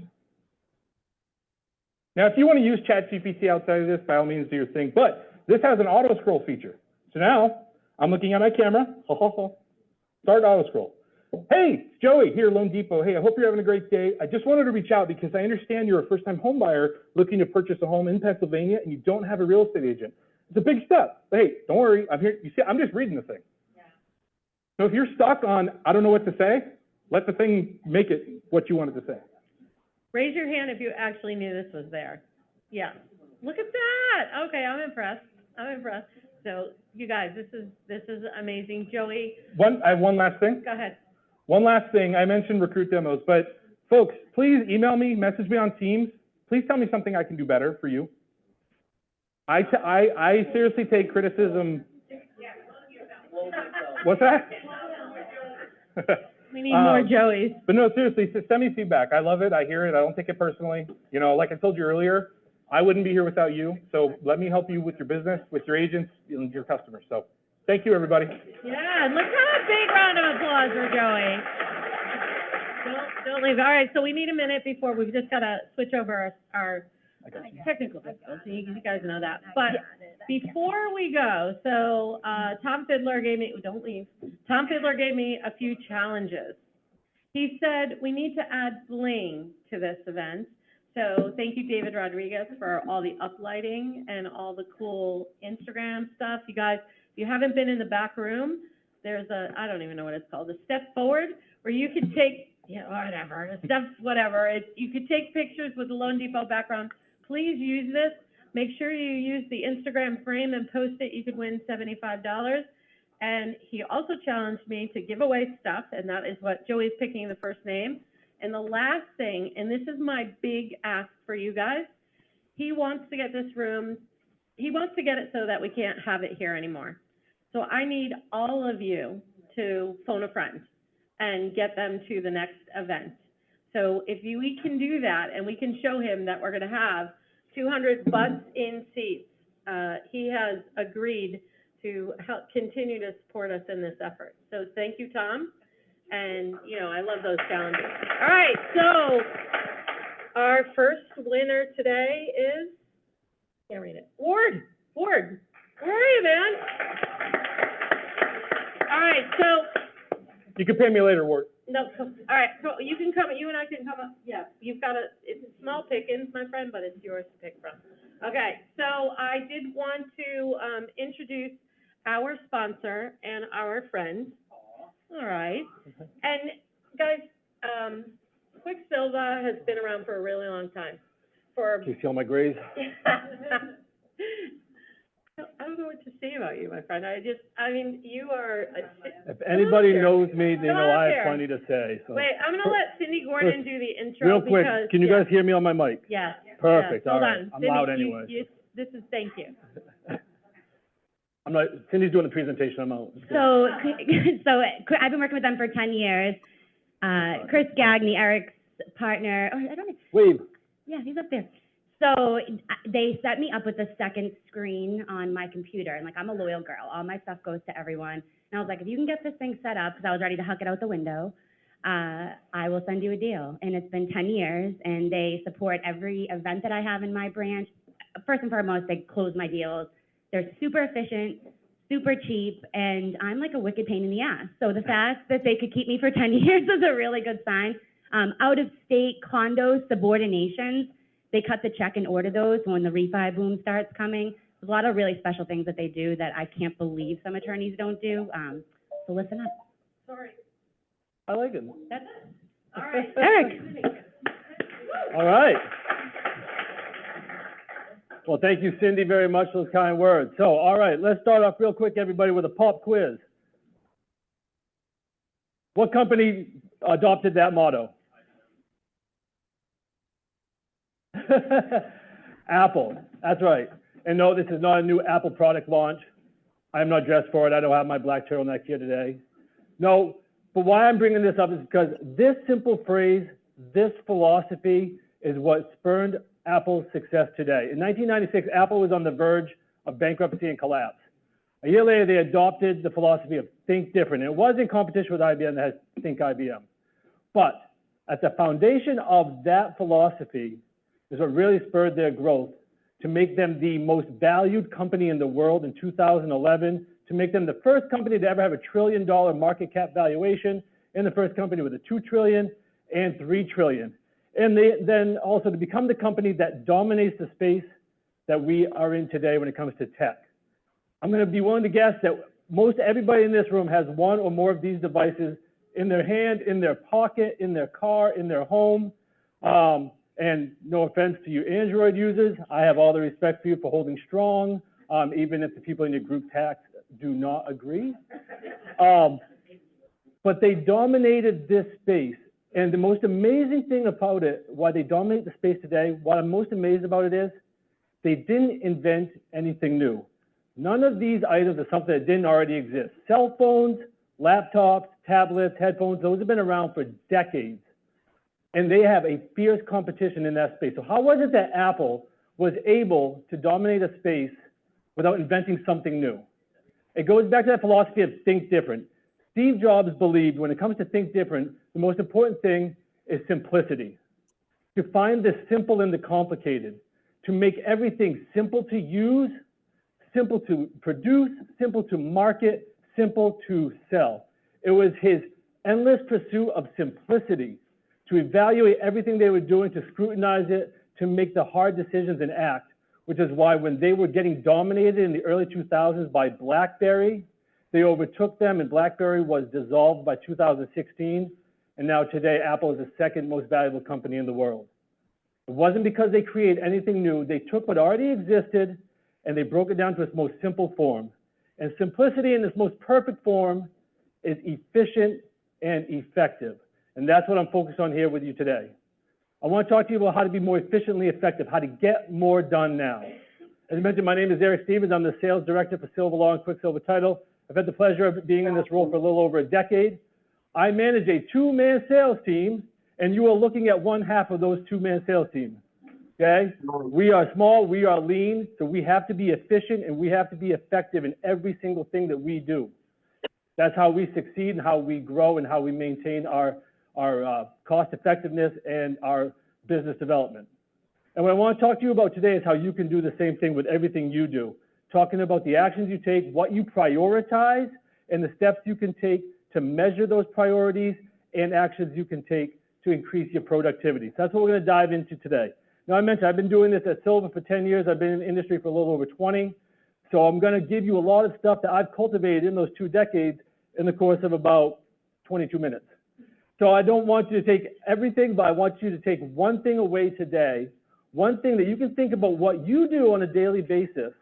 Speaker 12: Now, if you want to use ChatGPT outside of this, by all means, do your thing, but this has an auto scroll feature. So now, I'm looking at my camera, start auto scroll. Hey, it's Joey here, Loan Depot. Hey, I hope you're having a great day. I just wanted to reach out because I understand you're a first-time home buyer looking to purchase a home in Pennsylvania and you don't have a real estate agent. It's a big step. But hey, don't worry. I'm here. You see, I'm just reading the thing. Yeah. So if you're stuck on, I don't know what to say, let the thing make it what you want it to say.
Speaker 2: Raise your hand if you actually knew this was there. Yeah. Look at that. Okay, I'm impressed. So you guys, this is amazing. Joey.
Speaker 12: I have one last thing.
Speaker 2: Go ahead.
Speaker 12: One last thing, I mentioned recruit demos, but folks, please email me, message me on Teams. Please tell me something I can do better for you. I seriously take criticism. What's that?
Speaker 2: We need more Joeys.
Speaker 12: But no, seriously, send me feedback. I love it. I hear it. I don't take it personally. You know, like I told you earlier, I wouldn't be here without you. So let me help you with your business, with your agents, and your customers. So thank you, everybody.
Speaker 2: Yeah, let's have a big round of applause for Joey. Don't leave. All right, so we need a minute before we've just got to switch over our technical difficulties. You guys know that. But before we go, so Tom Fiddler gave me, don't leave. Tom Fiddler gave me a few challenges. He said we need to add bling to this event. So thank you, David Rodriguez, for all the uplighting and all the cool Instagram stuff. You guys, if you haven't been in the back room, there's I don't even know what it's called, a step forward where you can take, you could take pictures with the Loan Depot background. Please use this. Make sure you use the Instagram frame and post it. You could win $75. And he also challenged me to give away stuff, and that is what Joey's picking the first name. And the last thing, and this is my big ask for you guys, he wants to get this room, he wants to get it so that we can't have it here anymore. So I need all of you to phone a friend and get them to the next event. So if we can do that and we can show him that we're going to have 200 butts in seats, he has agreed to help continue to support us in this effort. So thank you, Tom. And, you know, I love those challenges. All right, so our first winner today is, can't read it, Ward. Where are you, man? All right, so.
Speaker 12: You can pay me later, Ward.
Speaker 2: No, all right, so you can come, you and I can come up, yeah, you've got it's a small pickings, my friend, but it's yours to pick from. Okay, so I did want to introduce our sponsor and our friend. All right, and guys, Quicksilva has been around for a really long time.
Speaker 5: Can you see all my grays?
Speaker 2: I don't know what to say about you, my friend. I mean, you are.
Speaker 5: If anybody knows me, they know I have plenty to say. So.
Speaker 2: Wait, I'm gonna let Cindy Gordon do the intro.
Speaker 5: Real quick,
Speaker 2: because,
Speaker 5: can you guys hear me on my mic?
Speaker 2: Yes.
Speaker 5: Perfect.
Speaker 2: Yes.
Speaker 5: All
Speaker 2: Hold
Speaker 5: right.
Speaker 2: on.
Speaker 5: I'm
Speaker 2: Cindy,
Speaker 5: loud anyway.
Speaker 2: This is thank you.
Speaker 5: I'm not. Cindy's doing the presentation. I'm out.
Speaker 17: So I've been working with them for 10 years. Chris Gagney, Eric's partner, or I don't know,
Speaker 5: Wave.
Speaker 17: yeah, he's up there. So they set me up with a second screen on my computer, and like I'm a loyal girl, all my stuff goes to everyone. And I was like, if you can get this thing set up, because I was ready to huck it out the window, I will send you a deal. And it's been 10 years, and they support every event that I have in my branch. First and foremost, they close my deals. They're super efficient, super cheap, and I'm like a wicked pain in the ass. So the fact that they could keep me for 10 years is a really good sign. Out-of-state condo subordinations, they cut the check and order those when the refi boom starts coming. There's a lot of really special things that they do that I can't believe some attorneys don't do. So listen up.
Speaker 2: Sorry.
Speaker 5: I like it.
Speaker 17: That's it. All right. Eric.
Speaker 5: All right. Well, thank you, Cindy, very much for those kind words. So, all right, let's start off real quick, everybody, with a pop quiz. What company adopted that motto? Apple. That's right. And no, this is not a new Apple product launch. I'm not dressed for it. I don't have my black turtleneck here today. No, but why I'm bringing this up is because this simple phrase, this philosophy, is what spurned Apple's success today. In 1996, Apple was on the verge of bankruptcy and collapse. A year later, they adopted the philosophy of think different. And it was in competition with IBM that had Think IBM. But at the foundation of that philosophy is what really spurred their growth to make them the most valued company in the world in 2011, to make them the first company to ever have $1 trillion market cap valuation, and the first company with a $2 trillion and $3 trillion. And then also to become the company that dominates the space that we are in today when it comes to tech. I'm going to be willing to guess that most everybody in this room has one or more of these devices in their hand, in their pocket, in their car, in their home. And no offense to you Android users, I have all the respect for you for holding strong, even if the people in your group text do not agree. But they dominated this space. And the most amazing thing about it, why they dominate the space today, what I'm most amazed about it is, they didn't invent anything new. None of these items are something that didn't already exist. Cell phones, laptops, tablets, headphones, those have been around for decades. And they have a fierce competition in that space. So how was it that Apple was able to dominate a space without inventing something new? It goes back to that philosophy of think different. Steve Jobs believed when it comes to think different, the most important thing is simplicity. To find the simple in the complicated, to make everything simple to use, simple to produce, simple to market, simple to sell. It was his endless pursuit of simplicity, to evaluate everything they were doing, to scrutinize it, to make the hard decisions and act, which is why when they were getting dominated in the early 2000s by BlackBerry, they overtook them and BlackBerry was dissolved by 2016. And now today, Apple is the second most valuable company in the world. It wasn't because they created anything new. They took what already existed and they broke it down to its most simple form. And simplicity in its most perfect form is efficient and effective. And that's what I'm focused on here with you today. I want to talk to you about how to be more efficiently effective, how to get more done now. As I mentioned, my name is Eric Stevens. I'm the sales director for Silver Law and Quicksilver Title. I've had the pleasure of being in this role for a little over a decade. I manage a two-man sales team, and you are looking at one half of those two-man sales teams. Okay? We are small, we are lean, so we have to be efficient and we have to be effective in every single thing that we do. That's how we succeed and how we grow and how we maintain our cost effectiveness and our business development. And what I want to talk to you about today is how you can do the same thing with everything you do. Talking about the actions you take, what you prioritize, and the steps you can take to measure those priorities and actions you can take to increase your productivity. So that's what we're going to dive into today. Now, I mentioned I've been doing this at Silver for 10 years. I've been in the industry for a little over 20. So I'm going to give you a lot of stuff that I've cultivated in those 2 decades in the course of about 22 minutes. So I don't want you to take everything, but I want you to take one thing away today, one thing that you can think about what you do on a daily basis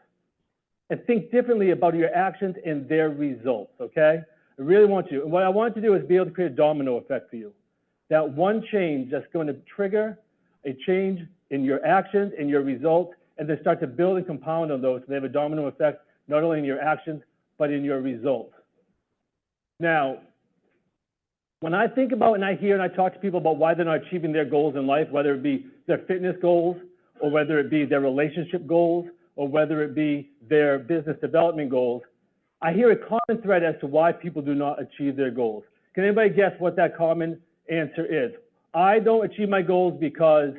Speaker 5: and think differently about your actions and their results, okay? I really want you. And what I want to do is be able to create a domino effect for you. That one change that's going to trigger a change in your actions and your results, and then start to build and compound on those so they have a domino effect, not only in your actions, but in your results. Now,
Speaker 7: When I think about and I hear and I talk to people about why they're not achieving their goals in life, whether it be their fitness goals, or whether it be their relationship goals, or whether it be their business development goals, I hear a common thread as to why people do not achieve their goals. Can anybody guess what that common answer is? I don't achieve my goals because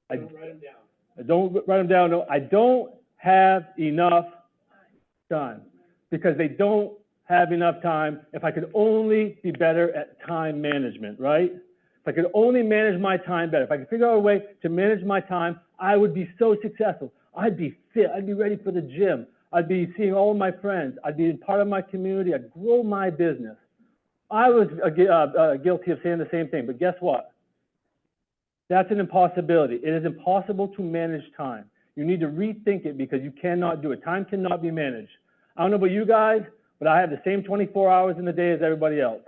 Speaker 7: I don't write them down. No, I don't have enough time. Because they don't have enough time. If I could only be better at time management, right? If I could only manage my time better, if I could figure out a way to manage my time, I would be so successful. I'd be fit. I'd be ready for the gym. I'd be seeing all of my friends. I'd be part of my community. I'd grow my business. I was guilty of saying the same thing, but guess what? That's an impossibility. It is impossible to manage time. You need to rethink it because you cannot do it. Time cannot be managed. I don't know about you guys, but I have the same 24 hours in the day as everybody else.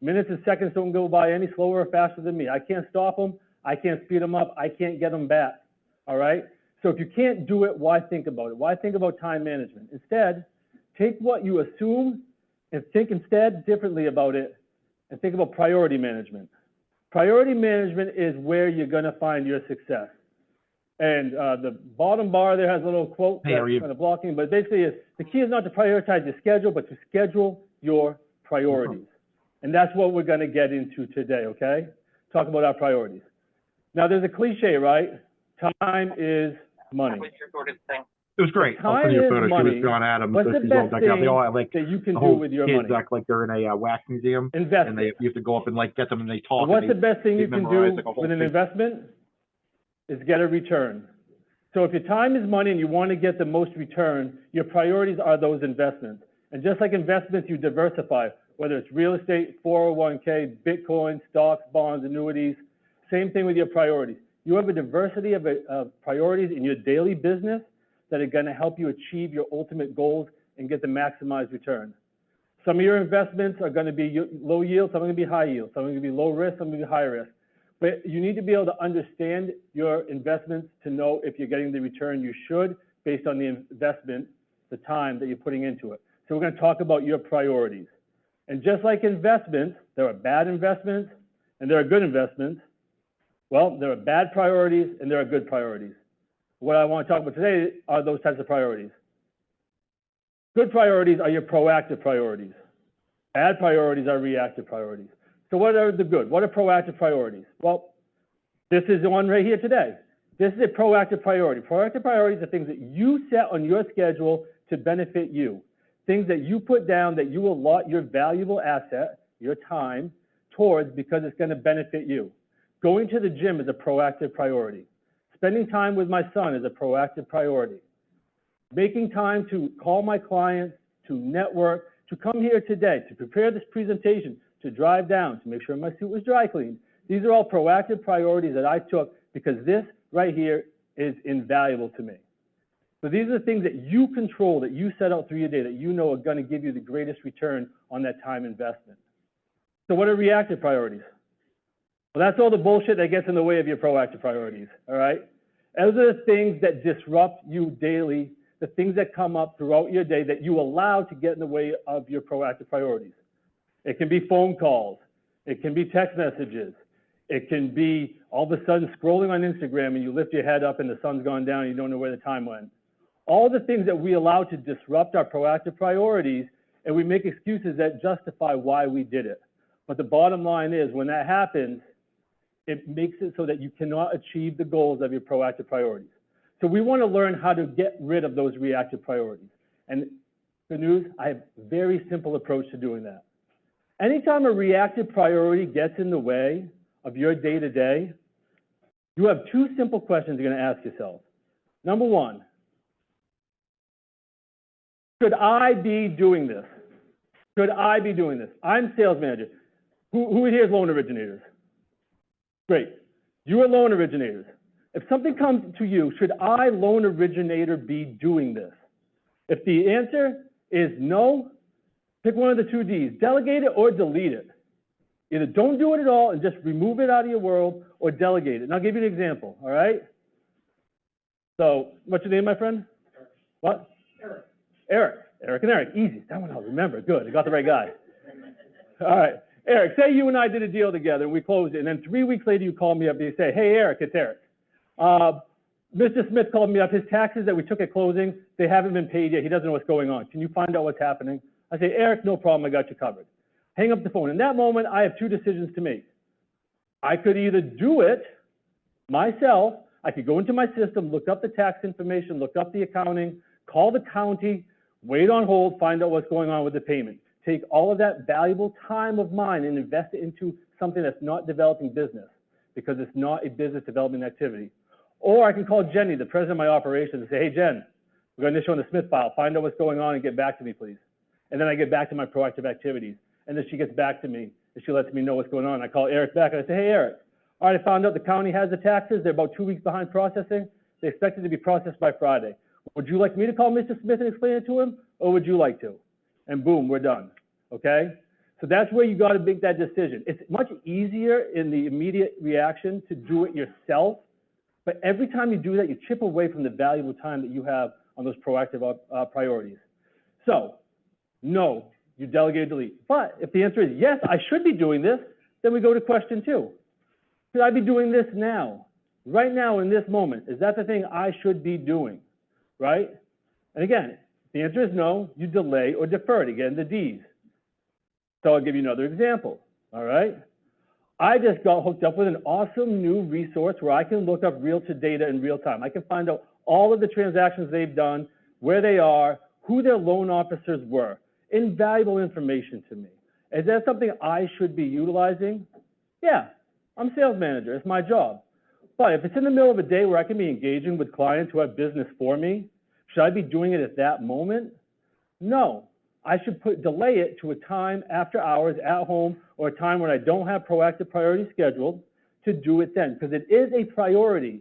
Speaker 7: Minutes and seconds don't go by any slower or faster than me. I can't stop them. I can't speed them up. I can't get them back. All right? So if you can't do it, why think about it? Why think about time management? Instead, take what you assume and think instead differently about it and think about priority management. Priority management is where you're going to find your success. And the bottom bar there has a little quote that's kind of blocking, but basically the key is not to prioritize your schedule, but to schedule your priorities. And that's what we're going to get into today, okay? Talk about our priorities. Now, there's a cliche, right? Time is money.
Speaker 22: It was great. I'll
Speaker 7: Time
Speaker 22: send you a
Speaker 7: is
Speaker 22: photo. She
Speaker 7: money.
Speaker 22: was John Adams.
Speaker 7: What's
Speaker 22: so
Speaker 7: the
Speaker 22: she's all
Speaker 7: best
Speaker 22: decked out. They
Speaker 7: thing
Speaker 22: all like
Speaker 7: that you can
Speaker 22: the
Speaker 7: do
Speaker 22: whole
Speaker 7: with your
Speaker 22: kids
Speaker 7: money?
Speaker 22: act like they're in a wax museum.
Speaker 7: Invest
Speaker 22: And
Speaker 7: it.
Speaker 22: you have to go up and like get them and they talk.
Speaker 7: And what's
Speaker 22: and
Speaker 7: the best thing
Speaker 22: they
Speaker 7: you can
Speaker 22: memorize,
Speaker 7: do
Speaker 22: like, a whole
Speaker 7: with an
Speaker 22: thing.
Speaker 7: investment? Is get a return. So if your time is money and you want to get the most return, your priorities are those investments. And just like investments, you diversify, whether it's real estate, 401k, Bitcoin, stocks, bonds, annuities. Same thing with your priorities. You have a diversity of priorities in your daily business that are going to help you achieve your ultimate goals and get the maximized return. Some of your investments are going to be low yield, some are going to be high yield, some are going to be low risk, some are going to be high risk. But you need to be able to understand your investments to know if you're getting the return you should based on the investment, the time that you're putting into it. So we're going to talk about your priorities. And just like investments, there are bad investments and there are good investments. Well, there are bad priorities and there are good priorities. What I want to talk about today are those types of priorities. Good priorities are your proactive priorities. Bad priorities are reactive priorities. So what are the good? What are proactive priorities? Well, this is the one right here today. This is a proactive priority. Proactive priorities are things that you set on your schedule to benefit you. Things that you put down that you allot your valuable asset, your time, towards because it's going to benefit you. Going to the gym is a proactive priority. Spending time with my son is a proactive priority. Making time to call my clients, to network, to come here today, to prepare this presentation, to drive down, to make sure my suit was dry cleaned. These are all proactive priorities that I took because this right here is invaluable to me. So these are the things that you control, that you set out through your day, that you know are going to give you the greatest return on that time investment. So what are reactive priorities? Well, that's all the bullshit that gets in the way of your proactive priorities, all right? Those are the things that disrupt you daily, the things that come up throughout your day that you allow to get in the way of your proactive priorities. It can be phone calls. It can be text messages. It can be all of a sudden scrolling on Instagram and you lift your head up and the sun's gone down and you don't know where the time went. All the things that we allow to disrupt our proactive priorities, and we make excuses that justify why we did it. But the bottom line is when that happens, it makes it so that you cannot achieve the goals of your proactive priorities. So we want to learn how to get rid of those reactive priorities. And good news, I have a very simple approach to doing that. Anytime a reactive priority gets in the way of your day-to-day, you have two simple questions you're going to ask yourself. Number one, should I be doing this? Should I be doing this? I'm sales manager. Who here is loan originators? Great. You are loan originators. If something comes to you, should I, loan originator, be doing this? If the answer is no, pick one of the two Ds, delegate it or delete it. Either don't do it at all and just remove it out of your world, or delegate it. And I'll give you an example, all right? So, what's your name, my friend? What? Eric. Eric. Eric and Eric, easy. That one I'll remember. Good, I got the right guy. All right. Eric, say you and I did a deal together and we closed it, and then 3 weeks later you call me up and you say, hey, Eric, it's Eric. Mr. Smith called me up. His taxes that we took at closing, they haven't been paid yet. He doesn't know what's going on. Can you find out what's happening? I say, Eric, no problem. I got you covered. Hang up the phone. In that moment, I have two decisions to make. I could either do it myself. I could go into my system, look up the tax information, look up the accounting, call the county, wait on hold, find out what's going on with the payment. Take all of that valuable time of mine and invest it into something that's not developing business, because it's not a business development activity. Or I can call Jenny, the president of my operations, and say, hey, Jen, we're going to issue on the Smith file. Find out what's going on and get back to me, please. And then I get back to my proactive activities. And then she gets back to me and she lets me know what's going on. I call Eric back and I say, hey, Eric, all right, I found out the county has the taxes. They're about 2 weeks behind processing. They expect it to be processed by Friday. Would you like me to call Mr. Smith and explain it to him, or would you like to? And boom, we're done, okay? So that's where you got to make that decision. It's much easier in the immediate reaction to do it yourself, but every time you do that, you chip away from the valuable time that you have on those proactive priorities. So, no, you delegate, delete. But if the answer is yes, I should be doing this, then we go to question 2. Should I be doing this now? Right now, in this moment, is that the thing I should be doing, right? And again, if the answer is no, you delay or defer it. Again, the D's. So I'll give you another example, all right? I just got hooked up with an awesome new resource where I can look up realtor data in real time. I can find out all of the transactions they've done, where they are, who their loan officers were. Invaluable information to me. Is that something I should be utilizing? Yeah, I'm a sales manager. It's my job. But if it's in the middle of a day where I can be engaging with clients who have business for me, should I be doing it at that moment? No. I should delay it to a time after hours at home, or a time when I don't have proactive priorities scheduled, to do it then. Because it is a priority,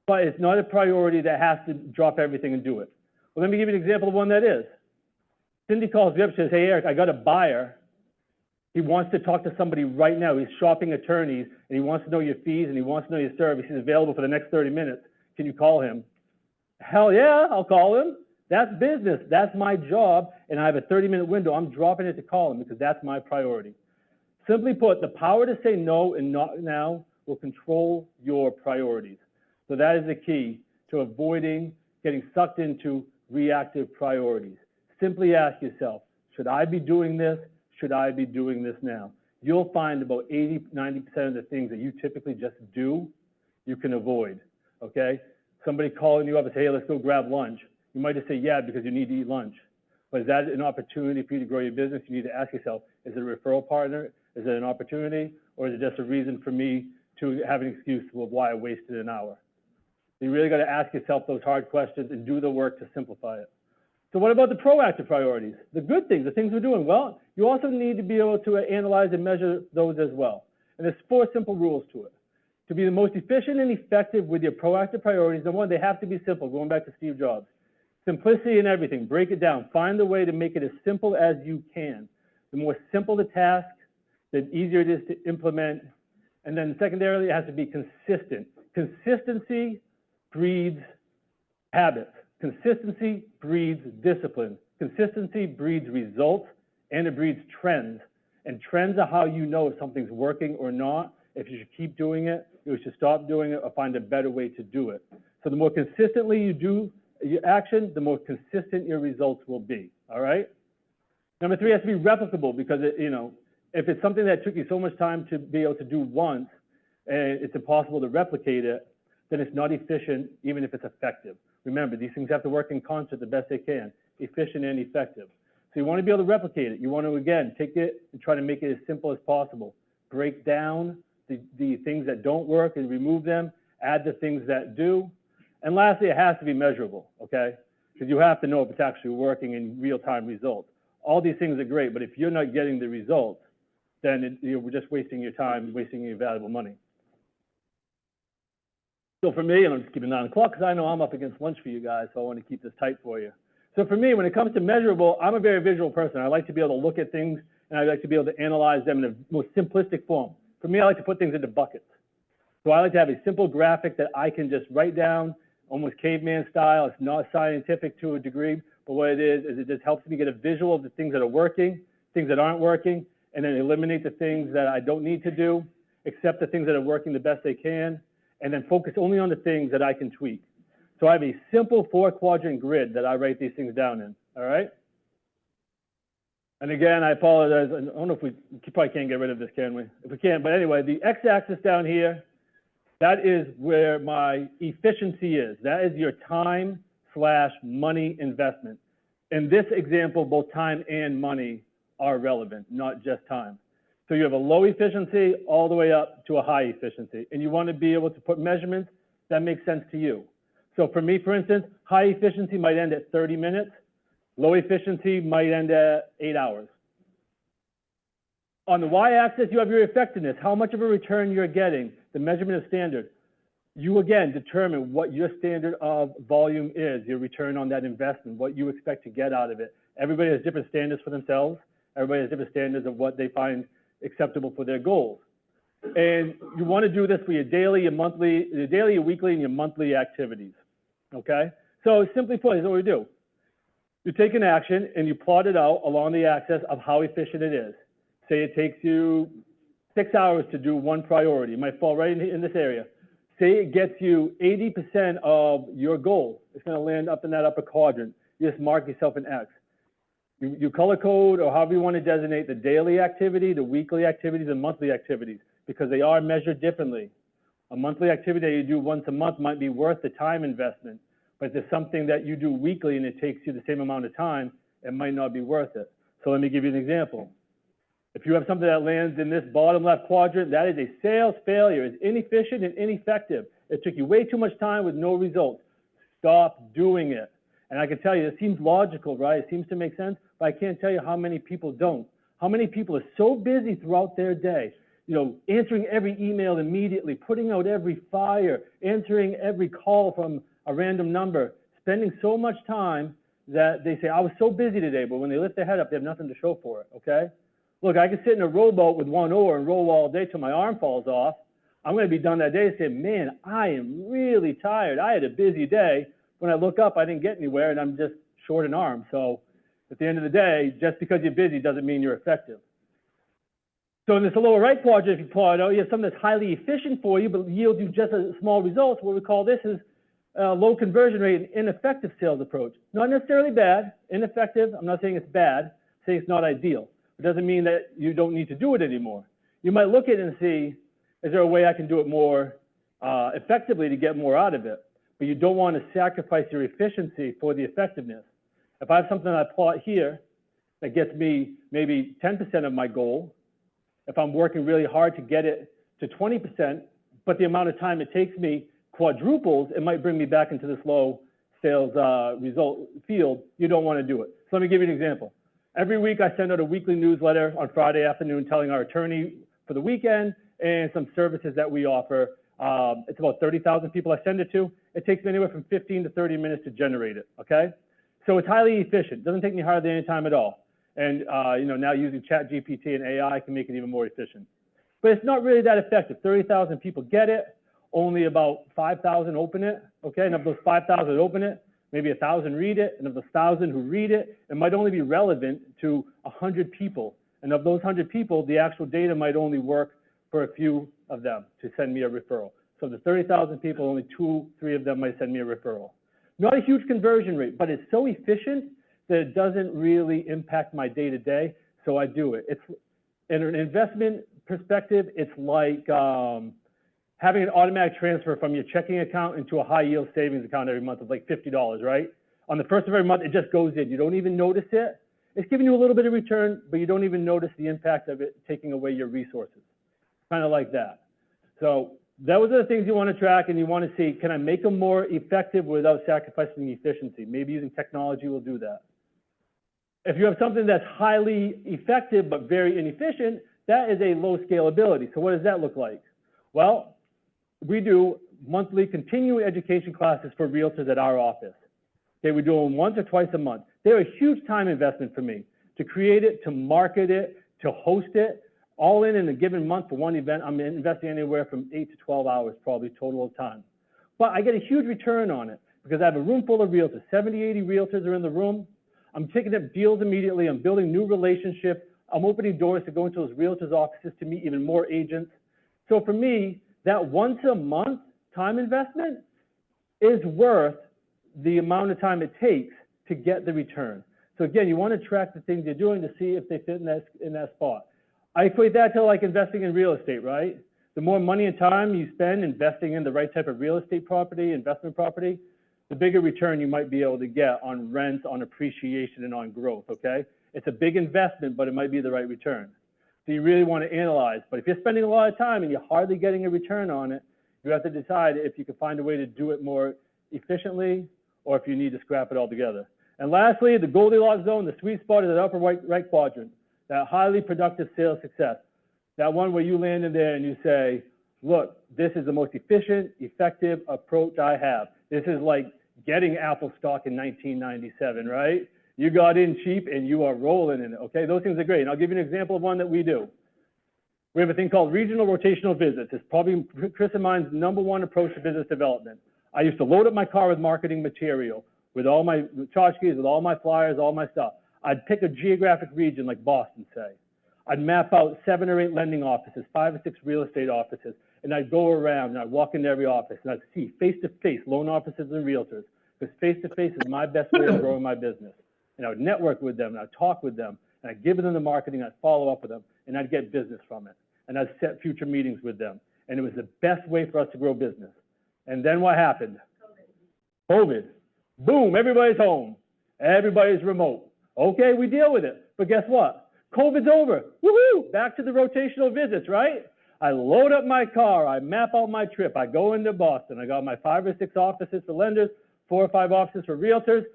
Speaker 7: but it's not a priority that has to drop everything and do it. Well, let me give you an example of one that is. Cindy calls me up and says, hey, Eric, I got a buyer. He wants to talk to somebody right now. He's shopping attorneys, and he wants to know your fees, and he wants to know your service. He's available for the next 30 minutes. Can you call him? Hell yeah, I'll call him. That's business. That's my job, and I have a 30-minute window. I'm dropping it to call him because that's my priority. Simply put, the power to say no and not now will control your priorities. So that is the key to avoiding getting sucked into reactive priorities. Simply ask yourself, should I be doing this? Should I be doing this now? You'll find about 80–90% of the things that you typically just do, you can avoid, okay? Somebody calling you up and say, hey, let's go grab lunch. You might just say, yeah, because you need to eat lunch. But is that an opportunity for you to grow your business? You need to ask yourself, is it a referral partner? Is it an opportunity? Or is it just a reason for me to have an excuse of why I wasted an hour? You really got to ask yourself those hard questions and do the work to simplify it. So what about the proactive priorities? The good things, the things we're doing? Well, you also need to be able to analyze and measure those as well. And there's 4 simple rules to it. To be the most efficient and effective with your proactive priorities, number 1, they have to be simple, going back to Steve Jobs. Simplicity in everything. Break it down. Find a way to make it as simple as you can. The more simple the task, the easier it is to implement. And then secondarily, it has to be consistent. Consistency breeds habits. Consistency breeds discipline. Consistency breeds results, and it breeds trends. And trends are how you know if something's working or not. If you should keep doing it, you should stop doing it, or find a better way to do it. So the more consistently you do your action, the more consistent your results will be, all right? Number 3 has to be replicable, because if it's something that took you so much time to be able to do once, and it's impossible to replicate it, then it's not efficient, even if it's effective. Remember, these things have to work in concert the best they can, efficient and effective. So you want to be able to replicate it. You want to, again, take it and try to make it as simple as possible. Break down the things that don't work and remove them, add the things that do. And lastly, it has to be measurable, okay? Because you have to know if it's actually working in real-time results. All these things are great, but if you're not getting the results, then we're just wasting your time, wasting your valuable money. So for me, and I'm just keeping 9 o'clock because I know I'm up against lunch for you guys, so I want to keep this tight for you. So for me, when it comes to measurable, I'm a very visual person. I like to be able to look at things, and I like to be able to analyze them in a most simplistic form. For me, I like to put things into buckets. So I like to have a simple graphic that I can just write down, almost caveman style. It's not scientific to a degree, but what it is it just helps me get a visual of the things that are working, things that aren't working, and then eliminate the things that I don't need to do, accept the things that are working the best they can, and then focus only on the things that I can tweak. So I have a simple 4-quadrant grid that I write these things down in, all right? And again, I apologize, I don't know if we probably can't get rid of this, can we? If we can, but anyway, the x-axis down here, that is where my efficiency is. That is your time/money investment. In this example, both time and money are relevant, not just time. So you have a low efficiency all the way up to a high efficiency, and you want to be able to put measurements that make sense to you. So for me, for instance, high efficiency might end at 30 minutes. Low efficiency might end at 8 hours. On the y-axis, you have your effectiveness, how much of a return you're getting, the measurement of standard. You, again, determine what your standard of volume is, your return on that investment, what you expect to get out of it. Everybody has different standards for themselves. Everybody has different standards of what they find acceptable for their goals. And you want to do this for your daily, your weekly, and your monthly activities, okay? So simply put, here's what we do. You take an action and you plot it out along the axis of how efficient it is. Say it takes you 6 hours to do one priority. It might fall right in this area. Say it gets you 80% of your goal. It's going to land up in that upper quadrant. You just mark yourself an X. You color code, or however you want to designate, the daily activity, the weekly activities, and monthly activities, because they are measured differently. A monthly activity that you do once a month might be worth the time investment, but if there's something that you do weekly and it takes you the same amount of time, it might not be worth it. So let me give you an example. If you have something that lands in this bottom left quadrant, that is a sales failure. It's inefficient and ineffective. It took you way too much time with no results. Stop doing it. And I can tell you, it seems logical, right? It seems to make sense, but I can't tell you how many people don't. How many people are so busy throughout their day, you know, answering every email immediately, putting out every fire, answering every call from a random number, spending so much time that they say, I was so busy today, but when they lift their head up, they have nothing to show for it, okay? Look, I could sit in a rowboat with one oar and row all day till my arm falls off. I'm going to be done that day and say, man, I am really tired. I had a busy day. When I look up, I didn't get anywhere, and I'm just short an arm. So at the end of the day, just because you're busy doesn't mean you're effective. So in this lower right quadrant, if you plot it out, you have something that's highly efficient for you, but yields you just a small results. What we call this is low conversion rate and ineffective sales approach. Not necessarily bad, ineffective. I'm not saying it's bad. I'm saying it's not ideal. It doesn't mean that you don't need to do it anymore. You might look at it and see, is there a way I can do it more effectively to get more out of it? But you don't want to sacrifice your efficiency for the effectiveness. If I have something I plot here that gets me maybe 10% of my goal, if I'm working really hard to get it to 20%, but the amount of time it takes me quadruples, it might bring me back into this low sales result field. You don't want to do it. So let me give you an example. Every week I send out a weekly newsletter on Friday afternoon telling our attorney for the weekend and some services that we offer. It's about 30,000 people I send it to. It takes me anywhere from 15 to 30 minutes to generate it, okay? So it's highly efficient. It doesn't take me hardly any time at all. And you know, now using ChatGPT and AI can make it even more efficient. But it's not really that effective. 30,000 people get it. Only about 5,000 open it, okay? And of those 5,000 that open it, maybe 1,000 read it. And of those 1,000 who read it, it might only be relevant to 100 people. And of those 100 people, the actual data might only work for a few of them to send me a referral. So the 30,000 people, only 2, 3 of them might send me a referral. Not a huge conversion rate, but it's so efficient that it doesn't really impact my day-to-day, so I do it. It's, in an investment perspective, it's like having an automatic transfer from your checking account into a high-yield savings account every month of like $50, right? On the first of every month, it just goes in. You don't even notice it. It's giving you a little bit of return, but you don't even notice the impact of it taking away your resources. Kind of like that. So those are the things you want to track, and you want to see, can I make them more effective without sacrificing efficiency? Maybe using technology will do that. If you have something that's highly effective but very inefficient, that is a low scalability. So what does that look like? Well, we do monthly continuing education classes for realtors at our office. Okay, we do them once or twice a month. They're a huge time investment for me to create it, to market it, to host it. All in a given month for one event, I'm investing anywhere from 8 to 12 hours probably total of time. But I get a huge return on it because I have a room full of realtors. 70, 80 realtors are in the room. I'm taking up deals immediately. I'm building new relationships I'm opening doors to go into those realtors' offices to meet even more agents. So for me, that once a month time investment is worth the amount of time it takes to get the return. So again, you want to track the things you're doing to see if they fit in that spot. I equate that to like investing in real estate, right? The more money and time you spend investing in the right type of real estate property, investment property, the bigger return you might be able to get on rent, on appreciation, and on growth, okay? It's a big investment, but it might be the right return. So you really want to analyze. But if you're spending a lot of time and you're hardly getting a return on it, you have to decide if you can find a way to do it more efficiently or if you need to scrap it altogether. And lastly, the Goldilocks zone, the sweet spot is the upper right quadrant, that highly productive sales success. That one where you land in there and you say, look, this is the most efficient, effective approach I have. This is like getting Apple stock in 1997, right? You got in cheap and you are rolling in it, okay? Those things are great. And I'll give you an example of one that we do. We have a thing called regional rotational visits. It's probably Chris and mine's #1 approach to business development. I used to load up my car with marketing material, with all my tchotchkes, with all my flyers, all my stuff. I'd pick a geographic region like Boston, say. I'd map out 7 or 8 lending offices, 5 or 6 real estate offices, and I'd go around and I'd walk into every office and I'd see face-to-face loan officers and realtors, because face-to-face is my best way of growing my business. And I would network with them and I'd talk with them and I'd give them the marketing, I'd follow up with them, and I'd get business from it. And I'd set future meetings with them. And it was the best way for us to grow business. And then what happened? COVID. Boom, everybody's home. Everybody's remote. Okay, we deal with it. But guess what? COVID's over. Woohoo! Back to the rotational visits, right? I load up my car. I map out my trip. I go into Boston. I got my 5 or 6 offices for lenders, 4 or 5 offices for realtors,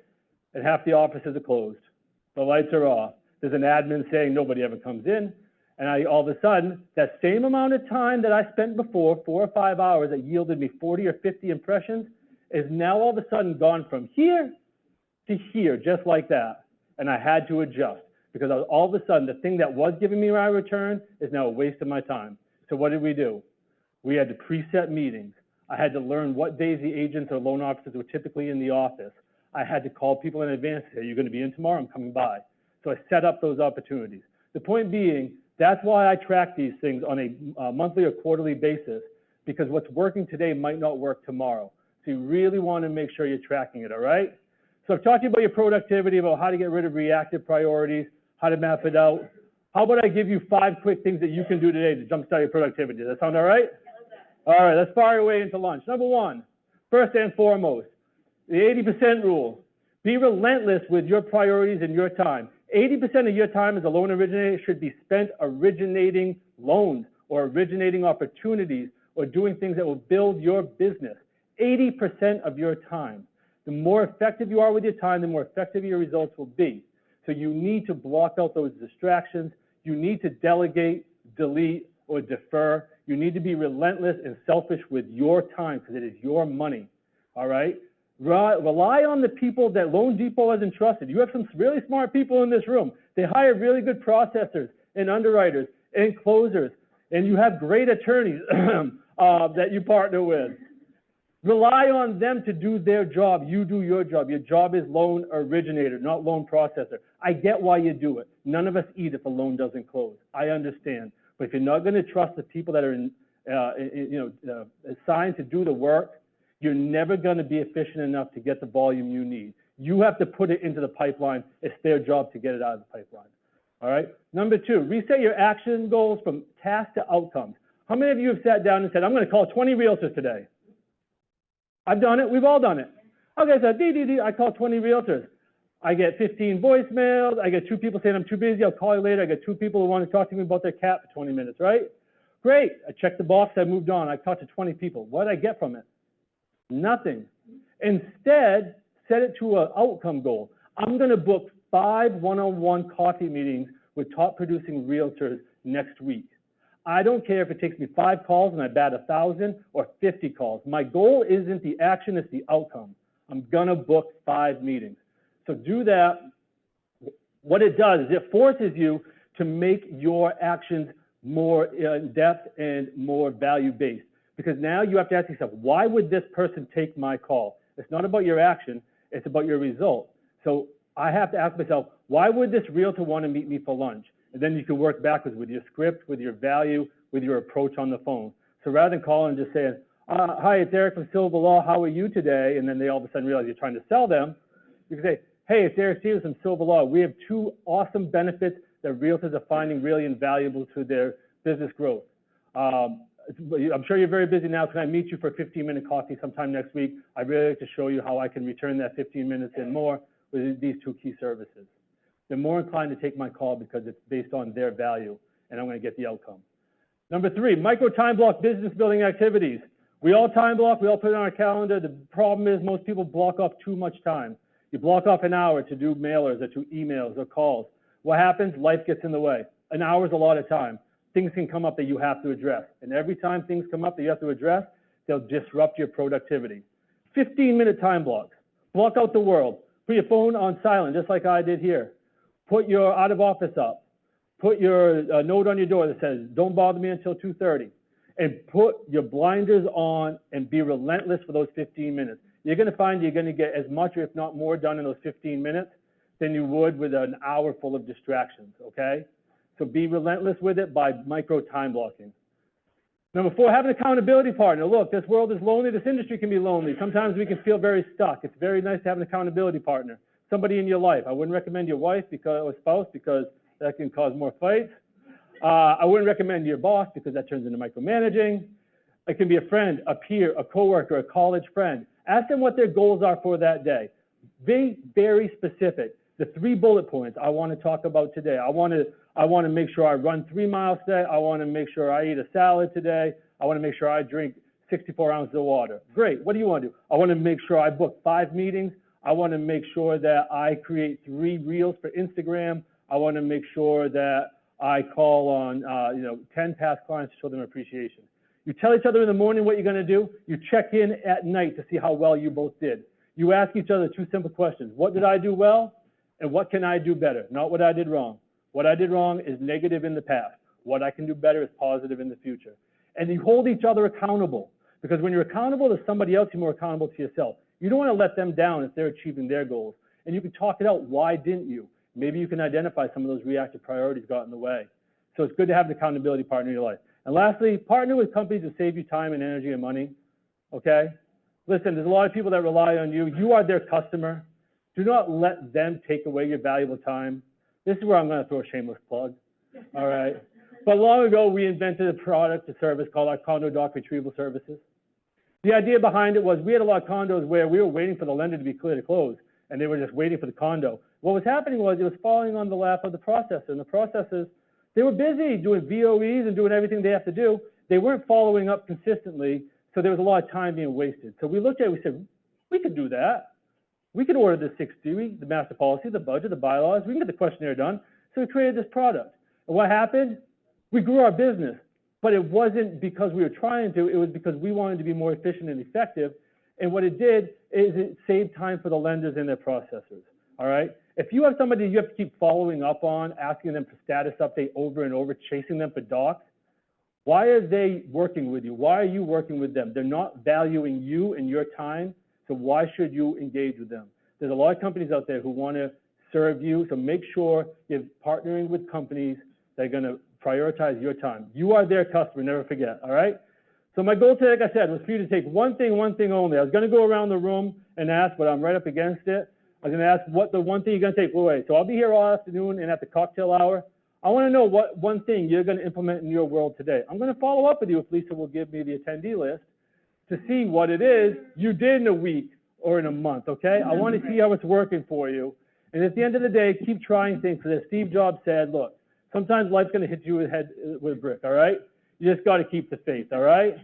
Speaker 7: and half the offices are closed. The lights are off. There's an admin saying nobody ever comes in. And all of a sudden, that same amount of time that I spent before, 4 or 5 hours that yielded me 40 or 50 impressions, is now all of a sudden gone from here to here, just like that. And I had to adjust because all of a sudden, the thing that was giving me my return is now a waste of my time. So what did we do? We had to preset meetings. I had to learn what days the agents or loan officers were typically in the office. I had to call people in advance and say, you're going to be in tomorrow, I'm coming by. So I set up those opportunities. The point being, that's why I track these things on a monthly or quarterly basis, because what's working today might not work tomorrow. So you really want to make sure you're tracking it, all right? So I've talked to you about your productivity, about how to get rid of reactive priorities, how to map it out. How about I give you 5 quick things that you can do today to jumpstart your productivity? Does that sound all right? All right, let's fire away into lunch. Number 1, first and foremost, the 80% rule. Be relentless with your priorities and your time. 80% of your time as a loan originator should be spent originating loans or originating opportunities or doing things that will build your business. 80% of your time. The more effective you are with your time, the more effective your results will be. So you need to block out those distractions. You need to delegate, delete, or defer. You need to be relentless and selfish with your time because it is your money, all right? Rely on the people that Loan Depot has entrusted. You have some really smart people in this room. They hire really good processors and underwriters and closers, and you have great attorneys that you partner with. Rely on them to do their job. You do your job. Your job is loan originator, not loan processor. I get why you do it. None of us eat if a loan doesn't close. I understand. But if you're not going to trust the people that are assigned to do the work, you're never going to be efficient enough to get the volume you need. You have to put it into the pipeline. It's their job to get it out of the pipeline. All right? Number 2, reset your action goals from task to outcomes. How many of you have sat down and said, I'm going to call 20 realtors today? I've done it. We've all done it. Okay, so I call 20 realtors. I get 15 voicemails. I get 2 people saying, I'm too busy. I'll call you later. I get 2 people who want to talk to me about their cat for 20 minutes, right? Great. I checked the box. I moved on. I talked to 20 people. What did I get from it? Nothing. Instead, set it to an outcome goal. I'm going to book 5 one-on-one coffee meetings with top producing realtors next week. I don't care if it takes me 5 calls and I bat 1,000 or 50 calls. My goal isn't the action, it's the outcome. I'm going to book 5 meetings. So do that. What it does is it forces you to make your actions more in-depth and more value-based. Because now you have to ask yourself, why would this person take my call? It's not about your action, it's about your result. So I have to ask myself, why would this realtor want to meet me for lunch? And then you can work backwards with your script, with your value, with your approach on the phone. So rather than calling and just saying, hi, it's Eric from Silver Law, how are you today? And then they all of a sudden realize you're trying to sell them. You can say, hey, it's Eric Stevens from Silver Law. We have 2 awesome benefits that realtors are finding really invaluable to their business growth. I'm sure you're very busy now. Can I meet you for a 15-minute coffee sometime next week? I'd really like to show you how I can return that 15 minutes and more with these 2 key services. They're more inclined to take my call because it's based on their value, and I'm going to get the outcome. Number 3, micro time block business building activities. We all time block, we all put it on our calendar. The problem is most people block off too much time. You block off an hour to do mailers or to emails or calls. What happens? Life gets in the way. An hour is a lot of time. Things can come up that you have to address. And every time things come up that you have to address, they'll disrupt your productivity. 15-minute time blocks. Block out the world. Put your phone on silent, just like I did here. Put your out of office up. Put your note on your door that says, don't bother me until 2:30. And put your blinders on and be relentless for those 15 minutes. You're going to find you're going to get as much, or if not more, done in those 15 minutes than you would with an hour full of distractions, okay? So be relentless with it by micro time blocking. Number 4, have an accountability partner. Look, this world is lonely. This industry can be lonely. Sometimes we can feel very stuck. It's very nice to have an accountability partner, somebody in your life. I wouldn't recommend your wife or spouse because that can cause more fights. I wouldn't recommend your boss because that turns into micromanaging. It can be a friend, a peer, a coworker, a college friend. Ask them what their goals are for that day. Be very specific. The 3 bullet points I want to talk about today. I want to make sure I run 3 miles today. I want to make sure I eat a salad today. I want to make sure I drink 64 ounces of water. Great. What do you want to do? I want to make sure I book 5 meetings. I want to make sure that I create 3 reels for Instagram. I want to make sure that I call on 10 past clients to show them appreciation. You tell each other in the morning what you're going to do. You check in at night to see how well you both did. You ask each other 2 simple questions. What did I do well? And what can I do better? Not what I did wrong. What I did wrong is negative in the past. What I can do better is positive in the future. And you hold each other accountable, because when you're accountable to somebody else, you're more accountable to yourself. You don't want to let them down if they're achieving their goals. And you can talk it out. Why didn't you? Maybe you can identify some of those reactive priorities got in the way. So it's good to have an accountability partner in your life. And lastly, partner with companies that save you time and energy and money, okay? Listen, there's a lot of people that rely on you. You are their customer. Do not let them take away your valuable time. This is where I'm going to throw a shameless plug, all right? But long ago, we invented a product, a service called our condo doc retrieval services. The idea behind it was we had a lot of condos where we were waiting for the lender to be clear to close, and they were just waiting for the condo. What was happening was it was falling on the lap of the processor, and the processors, they were busy doing VOEs and doing everything they have to do. They weren't following up consistently, so there was a lot of time being wasted. So we looked at it, we said, we could do that. We could order the 6D, the master policy, the budget, the bylaws. We can get the questionnaire done. So we created this product. And what happened? We grew our business. But it wasn't because we were trying to. It was because we wanted to be more efficient and effective. And what it did is it saved time for the lenders and their processors. All right? If you have somebody you have to keep following up on, asking them for status update over and over, chasing them for docs, why are they working with you? Why are you working with them? They're not valuing you and your time. So why should you engage with them? There's a lot of companies out there who want to serve you, so make sure you're partnering with companies that are going to prioritize your time. You are their customer, never forget, all right? So my goal today, like I said, was for you to take one thing only. I was going to go around the room and ask, but I'm right up against it. I was going to ask what the one thing you're going to take away. So I'll be here all afternoon and at the cocktail hour. I want to know what one thing you're going to implement in your world today. I'm going to follow up with you if Lisa will give me the attendee list to see what it is you did in a week or in a month, okay? I want to see how it's working for you. And at the end of the day, keep trying things, because as Steve Jobs said, look, sometimes life's going to hit you in the head with a brick, all right? You just got to keep the faith, all right?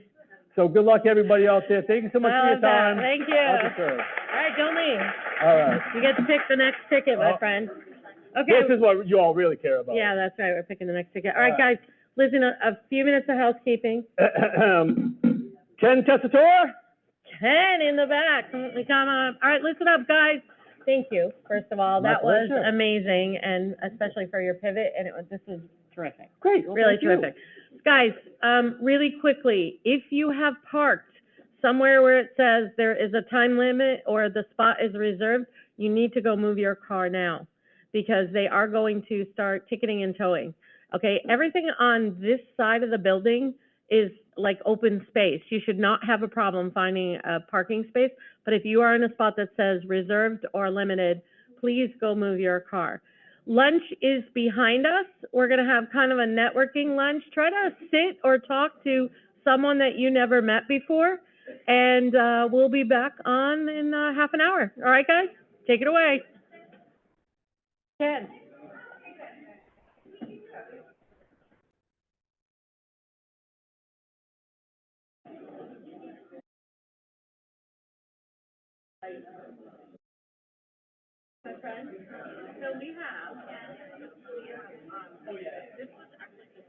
Speaker 7: So good luck, everybody out there. Thank you so much for your time.
Speaker 2: Thank you.
Speaker 7: Okay,
Speaker 2: All right, don't leave.
Speaker 7: all right.
Speaker 2: You get to pick the next ticket, my friend. Okay.
Speaker 7: This is what you all really care about.
Speaker 2: Yeah, that's right. We're picking the next ticket. All right, guys, listen, a few minutes of housekeeping.
Speaker 7: Ken Tessitore?
Speaker 2: Ken in the back. Come on. All right, listen up, guys. Thank you, first of all.
Speaker 7: My
Speaker 2: That was
Speaker 7: pleasure.
Speaker 2: amazing, and especially for your pivot, and this is terrific.
Speaker 7: Great. Well,
Speaker 2: Really
Speaker 7: thank you.
Speaker 2: terrific. Guys, really quickly, if you have parked somewhere where it says there is a time limit or the spot is reserved, you need to go move your car now, because they are going to start ticketing and towing. Okay, everything on this side of the building is like open space. You should not have a problem finding a parking space, but if you are in a spot that says reserved or limited, please go move your car. Lunch is behind us. We're gonna have kind of a networking lunch. Try to sit or talk to someone that you never met before, and we'll be back on in half an hour. All right, guys? Take it away. Ken. My friend, so we have, this was actually just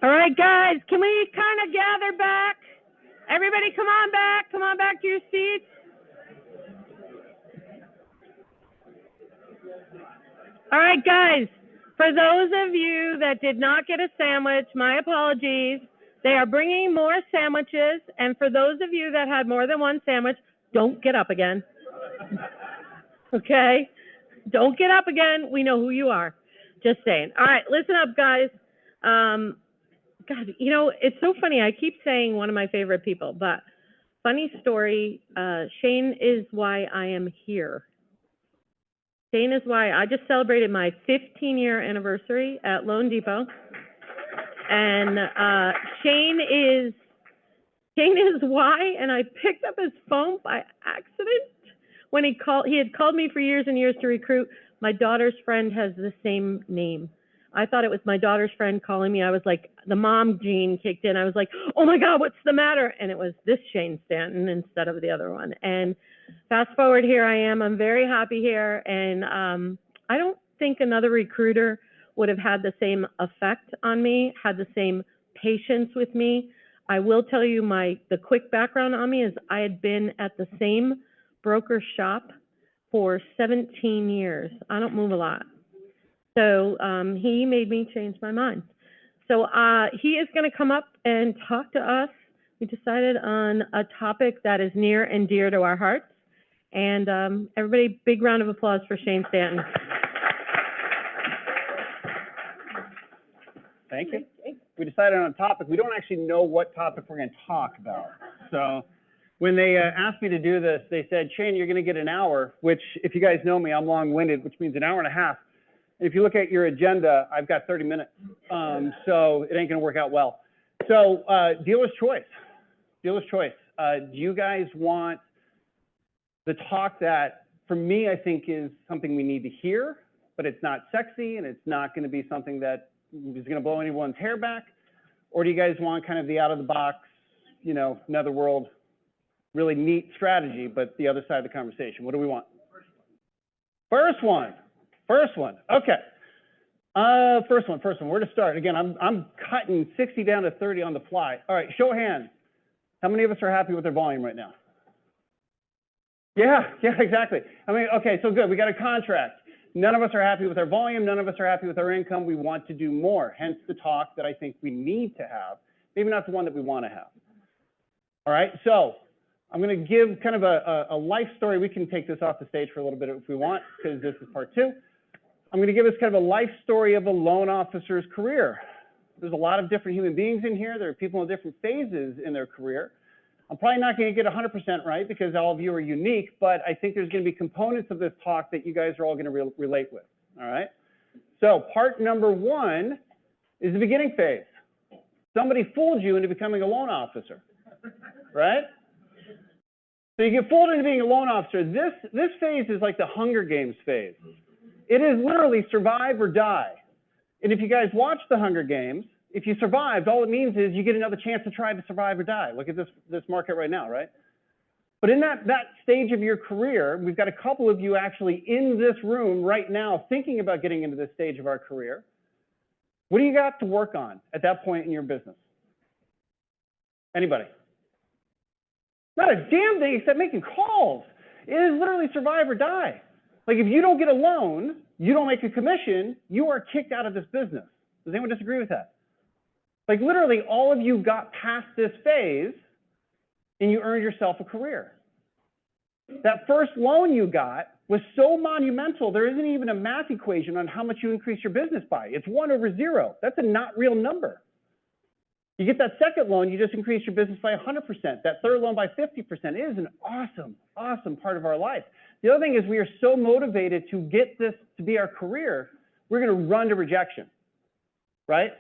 Speaker 2: All right, guys, can we kind of gather back? Everybody come on back to your seats. All right, guys, for those of you that did not get a sandwich, my apologies. They are bringing more sandwiches, and for those of you that had more than one sandwich, don't get up again. Okay? Don't get up again. We know who you are. Just saying. All right, listen up, guys. God, you know, it's so funny. I keep saying one of my favorite people, but funny story, Shane is why I am here. Shane is why I just celebrated my 15-year anniversary at Loan Depot. And Shane is why, and I picked up his phone by accident when he had called me for years and years to recruit. My daughter's friend has the same name. I thought it was my daughter's friend calling me. I was like, the mom gene kicked in. I was like, oh my God, what's the matter? And it was this Shane Stanton instead of the other one. And fast forward, here I am. I'm very happy here. And I don't think another recruiter would have had the same effect on me, had the same patience with me. I will tell you the quick background on me is I had been at the same broker shop for 17 years. I don't move a lot. So he made me change my mind. So he is going to come up and talk to us. We decided on a topic that is near and dear to our hearts. And everybody, big round of applause for Shane Stanton.
Speaker 13: Thank you. We decided on a topic. We don't actually know what topic we're going to talk about. So when they asked me to do this, they said, Shane, you're going to get an hour, which if you guys know me, I'm long-winded, which means an hour and a half. If you look at your agenda, I've got 30 minutes. So it ain't going to work out well. So dealer's choice. Dealer's choice. Do you guys want the talk that, for me, I think is something we need to hear, but it's not sexy and it's not going to be something that is going to blow anyone's hair back? Or do you guys want kind of the out-of-the-box, you know, netherworld, really neat strategy, but the other side of the conversation? What do we want? First one. First one. Okay. First one. Where to start? Again, I'm cutting 60 down to 30 on the fly. All right, show of hands. How many of us are happy with their volume right now? Yeah, exactly. I mean, okay, so good. We got a contract. None of us are happy with our volume. None of us are happy with our income. We want to do more. Hence the talk that I think we need to have. Maybe not the one that we want to have. All right, so I'm going to give kind of a life story. We can take this off the stage for a little bit if we want, because this is part 2. I'm going to give us kind of a life story of a loan officer's career. There's a lot of different human beings in here. There are people in different phases in their career. I'm probably not going to get 100% right because all of you are unique, but I think there's going to be components of this talk that you guys are all going to relate with. All right. So part number 1 is the beginning phase. Somebody fooled you into becoming a loan officer, right? So you get fooled into being a loan officer. This phase is like the Hunger Games phase. It is literally survive or die. And if you guys watch the Hunger Games, if you survived, all it means is you get another chance to try to survive or die. Look at this market right now, right? But in that stage of your career, we've got a couple of you actually in this room right now thinking about getting into this stage of our career. What do you got to work on at that point in your business? Anybody? Not a damn thing except making calls. It is literally survive or die. Like if you don't get a loan, you don't make a commission, you are kicked out of this business. Does anyone disagree with that? Like literally all of you got past this phase and you earned yourself a career. That first loan you got was so monumental, there isn't even a math equation on how much you increase your business by. It's 1/0. That's a not real number. You get that second loan, you just increase your business by 100%. That third loan by 50%. It is an awesome, awesome part of our life. The other thing is we are so motivated to get this to be our career, we're going to run to rejection, right?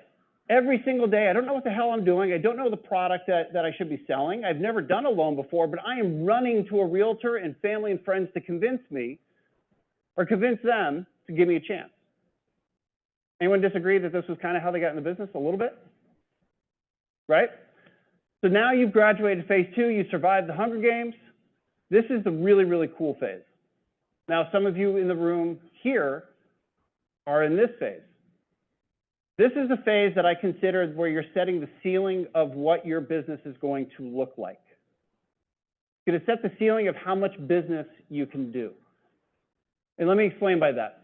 Speaker 13: Every single day, I don't know what the hell I'm doing. I don't know the product that I should be selling. I've never done a loan before, but I am running to a realtor and family and friends to convince me or convince them to give me a chance. Anyone disagree that this was kind of how they got in the business a little bit? Right? So now you've graduated phase 2, you survived the Hunger Games. This is the really, really cool phase. Now, some of you in the room here are in this phase. This is a phase that I consider where you're setting the ceiling of what your business is going to look like. It's going to set the ceiling of how much business you can do. And let me explain by that.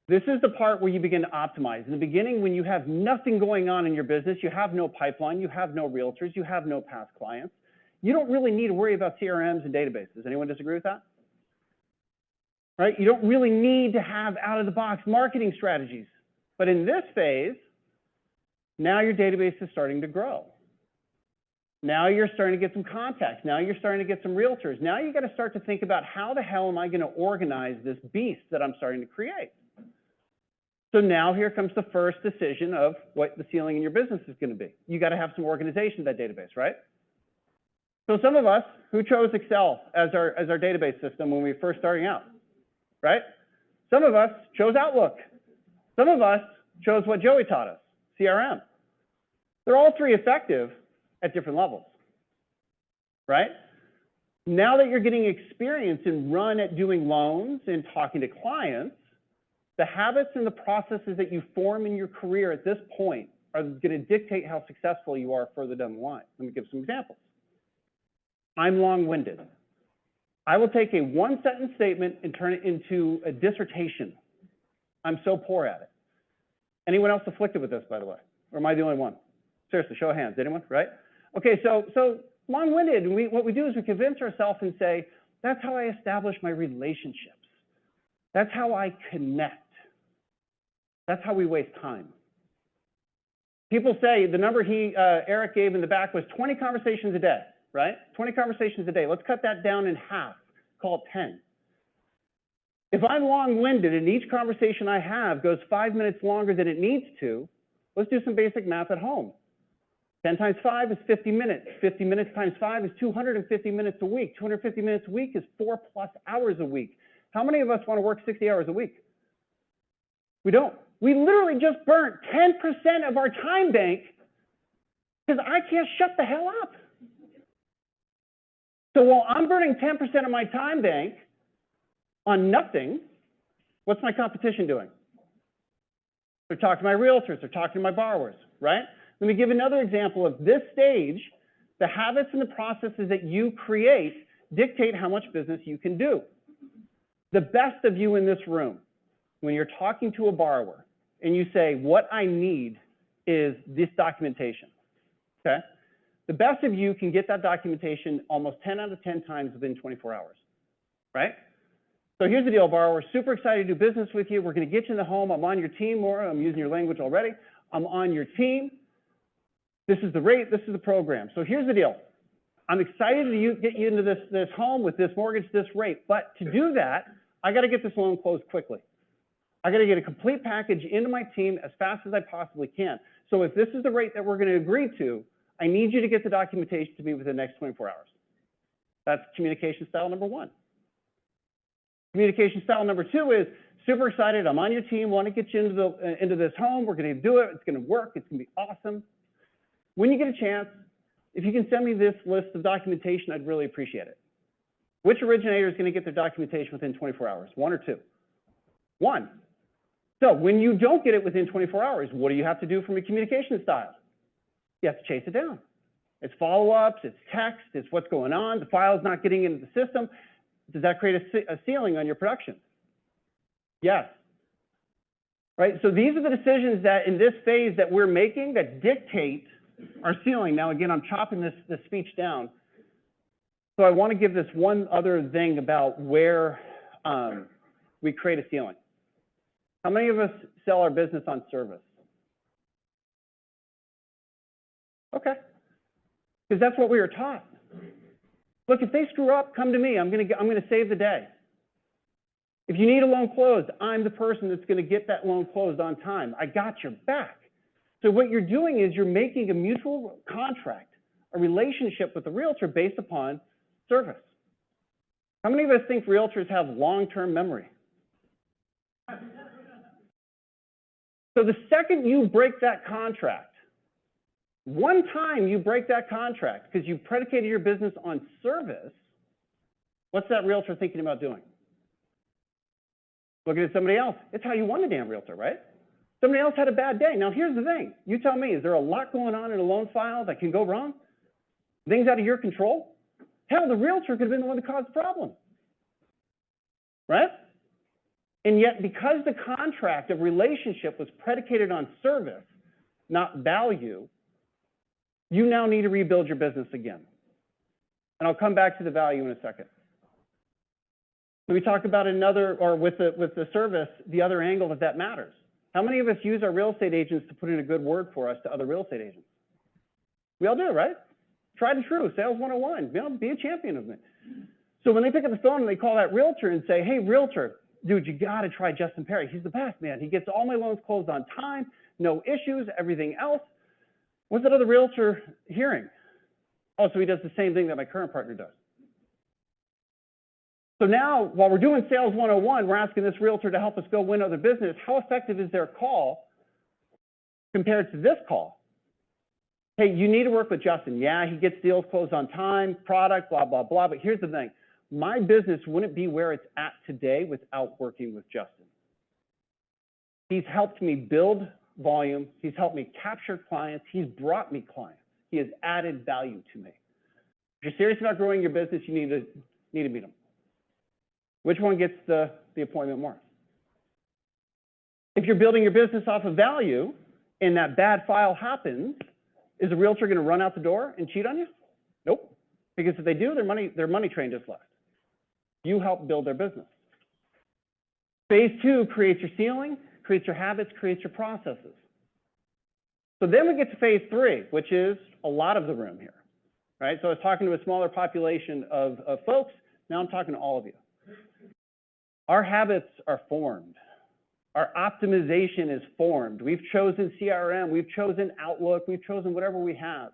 Speaker 13: This is the part where you begin to optimize. In the beginning, when you have nothing going on in your business, you have no pipeline, you have no realtors, you have no past clients, you don't really need to worry about CRMs and databases. Anyone disagree with that? Right? You don't really need to have out-of-the-box marketing strategies. But in this phase, now your database is starting to grow. Now you're starting to get some contacts. Now you're starting to get some realtors. Now you got to start to think about how the hell am I going to organize this beast that I'm starting to create? So now here comes the first decision of what the ceiling in your business is going to be. You got to have some organization in that database, right? So some of us who chose Excel as our database system when we were first starting out, right? Some of us chose Outlook. Some of us chose what Joey taught us, CRM. They're all three effective at different levels, right? Now that you're getting experience and run at doing loans and talking to clients, the habits and the processes that you form in your career at this point are going to dictate how successful you are further down the line. Let me give some examples. I'm long-winded. I will take a one-sentence statement and turn it into a dissertation. I'm so poor at it. Anyone else afflicted with this, by the way? Or am I the only one? Seriously, show of hands. Anyone, right? Okay, so long-winded, what we do is we convince ourselves and say, that's how I establish my relationships. That's how I connect. That's how we waste time. People say the number Eric gave in the back was 20 conversations a day, right? 20 conversations a day. Let's cut that down in half, call it 10. If I'm long-winded and each conversation I have goes 5 minutes longer than it needs to, let's do some basic math at home. 10 times 5 is 50 minutes. 50 minutes times 5 is 250 minutes a week. 250 minutes a week is 4+ hours a week. How many of us want to work 60 hours a week? We don't. We literally just burnt 10% of our time bank because I can't shut the hell up. So while I'm burning 10% of my time bank on nothing, what's my competition doing? They're talking to my realtors, they're talking to my borrowers, right? Let me give another example of this stage. The habits and the processes that you create dictate how much business you can do. The best of you in this room, when you're talking to a borrower and you say, what I need is this documentation, okay? The best of you can get that documentation almost 10 out of 10 times within 24 hours, right? So here's the deal, borrower, super excited to do business with you. We're going to get you in the home. I'm on your team, Maura. I'm using your language already. I'm on your team. This is the rate. This is the program. So here's the deal. I'm excited to get you into this home with this mortgage, this rate. But to do that, I got to get this loan closed quickly. I got to get a complete package into my team as fast as I possibly can. So if this is the rate that we're going to agree to, I need you to get the documentation to me within the next 24 hours. That's communication style number one. Communication style number two is super excited. I'm on your team. Want to get you into this home. We're going to do it. It's going to work. It's going to be awesome. When you get a chance, if you can send me this list of documentation, I'd really appreciate it. Which originator is going to get their documentation within 24 hours? One or two? One. So when you don't get it within 24 hours, what do you have to do from a communication style? You have to chase it down. It's follow-ups, it's text, it's what's going on, the file's not getting into the system. Does that create a ceiling on your production? Yes. Right, so these are the decisions that in this phase that we're making that dictate our ceiling. Now again, I'm chopping this speech down. So I want to give this one other thing about where we create a ceiling. How many of us sell our business on service? Okay, because that's what we were taught. Look, if they screw up, come to me. I'm going to save the day. If you need a loan closed, I'm the person that's going to get that loan closed on time. I got your back. So what you're doing is you're making a mutual contract, a relationship with the realtor based upon service. How many of us think realtors have long-term memory? So the second you break that contract, one time you break that contract because you predicated your business on service, what's that realtor thinking about doing? Looking at somebody else. It's how you want a damn realtor, right? Somebody else had a bad day. Now, here's the thing. You tell me, is there a lot going on in a loan file that can go wrong? Things out of your control? Hell, the realtor could have been the one that caused the problem, right? And yet, because the contract of relationship was predicated on service, not value, you now need to rebuild your business again. And I'll come back to the value in a second. So we talked about another, or with the service, the other angle that matters. How many of us use our real estate agents to put in a good word for us to other real estate agents? We all do, right? Tried and true, sales 101, you know, be a champion of it. So when they pick up the phone and they call that realtor and say, hey, realtor, dude, you got to try Justin Perry. He's the best, man. He gets all my loans closed on time, no issues, everything else. What's that other realtor hearing? Oh, so he does the same thing that my current partner does. So now, while we're doing sales 101, we're asking this realtor to help us go win other business. How effective is their call compared to this call? Hey, you need to work with Justin. Yeah, he gets deals closed on time, product, blah, blah, blah. But here's the thing. My business wouldn't be where it's at today without working with Justin. He's helped me build volume. He's helped me capture clients. He's brought me clients. He has added value to me. If you're serious about growing your business, you need to meet him. Which one gets the appointment more? If you're building your business off of value and that bad file happens, is a realtor going to run out the door and cheat on you? Nope. Because if they do, their money train just left. You help build their business. Phase 2 creates your ceiling, creates your habits, creates your processes. So then we get to phase 3, which is a lot of the room here, right? So I was talking to a smaller population of folks. Now I'm talking to all of you. Our habits are formed. Our optimization is formed. We've chosen CRM, we've chosen Outlook, we've chosen whatever we have.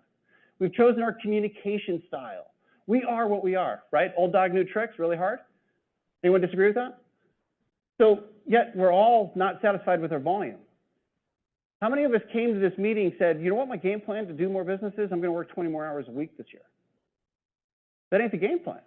Speaker 13: We've chosen our communication style. We are what we are, right? Old dog, new tricks, really hard. Anyone disagree with that? So yet we're all not satisfied with our volume. How many of us came to this meeting and said, you know what my game plan to do more business is? I'm going to work 20 more hours a week this year. That ain't the game plan.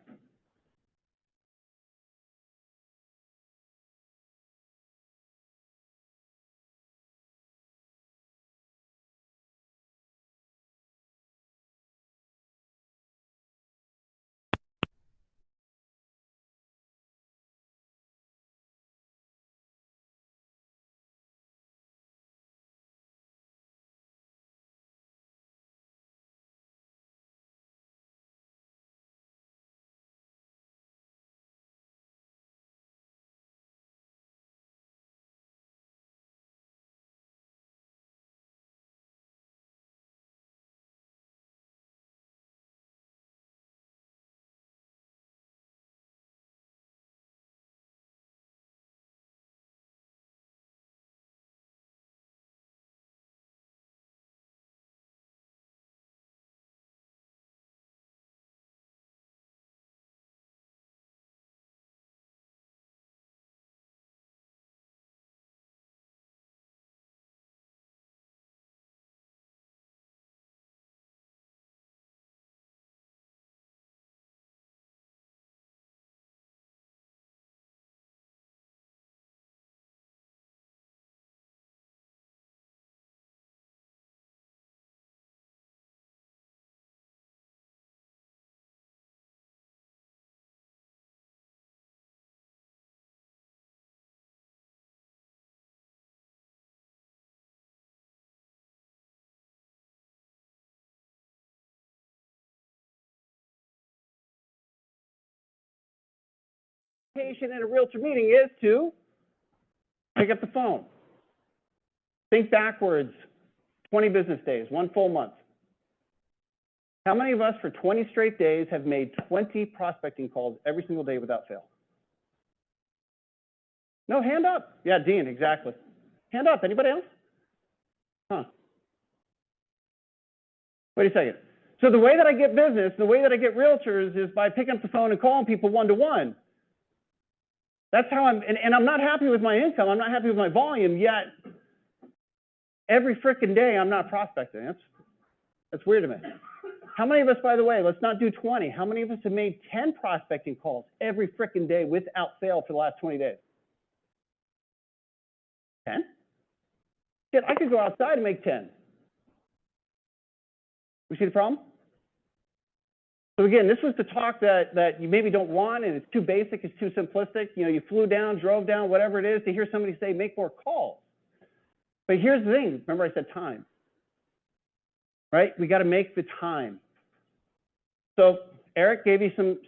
Speaker 13: In a realtor meeting is to pick up the phone. Think backwards, 20 business days, 1 full month. How many of us for 20 straight days have made 20 prospecting calls every single day without fail? No, hand up. Yeah, Dean, exactly. Hand up. Anybody else? Huh. Wait a second. So the way that I get business, the way that I get realtors is by picking up the phone and calling people one-to-one. That's how and I'm not happy with my income. I'm not happy with my volume, yet every frickin' day I'm not prospecting. That's weird to me. How many of us, by the way, let's not do 20. How many of us have made 10 prospecting calls every frickin' day without fail for the last 20 days? 10? Shit, I could go outside and make 10. We see the problem? So again, this was the talk that you maybe don't want, and it's too basic, it's too simplistic. You know, you flew down, drove down, whatever it is, to hear somebody say, make more calls. But here's the thing, remember I said time, right? We got to make the time. So Eric gave you some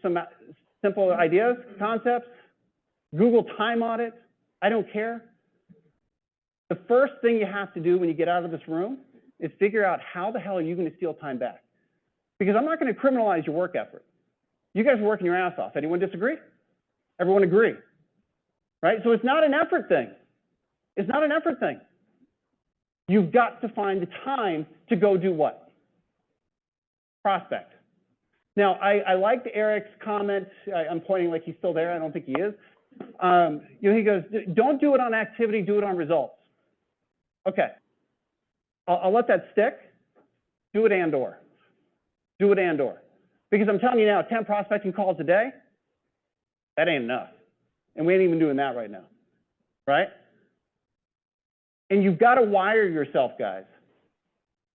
Speaker 13: simple ideas, concepts. Google time audit, I don't care. The first thing you have to do when you get out of this room is figure out how the hell are you going to steal time back? Because I'm not going to criminalize your work effort. You guys are working your ass off. Anyone disagree? Everyone agree? Right? So it's not an effort thing. It's not an effort thing. You've got to find the time to go do what? Prospect. Now, I liked Eric's comment. I'm pointing like he's still there. I don't think he is. You know, he goes, don't do it on activity, do it on results. Okay. I'll let that stick. Do it and/or. Do it and/or. Because I'm telling you now, 10 prospecting calls a day, that ain't enough. And we ain't even doing that right now. Right? And you've got to wire yourself, guys,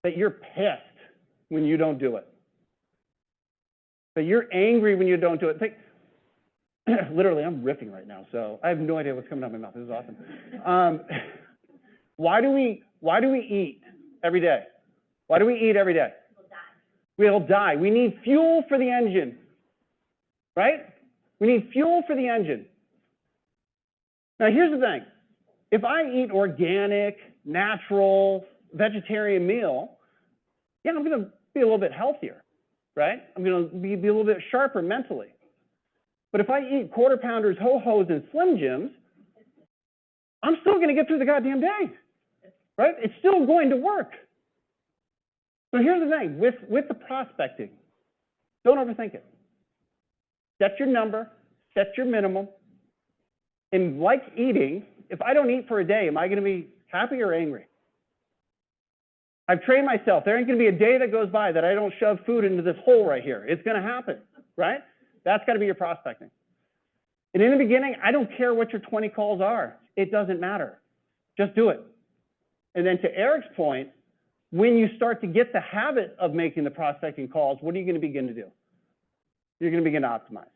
Speaker 13: that you're pissed when you don't do it. That you're angry when you don't do it. Think, literally, I'm riffing right now, so I have no idea what's coming out of my mouth. This is awesome. Why do we eat every day? Why do we eat every day? We'll die. We need fuel for the engine, right? We need fuel for the engine. Now, here's the thing. If I eat organic, natural, vegetarian meal, yeah, I'm going to be a little bit healthier, right? I'm going to be a little bit sharper mentally. But if I eat quarter pounders, ho-hos, and Slim Jims, I'm still going to get through the goddamn day, right? It's still going to work. So here's the thing, with the prospecting, don't overthink it. Set your number, set your minimum, and like eating, if I don't eat for a day, am I going to be happy or angry? I've trained myself. There ain't going to be a day that goes by that I don't shove food into this hole right here. It's going to happen, right? That's got to be your prospecting. And in the beginning, I don't care what your 20 calls are. It doesn't matter. Just do it. And then to Eric's point, when you start to get the habit of making the prospecting calls, what are you going to begin to do? You're going to begin to optimize,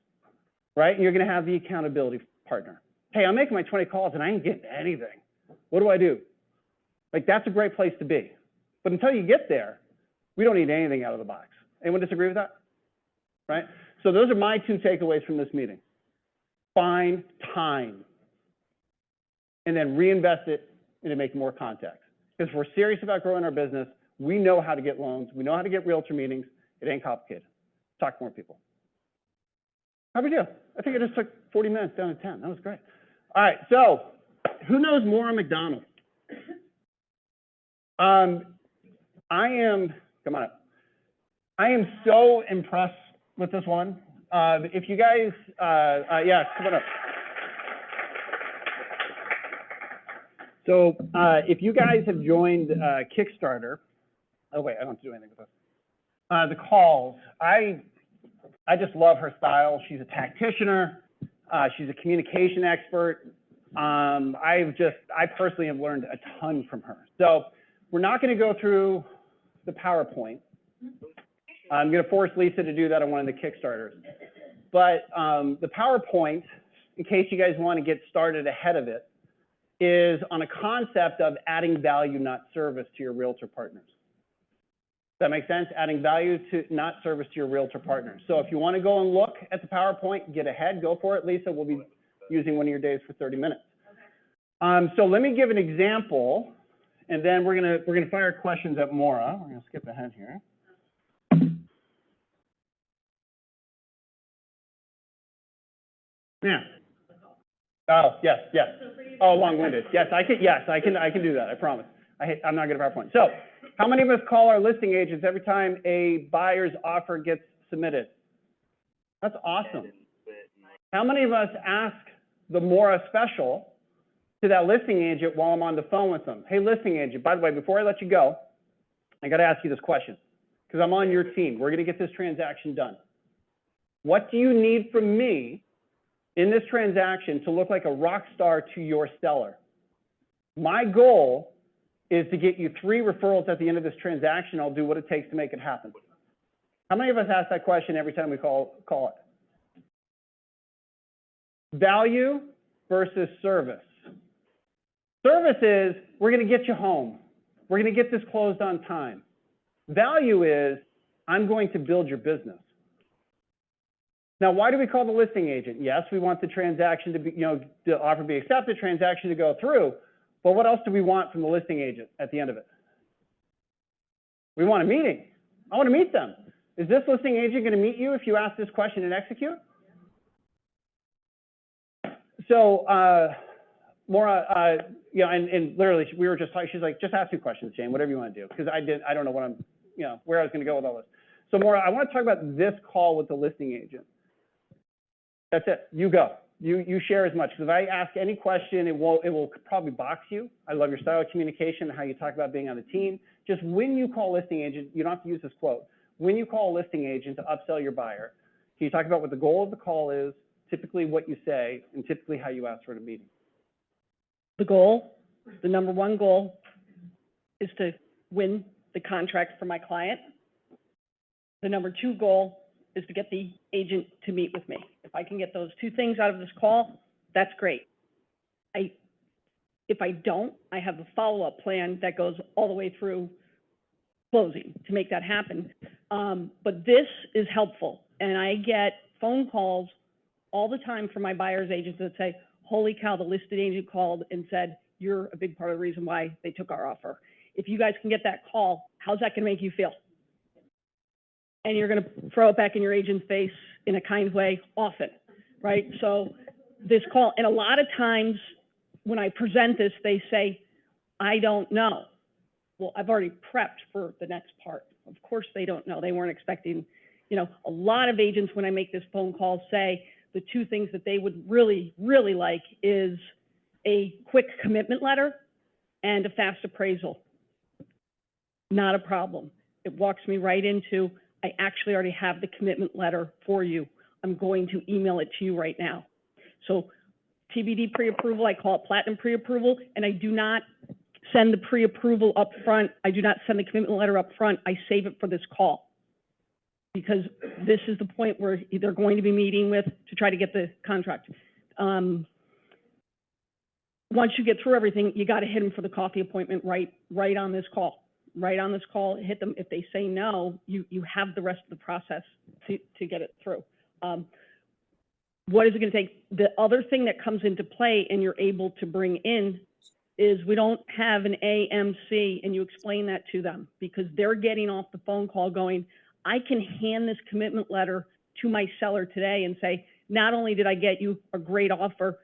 Speaker 13: right? And you're going to have the accountability partner. Hey, I'm making my 20 calls and I ain't getting anything. What do I do? Like, that's a great place to be. But until you get there, we don't need anything out of the box. Anyone disagree with that? Right? So those are my 2 takeaways from this meeting. Find time and then reinvest it into making more contacts. Because if we're serious about growing our business, we know how to get loans. We know how to get realtor meetings. It ain't complicated. Talk to more people. How'd we do? I think it just took 40 minutes down to 10. That was great. All right, so who knows more on McDonald's? Come on up. I am so impressed with this one. If you guys, yeah, come on up. So if you guys have joined KickStarter, oh wait, I don't have to do anything with this. The calls, I just love her style. She's a tacticianer. She's a communication expert. I personally have learned a ton from her. So we're not going to go through the PowerPoint. I'm going to force Lisa to do that on one of the Kickstarters. But the PowerPoint, in case you guys want to get started ahead of it, is on a concept of adding value, not service, to your realtor partners. Does that make sense? Adding value to, not service, to your realtor partners. So if you want to go and look at the PowerPoint, get ahead, go for it. Lisa, we'll be using one of your days for 30 minutes. So let me give an example, and then we're gonna fire questions at Maura. We're gonna skip ahead here. Yeah. Oh, yes, yes. Oh, long-winded. Yes, I can do that, I promise. I'm not good at PowerPoint. So, how many of us call our listing agents every time a buyer's offer gets submitted? That's awesome. How many of us ask the Maura special to that listing agent while I'm on the phone with them? Hey, listing agent, by the way, before I let you go, I got to ask you this question because I'm on your team. We're going to get this transaction done. What do you need from me in this transaction to look like a rock star to your seller? My goal is to get you 3 referrals at the end of this transaction. I'll do what it takes to make it happen. How many of us ask that question every time we call it? Value versus service. Service is, we're going to get you home. We're going to get this closed on time. Value is, I'm going to build your business. Now, why do we call the listing agent? Yes, we want the transaction to be, the offer to be accepted, transaction to go through. But what else do we want from the listing agent at the end of it? We want a meeting. I want to meet them. Is this listing agent going to meet you if you ask this question and execute? So, Maura, and literally, we were just talking, she's like, just ask 2 questions, Jane, whatever you want to do. Because I don't know what I'm, where I was going to go with all this. So, Maura, I want to talk about this call with the listing agent. That's it. You go. You share as much. Because if I ask any question, it will probably box you. I love your style of communication and how you talk about being on the team. Just when you call a listing agent, you don't have to use this quote. When you call a listing agent to upsell your buyer, can you talk about what the goal of the call is, typically what you say, and typically how you ask for a meeting?
Speaker 19: The goal, the number 1 goal, is to win the contract for my client. The number 2 goal is to get the agent to meet with me. If I can get those 2 things out of this call, that's great. If I don't, I have a follow-up plan that goes all the way through closing to make that happen. But this is helpful, and I get phone calls all the time from my buyer's agents that say, holy cow, the listed agent called and said, you're a big part of the reason why they took our offer. If you guys can get that call, how's that going to make you feel? And you're going to throw it back in your agent's face in a kind way often, right? So this call, and a lot of times when I present this, they say, I don't know. Well, I've already prepped for the next part. Of course they don't know. They weren't expecting, a lot of agents when I make this phone call say the 2 things that they would really, really like is a quick commitment letter and a fast appraisal. Not a problem. It walks me right into, I actually already have the commitment letter for you. I'm going to email it to you right now. So TBD pre-approval, I call it platinum pre-approval, and I do not send the pre-approval up front. I do not send the commitment letter up front. I save it for this call, because this is the point where they're going to be meeting with to try to get the contract. Once you get through everything, you got to hit them for the coffee appointment right on this call. Right on this call, hit them. If they say no, you have the rest of the process to get it through. What is it going to take? The other thing that comes into play and you're able to bring in is we don't have an AMC, and you explain that to them, because they're getting off the phone call going, I can hand this commitment letter to my seller today and say, not only did I get you a great offer,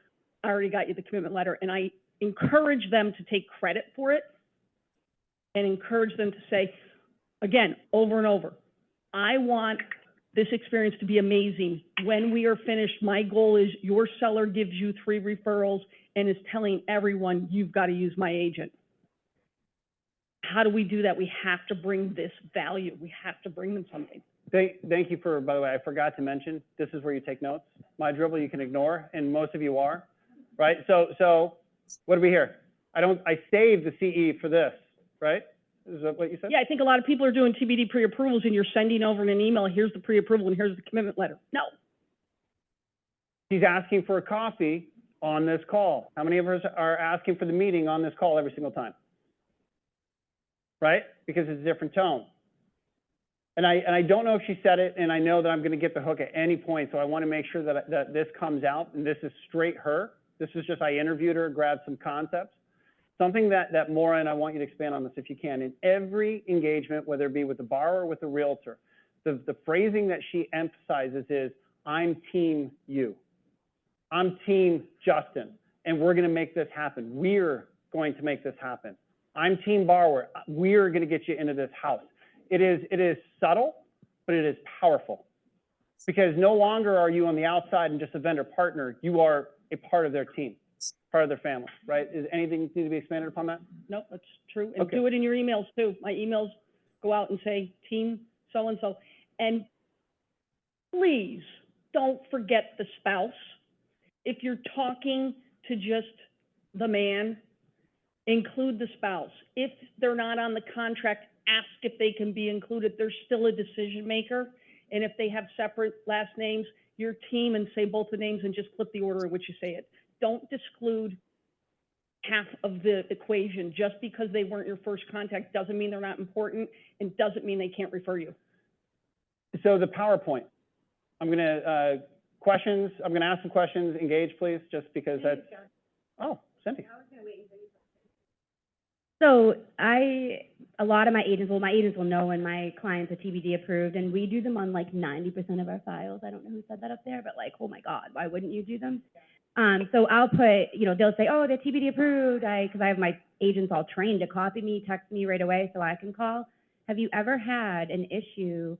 Speaker 19: I already got you the commitment letter. And I encourage them to take credit for it and encourage them to say, again, over and over, I want this experience to be amazing. When we are finished, my goal is your seller gives you 3 referrals and is telling everyone, you've got to use my agent. How do we do that? We have to bring this value. We have to bring them something.
Speaker 13: Thank you for, by the way, I forgot to mention, this is where you take notes. My dribble you can ignore, and most of you are, right? So what do we hear? I saved the CE for this, right? Is that what you said?
Speaker 19: Yeah, I think a lot of people are doing TBD pre-approvals and you're sending over in an email, here's the pre-approval and here's the commitment letter. No.
Speaker 13: He's asking for a coffee on this call. How many of us are asking for the meeting on this call every single time? Right? Because it's a different tone. And I don't know if she said it, and I know that I'm going to get the hook at any point, so I want to make sure that this comes out, and this is straight her. This is just, I interviewed her, grabbed some concepts. Something that Maura, and I want you to expand on this if you can, in every engagement, whether it be with the borrower or with the realtor, the phrasing that she emphasizes is, I'm team you. I'm team Justin, and we're going to make this happen. We're going to make this happen. I'm team borrower. We're going to get you into this house. It is subtle, but it is powerful, because no longer are you on the outside and just a vendor partner. You are a part of their team, part of their family, right? Is anything need to be expanded upon that?
Speaker 19: No, that's true. And
Speaker 13: Okay.
Speaker 19: do it in your emails too. My emails go out and say, team so-and-so. And please don't forget the spouse. If you're talking to just the man, include the spouse. If they're not on the contract, ask if they can be included. They're still a decision maker. And if they have separate last names, your team and say both the names and just flip the order in which you say it. Don't exclude half of the equation. Just because they weren't your first contact doesn't mean they're not important and doesn't mean they can't refer you.
Speaker 13: So the PowerPoint, I'm gonna ask some questions, engage please, just because that's, oh, Cindy.
Speaker 17: So a lot of my agents will know when my clients are TBD approved, and we do them on like 90% of our files. I don't know who said that up there, but like, oh my God, why wouldn't you do them? So I'll put, they'll say, oh, they're TBD approved, because I have my agents all trained to copy me, text me right away so I can call. Have you ever had an issue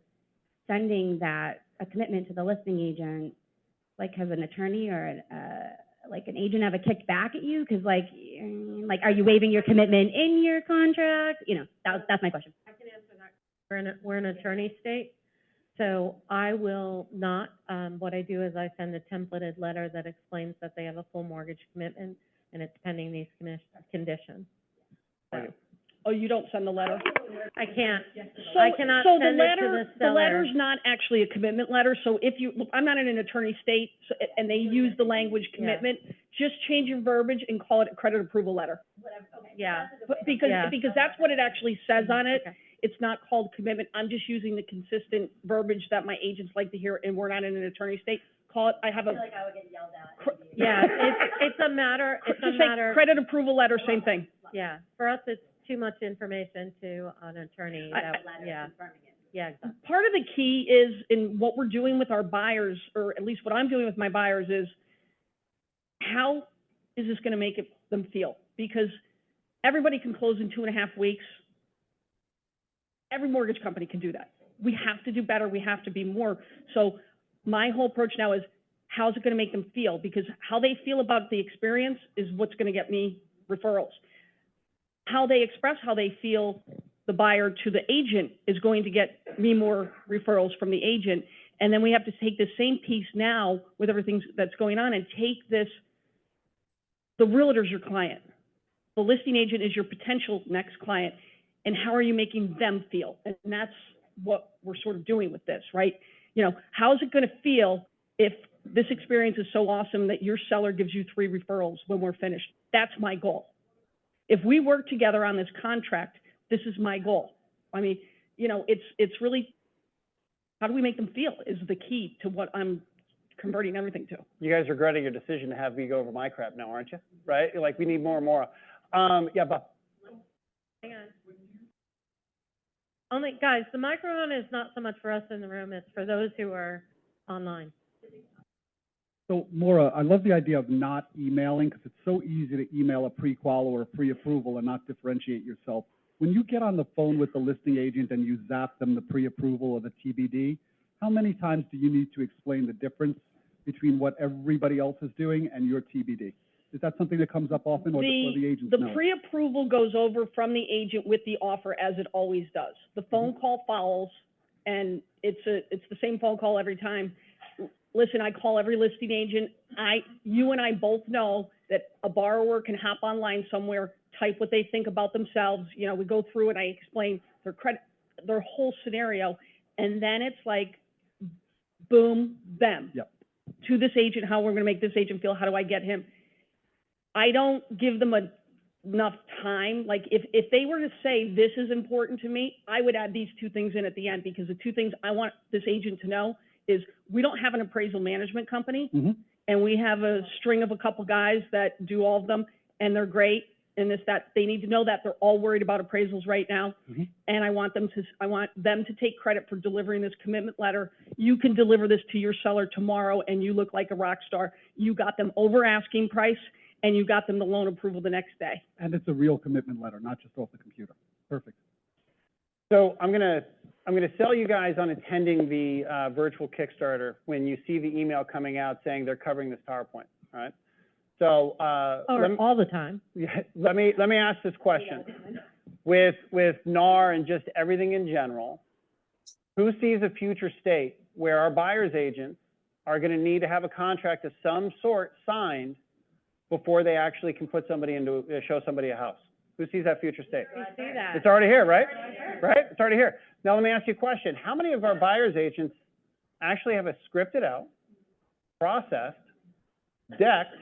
Speaker 17: sending a commitment to the listing agent, like has an attorney or like an agent ever kicked back at you? Because like, are you waiving your commitment in your contract? That's my question.
Speaker 2: I can answer that. We're an attorney state, so I will not, what I do is I send a templated letter that explains that they have a full mortgage commitment and it's pending these conditions. So,
Speaker 19: Oh, you don't send the letter?
Speaker 2: I can't.
Speaker 19: So,
Speaker 2: I cannot
Speaker 19: so
Speaker 2: send
Speaker 19: the
Speaker 2: it to
Speaker 19: letter,
Speaker 2: the seller.
Speaker 19: letter's not actually a commitment letter, so if you, I'm not in an attorney state, so, and they use the language commitment, just change your verbiage and call it a credit approval letter.
Speaker 2: Yeah.
Speaker 19: Because,
Speaker 2: Yeah.
Speaker 19: because that's what it actually says on it.
Speaker 2: Okay.
Speaker 19: It's not called commitment. I'm just using the consistent verbiage that my agents like to hear, and we're not in an attorney state. Call it, I have a. I feel like I would get yelled at.
Speaker 2: Yeah, it's a matter,
Speaker 19: Just say credit approval letter, same thing.
Speaker 2: yeah, for us, it's too much information to an attorney. Yeah, exactly.
Speaker 19: Part of the key is in what we're doing with our buyers, or at least what I'm doing with my buyers, is how is this going to make them feel? Because everybody can close in 2.5 weeks. Every mortgage company can do that. We have to do better. We have to be more. So my whole approach now is, how's it going to make them feel? Because how they feel about the experience is what's going to get me referrals. How they express how they feel, the buyer to the agent, is going to get me more referrals from the agent. And then we have to take the same piece now with everything that's going on and take this, the realtor's your client. The listing agent is your potential next client. And how are you making them feel? And that's what we're sort of doing with this, right? How is it going to feel if this experience is so awesome that your seller gives you 3 referrals when we're finished? That's my goal. If we work together on this contract, this is my goal. I mean, it's really, how do we make them feel is the key to what I'm converting everything to.
Speaker 13: You guys regretting your decision to have me go over my crap now, aren't you? Right? You're like, we need more and more. Yeah, Bob.
Speaker 2: Hang on. Guys, the microphone is not so much for us in the room, it's for those who are online.
Speaker 9: So Maura, I love the idea of not emailing, because it's so easy to email a pre-qual or a pre-approval and not differentiate yourself. When you get on the phone with the listing agent and you zap them the pre-approval or the TBD, how many times do you need to explain the difference between what everybody else is doing and your TBD? Is that something that comes up often, or the agents know?
Speaker 19: The pre-approval goes over from the agent with the offer, as it always does. The phone call follows, and it's the same phone call every time. Listen, I call every listing agent. You and I both know that a borrower can hop online somewhere, type what they think about themselves. We go through and I explain their credit, their whole scenario, and then it's like, boom, them.
Speaker 9: Yep.
Speaker 19: To this agent, how we're going to make this agent feel. How do I get him? I don't give them enough time. Like if they were to say, this is important to me, I would add these 2 things in at the end, because the 2 things I want this agent to know is we don't have an appraisal management company, and we have a string of a couple guys that do all of them, and they're great. And they need to know that they're all worried about appraisals right now. And I want them to take credit for delivering this commitment letter. You can deliver this to your seller tomorrow and you look like a rock star. You got them over asking price, and you got them the loan approval the next day.
Speaker 9: And it's a real commitment letter, not just off the computer. Perfect.
Speaker 13: So I'm gonna sell you guys on attending the virtual Kickstarter when you see the email coming out saying they're covering this PowerPoint. All right. So
Speaker 2: All the time.
Speaker 13: Yeah, let me ask this question. With NAR and just everything in general, who sees a future state where our buyer's agents are going to need to have a contract of some sort signed before they actually can put somebody show somebody a house? Who sees that future state?
Speaker 2: We see that.
Speaker 13: It's already here, right? Right? It's already here. Now, let me ask you a question. How many of our buyer's agents actually have a scripted out, processed, decked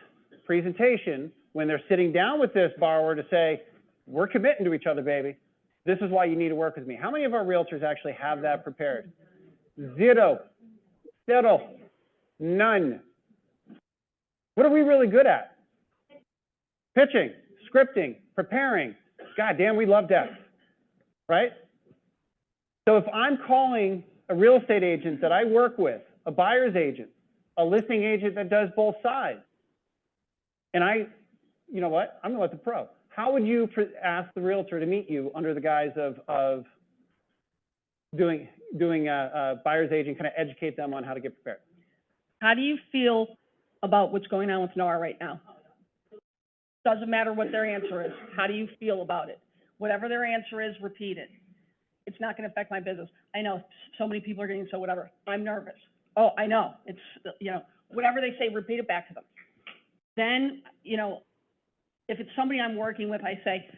Speaker 13: presentation when they're sitting down with this borrower to say, we're committing to each other, baby. This is why you need to work with me. How many of our realtors actually have that prepared? Zero. None. What are we really good at? Pitching, scripting, preparing. God damn, we love that, right? So if I'm calling a real estate agent that I work with, a buyer's agent, a listing agent that does both sides, and you know what? I'm gonna let the pro. How would you ask the realtor to meet you under the guise of doing a buyer's agent, kind of educate them on how to get prepared?
Speaker 19: How do you feel about what's going on with NAR right now? Doesn't matter what their answer is. How do you feel about it? Whatever their answer is, repeat it. It's not going to affect my business. I know so many people are getting so whatever. I'm nervous. Oh, I know. It's, whatever they say, repeat it back to them. Then, if it's somebody I'm working with, I say,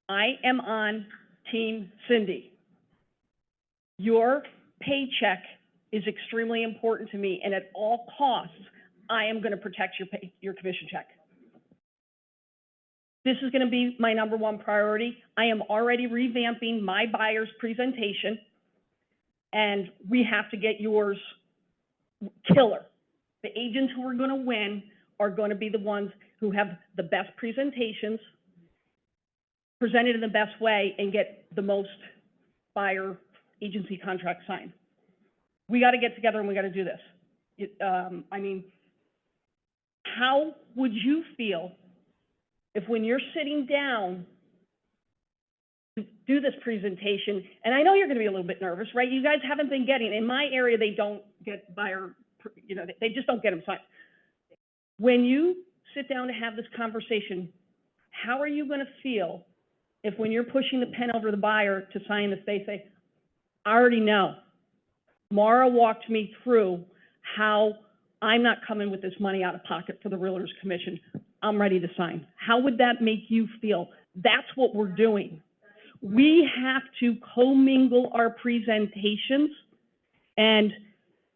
Speaker 19: I am on Team Cindy. Your paycheck is extremely important to me, and at all costs, I am going to protect your commission check. This is going to be my number one priority. I am already revamping my buyer's presentation, and we have to get yours killer. The agents who are going to win are going to be the ones who have the best presentations, presented in the best way, and get the most buyer agency contracts signed. We got to get together and we got to do this. How would you feel if when you're sitting down to do this presentation, and I know you're going to be a little bit nervous, right? You guys haven't been getting, in my area, they don't get buyer, they just don't get them signed. When you sit down to have this conversation, how are you going to feel if when you're pushing the pen over the buyer to sign this, they say, I already know. Mara walked me through how I'm not coming with this money out of pocket for the realtor's commission. I'm ready to sign. How would that make you feel? That's what we're doing. We have to commingle our presentations, and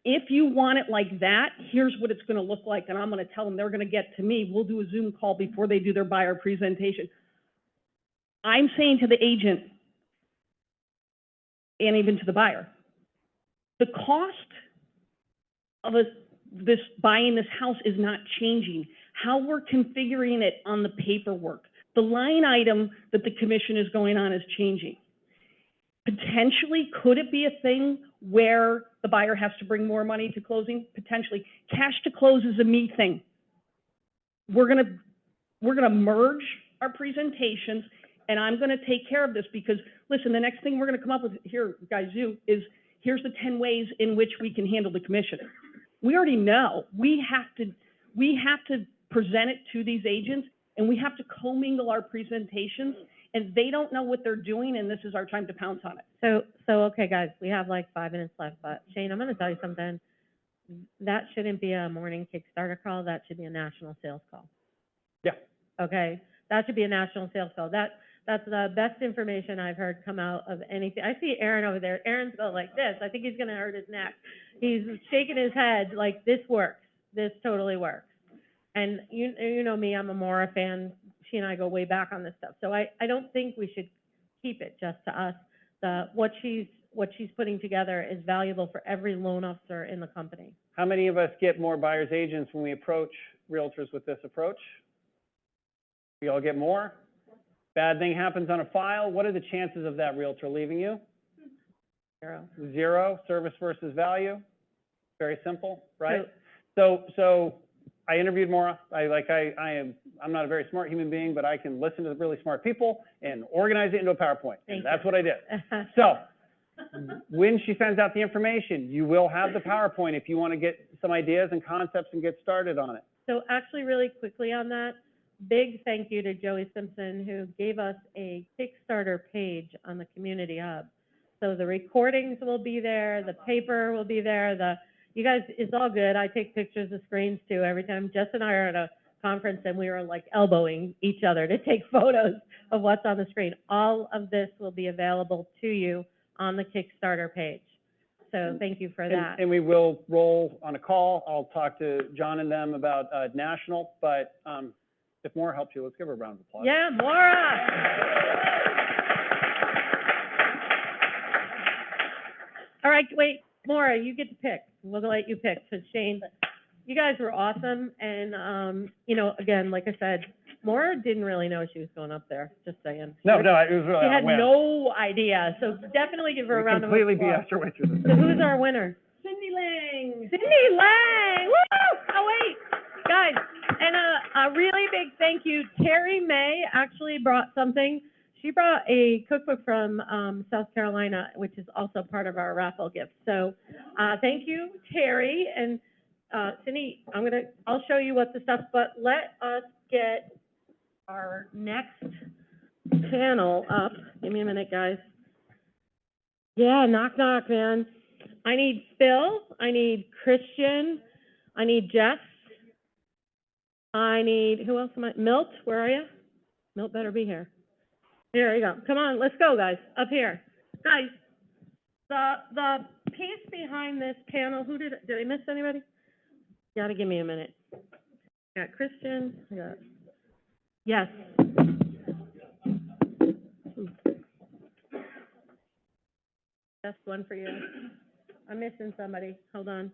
Speaker 19: if you want it like that, here's what it's going to look like, and I'm going to tell them they're going to get to me. We'll do a Zoom call before they do their buyer presentation. I'm saying to the agent, and even to the buyer, the cost of buying this house is not changing. How we're configuring it on the paperwork, the line item that the commission is going on is changing. Potentially, could it be a thing where the buyer has to bring more money to closing? Potentially. Cash to close is a me thing. We're gonna merge our presentations, and I'm gonna take care of this because, listen, the next thing we're gonna come up with here, guys, is here's the 10 ways in which we can handle the commission. We already know. We have to present it to these agents, and we have to commingle our presentations, and they don't know what they're doing, and this is our time to pounce on it.
Speaker 2: So okay, guys, we have like 5 minutes left, but Shane, I'm going to tell you something. That shouldn't be a morning Kickstarter call. That should be a national sales call.
Speaker 13: Yeah.
Speaker 2: Okay? That should be a national sales call. That's the best information I've heard come out of anything. I see Aaron over there. Aaron's going like this. I think he's going to hurt his neck. He's shaking his head like this works. This totally works. And you know me, I'm a Maura fan. She and I go way back on this stuff. So I don't think we should keep it just to us. What she's putting together is valuable for every loan officer in the company.
Speaker 13: How many of us get more buyer's agents when we approach realtors with this approach? We all get more? Bad thing happens on a file. What are the chances of that realtor leaving you? Zero. Service versus value. Very simple, right? So I interviewed Maura. I'm not a very smart human being, but I can listen to really smart people and organize it into a PowerPoint. And that's what I did. So when she sends out the information, you will have the PowerPoint if you want to get some ideas and concepts and get started on it.
Speaker 2: So actually, really quickly on that, big thank you to Joey Simpson, who gave us a Kickstarter page on the Community Hub. So the recordings will be there, the paper will be there, you guys, it's all good. I take pictures of screens too every time. Jess and I are at a conference and we were like elbowing each other to take photos of what's on the screen. All of this will be available to you on the Kickstarter page. So thank you for that.
Speaker 13: And we will roll on a call. I'll talk to John and them about, national, but, if Maura helps you, let's give her a round of applause.
Speaker 2: Yeah, Maura. All right, wait, Maura, you get to pick. We'll let you pick, because Shane, you guys were awesome, and, you know, again, like I said, Maura didn't really know she was going up there, just saying.
Speaker 13: No, it was really
Speaker 2: She had
Speaker 13: win.
Speaker 2: no idea, so definitely give her a round of applause.
Speaker 13: Completely BS'd our way through this.
Speaker 2: So who's our winner?
Speaker 19: Cindy Lang.
Speaker 2: Cindy Lang, woo! Oh, wait, guys, and a really big thank you. Terry May actually brought something. She brought a cookbook from South Carolina, which is also part of our raffle gift. So thank you, Terry. And Cindy, I'll show you what the stuff, but let us get our next panel up. Give me a minute, guys. Yeah, knock, knock, man. I need Phil. I need Christian. I need Jess. I need, who else am I? Milt, where are you? Milt better be here. Here you go. Come on, let's go, guys. Up here. Guys, the piece behind this panel, did I miss anybody? You gotta give me a minute. I got Christian. Yes. That's one for you. I'm missing somebody. Hold on.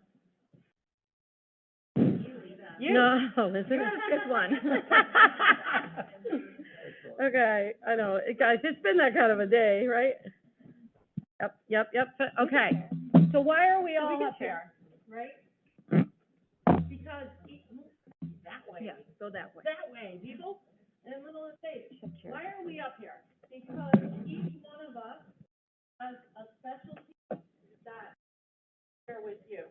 Speaker 2: No, this is this one. Okay, I know. Guys, it's been that kind of a day, right? Yep. Okay. So why are we all up here, right? Because that way. Yeah, go that way. That way, people, in the middle of the stage. Why are we up here? Because each one of us has a specialty that share with you.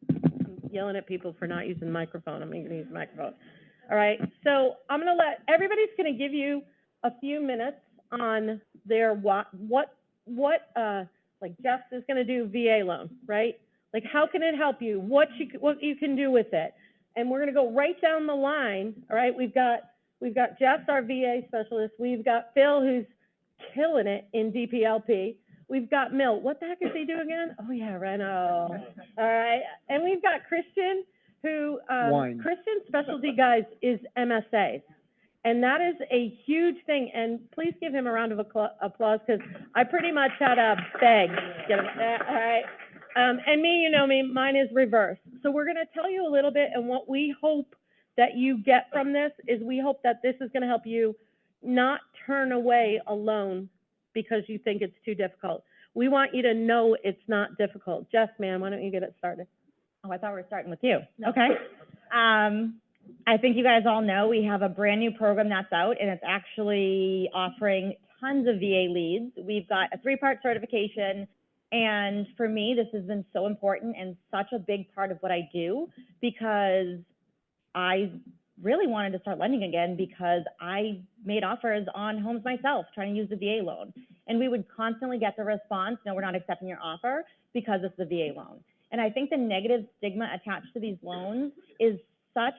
Speaker 2: I'm yelling at people for not using the microphone. I'm going to use the microphone. All right. So I'm going to everybody's going to give you a few minutes on their like Jeff is going to do VA loan, right? Like how can it help you? What you can do with it. And we're going to go right down the line. All right. We've got Jeff, our VA specialist. We've got Phil, who's killing it in DPLP. We've got Milt. What the heck is he doing again? Oh yeah, Reno. All right. And we've got Christian, who Christian's specialty, guys, is MSAs. And that is a huge thing. And please give him a round of applause, because I pretty much had to beg. All right. And me, you know me, mine is reversed. So we're going to tell you a little bit, and what we hope that you get from this is we hope that this is going to help you not turn away a loan because you think it's too difficult. We want you to know it's not difficult. Jess, man, why don't you get it started?
Speaker 15: Oh, I thought we were starting with you. No. Okay. I think you guys all know we have a brand new program that's out, and it's actually offering tons of VA leads. We've got a 3-part certification, and for me, this has been so important and such a big part of what I do, because I really wanted to start lending again, because I made offers on homes myself trying to use the VA loan. And we would constantly get the response, no, we're not accepting your offer because it's the VA loan. And I think the negative stigma attached to these loans is such,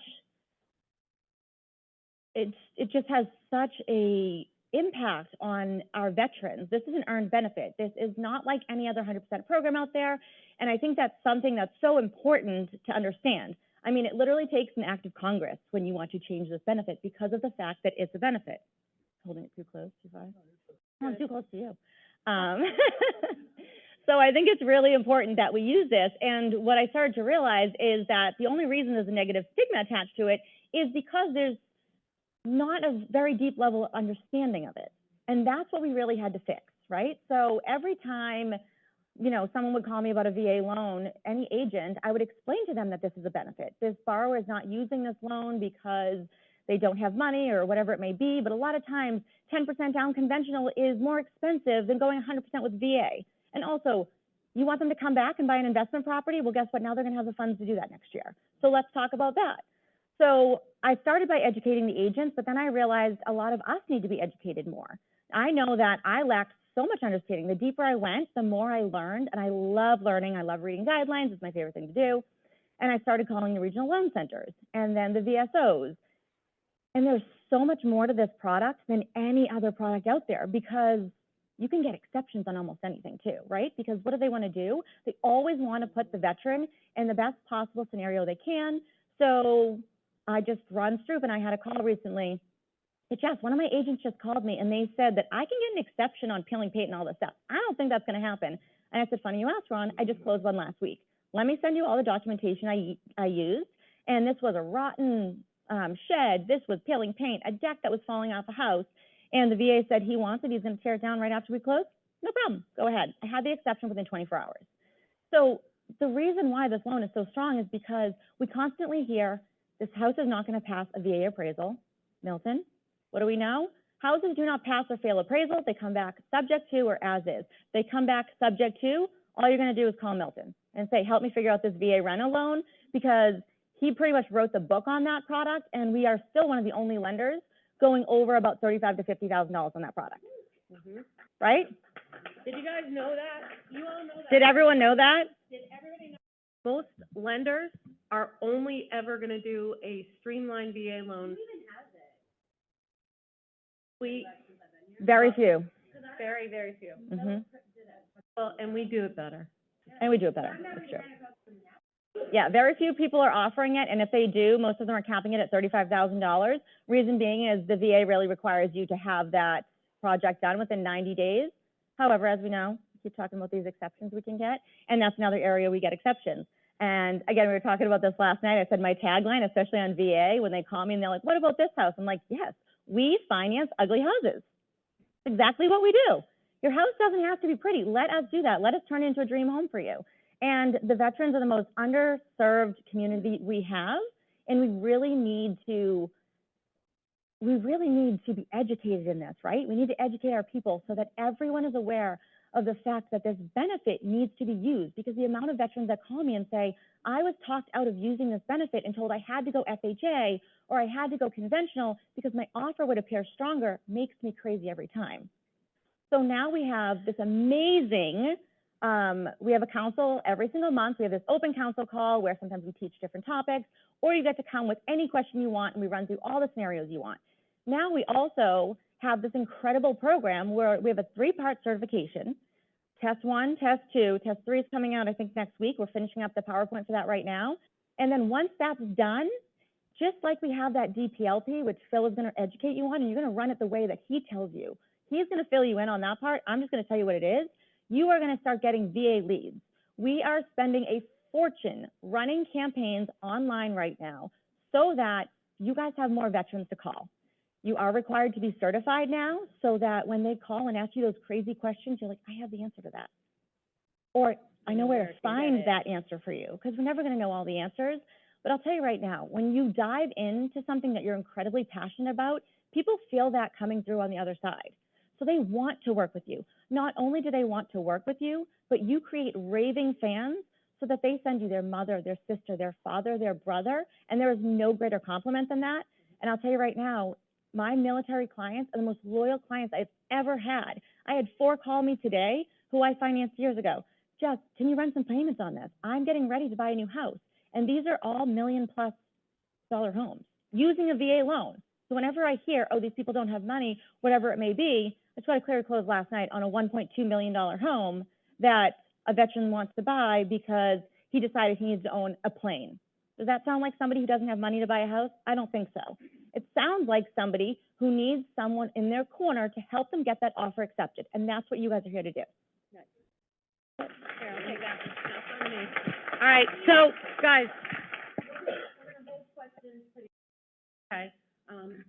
Speaker 15: it just has such a impact on our veterans. This is an earned benefit. This is not like any other 100% program out there. And I think that's something that's so important to understand. I mean, it literally takes an act of Congress when you want to change this benefit, because of the fact that it's a benefit. Holding it too close, too far? Oh, I'm too close to you. So I think it's really important that we use this. And what I started to realize is that the only reason there's a negative stigma attached to it is because there's not a very deep level of understanding of it. And that's what we really had to fix, right? So every time, you know, someone would call me about a VA loan, any agent, I would explain to them that this is a benefit. This borrower is not using this loan because they don't have money or whatever it may be, but a lot of times 10% down conventional is more expensive than going 100% with VA. And also, you want them to come back and buy an investment property? Well, guess what? Now they're going to have the funds to do that next year. So let's talk about that. So I started by educating the agents, but then I realized a lot of us need to be educated more. I know that I lacked so much understanding. The deeper I went, the more I learned, and I love learning. I love reading guidelines. It's my favorite thing to do. And I started calling the regional loan centers and then the VSOs. And there's so much more to this product than any other product out there, because you can get exceptions on almost anything too, right? Because what do they want to do? They always want to put the veteran in the best possible scenario they can. So I just run through, and I had a call recently. But yes, one of my agents just called me and they said that I can get an exception on peeling paint and all this stuff. I don't think that's going to happen. And I said, funny you asked, Ron, I just closed one last week. Let me send you all the documentation I used. And this was a rotten shed. This was peeling paint, a deck that was falling off a house. And the VA said he wants it. He's going to tear it down right after we close. No problem. Go ahead. I had the exception within 24 hours. So the reason why this loan is so strong is because we constantly hear this house is not going to pass a VA appraisal. Milton, what do we know? Houses do not pass or fail appraisals. They come back subject to or as is. They come back subject to, all you're going to do is call Milton and say, help me figure out this VA rental loan, because he pretty much wrote the book on that product, and we are still one of the only lenders going over about $35,000 to $50,000 on that product. Right?
Speaker 2: Did you guys know that? You all know that?
Speaker 15: Did everyone know that?
Speaker 2: Did everybody know? Most lenders are only ever gonna do a streamlined VA loan.
Speaker 15: Very few.
Speaker 2: Very, very few.
Speaker 15: Mhm.
Speaker 2: Well, and we do it better.
Speaker 15: And we do it better, that's true. Yeah, very few people are offering it, and if they do, most of them are capping it at $35,000. Reason being is the VA really requires you to have that project done within 90 days. However, as we know, we keep talking about these exceptions we can get, and that's another area we get exceptions. And again, we were talking about this last night. I said my tagline, especially on VA, when they call me and they're like, what about this house? I'm like, yes, we finance ugly houses. It's exactly what we do. Your house doesn't have to be pretty. Let us do that. Let us turn it into a dream home for you. And the veterans are the most underserved community we have, and we really need to be educated in this, right? We need to educate our people so that everyone is aware of the fact that this benefit needs to be used, because the amount of veterans that call me and say, I was talked out of using this benefit and told I had to go FHA or I had to go conventional because my offer would appear stronger, makes me crazy every time. So now we have this amazing, we have a council every single month. We have this open council call where sometimes we teach different topics, or you get to come with any question you want and we run through all the scenarios you want. Now we also have this incredible program where we have a 3-part certification. Test 1, Test 2, Test 3 is coming out, I think, next week. We're finishing up the PowerPoint for that right now. And then once that's done, just like we have that DPLP, which Phil is going to educate you on, and you're going to run it the way that he tells you. He's going to fill you in on that part. I'm just going to tell you what it is. You are going to start getting VA leads. We are spending a fortune running campaigns online right now so that you guys have more veterans to call. You are required to be certified now so that when they call and ask you those crazy questions, you're like, I have the answer to that. Or I know where to find that answer for you, because we're never going to know all the answers. But I'll tell you right now, when you dive into something that you're incredibly passionate about, people feel that coming through on the other side. So they want to work with you. Not only do they want to work with you, but you create raving fans so that they send you their mother, their sister, their father, their brother, and there is no greater compliment than that. And I'll tell you right now, my military clients are the most loyal clients I've ever had. I had 4 call me today who I financed years ago. Jess, can you run some payments on this? I'm getting ready to buy a new house. And these are all $1 million+ homes using a VA loan. So whenever I hear, oh, these people don't have money, whatever it may be, I just got a clear close last night on a $1.2 million home that a veteran wants to buy because he decided he needs to own a plane. Does that sound like somebody who doesn't have money to buy a house? I don't think so. It sounds like somebody who needs someone in their corner to help them get that offer accepted. And that's what you guys are here to do.
Speaker 2: Here, I'll take that one. That's on me. All right, so, guys. Okay,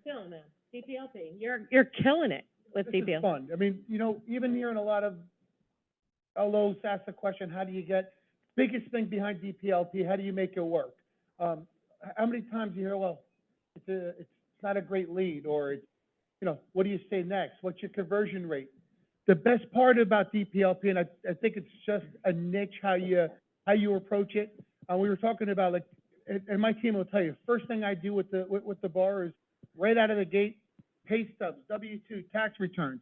Speaker 2: Phil, now, DPLP, you're killing it with
Speaker 1: This is
Speaker 2: DPLP.
Speaker 1: fun. I mean, you know, even hearing a lot of LOs ask the question, how do you get, biggest thing behind DPLP, how do you make it work? How many times you hear, well, it's not a great lead, or it's, you know, what do you say next? What's your conversion rate? The best part about DPLP, and I think it's just a niche how you approach it. We were talking about, like, and my team will tell you, first thing I do with the bar is right out of the gate, pay stubs, W-2, tax returns.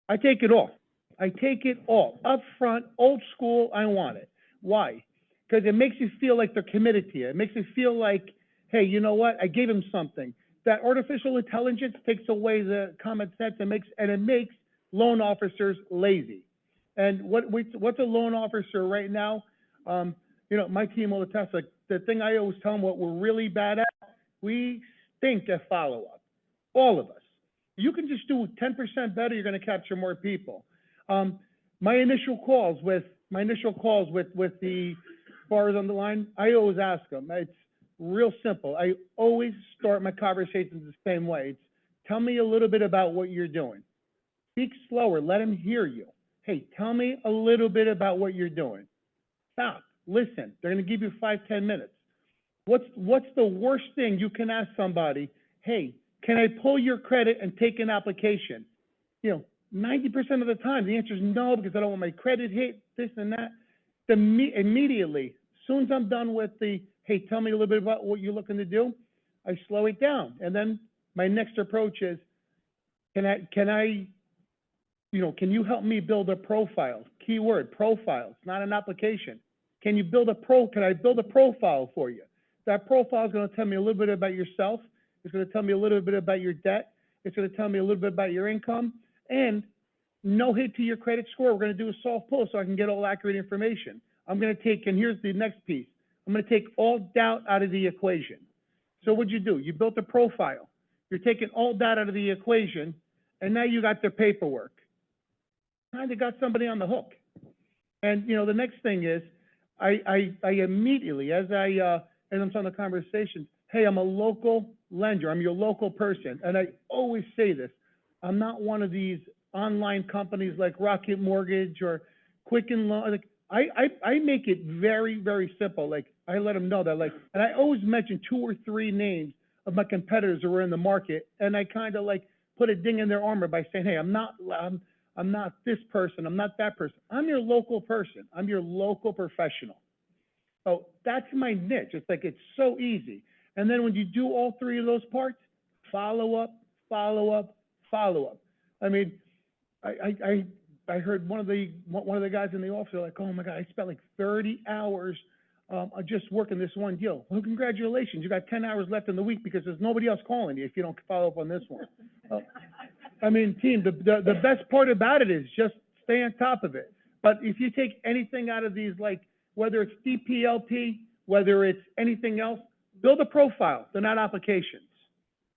Speaker 1: I take it all. Up front, old school, I want it. Why? Because it makes you feel like they're committed to you. It makes you feel like, hey, you know what? I gave them something. that artificial intelligence takes away the common sense and it makes loan officers lazy. And what's a loan officer right now? You know, my team will attest, like, the thing I always tell them what we're really bad at, we stink at follow-up. All of us. You can just do 10% better, you're gonna capture more people. My initial calls with the bars on the line, I always ask them, it's real simple. I always start my conversations the same way. It's, tell me a little bit about what you're doing. Speak slower, let them hear you. Hey, tell me a little bit about what you're doing. Stop, listen, they're gonna give you 5-10 minutes. What's the worst thing you can ask somebody? Hey, can I pull your credit and take an application? You know, 90% of the time, the answer is no, because I don't want my credit hit, this and that. Immediately, as soon as I'm done with the, hey, tell me a little bit about what you're looking to do, I slow it down. And then my next approach is, can you help me build a profile? Keyword, profile, it's not an application. Can I build a profile for you? That profile is gonna tell me a little bit about yourself. It's gonna tell me a little bit about your debt. It's gonna tell me a little bit about your income. And no hit to your credit score. We're gonna do a soft pull so I can get all accurate information. I'm gonna take, and here's the next piece, I'm gonna take all doubt out of the equation. So what'd you do? You built a profile. You're taking all doubt out of the equation, and now you got their paperwork. Kind of got somebody on the hook. And, you know, the next thing is, I immediately, as I'm starting the conversation, hey, I'm a local lender, I'm your local person, and I always say this, I'm not one of these online companies like Rocket Mortgage or Quicken Loan. Like, I make it very, very simple. Like, I let them know that, like, and I always mention 2 or 3 names of my competitors who are in the market, and I kind of like put a ding in their armor by saying, hey, I'm not this person, I'm not that person. I'm your local person. I'm your local professional. So that's my niche. It's like, it's so easy. And then when you do all 3 of those parts, follow up, follow up, follow up. I mean, I heard one of the guys in the office, they're like, oh my God, I spent like 30 hours just working this one deal. Well, congratulations, you got 10 hours left in the week because there's nobody else calling you if you don't follow up on this one. I mean, team, the best part about it is just stay on top of it. But if you take anything out of these, like whether it's DPLP, whether it's anything else, build a profile. They're not applications.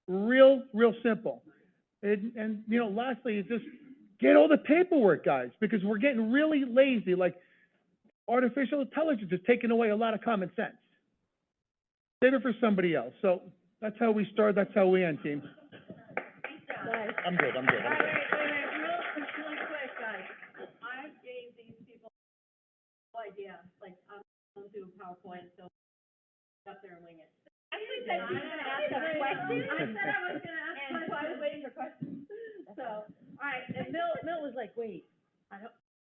Speaker 1: Real simple. And you know, lastly, is just get all the paperwork, guys, because we're getting really lazy. Like, artificial intelligence is taking away a lot of common sense. Save it for somebody else. So that's how we start, that's how we end, team.
Speaker 2: I'm good. All right, really quick, guys. I gave these people no idea, like, I'm going to do a PowerPoint, so up there and wing it.
Speaker 15: Actually said she was gonna ask a question.
Speaker 2: I said I was gonna ask questions. So I was waiting for questions. So, all right, and Mill was like, wait, I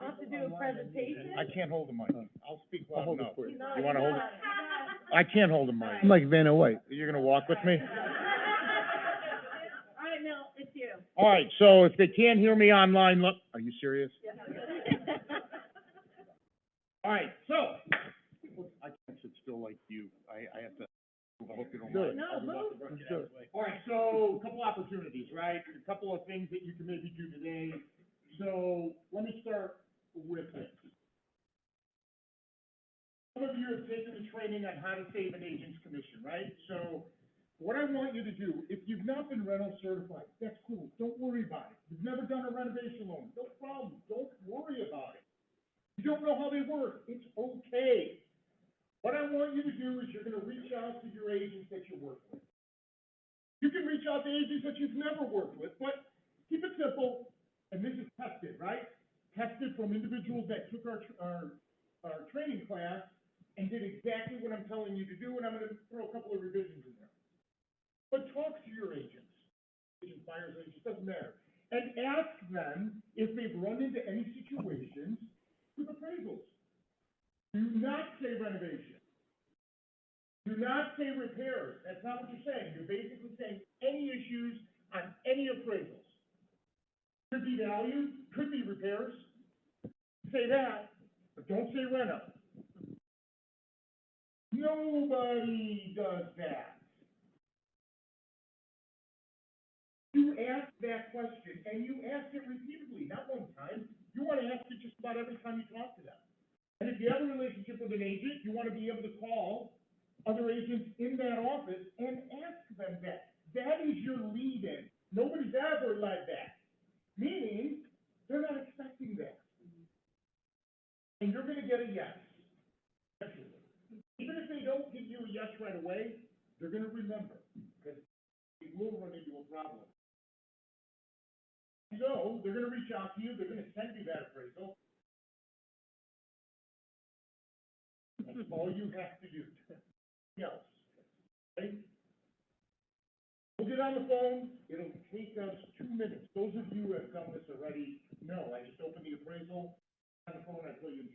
Speaker 2: have to do a presentation?
Speaker 22: I can't hold the mic. I'll speak loud enough.
Speaker 2: You
Speaker 22: You wanna hold it?
Speaker 2: it?
Speaker 22: I can't hold the mic.
Speaker 1: I'm like Vanna White.
Speaker 22: You're gonna walk with me?
Speaker 2: All right, Mill, it's you.
Speaker 22: All right, so if they can't hear me online, look, are you serious? All right, so, I can't sit still like you. I have to, I hope you don't mind.
Speaker 2: No, move.
Speaker 22: All right, so a couple opportunities, right? A couple of things that you can maybe do today. So let me start with this. Some of you have taken the training on how to save an agent's commission, right? So what I want you to do, if you've not been rental certified, that's cool. Don't worry about it. You've never done a renovation loan, no problem. Don't worry about it. You don't know how they work. It's okay. What I want you to do is you're gonna reach out to your agents that you work with. You can reach out to agents that you've never worked with, but keep it simple, and this is tested, right? Tested from individuals that took our training class and did exactly what I'm telling you to do, and I'm gonna throw a couple of revisions in there. But talk to your agents, buyers, agents, doesn't matter, and ask them if they've run into any situations with appraisals. Do not say renovation. Do not say repairs. That's not what you're saying. You're basically saying any issues on any appraisals. Could be value, could be repairs. Say that, but don't say reno. Nobody does that. You ask that question, and you ask it repeatedly, not one time. You want to ask it just about every time you talk to them. And if you have a relationship with an agent, you want to be able to call other agents in that office and ask them that. That is your lead in. Nobody's ever led that. Meaning, they're not expecting that. And you're going to get a yes. Even if they don't give you a yes right away, they're going to remember, because they will run into a problem. So, they're going to reach out to you, they're going to send you that appraisal. That's all you have to do. Nothing else. Okay? We'll get on the phone, it'll take us 2 minutes. Those of you who have done this already know, I just open the appraisal, on the phone, I tell you,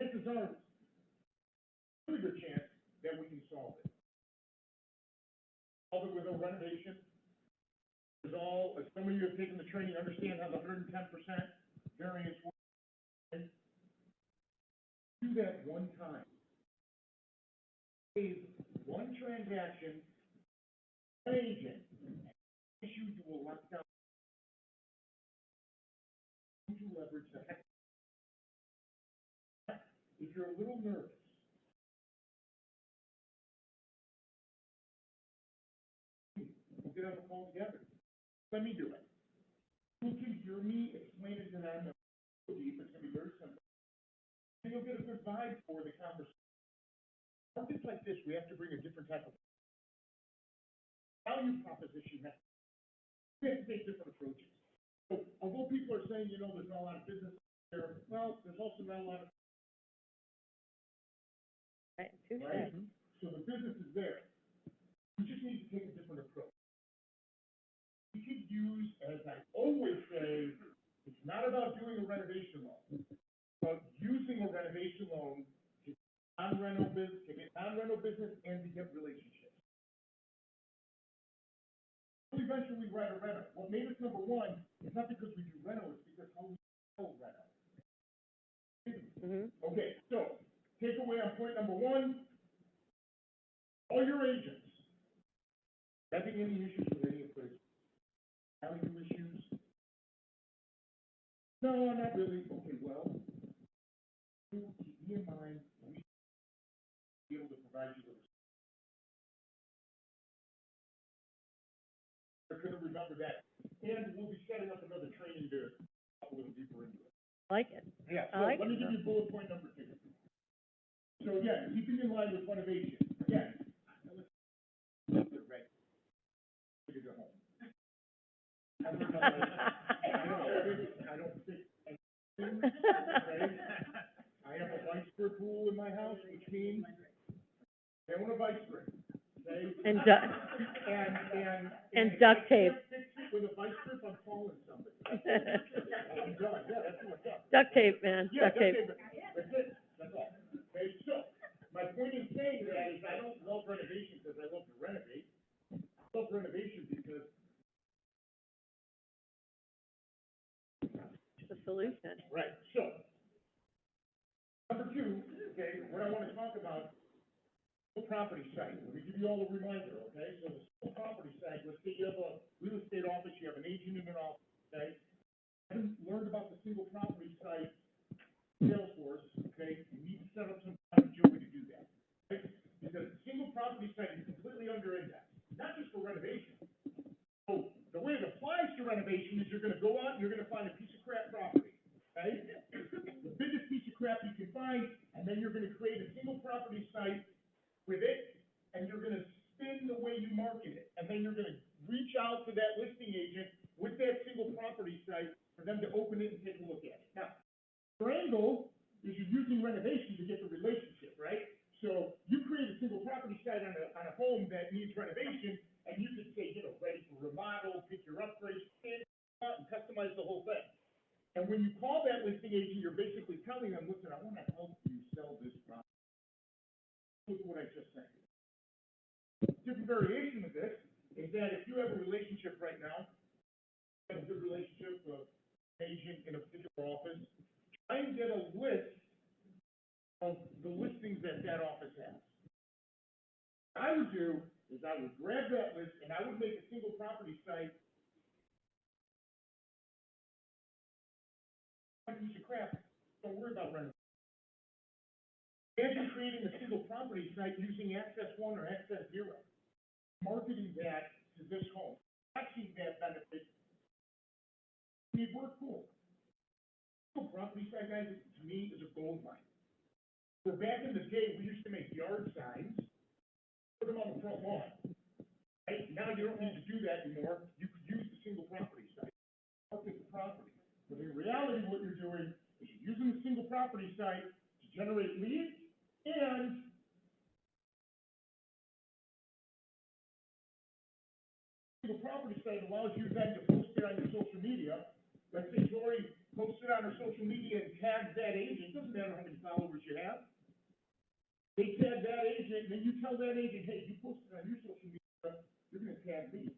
Speaker 22: chances are, really good chance that we can solve it. Solve it with a renovation. As some of you have taken the training, understand how the 110% variance works. Do that one time. Save one transaction, an agent, issue you will lock down. You leverage the heck. If you're a little nervous, we'll get on the phone together. Let me do it. You can hear me explain it to them. Deep, it's going to be very simple. And you'll get a good vibe for the conversation. Markets like this, we have to bring a different type of value proposition. We have to take different approaches. So, although people are saying, there's not a lot of business there, well, there's also not a lot of.
Speaker 2: Right.
Speaker 22: So the business is there. We just need to take a different approach. We could use, as I always say, it's not about doing a renovation loan, but using a renovation loan to get non-rental business and to get relationships. We eventually write a reno. What made us number one is not because we do reno, it's because how we sell reno. Okay, so takeaway on point number one, all your agents having any issues with any appraisal. Value issues? No, not really. Okay, well, keep me in mind, we should be able to provide you with. They're going to remember that. And we'll be setting up another training to talk a little deeper into it.
Speaker 2: Like it.
Speaker 22: Yeah, so let me give you bullet point number 2. So again, keeping in line with renovation. Again, right. Figure it home. I don't think anything, okay? I have a vice grip pool in my house, which means I own a vice grip, okay?
Speaker 2: And
Speaker 22: and
Speaker 2: duct tape.
Speaker 22: With a vice grip, I'm calling somebody. I'm done, yeah, that's what's up.
Speaker 2: Duct tape, man,
Speaker 22: Yeah,
Speaker 2: duct tape.
Speaker 22: That's it, that's all. Okay, so, my point in saying that is I don't love renovation because I love to renovate. I love renovation because
Speaker 2: The solution.
Speaker 22: right, so, number 2, okay, what I want to talk about, the property site. Let me give you all a reminder, okay? So the property site, let's say you have a real estate office, you have an agent in an office, okay? Haven't learned about the single property site Salesforce, okay? You need to set up some time with Joey to do that, okay? Because the single property site is completely under indexed, not just for renovation. So the way it applies to renovation is you're going to go out and you're going to find a piece of crap property, okay? The biggest piece of crap you can find, and then you're going to create a single property site with it, and you're going to spin the way you market it, and then you're going to reach out to that listing agent with that single property site for them to open it and take a look at it. Now, your angle is you're using renovation to get the relationship, right? So you create a single property site on a home that needs renovation, and you could say, ready for remodel, pick your upgrades, and customize the whole thing. And when you call that listing agent, you're basically telling them, listen, I want to help you sell this property. Look at what I just said. Different variation of this is that if you have a relationship right now, have a good relationship with an agent in a particular office, try and get a list of the listings that office has. What I would do is I would grab that list and I would make a single property site. A piece of crap, don't worry about renting. Imagine creating a single property site using Access 1 or Access 0, marketing that to this home, actually that benefit. Need work, cool. Single property site, guys, to me, is a gold mine. So back in the day, we used to make yard signs, put them on the front lawn. Right? Now you don't need to do that anymore. You could use the single property site, market the property. But in reality, what you're doing is you're using the single property site to generate leads and the property site allows you then to post it on your social media. Let's say Tori posts it on her social media and tags that agent. Doesn't matter how many followers you have. They tag that agent, and then you tell that agent, hey, you posted on your social media, you're going to tag me.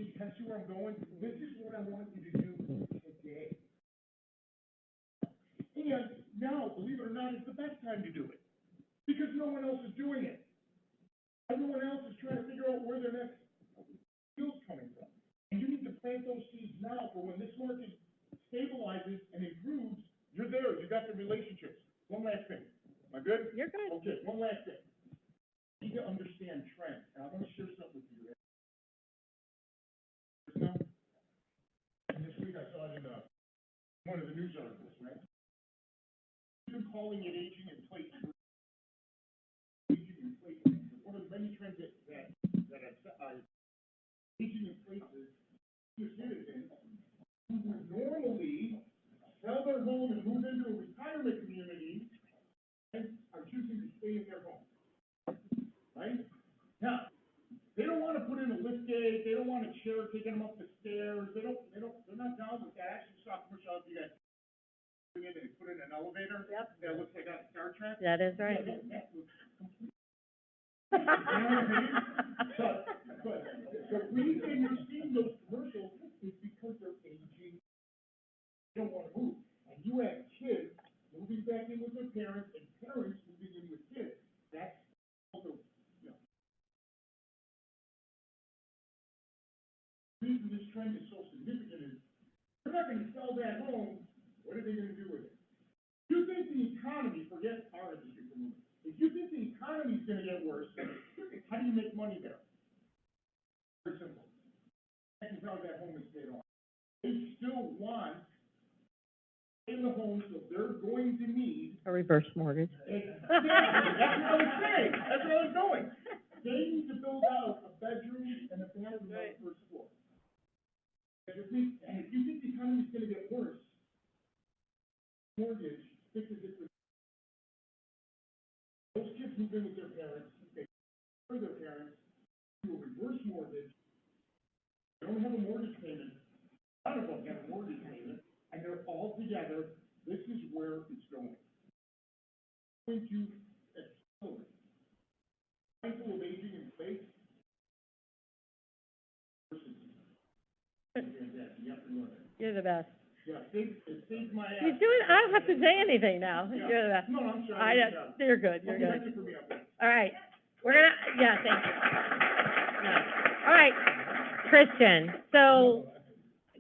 Speaker 22: You can see where I'm going? This is what I want you to do today. And now, believe it or not, it's the best time to do it. Because no one else is doing it. Everyone else is trying to figure out where their next deal's coming from. And you need to plant those seeds now for when this market stabilizes and improves, you're there, you got the relationships. One last thing. Am I good?
Speaker 2: You're good.
Speaker 22: Okay, one last thing. You need to understand trends. And I'm going to share something with you. And this week I saw it in one of the news articles, right? We've been calling it aging in place. Aging in place. One of the many trends that aging in place is senior citizens who would normally sell their home and move into a retirement community and are choosing to stay in their home. Right? Now, they don't want to put in a lift gate, they don't want a chair taking them up the stairs, they're not down with that. I actually saw a commercial of you guys put in an elevator.
Speaker 2: Yep.
Speaker 22: That looks like on Star Trek.
Speaker 2: That is right.
Speaker 22: Yeah, that looks complete. You know what I mean? But the reason you're seeing those commercials is because they're aging. They don't want to move. And you have kids moving back in with their parents and parents moving in with kids. That's also, you know. The reason this trend is so significant is they're not going to sell that home. What are they going to do with it? If you think the economy, forget our industry for a moment, if you think the economy is going to get worse, how do you make money there? Very simple. They can sell that home and stay on. They still want in the home, so they're going to need
Speaker 2: A reverse mortgage.
Speaker 22: exactly. That's what I was saying. That's where I was going. They need to build out a bedroom and a bathroom on the first floor. And if you think the economy's gonna get worse, mortgage, this is it. Those kids move in with their parents, they pay their parents, do a reverse mortgage. They don't have a mortgage payment. None of them have a mortgage payment, and they're all together. This is where it's going. Going to accelerate. Mindful of aging in place.
Speaker 2: You're the best.
Speaker 22: Yeah, it saved my ass.
Speaker 2: He's doing, I don't have to say anything now.
Speaker 22: Yeah.
Speaker 2: You're the best.
Speaker 22: No, I'm sorry.
Speaker 2: You're good, you're
Speaker 22: Okay,
Speaker 2: good.
Speaker 22: that's it for me, okay.
Speaker 2: All right, we're gonna, yeah, thank you. No. All right, Christian, so,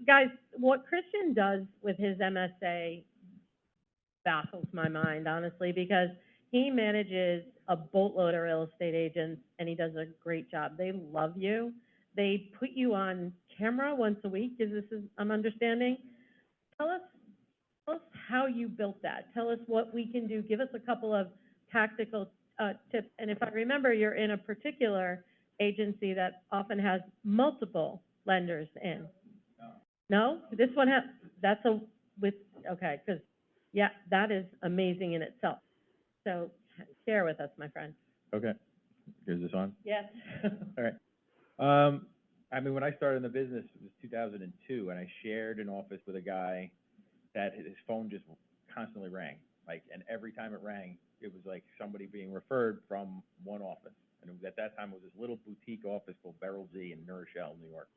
Speaker 2: guys, what Christian does with his MSA baffles my mind, honestly, because he manages a boatload of real estate agents, and he does a great job. They love you. They put you on camera once a week, I'm understanding. Tell us how you built that. Tell us what we can do. Give us a couple of tactical tips. And if I remember, you're in a particular agency that often has multiple lenders in. No? This one has, okay, because, yeah, that is amazing in itself. So share with us, my friend.
Speaker 6: Okay. Is this on?
Speaker 2: Yes.
Speaker 6: All right. I mean, when I started in the business, it was 2002, and I shared an office with a guy that his phone just constantly rang. Like, and every time it rang, it was like somebody being referred from one office. And it was, at that time, it was this little boutique office called Beryl Z in New Rochelle, New York.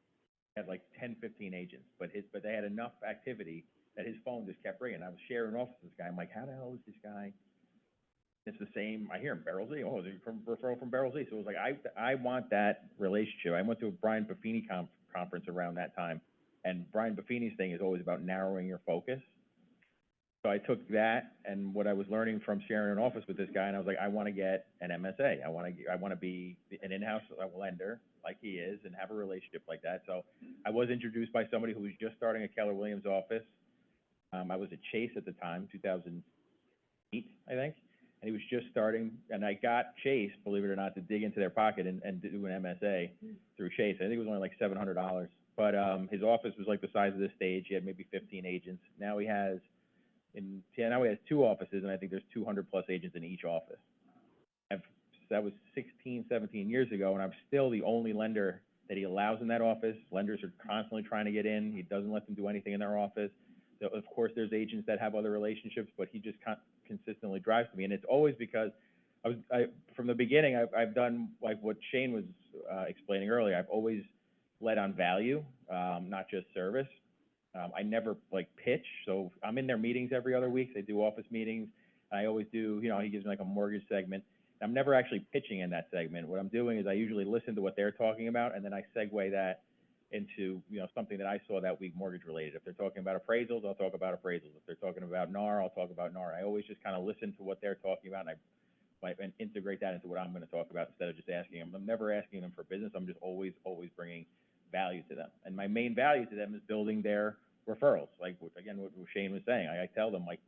Speaker 6: It had like 10, 15 agents, but they had enough activity that his phone just kept ringing. I was sharing an office with this guy. I'm like, how the hell is this guy It's the same, I hear in Barrel Z, oh, they're from referral from Barrel Z. So it was like, I want that relationship. I went to a Brian Buffini conference around that time, and Brian Buffini's thing is always about narrowing your focus. So I took that and what I was learning from sharing an office with this guy, and I was like, I want to get an MSA. I want to be an in-house lender like he is and have a relationship like that. So I was introduced by somebody who was just starting a Keller Williams office. I was at Chase at the time, 2008, I think. And he was just starting, and I got Chase, believe it or not, to dig into their pocket and do an MSA through Chase. I think it was only like $700. But his office was like the size of this stage. He had maybe 15 agents. Now he has 2 offices, and I think there's 200 plus agents in each office. That was 16, 17 years ago, and I'm still the only lender that he allows in that office. Lenders are constantly trying to get in. He doesn't let them do anything in their office. So of course, there's agents that have other relationships, but he just consistently drives to me. And it's always because from the beginning, I've done like what Shane was explaining earlier. I've always led on value, not just service. I never like pitch, so I'm in their meetings every other week. They do office meetings. I always do, he gives me like a mortgage segment. I'm never actually pitching in that segment. What I'm doing is I usually listen to what they're talking about, and then I segue that into, something that I saw that week mortgage related. If they're talking about appraisals, I'll talk about appraisals. If they're talking about NAR, I'll talk about NAR. I always just kind of listen to what they're talking about, and integrate that into what I'm going to talk about instead of just asking them. I'm never asking them for business. I'm just always bringing value to them. And my main value to them is building their referrals. Like, again, what Shane was saying, I tell them, like,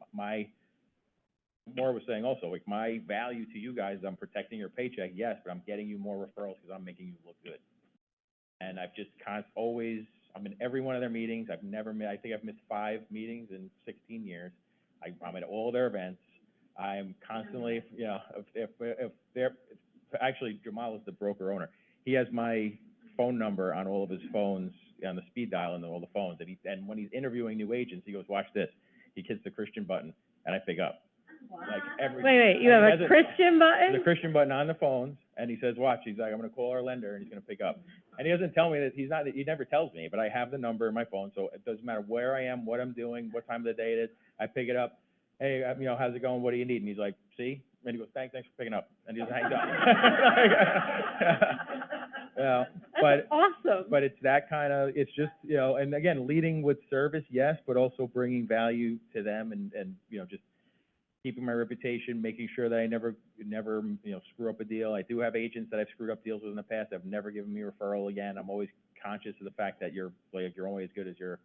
Speaker 6: Maura was saying also, like, my value to you guys is I'm protecting your paycheck, yes, but I'm getting you more referrals because I'm making you look good. And I've just I'm in every one of their meetings. I think I've missed 5 meetings in 16 years. I'm at all their events. I'm constantly, if they're, actually, Jamal is the broker owner. He has my phone number on all of his phones, on the speed dial and all the phones. And when he's interviewing new agents, he goes, watch this. He hits the Christian button, and I pick up.
Speaker 2: Wow.
Speaker 6: Like
Speaker 2: Wait, you have a Christian button?
Speaker 6: The Christian button on the phones, and he says, watch. He's like, I'm going to call our lender, and he's going to pick up. And he doesn't tell me that he never tells me, but I have the number in my phone, so it doesn't matter where I am, what I'm doing, what time of the day it is. I pick it up. Hey, how's it going? What do you need? And he's like, see? And he goes, thanks for picking up. And he just hangs up.
Speaker 2: That's awesome.
Speaker 6: But it's that kind of, it's just, and again, leading with service, yes, but also bringing value to them and just keeping my reputation, making sure that I never, screw up a deal. I do have agents that I've screwed up deals with in the past. I've never given me a referral again. I'm always conscious of the fact that you're only as good as your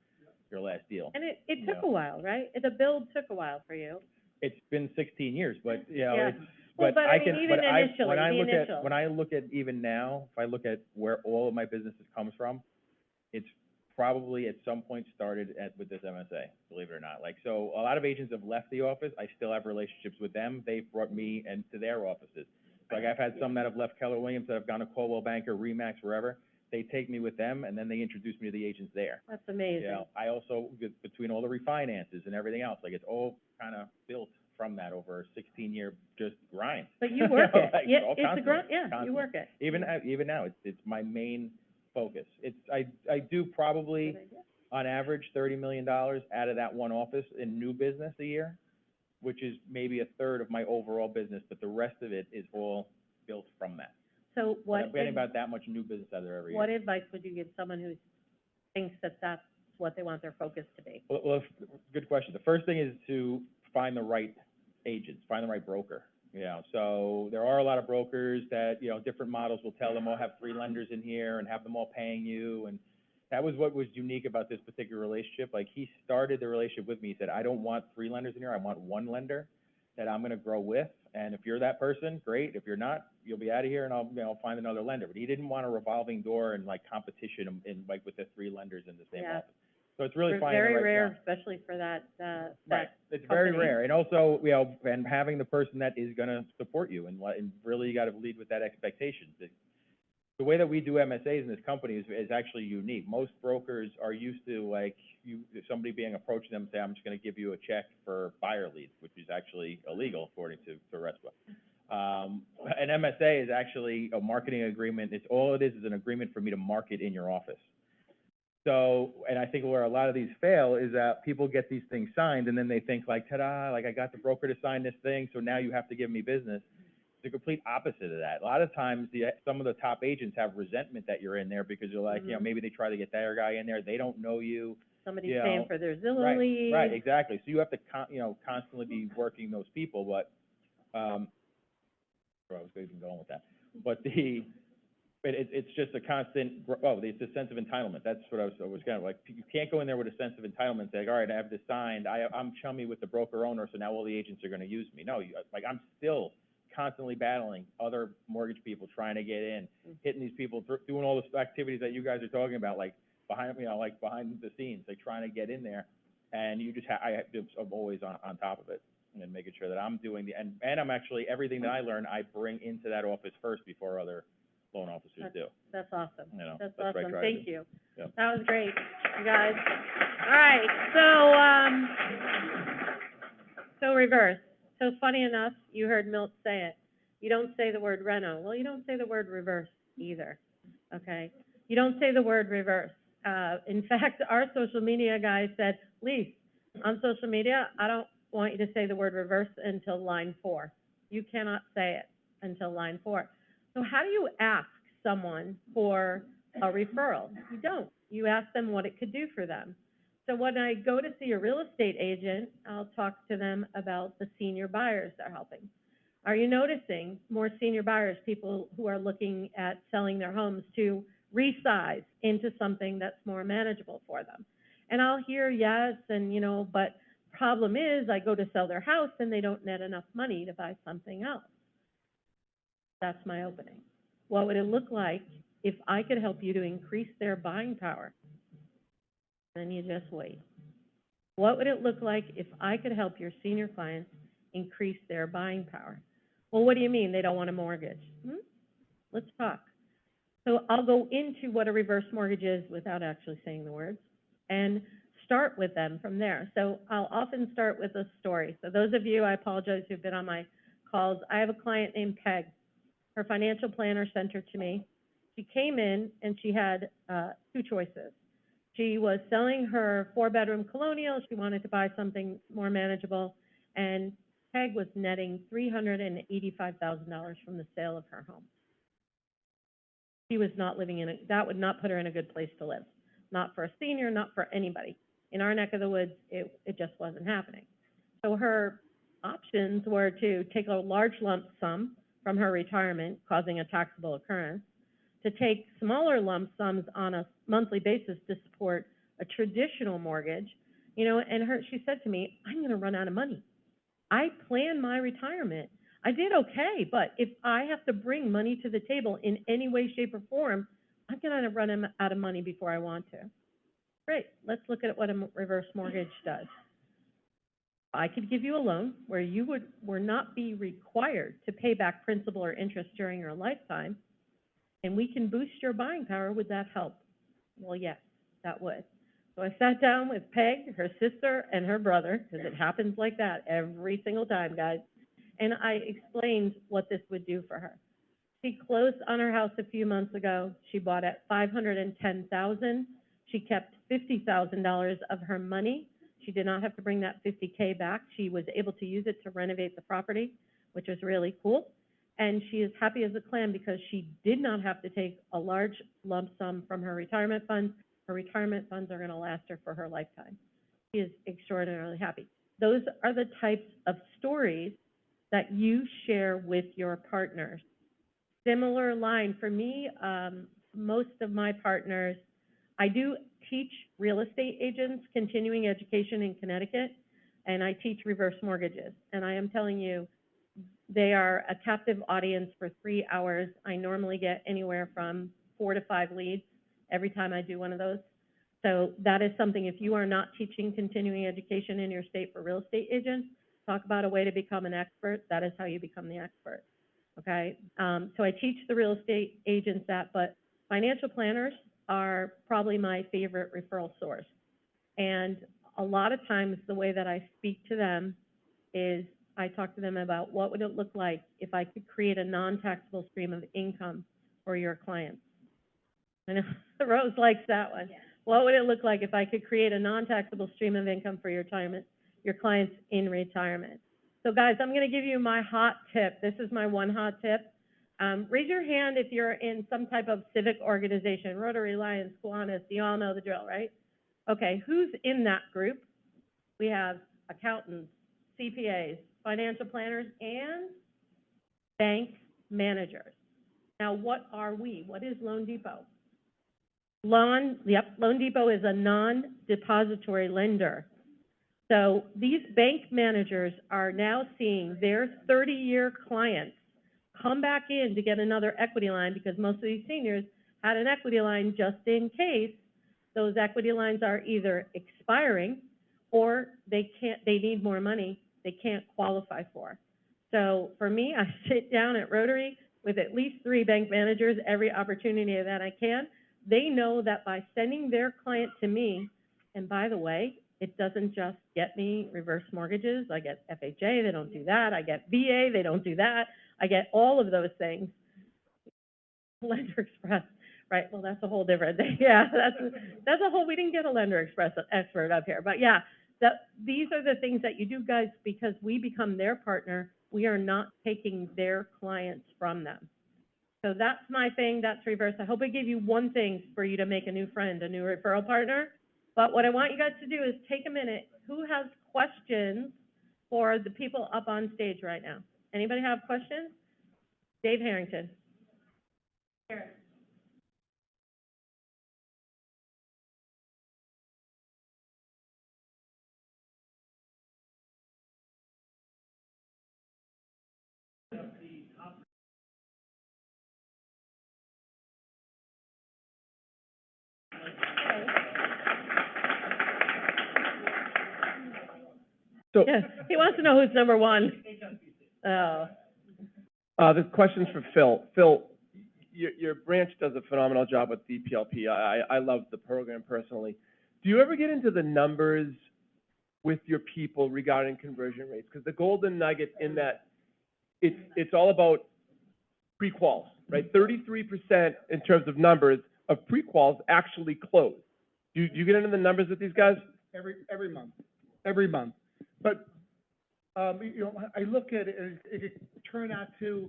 Speaker 6: last deal.
Speaker 2: And it took a while, right? The build took a while for you.
Speaker 6: It's been 16 years, but,
Speaker 2: Yeah.
Speaker 6: it's,
Speaker 2: Well, but I mean, even initially,
Speaker 6: when I look at even now, if I look at where all of my businesses comes from, it's probably at some point started with this MSA, believe it or not. Like, so a lot of agents have left the office. I still have relationships with them. They've brought me into their offices. Like, I've had some that have left Keller Williams that have gone to Coldwell Banker, Remax, wherever. They take me with them, and then they introduce me to the agents there.
Speaker 2: That's amazing.
Speaker 6: I also, between all the refinances and everything else, like, it's all kind of built from that over a 16-year just grind.
Speaker 2: But you work it.
Speaker 6: Like,
Speaker 2: Yeah,
Speaker 6: all
Speaker 2: it's a
Speaker 6: constantly,
Speaker 2: grind. Yeah,
Speaker 6: constantly.
Speaker 2: you work it.
Speaker 6: Even now, it's my main focus. I do probably, on average, $30 million out of that one office in new business a year, which is maybe a third of my overall business, but the rest of it is all built from that.
Speaker 2: So
Speaker 6: I'm getting about that much new business out of there every year.
Speaker 2: what advice would you give someone who thinks that that's what they want their focus to be?
Speaker 6: Well, good question. The first thing is to find the right agents, find the right broker. So there are a lot of brokers that, different models will tell them, oh, have 3 lenders in here and have them all paying you. And that was what was unique about this particular relationship. Like, he started the relationship with me. He said, I don't want 3 lenders in here. I want 1 lender that I'm going to grow with. And if you're that person, great. If you're not, you'll be out of here and I'll find another lender. But he didn't want a revolving door and like competition with the 3 lenders in the same office. So it's really finding the right one.
Speaker 2: Very rare, especially for that,
Speaker 6: Right. It's
Speaker 2: company.
Speaker 6: very rare. And also, and having the person that is going to support you and really you got to lead with that expectation. The way that we do MSAs in this company is actually unique. Most brokers are used to somebody being approached them and say, I'm just going to give you a check for buyer leads, which is actually illegal according to RESPA. An MSA is actually a marketing agreement. All it is an agreement for me to market in your office. So, and I think where a lot of these fail is that people get these things signed and then they think like, ta-da, like I got the broker to sign this thing, so now you have to give me business. It's the complete opposite of that. A lot of times, some of the top agents have resentment that you're in there because you're like, you know, maybe they try to get their guy in there, they don't know you.
Speaker 2: Somebody's
Speaker 6: you know.
Speaker 2: paying for their Zillow
Speaker 6: Right,
Speaker 2: lead.
Speaker 6: right, exactly. So you have to, constantly be working those people, but, where I was even going with that. But it's just a constant, it's a sense of entitlement. That's what I was kind of like, you can't go in there with a sense of entitlement, say, all right, I have this signed, I'm chummy with the broker owner, so now all the agents are gonna use me. No, I'm still constantly battling other mortgage people trying to get in, hitting these people, doing all the activities that you guys are talking about, like behind the scenes, like trying to get in there. And you just I'm always on top of it and making sure that I'm doing and I'm actually, everything that I learn, I bring into that office first before other loan officers do.
Speaker 2: That's awesome.
Speaker 6: You know,
Speaker 2: That's
Speaker 6: what I
Speaker 2: awesome.
Speaker 6: try to
Speaker 2: Thank
Speaker 6: do.
Speaker 2: you.
Speaker 6: Yeah.
Speaker 2: That was great, you guys. All right, so reverse. So funny enough, you heard Milt say it. You don't say the word reno. Well, you don't say the word reverse either, okay? You don't say the word reverse. In fact, our social media guy said, Lise, on social media, I don't want you to say the word reverse until line 4. You cannot say it until line 4. So how do you ask someone for a referral? You don't. You ask them what it could do for them. So when I go to see a real estate agent, I'll talk to them about the senior buyers they're helping. Are you noticing more senior buyers, people who are looking at selling their homes to resize into something that's more manageable for them? And I'll hear yes, and but problem is I go to sell their house and they don't net enough money to buy something else. That's my opening. What would it look like if I could help you to increase their buying power? Then you just wait. What would it look like if I could help your senior clients increase their buying power? Well, what do you mean they don't want a mortgage? Let's talk. So I'll go into what a reverse mortgage is without actually saying the words and start with them from there. So I'll often start with a story. So those of you, I apologize, who've been on my calls, I have a client named Peg. Her financial planner sent her to me. She came in and she had 2 choices. She was selling her 4-bedroom colonial. She wanted to buy something more manageable, and Peg was netting $385,000 from the sale of her home. She was not living in it. That would not put her in a good place to live. Not for a senior, not for anybody. In our neck of the woods, it just wasn't happening. So her options were to take a large lump sum from her retirement, causing a taxable occurrence, to take smaller lump sums on a monthly basis to support a traditional mortgage, and she said to me, I'm going to run out of money. I planned my retirement. I did okay, but if I have to bring money to the table in any way, shape, or form, I'm going to run out of money before I want to. Great, let's look at what a reverse mortgage does. I could give you a loan where you would not be required to pay back principal or interest during your lifetime, and we can boost your buying power. Would that help? Well, yes, that would. So I sat down with Peg, her sister, and her brother, because it happens like that every single time, guys, and I explained what this would do for her. She closed on her house a few months ago. She bought at $510,000. She kept $50,000 of her money. She did not have to bring that $50K back. She was able to use it to renovate the property, which was really cool. And she is happy as a clam because she did not have to take a large lump sum from her retirement funds. Her retirement funds are going to last her for her lifetime. She is extraordinarily happy. Those are the types of stories that you share with your partners. Similar line for me, most of my partners, I do teach real estate agents continuing education in Connecticut, and I teach reverse mortgages. And I am telling you, they are a captive audience for 3 hours. I normally get anywhere from 4 to 5 leads every time I do one of those. So that is something, if you are not teaching continuing education in your state for real estate agents, talk about a way to become an expert. That is how you become the expert, okay? So I teach the real estate agents that, but financial planners are probably my favorite referral source. And a lot of times the way that I speak to them is I talk to them about what would it look like if I could create a non-taxable stream of income for your clients. I know Rose likes that one. What would it look like if I could create a non-taxable stream of income for your retirement, your clients in retirement? So guys, I'm gonna give you my hot tip. This is my one hot tip. Raise your hand if you're in some type of civic organization, Rotary, Lions, Kiwanis, you all know the drill, right? Okay, who's in that group? We have accountants, CPAs, financial planners, and bank managers. Now, what are we? What is Loan Depot? Loan Depot is a non-depository lender. So these bank managers are now seeing their 30-year clients come back in to get another equity line because most of these seniors had an equity line just in case those equity lines are either expiring or they need more money they can't qualify for. So for me, I sit down at Rotary with at least 3 bank managers every opportunity that I can. They know that by sending their client to me, and by the way, it doesn't just get me reverse mortgages. I get FHA, they don't do that. I get VA, they don't do that. I get all of those things. Lender Express, right? Well, that's a whole different thing. Yeah, that's a whole, we didn't get a Lender Express expert up here. But yeah, these are the things that you do, guys, because we become their partner. We are not taking their clients from them. So that's my thing, that's reverse. I hope I gave you one thing for you to make a new friend, a new referral partner. But what I want you guys to do is take a minute. Who has questions for the people up on stage right now? Anybody have questions? Dave Harrington. Here.
Speaker 20: So,
Speaker 2: yeah, he wants to know who's number one. Oh.
Speaker 20: the question's for Phil. Phil, your branch does a phenomenal job with DPLP. I love the program personally. Do you ever get into the numbers with your people regarding conversion rates? Because the golden nugget in that, it's all about pre-quals, right? 33% in terms of numbers of pre-quals actually close. Do you get into the numbers with these guys?
Speaker 1: Every month. But, you know, I look at it, and it could turn out to,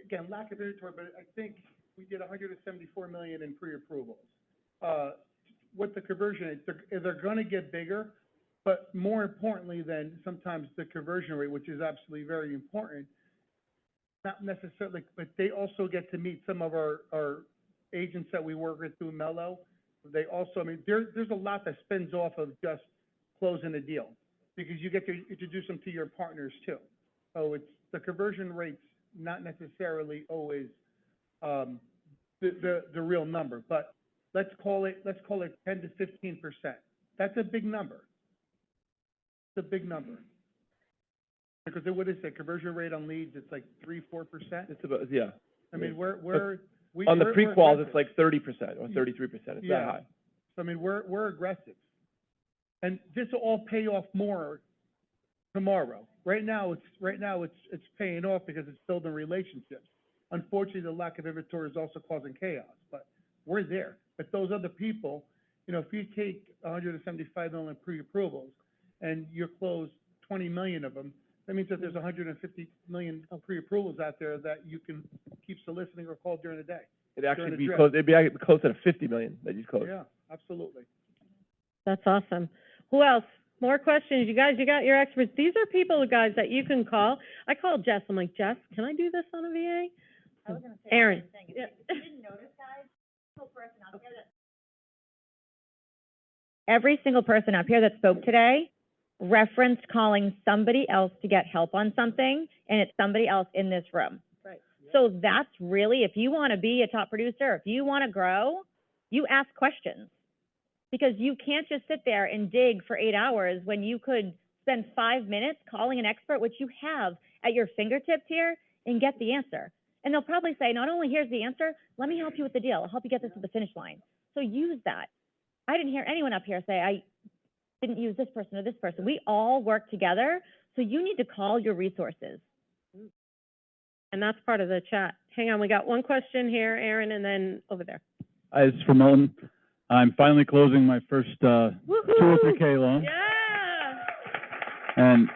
Speaker 1: again, lack of inventory, but I think we did 174 million in pre-approvals. What the conversion is, they're gonna get bigger, but more importantly than sometimes the conversion rate, which is absolutely very important, not necessarily, but they also get to meet some of our agents that we work with through Mello. They also, I mean, there's a lot that spins off of just closing a deal, because you get to introduce them to your partners too. So it's, the conversion rate's not necessarily always, the real number, but let's call it 10 to 15%. That's a big number. It's a big number. Because what is it, conversion rate on leads, it's like 3-4%?
Speaker 20: It's about, yeah.
Speaker 1: I mean,
Speaker 20: on the pre-quals, it's like 30% or 33%. It's that high.
Speaker 1: So, I mean, we're aggressive. And this will all pay off more tomorrow. Right now, it's paying off because it's building relationships. Unfortunately, the lack of inventory is also causing chaos, but we're there. But those other people, you know, if you take 175 million pre-approvals and you close 20 million of them, that means that there's 150 million pre-approvals out there that you can keep soliciting or call during the day.
Speaker 20: It'd actually be close, it'd be closer to 50 million that you close.
Speaker 1: Yeah, absolutely.
Speaker 2: That's awesome. Who else? More questions? You guys, you got your experts. These are people, guys, that you can call. I called Jess. I'm like, Jess, can I do this on a VA?
Speaker 15: I was gonna say
Speaker 2: Aaron.
Speaker 15: the same thing. If you didn't notice, guys, every single person up here that spoke today referenced calling somebody else to get help on something, and it's somebody else in this room.
Speaker 2: Right.
Speaker 15: So that's really, if you want to be a top producer, if you want to grow, you ask questions. Because you can't just sit there and dig for 8 hours when you could spend 5 minutes calling an expert, which you have at your fingertips here, and get the answer. And they'll probably say, not only here's the answer, let me help you with the deal. I'll help you get this to the finish line. So use that. I didn't hear anyone up here say, I didn't use this person or this person. We all work together. So you need to call your resources.
Speaker 2: And that's part of the chat. Hang on, we got one question here, Aaron, and then over there.
Speaker 21: It's for Milton.
Speaker 16: I'm finally closing my first, 203K loan.
Speaker 2: Yeah.
Speaker 16: And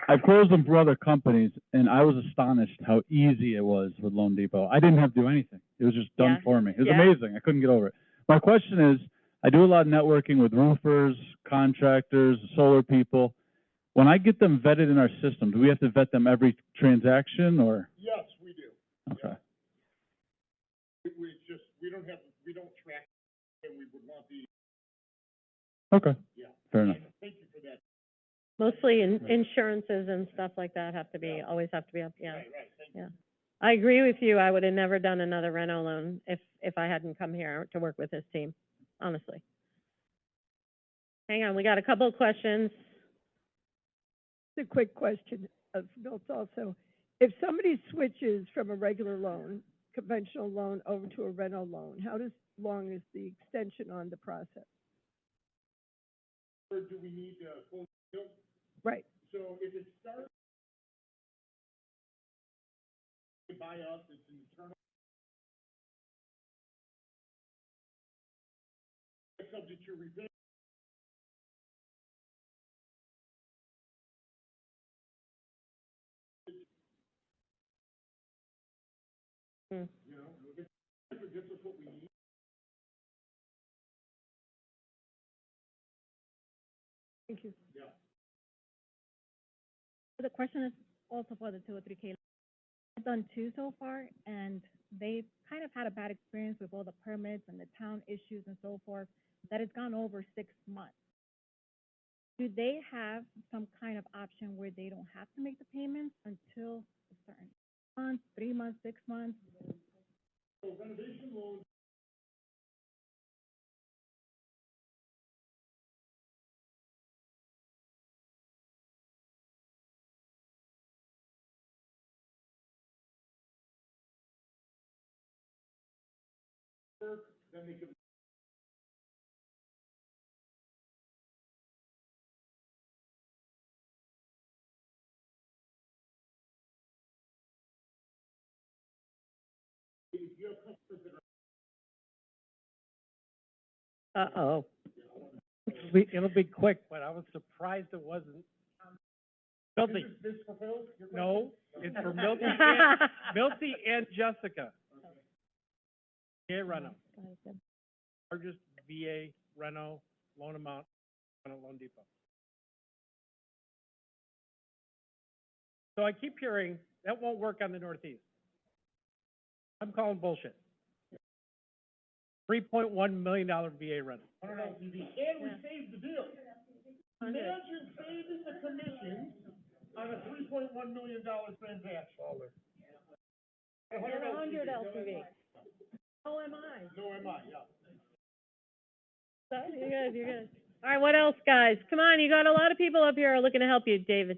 Speaker 16: I've closed them for other companies, and I was astonished how easy it was with Loan Depot. I didn't have to do anything. It was just done
Speaker 2: Yeah.
Speaker 16: for me. It was
Speaker 2: Yeah.
Speaker 16: amazing. I couldn't get over it. My question is, I do a lot of networking with roofers, contractors, solar people. When I get them vetted in our system, do we have to vet them every transaction, or?
Speaker 22: Yes, we do.
Speaker 16: Okay.
Speaker 22: We don't track, and we would want the,
Speaker 16: Okay.
Speaker 22: yeah.
Speaker 16: Fair enough.
Speaker 22: Thank you for that.
Speaker 2: Mostly insurances and stuff like that have to be, always have to be up, yeah.
Speaker 22: Right, thank you.
Speaker 2: Yeah. I agree with you. I would have never done another reno loan if I hadn't come here to work with this team, honestly. Hang on, we got a couple of questions.
Speaker 21: It's a quick question of Milt also. If somebody switches from a regular loan, conventional loan, over to a rental loan, how long is the extension on the process?
Speaker 22: Or do we need to close the deal?
Speaker 21: Right.
Speaker 22: So if it starts by us, it's an internal. Subject to rebate.
Speaker 2: Hmm.
Speaker 22: You know, if it gets us what we need.
Speaker 4: Thank you.
Speaker 22: Yeah.
Speaker 4: The question is also for the 203K. I've done two so far, and they've kind of had a bad experience with all the permits and the town issues and so forth, that it's gone over 6 months. Do they have some kind of option where they don't have to make the payments until a certain month, 3 months, 6 months?
Speaker 22: So renovation loans. Then they can. If you have customers that are.
Speaker 5: Uh-oh. It'll be quick, but I was surprised it wasn't. Milty.
Speaker 22: This for Phil? Your
Speaker 5: No,
Speaker 22: question?
Speaker 5: it's for Milty Milty and Jessica. VA Reno. Largest VA Reno loan amount on a Loan Depot. So I keep hearing that won't work on the Northeast. I'm calling bullshit. $3.1 million VA Reno.
Speaker 22: And we saved the deal. Imagine saving the commission on a $3.1 million transaction.
Speaker 2: And 100 LTV. No MI.
Speaker 22: No MI, yeah.
Speaker 2: So, you're good, you're good. All right, what else, guys? Come on, you got a lot of people up here looking to help you, David.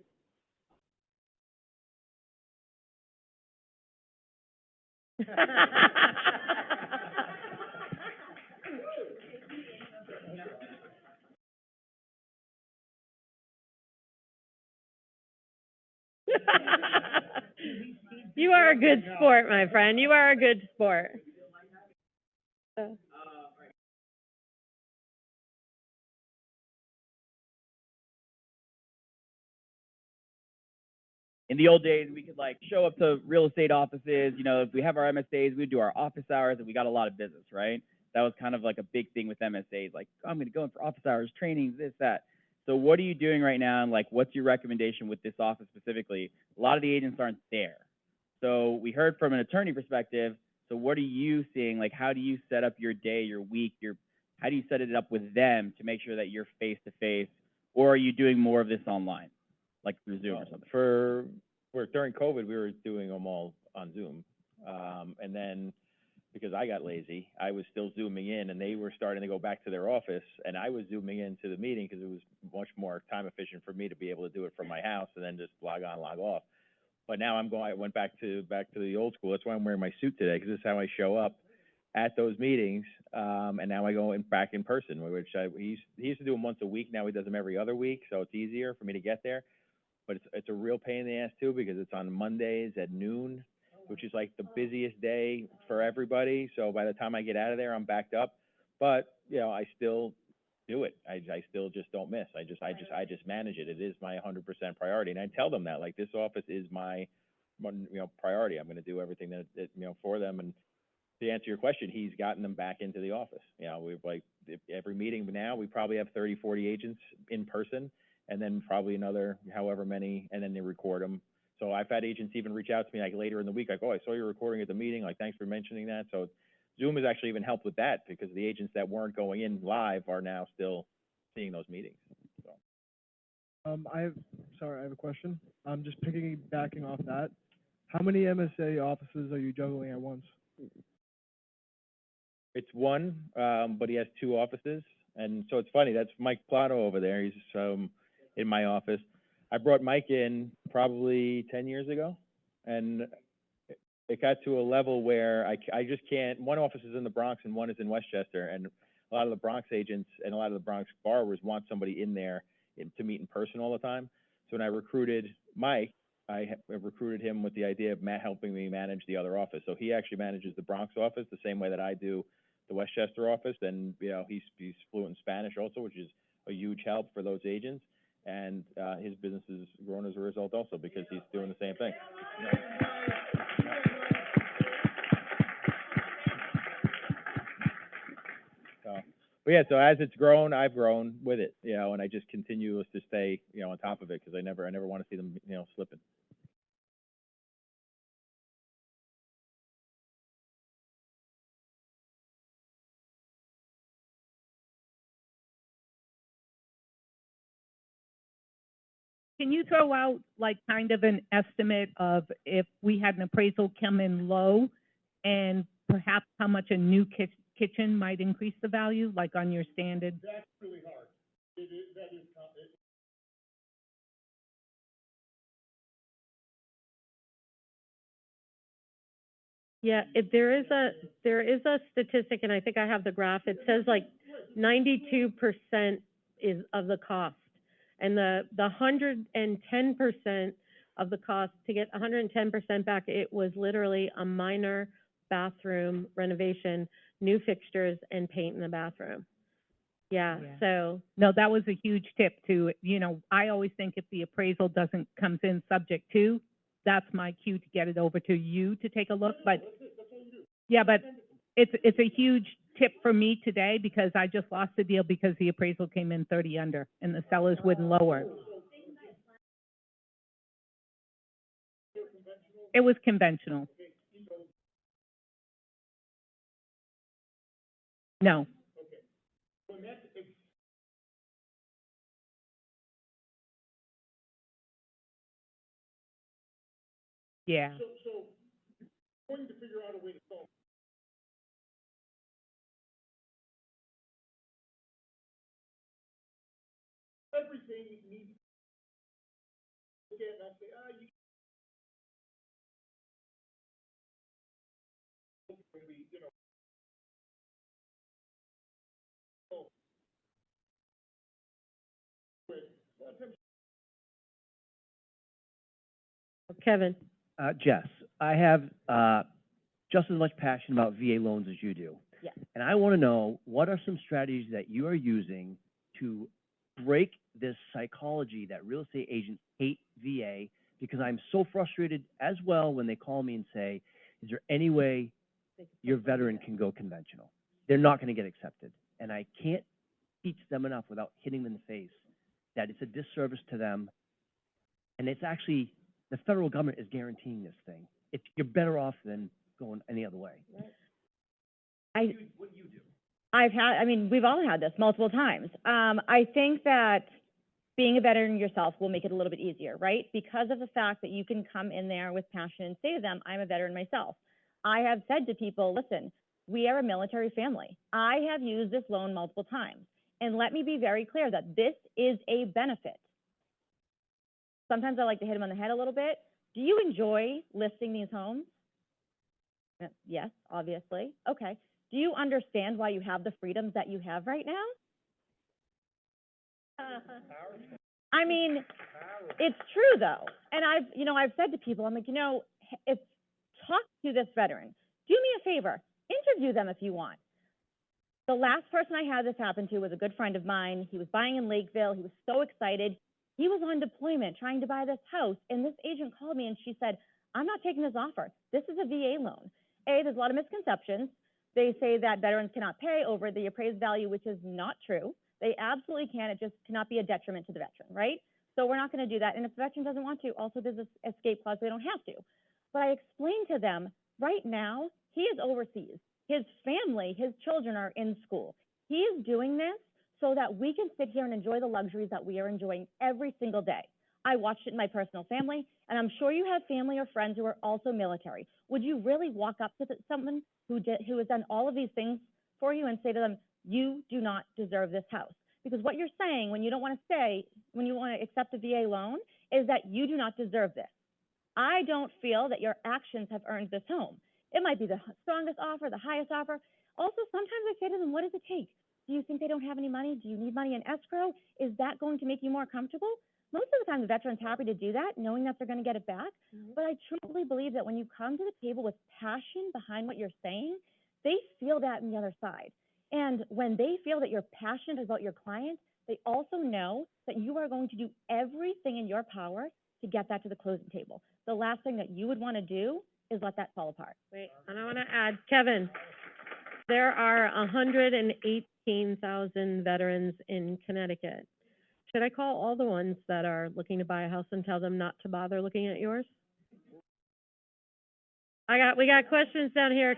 Speaker 2: You are a good sport, my friend. You are a good sport.
Speaker 18: In the old days, we could like show up to real estate offices, you know, if we have our MSAs, we'd do our office hours and we got a lot of business, right? That was kind of like a big thing with MSAs, like, oh, I'm going to go in for office hours, trainings, this, that. So what are you doing right now? And like, what's your recommendation with this office specifically? A lot of the agents aren't there. So we heard from an attorney perspective. So what are you seeing? Like, how do you set up your day, your week, how do you set it up with them to make sure that you're face to face, or are you doing more of this online, like through Zoom or something?
Speaker 6: During COVID, we were doing them all on Zoom. And then because I got lazy, I was still Zooming in, and they were starting to go back to their office, and I was Zooming into the meeting because it was much more time efficient for me to be able to do it from my house and then just log on, log off. But now I went back to the old school. That's why I'm wearing my suit today, because this is how I show up at those meetings. And now I go back in person, which he used to do them once a week. Now he does them every other week, so it's easier for me to get there. But it's a real pain in the ass too, because it's on Mondays at noon, which is like the busiest day for everybody. So by the time I get out of there, I'm backed up. But, you know, I still do it. I still just don't miss. I just manage it. It is my 100% priority. And I tell them that, like, this office is my, priority. I'm gonna do everything that, for them. And to answer your question, he's gotten them back into the office. You know, we've like, every meeting now, we probably have 30, 40 agents in person, and then probably another however many, and then they record them. So I've had agents even reach out to me like later in the week, like, oh, I saw your recording at the meeting, like, thanks for mentioning that. So Zoom has actually even helped with that, because the agents that weren't going in live are now still seeing those meetings, so.
Speaker 8: I have a question. I'm just backing off that. How many MSA offices are you juggling at once?
Speaker 6: It's one, but he has two offices, and so it's funny, that's Mike Plato over there, he's, in my office. I brought Mike in probably 10 years ago, and it got to a level where I just can't, one office is in the Bronx and one is in Westchester, and a lot of the Bronx agents and a lot of the Bronx borrowers want somebody in there to meet in person all the time. So when I recruited Mike, I recruited him with the idea of helping me manage the other office. So he actually manages the Bronx office the same way that I do the Westchester office, and, you know, he's fluent in Spanish also, which is a huge help for those agents. And his business has grown as a result also, because he's doing the same thing. So, but yeah, so as it's grown, I've grown with it, you know, and I just continue to stay, you know, on top of it, because I never want to see them, you know, slipping.
Speaker 14: Can you throw out like kind of an estimate of if we had an appraisal come in low, and perhaps how much a new kitchen might increase the value, like on your standard?
Speaker 22: That's really hard. That is
Speaker 2: Yeah, there is a statistic, and I think I have the graph. It says like 92% is of the cost. And the 110% of the cost, to get 110% back, it was literally a minor bathroom renovation, new fixtures and paint in the bathroom. Yeah, so.
Speaker 14: No, that was a huge tip too. You know, I always think if the appraisal comes in subject to, that's my cue to get it over to you to take a look, but. Yeah, but it's a huge tip for me today, because I just lost the deal because the appraisal came in 30 under and the sellers wouldn't lower. It was conventional. No. Yeah.
Speaker 22: So going to figure out a way to solve everything needs to get, and I'll say, you know.
Speaker 2: Kevin.
Speaker 11: Jess, I have, just as much passion about VA loans as you do.
Speaker 17: Yeah.
Speaker 11: And I want to know, what are some strategies that you are using to break this psychology that real estate agents hate VA? Because I'm so frustrated as well when they call me and say, is there any way your veteran can go conventional? They're not going to get accepted. And I can't teach them enough without hitting them in the face that it's a disservice to them. And it's actually, the federal government is guaranteeing this thing. You're better off than going any other way.
Speaker 15: What do you do? We've all had this multiple times. I think that being a veteran yourself will make it a little bit easier, right? Because of the fact that you can come in there with passion and say to them, I'm a veteran myself. I have said to people, listen, we are a military family. I have used this loan multiple times. And let me be very clear that this is a benefit. Sometimes I like to hit them on the head a little bit. Do you enjoy listing these homes? Yes, obviously. Okay. Do you understand why you have the freedoms that you have right now? I mean, it's true though. And I've said to people, I'm like, talk to this veteran. Do me a favor, interview them if you want. The last person I had this happen to was a good friend of mine. He was buying in Lakeville. He was so excited. He was on deployment trying to buy this house. And this agent called me and she said, I'm not taking this offer. This is a VA loan. There's a lot of misconceptions. They say that veterans cannot pay over the appraised value, which is not true. They absolutely can. It just cannot be a detriment to the veteran, right? So we're not going to do that. And if the veteran doesn't want to, also there's an escape clause. They don't have to. But I explained to them, right now, he is overseas. His family, his children are in school. He is doing this so that we can sit here and enjoy the luxuries that we are enjoying every single day. I watched it in my personal family, and I'm sure you have family or friends who are also military. Would you really walk up to someone who has done all of these things for you and say to them, you do not deserve this house? Because what you're saying when you don't want to stay, when you want to accept a VA loan, is that you do not deserve this. I don't feel that your actions have earned this home. It might be the strongest offer, the highest offer. Also, sometimes I say to them, what does it take? Do you think they don't have any money? Do you need money in escrow? Is that going to make you more comfortable? Most of the time, the veteran's happy to do that, knowing that they're going to get it back. But I truly believe that when you come to the table with passion behind what you're saying, they feel that on the other side. And when they feel that you're passionate about your client, they also know that you are going to do everything in your power to get that to the closing table. The last thing that you would want to do is let that fall apart.
Speaker 2: Wait, and I want to add, Kevin, there are 118,000 veterans in Connecticut. Should I call all the ones that are looking to buy a house and tell them not to bother looking at yours? We got questions down here.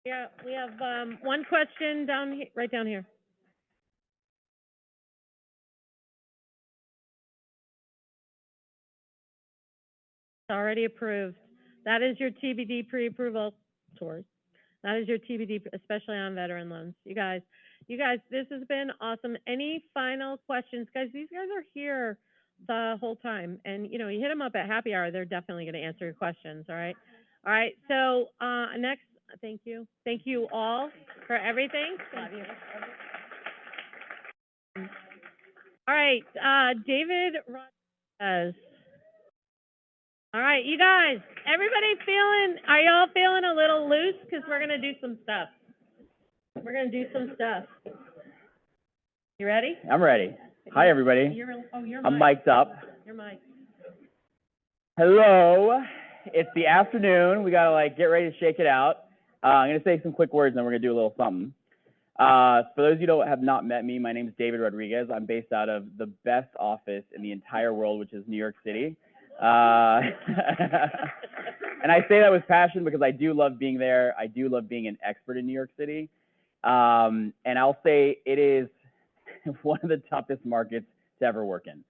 Speaker 2: Yeah, we have one question right down here. It's already approved. That is your TBD pre-approval tours. That is your TBD, especially on veteran loans. You guys, this has been awesome. Any final questions? Guys, these guys are here the whole time. And, you hit them up at happy hour. They're definitely going to answer your questions, all right? All right, so next, thank you. Thank you all for everything. Love you. All right, David Rodriguez. All right, you guys, are y'all feeling a little loose? Because we're going to do some stuff. You ready?
Speaker 18: I'm ready. Hi, everybody. I'm mic'd up.
Speaker 2: You're mic'd.
Speaker 18: Hello. It's the afternoon. We gotta get ready to shake it out. I'm gonna say some quick words, and then we're gonna do a little something. For those of you who have not met me, my name is David Rodriguez. I'm based out of the best office in the entire world, which is New York City. And I say that with passion because I do love being there. I do love being an expert in New York City. And I'll say it is one of the toughest markets to ever work in.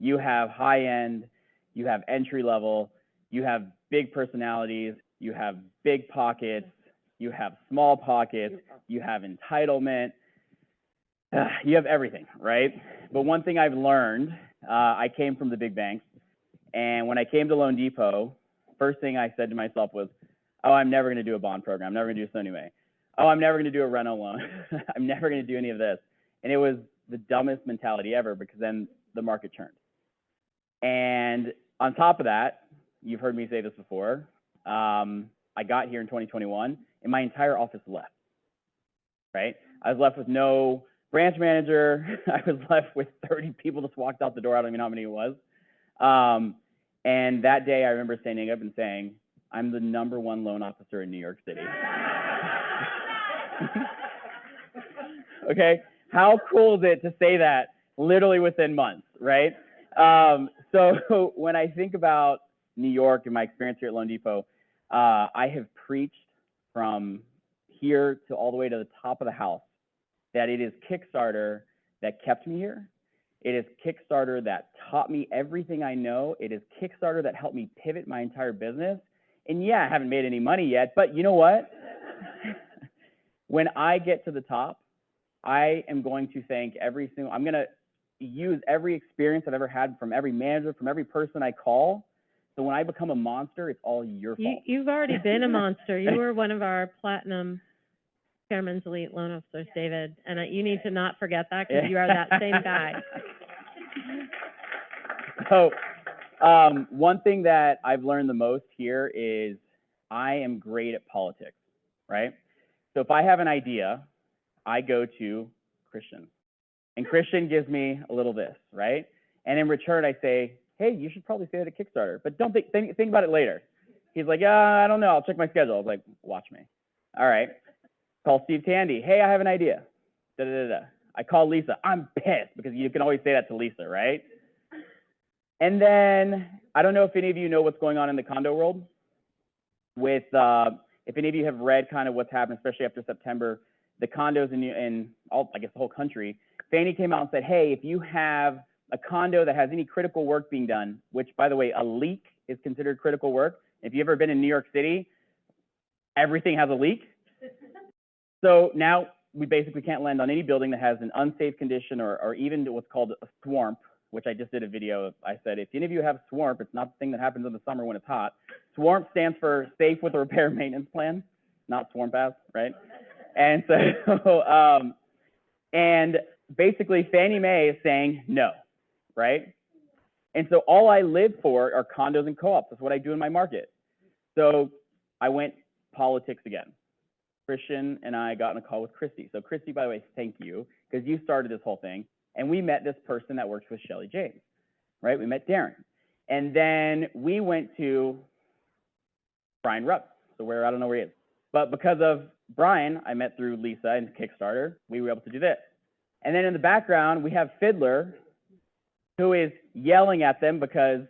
Speaker 18: You have high end, you have entry level, you have big personalities, you have big pockets, you have small pockets, you have entitlement, you have everything, right? But one thing I've learned, I came from the big banks, and when I came to Loan Depot, first thing I said to myself was, oh, I'm never going to do a bond program. I'm never going to do this anyway. Oh, I'm never going to do a rental loan. I'm never going to do any of this. And it was the dumbest mentality ever because then the market turned. And on top of that, you've heard me say this before, I got here in 2021 and my entire office left, right? I was left with no branch manager. I was left with 30 people just walked out the door. I don't even know how many it was. And that day I remember standing up and saying, I'm the #1 loan officer in New York City. Okay, how cool is it to say that literally within months, right? So when I think about New York and my experience here at Loan Depot, I have preached from here to all the way to the top of the house that it is KickStarter that kept me here. It is KickStarter that taught me everything I know. It is KickStarter that helped me pivot my entire business. And yeah, I haven't made any money yet, but you know what? When I get to the top, I am going to thank I'm going to use every experience I've ever had from every manager, from every person I call. So when I become a monster, it's all your fault.
Speaker 2: You've already been a monster. You were one of our platinum Chairman's Elite Loan Officers, David, and you need to not forget that because you are that same guy.
Speaker 18: So, one thing that I've learned the most here is I am great at politics, right? So if I have an idea, I go to Christian, and Christian gives me a little this, right? And in return, I say, hey, you should probably say that at Kickstarter, but don't think about it later. He's like, I don't know, I'll check my schedule. I was like, watch me. All right. Call Steve Tandy. Hey, I have an idea. Da, da, da, da. I call Lisa. I'm pissed because you can always say that to Lisa, right? And then I don't know if any of you know what's going on in the condo world with, if any of you have read kind of what's happened, especially after September, the condos in all, I guess the whole country, Fannie came out and said, hey, if you have a condo that has any critical work being done, which by the way, a leak is considered critical work. If you've ever been in New York City, everything has a leak. So now we basically can't lend on any building that has an unsafe condition or even what's called a SWARP, which I just did a video of. I said, if any of you have SWARP, it's not the thing that happens in the summer when it's hot. SWARP stands for Safe with a Repair Maintenance Plan, not SWARP-AS, right? And so, and basically Fannie Mae is saying no, right? And so all I live for are condos and co-ops. That's what I do in my market. So I went politics again. Christian and I got in a call with Christy. So Christy, by the way, thank you, because you started this whole thing. And we met this person that works with Shelly James, right? We met Darren. And then we went to Brian Rupp, so where, I don't know where he is. But because of Brian, I met through Lisa and Kickstarter, we were able to do this. And then in the background, we have Fiddler, who is yelling at them because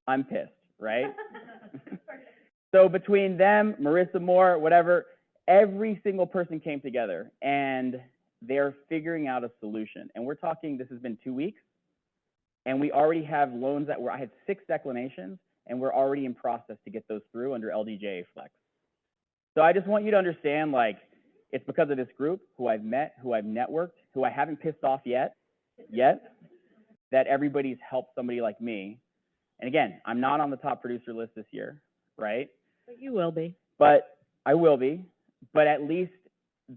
Speaker 18: I'm pissed, right? So between them, Marissa Moore, whatever, every single person came together and they're figuring out a solution. And we're talking, this has been 2 weeks, and we already have loans that I had 6 declinations, and we're already in process to get those through under LDJA Flex. So I just want you to understand, like, it's because of this group, who I've met, who I've networked, who I haven't pissed off yet, that everybody's helped somebody like me. And again, I'm not on the top producer list this year, right?
Speaker 2: But you will be.
Speaker 18: But I will be. But at least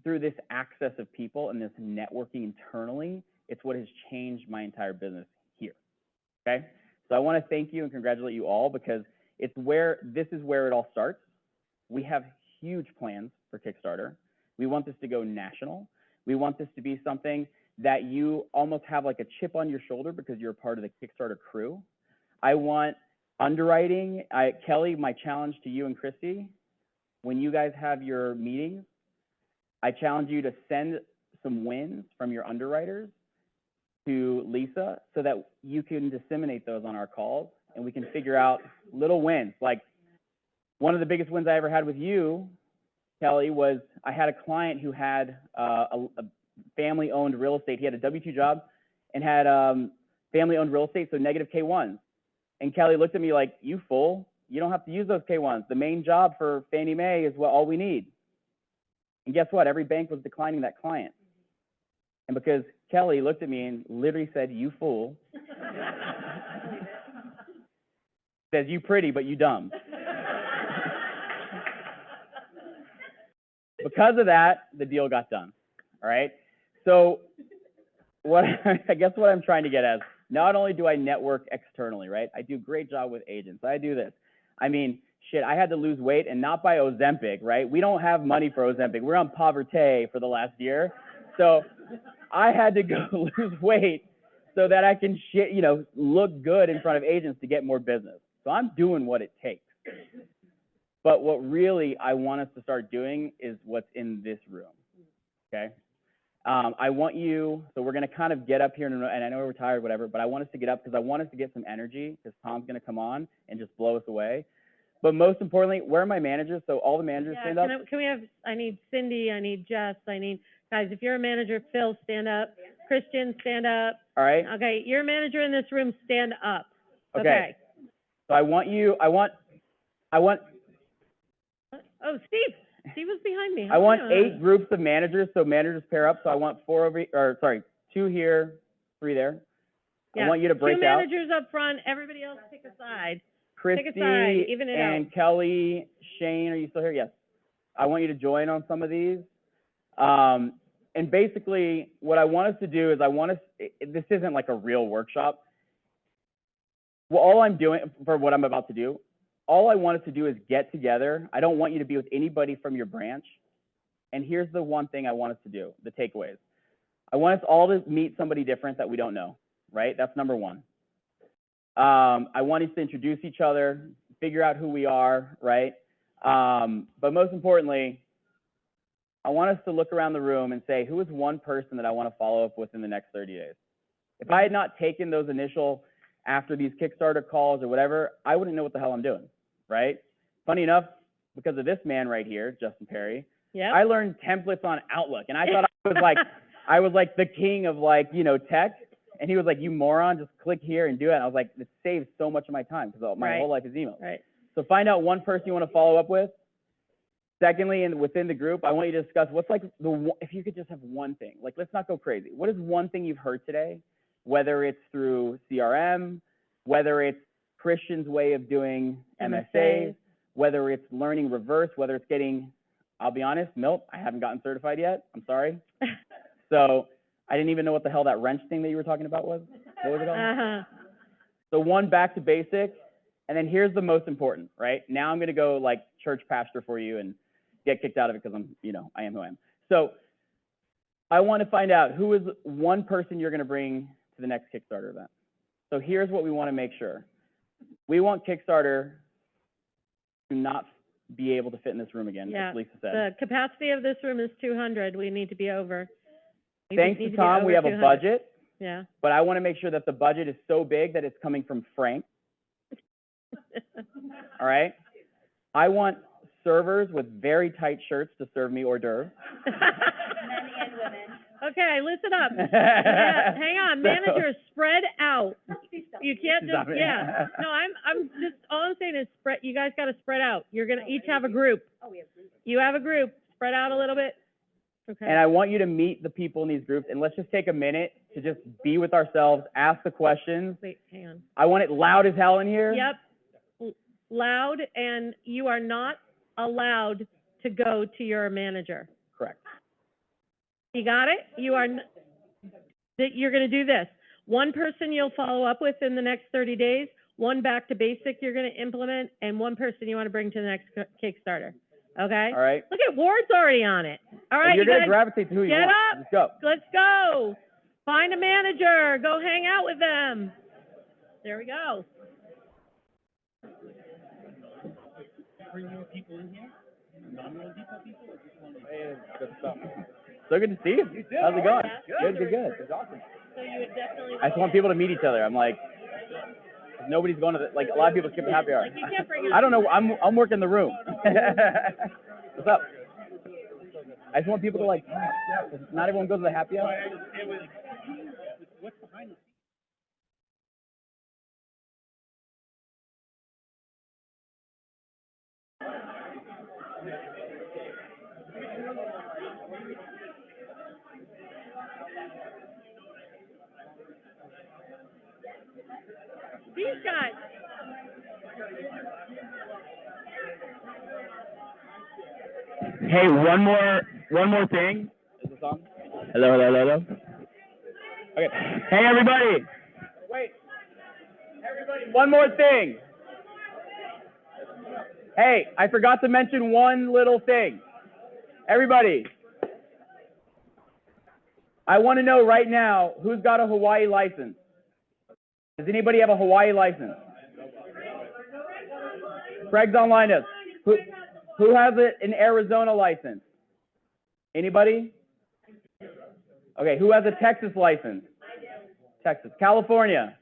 Speaker 18: through this access of people and this networking internally, it's what has changed my entire business here, okay? So I want to thank you and congratulate you all, because this is where it all starts. We have huge plans for Kickstarter. We want this to go national. We want this to be something that you almost have like a chip on your shoulder because you're a part of the Kickstarter crew. I want underwriting. Kelly, my challenge to you and Christy, when you guys have your meetings, I challenge you to send some wins from your underwriters to Lisa so that you can disseminate those on our calls and we can figure out little wins. Like, one of the biggest wins I ever had with you, Kelly, was I had a client who had a family-owned real estate. He had a W-2 job and had family-owned real estate, so negative K-1s. And Kelly looked at me like, you fool, you don't have to use those K-1s. The main job for Fannie Mae is what all we need. And guess what? Every bank was declining that client. And because Kelly looked at me and literally said, you fool, says you pretty, but you dumb. Because of that, the deal got done, all right? So I guess what I'm trying to get at is, not only do I network externally, right? I do a great job with agents. I do this. I mean, shit, I had to lose weight, and not by Ozempic, right? We don't have money for Ozempic. We're on Poverté for the last year. So I had to go lose weight so that I can, look good in front of agents to get more business. So I'm doing what it takes. But what really I want us to start doing is what's in this room, okay? I want you, so we're going to kind of get up here, and I know we're tired, whatever, but I want us to get up because I want us to get some energy because Tom's going to come on and just blow us away. But most importantly, where are my managers? So all the managers stand up.
Speaker 2: Can we have, I need Cindy, I need Jess, guys, if you're a manager, Phil, stand up. Christian, stand up.
Speaker 18: All right?
Speaker 2: Okay, you're a manager in this room, stand up.
Speaker 18: Okay. So I want,
Speaker 2: Oh, Steve was behind me.
Speaker 18: I want 8 groups of managers, so managers pair up. So I want 2 here, 3 there.
Speaker 2: Yeah.
Speaker 18: I want you to break
Speaker 2: 2
Speaker 18: out.
Speaker 2: managers up front, everybody else pick a side.
Speaker 18: Christy
Speaker 2: Pick a side, even it
Speaker 18: and
Speaker 2: out.
Speaker 18: Kelly, Shane, are you still here? Yes. I want you to join on some of these. And basically, what I want us to do is this isn't like a real workshop. Well, all I'm doing for what I'm about to do, all I want us to do is get together. I don't want you to be with anybody from your branch. And here's the one thing I want us to do, the takeaways. I want us all to meet somebody different that we don't know, right? That's number 1. I want us to introduce each other, figure out who we are, right? But most importantly, I want us to look around the room and say, who is one person that I want to follow up with in the next 30 days? If I had not taken those initial, after these Kickstarter calls or whatever, I wouldn't know what the hell I'm doing, right? Funny enough, because of this man right here, Justin Perry, I learned templates on Outlook, and I thought I was like the king of tech, and he was like, you moron, just click here and do it. And I was like, it saves so much of my time because my whole life is email.
Speaker 2: Right.
Speaker 18: So find out one person you want to follow up with. Secondly, and within the group, I want you to discuss what's if you could just have one thing, let's not go crazy. What is one thing you've heard today, whether it's through CRM, whether it's Christian's way of doing MSAs, whether it's learning reverse, whether it's getting, I'll be honest, Milt, I haven't gotten certified yet. I'm sorry. So I didn't even know what the hell that wrench thing that you were talking about was. What was it called? So one, back to basic. And then here's the most important, right? Now I'm going to go church pastor for you and get kicked out of it because I am who I am. So I want to find out who is one person you're going to bring to the next Kickstarter event. So here's what we want to make sure. We want Kickstarter to not be able to fit in this room again, as Lisa said.
Speaker 2: The capacity of this room is 200. We need to be over.
Speaker 18: Thanks to Tom, we have a budget.
Speaker 2: Yeah.
Speaker 18: But I want to make sure that the budget is so big that it's coming from Frank. All right? I want servers with very tight shirts to serve me hors d'oeuvres.
Speaker 17: Men and women.
Speaker 2: Okay, listen up. Hang on, managers, spread out. You can't just, No, I'm just, all I'm saying is you guys got to spread out. You're going to each have a group.
Speaker 17: Oh, we have groups.
Speaker 2: You have a group, spread out a little bit. Okay.
Speaker 18: And I want you to meet the people in these groups, and let's just take a minute to just be with ourselves, ask the questions.
Speaker 2: Wait, hang on.
Speaker 18: I want it loud as hell in here.
Speaker 2: Yep, loud, and you are not allowed to go to your manager.
Speaker 18: Correct.
Speaker 2: You got it? You're going to do this. One person you'll follow up with in the next 30 days, one back to basic you're going to implement, and one person you want to bring to the next Kickstarter. Okay?
Speaker 18: All right.
Speaker 2: Look at Ward's already on it. All right,
Speaker 18: You're
Speaker 2: you
Speaker 18: going
Speaker 2: guys,
Speaker 18: to gravitate to who you
Speaker 2: get
Speaker 18: want.
Speaker 2: up.
Speaker 18: Let's go.
Speaker 2: Let's go. Find a manager. Go hang out with them. There we go.
Speaker 11: Bring more people in here? Non-real people, or just one?
Speaker 18: Good stuff. So good to see you. How's it going?
Speaker 2: Good.
Speaker 18: Good. That's awesome.
Speaker 2: So you would definitely.
Speaker 18: I just want people to meet each other. I'm like, nobody's going to a lot of people skip the happy hour.
Speaker 2: You can't bring
Speaker 18: I don't know. I'm working the room. What's up? I just want people to not everyone goes to the happy hour.
Speaker 11: What's behind the scenes?
Speaker 2: These guys.
Speaker 18: Hey, one more thing. Is this on? Hello. Okay. Hey, everybody. Wait. Everybody, one more thing. Hey, I forgot to mention one little thing. Everybody, I want to know right now who's got a Hawaii license. Does anybody have a Hawaii license? Craig's online. Who has an Arizona license? Anybody? Okay, who has a Texas license? Texas. California?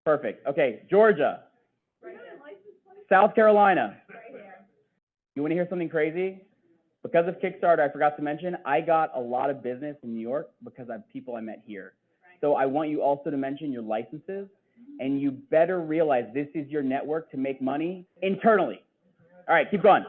Speaker 18: Perfect. Okay, Georgia? South Carolina? You want to hear something crazy? Because of Kickstarter, I forgot to mention, I got a lot of business in New York because of people I met here. So I want you also to mention your licenses, and you better realize this is your network to make money internally. All right, keep going.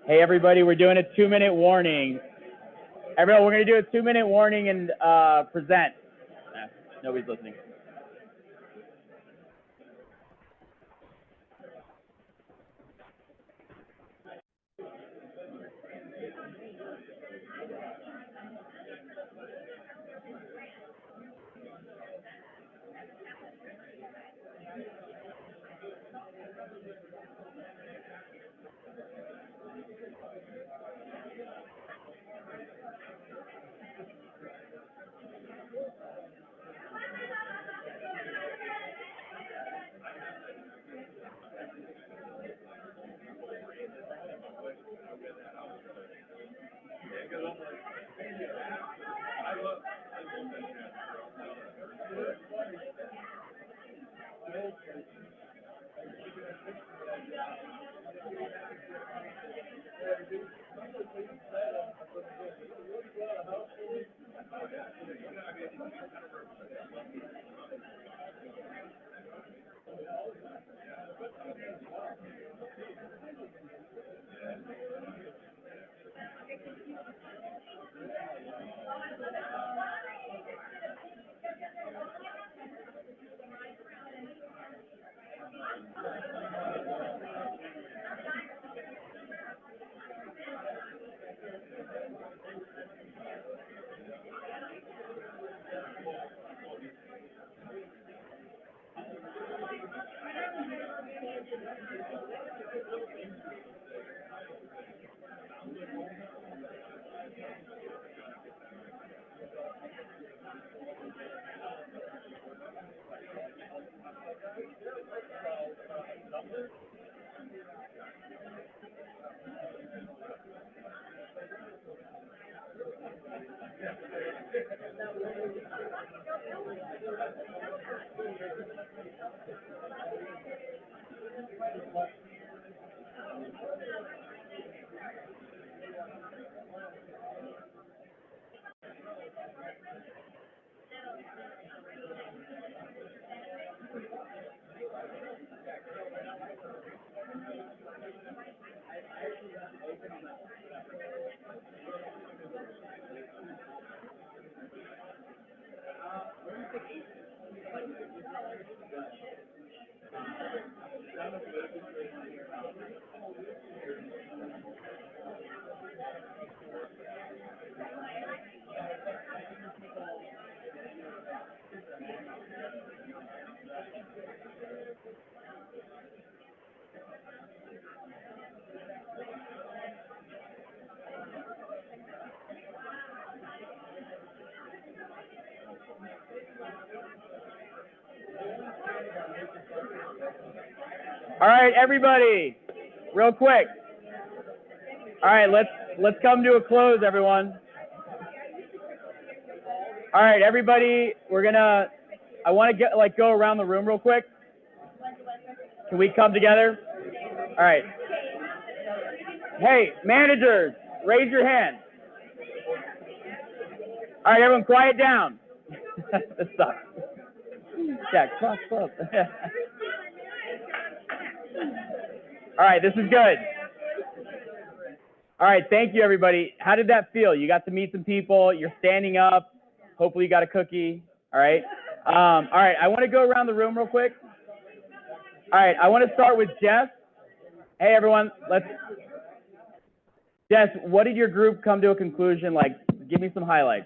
Speaker 18: Hey, everybody, we're doing a 2-minute warning. Everyone, we're going to do a 2-minute warning and present. Nobody's listening. All right, everybody, real quick. All right, let's come to a close, everyone. All right, everybody, I want to go around the room real quick. Can we come together? All right. Hey, managers, raise your hand. All right, everyone, quiet down. This sucks. Yeah, close. All right, this is good. All right, thank you, everybody. How did that feel? You got to meet some people. You're standing up. Hopefully you got a cookie. All right. All right, I want to go around the room real quick. All right, I want to start with Jess. Hey, everyone. Jess, what did your group come to a conclusion? Like, give me some highlights.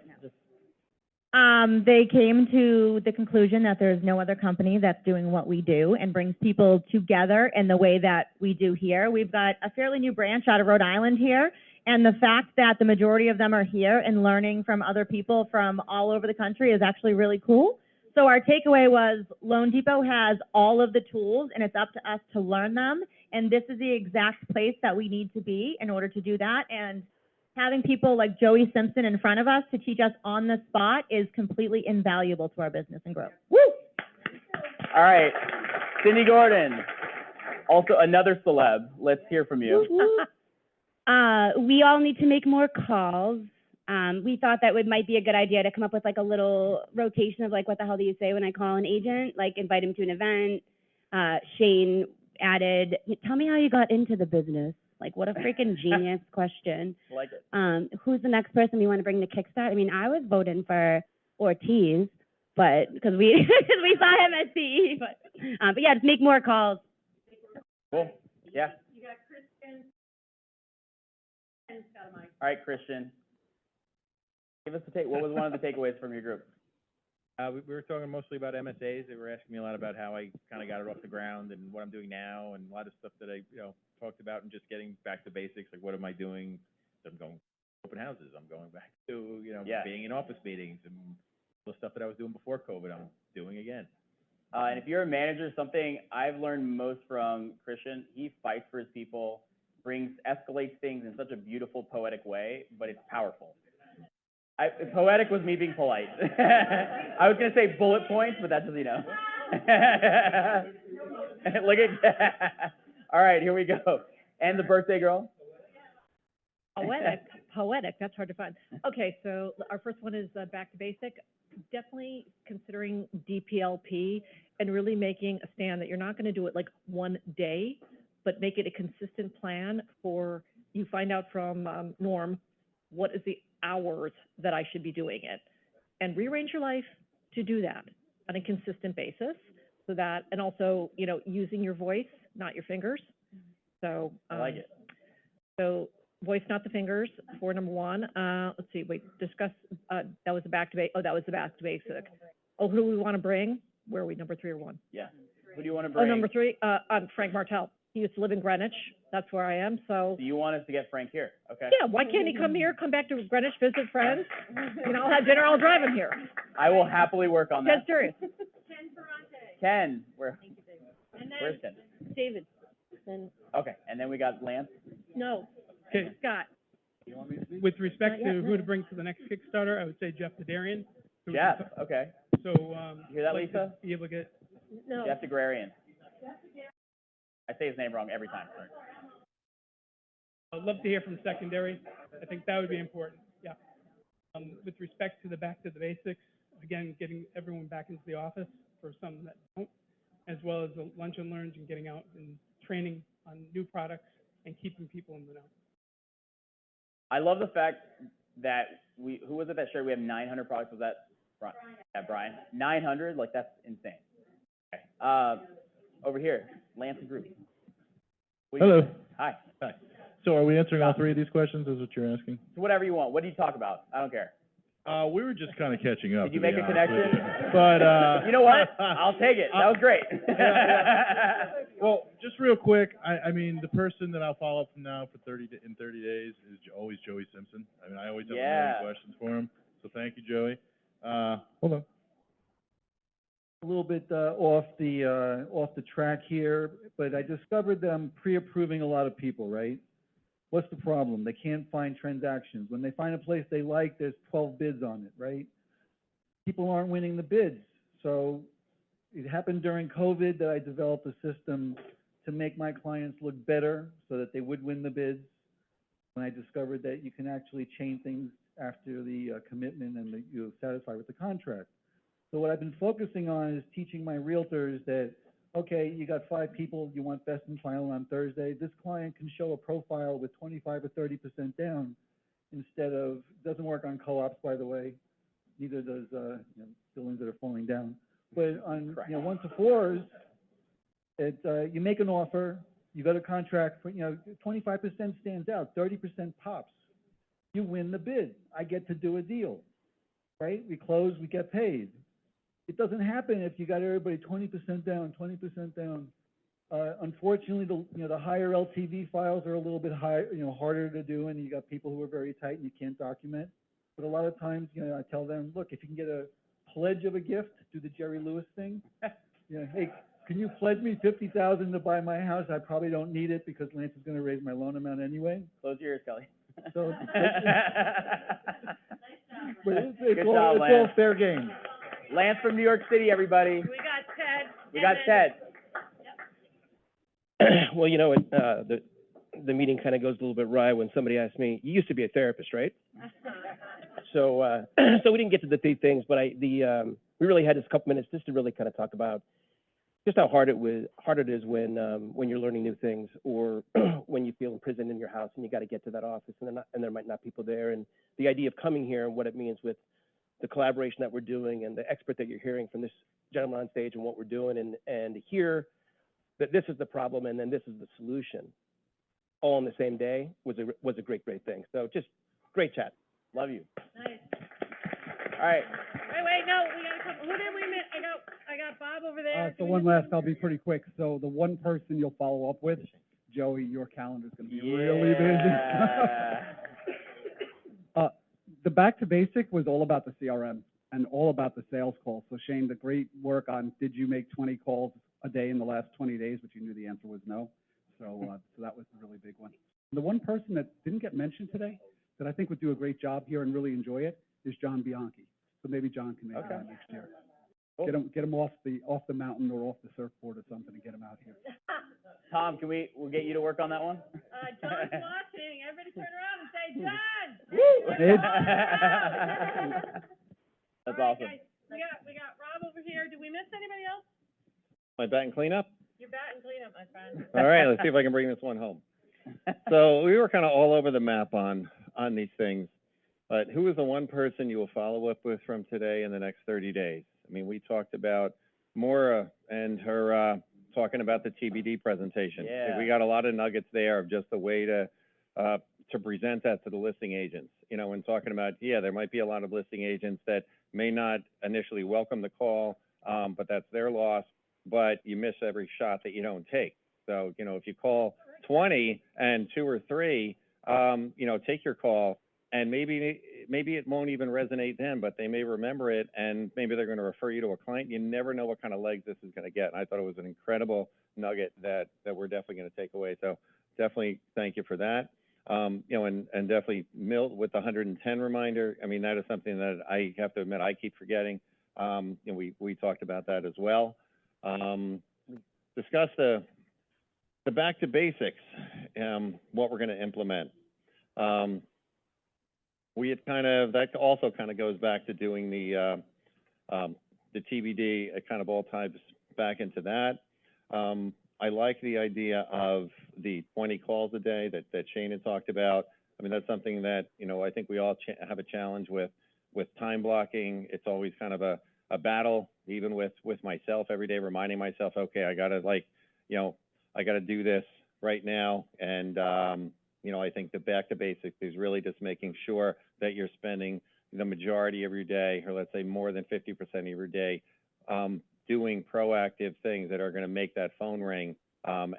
Speaker 15: They came to the conclusion that there's no other company that's doing what we do and brings people together in the way that we do here. We've got a fairly new branch out of Rhode Island here, and the fact that the majority of them are here and learning from other people from all over the country is actually really cool. So our takeaway was Loan Depot has all of the tools, and it's up to us to learn them, and this is the exact place that we need to be in order to do that. And having people like Joey Simpson in front of us to teach us on the spot is completely invaluable to our business and growth.
Speaker 18: Woo! All right, Cindy Gordon, also another celeb. Let's hear from you.
Speaker 17: We all need to make more calls. We thought that might be a good idea to come up with like a little rotation of like, what the hell do you say when I call an agent? Like invite him to an event. Shane added, tell me how you got into the business. Like, what a freaking genius question.
Speaker 18: Like it.
Speaker 17: Who's the next person we want to bring to KickStarter? I mean, I was voting for Ortiz, but because we saw him at CE, but yeah, just make more calls.
Speaker 18: Cool. Yeah.
Speaker 2: You got Christian. And got a mic.
Speaker 18: All right, Christian. Give us what was one of the takeaways from your group?
Speaker 6: We were talking mostly about MSAs. They were asking me a lot about how I kind of got it off the ground and what I'm doing now, and a lot of stuff that I, talked about, and just getting back to basics, like what am I doing? I'm going to open houses. I'm going back to, being in office meetings, and the stuff that I was doing before COVID, I'm doing again.
Speaker 18: And if you're a manager, something I've learned most from Christian, he fights for his people, escalates things in such a beautiful, poetic way, but it's powerful. Poetic was me being polite. I was going to say bullet points, but that's just, Look at All right, here we go. And the birthday girl.
Speaker 3: Poetic, that's hard to find. Okay, so our first one is back to basic. Definitely considering DPLP and really making a stand that you're not going to do it like one day, but make it a consistent plan for, you find out from Norm, what is the hours that I should be doing it, and rearrange your life to do that on a consistent basis, so that, and also, using your voice, not your fingers. So
Speaker 18: I like it.
Speaker 3: So voice, not the fingers, for number one. Let's see, discuss, that was the back to basic. Oh, that was the back to basic. Oh, who do we want to bring? Where are we, number 3 or 1?
Speaker 18: Yeah. Who do you want to bring?
Speaker 3: Oh, number 3, Frank Martell. He used to live in Greenwich. That's where I am, so.
Speaker 18: So you want us to get Frank here, okay?
Speaker 3: Yeah, why can't he come here, come back to Greenwich, visit friends? I'll have dinner, I'll drive him here.
Speaker 18: I will happily work on that.
Speaker 2: Just curious.
Speaker 18: Ken, where's Ken?
Speaker 2: David, then,
Speaker 18: Okay, and then we got Lance.
Speaker 2: no,
Speaker 10: Okay,
Speaker 2: Scott.
Speaker 10: with respect
Speaker 2: Not yet,
Speaker 10: to
Speaker 2: not
Speaker 10: who to
Speaker 2: yet.
Speaker 10: bring to the next Kickstarter, I would say Jeff DeDarian. who we
Speaker 18: Jeff,
Speaker 10: can t-
Speaker 18: okay.
Speaker 10: So,
Speaker 18: You hear that,
Speaker 10: I'd like to
Speaker 18: Lisa?
Speaker 10: be able to get,
Speaker 2: No.
Speaker 18: Jeff DeGrarian. I say his name wrong every time, sorry.
Speaker 10: I'd love to hear from secondary. I think that would be important, yeah. With respect to the back to the basics, again, getting everyone back into the office for some that don't, as well as the lunch and learns and getting out and training on new products and keeping people in the know.
Speaker 18: I love the fact that who was it that shared we have 900 products? Was that Brian? Yeah, Brian. 900? Like, that's insane. Okay. Over here, Lance and Group.
Speaker 16: Hello.
Speaker 18: Hi.
Speaker 16: Hi. So are we answering all three of these questions, is what you're asking?
Speaker 18: So whatever you want. What do you talk about? I don't care.
Speaker 16: We were just kind of catching up.
Speaker 18: Did you
Speaker 16: to be
Speaker 18: make a
Speaker 16: honest with
Speaker 18: connection?
Speaker 16: you. But,
Speaker 18: you know what? I'll take it. That was great.
Speaker 16: Well, just real quick, I mean, the person that I'll follow up from now for 30 days is always Joey Simpson. I mean, I always have a million questions for him, so thank you, Joey. Hold on.
Speaker 9: A little bit off the track here, but I discovered them pre-approving a lot of people, right? What's the problem? They can't find transactions. When they find a place they like, there's 12 bids on it, right? People aren't winning the bids. So it happened during COVID that I developed a system to make my clients look better so that they would win the bids. When I discovered that you can actually change things after the commitment and you're satisfied with the contract. So what I've been focusing on is teaching my realtors that, okay, you got 5 people, you want best and final on Thursday. This client can show a profile with 25 or 30% down instead of, doesn't work on co-ops, by the way. Neither does, buildings that are falling down. But on, 1 to 4s, you make an offer, you got a contract for, 25% stands out, 30% pops. You win the bid. I get to do a deal, right? We close, we get paid. It doesn't happen if you got everybody 20% down, 20% down. Unfortunately, the higher LTV files are a little bit harder to do, and you got people who are very tight and you can't document. But a lot of times, I tell them, look, if you can get a pledge of a gift, do the Jerry Lewis thing. Hey, can you pledge me $50,000 to buy my house? I probably don't need it because Lance is going to raise my loan amount anyway.
Speaker 18: Close your ears, Kelly.
Speaker 9: So, but it's all fair game.
Speaker 18: Lance from New York City, everybody.
Speaker 2: We got Ted.
Speaker 18: We got Ted.
Speaker 12: Well, the meeting kind of goes a little bit wry when somebody asks me, you used to be a therapist, right? So, so we didn't get to the big things, but we really had this couple minutes just to really kind of talk about just how hard it is when you're learning new things, or when you feel imprisoned in your house and you got to get to that office and there might not be people there, and the idea of coming here and what it means with the collaboration that we're doing and the expert that you're hearing from this gentleman on stage and what we're doing, and to hear that this is the problem and then this is the solution all on the same day was a great thing. So just great chat.
Speaker 18: Love you.
Speaker 2: Nice.
Speaker 18: All right.
Speaker 2: Wait, no, we got a couple, who did we miss? I got Bob over there.
Speaker 9: So one last, I'll be pretty quick. So the one person you'll follow up with, Joey, your calendar's gonna be really busy. The back to basic was all about the CRM and all about the sales calls. So Shane, the great work on, did you make 20 calls a day in the last 20 days, which you knew the answer was no. So that was a really big one. The one person that didn't get mentioned today that I think would do a great job here and really enjoy it is John Bianchi. So maybe John can make it next year. Cool. Get him off the mountain or off the surfboard or something and get him out here.
Speaker 18: Tom, we'll get you to work on that one?
Speaker 2: John's watching. Everybody turn around and say, John!
Speaker 18: Woo! That's
Speaker 2: All right,
Speaker 18: awesome.
Speaker 2: guys, we got Rob over here. Did we miss anybody else?
Speaker 23: My batting cleanup?
Speaker 2: You're batting cleanup, my friend.
Speaker 23: All right, let's see if I can bring this one home. So we were kind of all over the map on these things, but who is the one person you will follow up with from today in the next 30 days? I mean, we talked about Maura and her talking about the TBD presentation.
Speaker 18: Yeah.
Speaker 23: We got a lot of nuggets there of just a way to present that to the listing agents. When talking about, there might be a lot of listing agents that may not initially welcome the call, but that's their loss, but you miss every shot that you don't take. So, if you call 20 and 2 or 3, take your call, and maybe maybe it won't even resonate then, but they may remember it, and maybe they're going to refer you to a client. You never know what kind of legs this is going to get. And I thought it was an incredible nugget that we're definitely going to take away. So definitely thank you for that. You know, and definitely Milt with the 110 reminder. I mean, that is something that I have to admit I keep forgetting. You know, we talked about that as well. Discuss the back to basics, what we're going to implement. We had that also kind of goes back to doing the TBD. It kind of all ties back into that. I like the idea of the 20 calls a day that Shane had talked about. I mean, that's something that, you know, I think we all have a challenge with time blocking. It's always kind of a battle, even with myself every day, reminding myself, okay, I got to I got to do this right now. And, you know, I think the back to basics is really just making sure that you're spending the majority of your day, or let's say more than 50% of your day, doing proactive things that are going to make that phone ring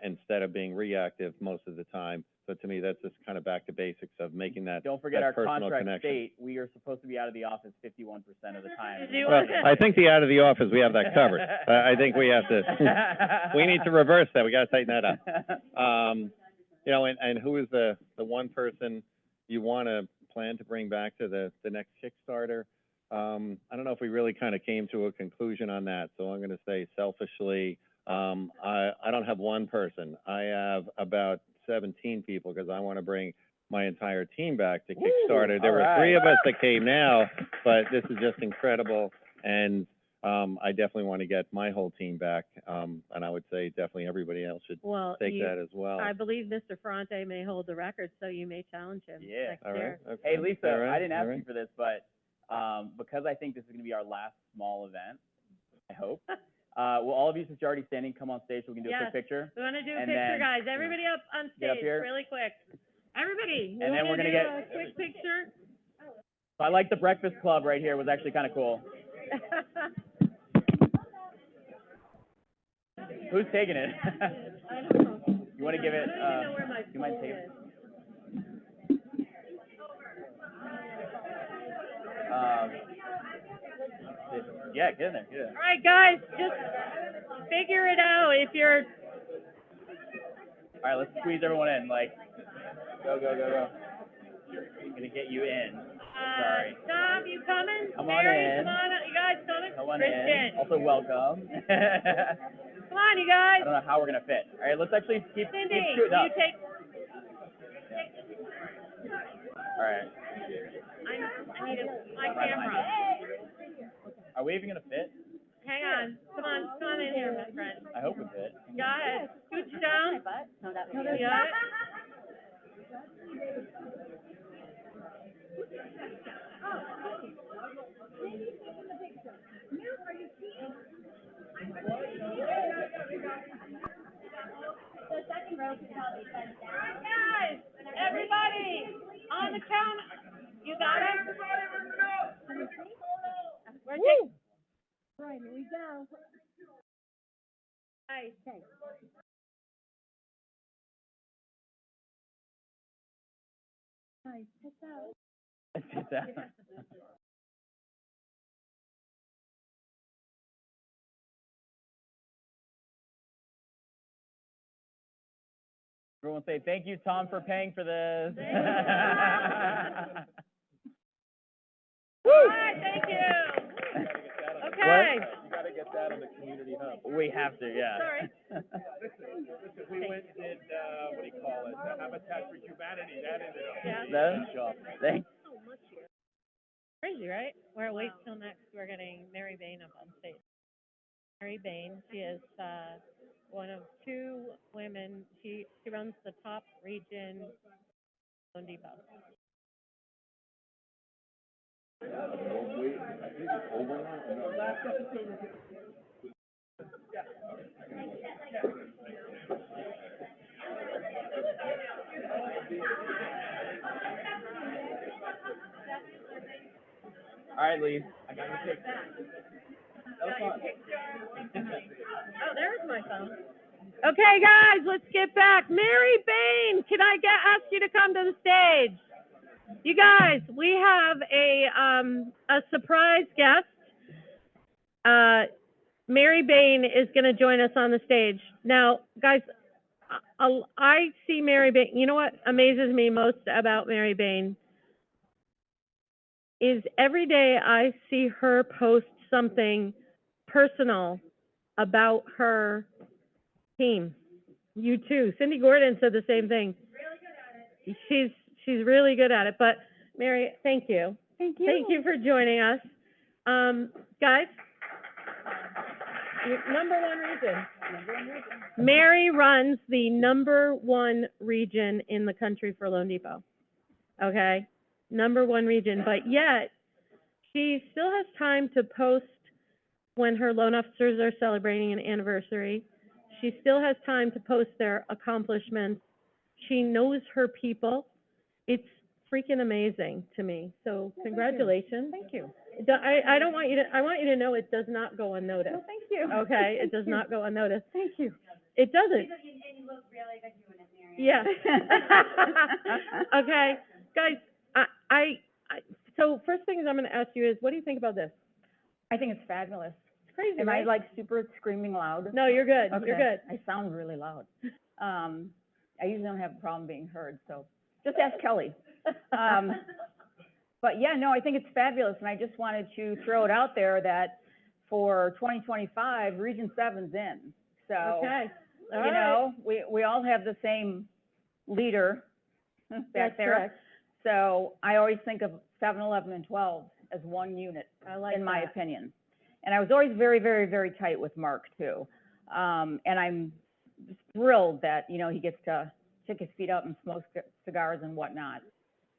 Speaker 23: instead of being reactive most of the time. So to me, that's just kind of back to basics of making that
Speaker 18: Don't forget
Speaker 23: that
Speaker 18: our
Speaker 23: personal
Speaker 18: contract
Speaker 23: connection.
Speaker 18: state, we are supposed to be out of the office 51% of the time.
Speaker 23: Well, I think the out of the office, we have that covered. I think we have to, we need to reverse that. We got to tighten that up. You know, and who is the one person you want to plan to bring back to the next Kickstarter? I don't know if we really kind of came to a conclusion on that. So I'm going to say selfishly, I don't have one person. I have about 17 people because I want to bring my entire team back to Kickstarter. There were 3 of us that came now, but this is just incredible. And I definitely want to get my whole team back. And I would say definitely everybody else should take that as well.
Speaker 2: I believe Mr. Ferrante may hold the record, so you may challenge him next year.
Speaker 23: Okay.
Speaker 18: Hey, Lisa,
Speaker 23: All right.
Speaker 18: I didn't ask you for this, but because I think this is going to be our last small event, I hope, will all of you, since you're already standing, come on stage so we can do a quick picture?
Speaker 2: We want to do a
Speaker 18: And
Speaker 2: picture,
Speaker 18: then-
Speaker 2: guys. Everybody up on
Speaker 18: Get up
Speaker 2: stage,
Speaker 18: here.
Speaker 2: really quick. Everybody,
Speaker 18: And then we're
Speaker 2: gonna
Speaker 18: gonna
Speaker 2: do
Speaker 18: get-
Speaker 2: a quick picture.
Speaker 18: So I like the Breakfast Club right here, was actually kind of cool. Who's taking it? You want to give it, you mind taking it? Yeah, get in there, get in there.
Speaker 2: All right, guys, just figure it out. If you're
Speaker 18: All right, let's squeeze everyone in, like, go, go, go, go. I'm gonna get you in. Sorry.
Speaker 2: Tom, you coming?
Speaker 18: Come on
Speaker 2: Mary,
Speaker 18: in.
Speaker 2: Come on, you guys coming?
Speaker 18: Come on
Speaker 2: Kristen.
Speaker 18: in. Also, welcome.
Speaker 2: Come on, you guys.
Speaker 18: I don't know how we're gonna fit. All right, let's actually keep
Speaker 2: Cindy,
Speaker 18: shooting
Speaker 2: will
Speaker 18: up.
Speaker 2: you take?
Speaker 18: All right.
Speaker 2: I need my camera.
Speaker 18: Are we even gonna fit?
Speaker 2: Hang on. Come on in here, my friend.
Speaker 18: I hope we fit.
Speaker 2: Got it. Scooch down.
Speaker 17: No, that
Speaker 2: You got it?
Speaker 17: The second row can probably bend down.
Speaker 2: Guys, everybody, on the count. You got it?
Speaker 21: Woo! Right, here we go.
Speaker 2: Nice.
Speaker 21: Nice, hit that.
Speaker 18: Let's get that. Everyone say, thank you, Tom, for paying for this.
Speaker 2: All right, thank you. Okay.
Speaker 23: You got to get that on the community hub.
Speaker 18: We have to, yeah.
Speaker 2: Sorry.
Speaker 23: Listen, we went and did, what do you call it, the Habitat for Humanity, that ended up
Speaker 2: Yeah.
Speaker 23: being
Speaker 18: That-
Speaker 23: a job.
Speaker 18: Thanks.
Speaker 2: Crazy, right? We're wait till next. We're getting Mary Bain up on stage. Mary Bain, she is one of 2 women. She runs the top region Home Depot.
Speaker 18: All right, Lee. I got your pick.
Speaker 2: Oh, there's my phone. Okay, guys, let's get back. Mary Bain, can I ask you to come to the stage? You guys, we have a surprise guest. Mary Bain is going to join us on the stage. Now, guys, I see Mary Bain. You know what amazes me most about Mary Bain is every day I see her post something personal about her team. You too. Cindy Gordon said the same thing. She's really good at it. But Mary, thank you.
Speaker 15: Thank you.
Speaker 2: Thank you for joining us. Guys, number one region. Mary runs the number one region in the country for Loan Depot. Okay? Number one region. But yet, she still has time to post when her loan officers are celebrating an anniversary. She still has time to post their accomplishments. She knows her people. It's freaking amazing to me. So congratulations.
Speaker 21: Thank you.
Speaker 2: I don't want you to, I want you to know it does not go unnoticed.
Speaker 21: No, thank you.
Speaker 2: Okay? It does not go unnoticed.
Speaker 21: Thank you.
Speaker 2: It doesn't.
Speaker 17: And you look really good doing it, Mary.
Speaker 2: Yeah. Okay, guys, so first thing I'm going to ask you is, what do you think about this?
Speaker 7: I think it's fabulous.
Speaker 2: It's crazy,
Speaker 7: Am
Speaker 2: right?
Speaker 7: I like super screaming loud?
Speaker 2: No, you're good.
Speaker 7: Okay.
Speaker 2: You're good.
Speaker 7: I sound really loud. I usually don't have a problem being heard, so just ask Kelly. But yeah, no, I think it's fabulous, and I just wanted to throw it out there that for 2025, Region 7's in. So,
Speaker 2: Okay. All
Speaker 7: you
Speaker 2: right.
Speaker 7: know, we all have the same leader back
Speaker 2: That's
Speaker 7: there.
Speaker 2: correct.
Speaker 7: So I always think of 7, 11, and 12 as one unit,
Speaker 2: I like
Speaker 7: in my
Speaker 2: that.
Speaker 7: opinion. And I was always very, very, very tight with Mark too. And I'm just thrilled that, you know, he gets to kick his feet up and smoke cigars and whatnot.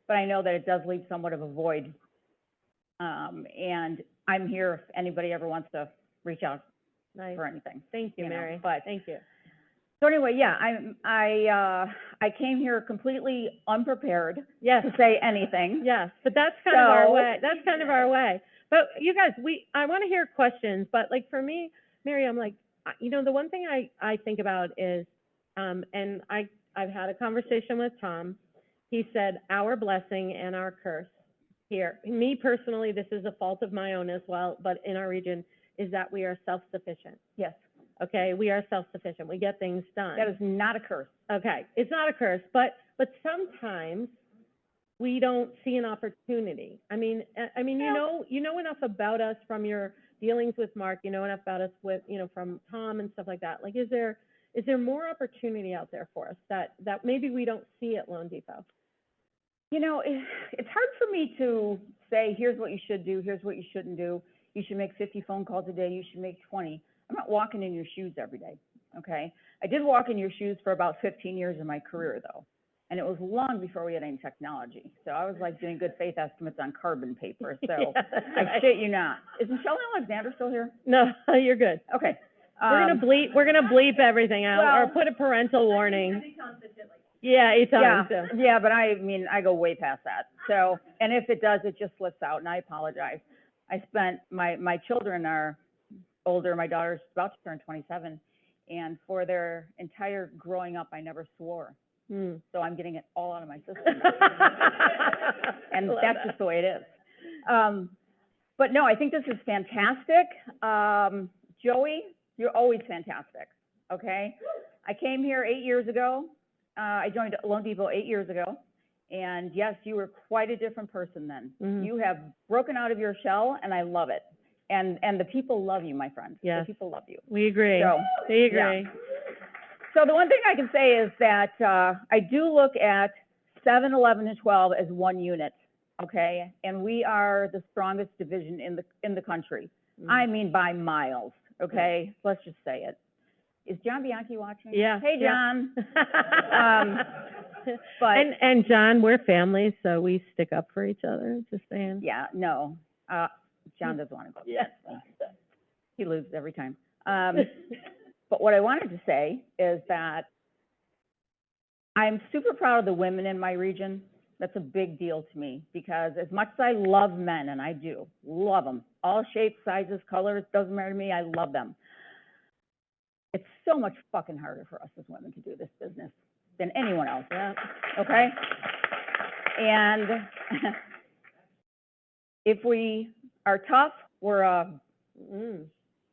Speaker 7: But I know that it does leave somewhat of a void. And I'm here if anybody ever wants to reach out
Speaker 2: Nice.
Speaker 7: for anything.
Speaker 2: Thank you,
Speaker 7: you know,
Speaker 2: Mary.
Speaker 7: but-
Speaker 2: Thank you.
Speaker 7: So anyway, yeah, I came here completely unprepared
Speaker 2: Yes.
Speaker 7: to say anything.
Speaker 2: Yes, but that's kind of our
Speaker 7: So-
Speaker 2: way. That's kind of our way. But you guys, I want to hear questions, but like for me, Mary, I'm like, you know, the one thing I think about is, and I've had a conversation with Tom. He said, our blessing and our curse here. Me personally, this is a fault of my own as well, but in our region, is that we are self-sufficient.
Speaker 7: Yes,
Speaker 2: Okay, we are self-sufficient. We get things done.
Speaker 7: that is not a curse.
Speaker 2: Okay, it's not a curse, but sometimes we don't see an opportunity. I mean, you know enough about us from your dealings with Mark. You know enough about us with, you know, from Tom and stuff like that. Like, is there more opportunity out there for us that maybe we don't see at Loan Depot?
Speaker 7: You know, it's hard for me to say, here's what you should do, here's what you shouldn't do. You should make 50 phone calls a day, you should make 20. I'm not walking in your shoes every day, okay? I did walk in your shoes for about 15 years of my career, though. And it was long before we had any technology. So I was like doing good faith estimates on carbon paper, so
Speaker 2: Yeah,
Speaker 7: I shit you not. Is Michelle Alexander still here?
Speaker 2: No, you're good.
Speaker 7: Okay.
Speaker 2: We're gonna bleep everything out, or
Speaker 7: well-
Speaker 2: put a parental warning. Yeah, 8 times.
Speaker 7: Yeah, yeah, but I mean, I go way past that. So, and if it does, it just slips out, and I apologize. I spent, my children are older, my daughter's about to turn 27, and for their entire growing up, I never swore. So I'm getting it all out of my system. And that's just the way it is. But no, I think this is fantastic. Joey, you're always fantastic, okay? I came here 8 years ago. I joined Loan Depot 8 years ago. And yes, you were quite a different person then.
Speaker 2: Mhm.
Speaker 7: You have broken out of your shell, and I love it. And the people love you, my friend.
Speaker 2: Yes.
Speaker 7: The people love you.
Speaker 2: We agree.
Speaker 7: So,
Speaker 2: We agree.
Speaker 7: yeah. So the one thing I can say is that I do look at 7, 11, and 12 as one unit, okay? And we are the strongest division in the country. I mean, by miles, okay? Let's just say it. Is John Bianchi watching?
Speaker 2: Yeah.
Speaker 7: Hey,
Speaker 2: yeah.
Speaker 7: John. But
Speaker 2: and John, we're family, so we stick up for each other. Just saying.
Speaker 7: yeah, no, John doesn't want to go.
Speaker 2: Yeah.
Speaker 7: He loses every time. But what I wanted to say is that I'm super proud of the women in my region. That's a big deal to me because as much as I love men, and I do love them, all shapes, sizes, colors, doesn't matter to me, I love them. It's so much fucking harder for us as women to do this business than anyone else, okay? And if we are tough, we're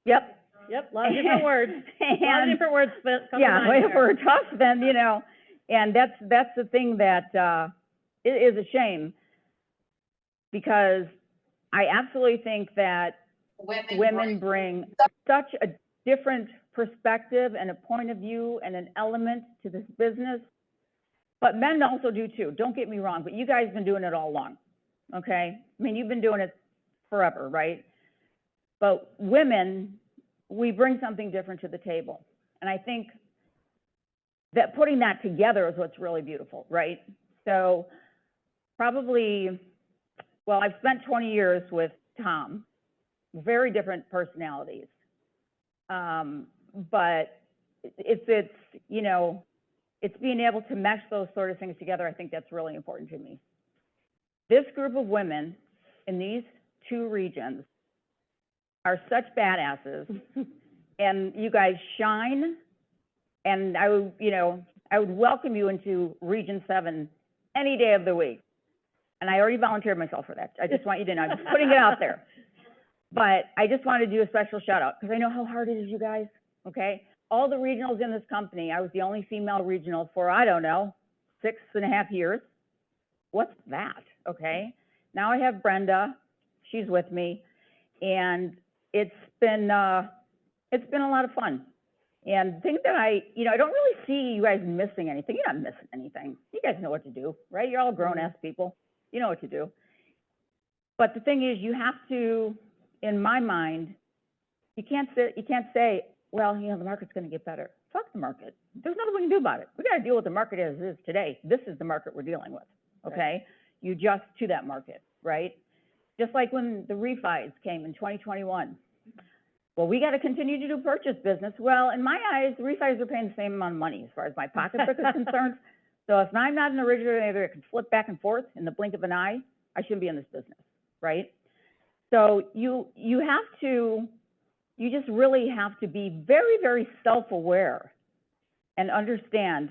Speaker 7: yep.
Speaker 2: Yep, a lot of different words, a lot of
Speaker 7: And-
Speaker 2: different words, but come to
Speaker 7: Yeah,
Speaker 2: mind
Speaker 7: if
Speaker 2: there.
Speaker 7: we're tough, then, you know, and that's the thing that, it is a shame, because I absolutely think that women bring such a different perspective and a point of view and an element to this business, but men also do too, don't get me wrong, but you guys have been doing it all along, okay? I mean, you've been doing it forever, right? But women, we bring something different to the table. And I think that putting that together is what's really beautiful, right? So probably, well, I've spent 20 years with Tom, very different personalities. But it's, you know, it's being able to mesh those sort of things together. I think that's really important to me. This group of women in these two regions are such badasses, and you guys shine, and I would, you know, I would welcome you into Region 7 any day of the week. And I already volunteered myself for that. I just want you to know, I'm just putting it out there. But I just wanted to do a special shout out, because I know how hard it is, you guys, okay? All the regionals in this company, I was the only female regional for, I don't know, 6.5 years. What's that, okay? Now I have Brenda, she's with me, and it's been a lot of fun. And the thing that I don't really see you guys missing anything. You're not missing anything. You guys know what to do, right? You're all grown-ass people. You know what to do. But the thing is, you have to, in my mind, you can't say, well, you know, the market's going to get better. Fuck the market. There's nothing we can do about it. We got to deal with the market as it is today. This is the market we're dealing with, okay? You adjust to that market, right? Just like when the refis came in 2021. Well, we got to continue to do purchase business. Well, in my eyes, the refis are paying the same amount of money as far as my pocketbook is concerned. So if I'm not an originator that can flip back and forth in the blink of an eye, I shouldn't be in this business, right? So you just really have to be very, very self-aware and understand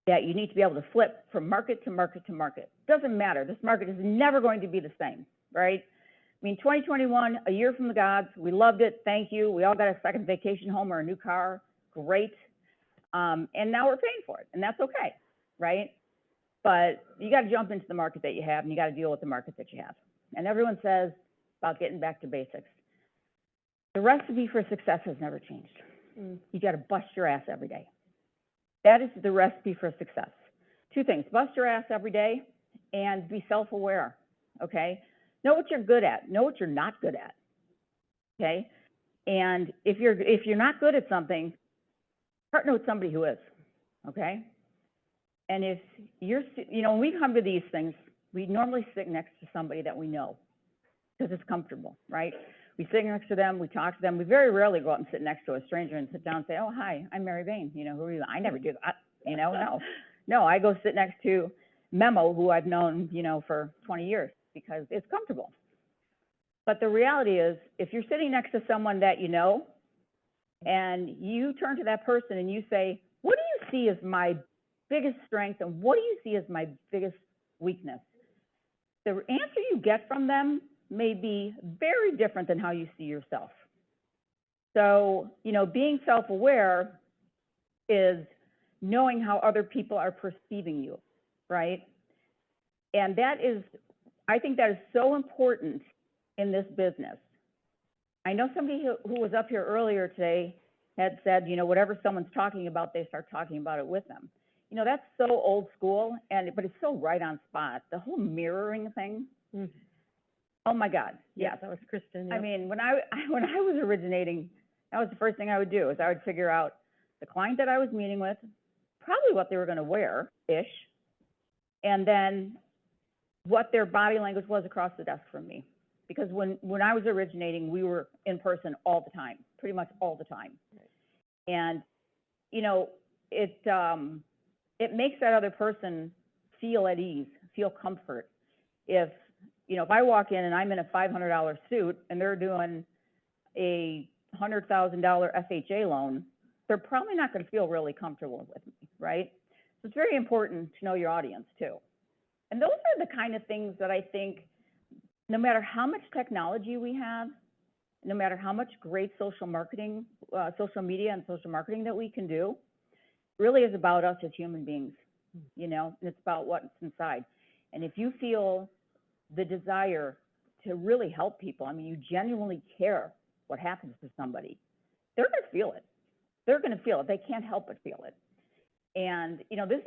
Speaker 7: that you need to be able to flip from market to market to market. Doesn't matter. This market is never going to be the same, right? I mean, 2021, a year from the gods. We loved it. Thank you. We all got a second vacation home or a new car. Great. And now we're paying for it, and that's okay, right? But you got to jump into the market that you have, and you got to deal with the market that you have. And everyone says about getting back to basics. The recipe for success has never changed. You got to bust your ass every day. That is the recipe for success. Two things: bust your ass every day, and be self-aware. Okay. Know what you're good at. Know what you're not good at. Okay. And if you're not good at something, partner with somebody who is. Okay. And if you're, you know, when we come to these things, we normally sit next to somebody that we know, because it's comfortable, right? We sit next to them, we talk to them. We very rarely go out and sit next to a stranger and sit down and say, oh, hi, I'm Mary Bain. You know, who are you? I never do that. You know, no. No, I go sit next to Memo, who I've known, you know, for 20 years, because it's comfortable. But the reality is, if you're sitting next to someone that you know, and you turn to that person and you say, what do you see as my biggest strength, and what do you see as my biggest weakness? The answer you get from them may be very different than how you see yourself. So, you know, being self-aware is knowing how other people are perceiving you, right? And that is, I think that is so important in this business. I know somebody who was up here earlier today had said, you know, whatever someone's talking about, they start talking about it with them. You know, that's so old school, but it's so right on spot. The whole mirroring thing. Oh my God, yes.
Speaker 2: That was Kristen.
Speaker 7: I mean, when I was originating, that was the first thing I would do, is I would figure out the client that I was meeting with, probably what they were going to wear-ish, and then what their body language was across the desk from me. Because when I was originating, we were in person all the time, pretty much all the time. And, you know, it makes that other person feel at ease, feel comfort. If, you know, if I walk in and I'm in a $500 suit and they're doing a $100,000 FHA loan, they're probably not going to feel really comfortable with me, right? So it's very important to know your audience too. And those are the kind of things that I think, no matter how much technology we have, no matter how much great social marketing, social media and social marketing that we can do, really is about us as human beings, you know, and it's about what's inside. And if you feel the desire to really help people, I mean, you genuinely care what happens to somebody, they're going to feel it. They're going to feel it. They can't help but feel it. And, you know, this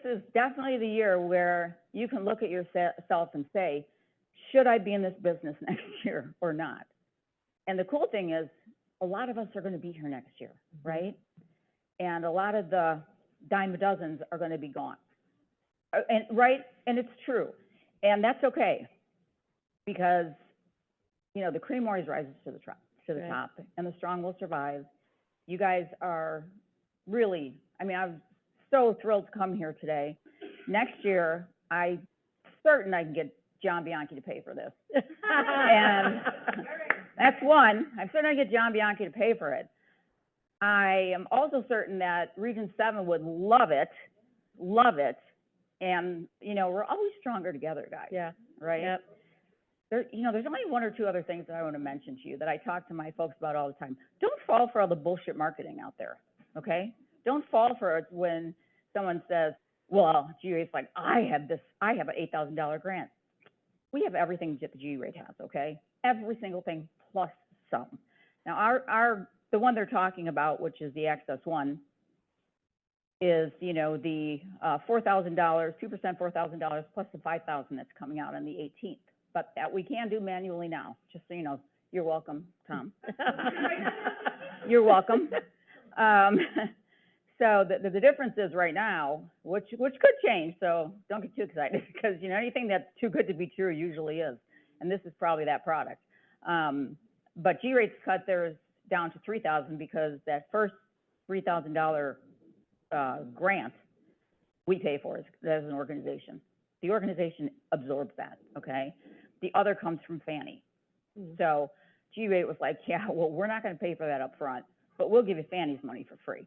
Speaker 7: is definitely the year where you can look at yourself and say, should I be in this business next year or not? And the cool thing is, a lot of us are going to be here next year, right? And a lot of the dime a dozens are going to be gone. And right, and it's true. And that's okay, because, you know, the cream always rises to the top, and the strong will survive. You guys are really, I mean, I'm so thrilled to come here today. Next year, I'm certain I can get John Bianchi to pay for this. And that's one. I'm certain I can get John Bianchi to pay for it. I am also certain that Region 7 would love it. And, you know, we're always stronger together, guys.
Speaker 2: Yeah.
Speaker 7: Right?
Speaker 2: Yep.
Speaker 7: You know, there's only one or two other things that I want to mention to you that I talk to my folks about all the time. Don't fall for all the bullshit marketing out there, okay? Don't fall for it when someone says, well, G-Rate's like, I have an $8,000 grant. We have everything that the G-Rate has, okay? Every single thing plus some. Now, the one they're talking about, which is the Access One, is, you know, the $4,000, 2% $4,000 plus the $5,000 that's coming out on the 18th. But that we can do manually now, just so you know. You're welcome, Tom. You're welcome. So the difference is right now, which could change, so don't get too excited, because, you know, anything that's too good to be true usually is, and this is probably that product. But G-Rate's cut theirs down to $3,000 because that first $3,000 grant we pay for as an organization. The organization absorbs that, okay? The other comes from Fannie. So G-Rate was like, yeah, well, we're not going to pay for that up front, but we'll give you Fannie's money for free.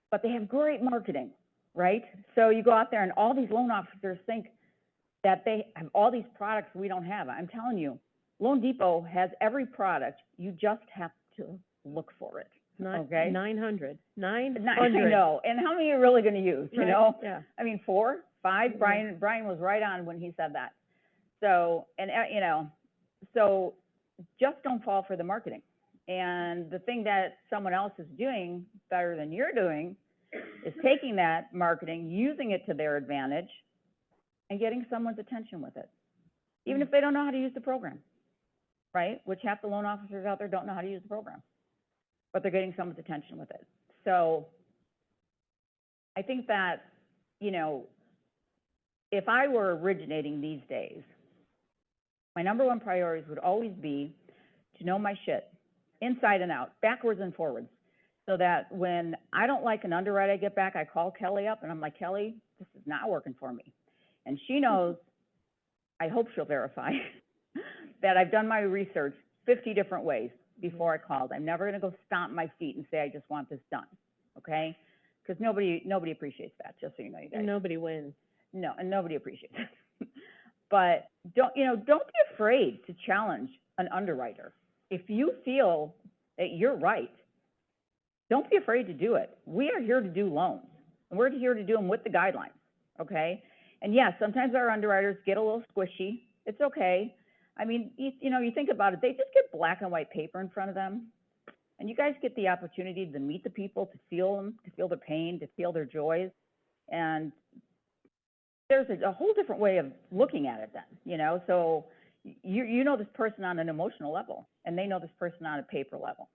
Speaker 7: But they have great marketing, right? So you go out there and all these loan officers think that they have all these products we don't have. I'm telling you, Loan Depot has every product. You just have to look for it. Okay?
Speaker 2: 900.
Speaker 7: I know. And how many are you really going to use, you know?
Speaker 2: Yeah.
Speaker 7: I mean, 4, 5? Brian was right on when he said that. So, and, you know, so just don't fall for the marketing. And the thing that someone else is doing better than you're doing is taking that marketing, using it to their advantage, and getting someone's attention with it, even if they don't know how to use the program, right? Which half the loan officers out there don't know how to use the program, but they're getting someone's attention with it. So I think that, you know, if I were originating these days, my number one priorities would always be to know my shit, inside and out, backwards and forwards, so that when I don't like an underwrite I get back, I call Kelly up and I'm like, Kelly, this is not working for me. And she knows, I hope she'll verify, that I've done my research 50 different ways before I called. I'm never going to go stomp my feet and say, I just want this done, okay? Because nobody appreciates that, just so you know, you guys.
Speaker 2: And nobody wins.
Speaker 7: No, and nobody appreciates it. But don't be afraid to challenge an underwriter. If you feel that you're right, don't be afraid to do it. We are here to do loans, and we're here to do them with the guidelines, okay? And yes, sometimes our underwriters get a little squishy. It's okay. I mean, you know, you think about it, they just get black and white paper in front of them, and you guys get the opportunity to meet the people, to feel them, to feel their pain, to feel their joys, and there's a whole different way of looking at it then, you know? So you know this person on an emotional level, and they know this person on a paper level.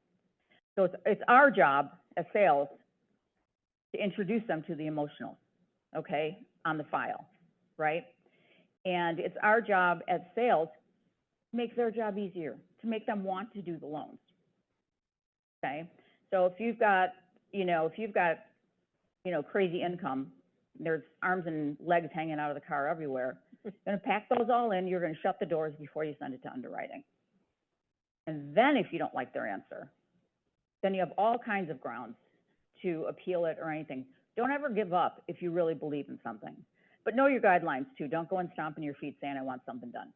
Speaker 7: So it's our job as sales to introduce them to the emotional, okay, on the file, right? And it's our job as sales to make their job easier, to make them want to do the loans, okay? So if you've got crazy income, there's arms and legs hanging out of the car everywhere, you're going to pack those all in, you're going to shut the doors before you send it to underwriting. And then if you don't like their answer, then you have all kinds of grounds to appeal it or anything. Don't ever give up if you really believe in something. But know your guidelines too. Don't go and stomping your feet saying, I want something done.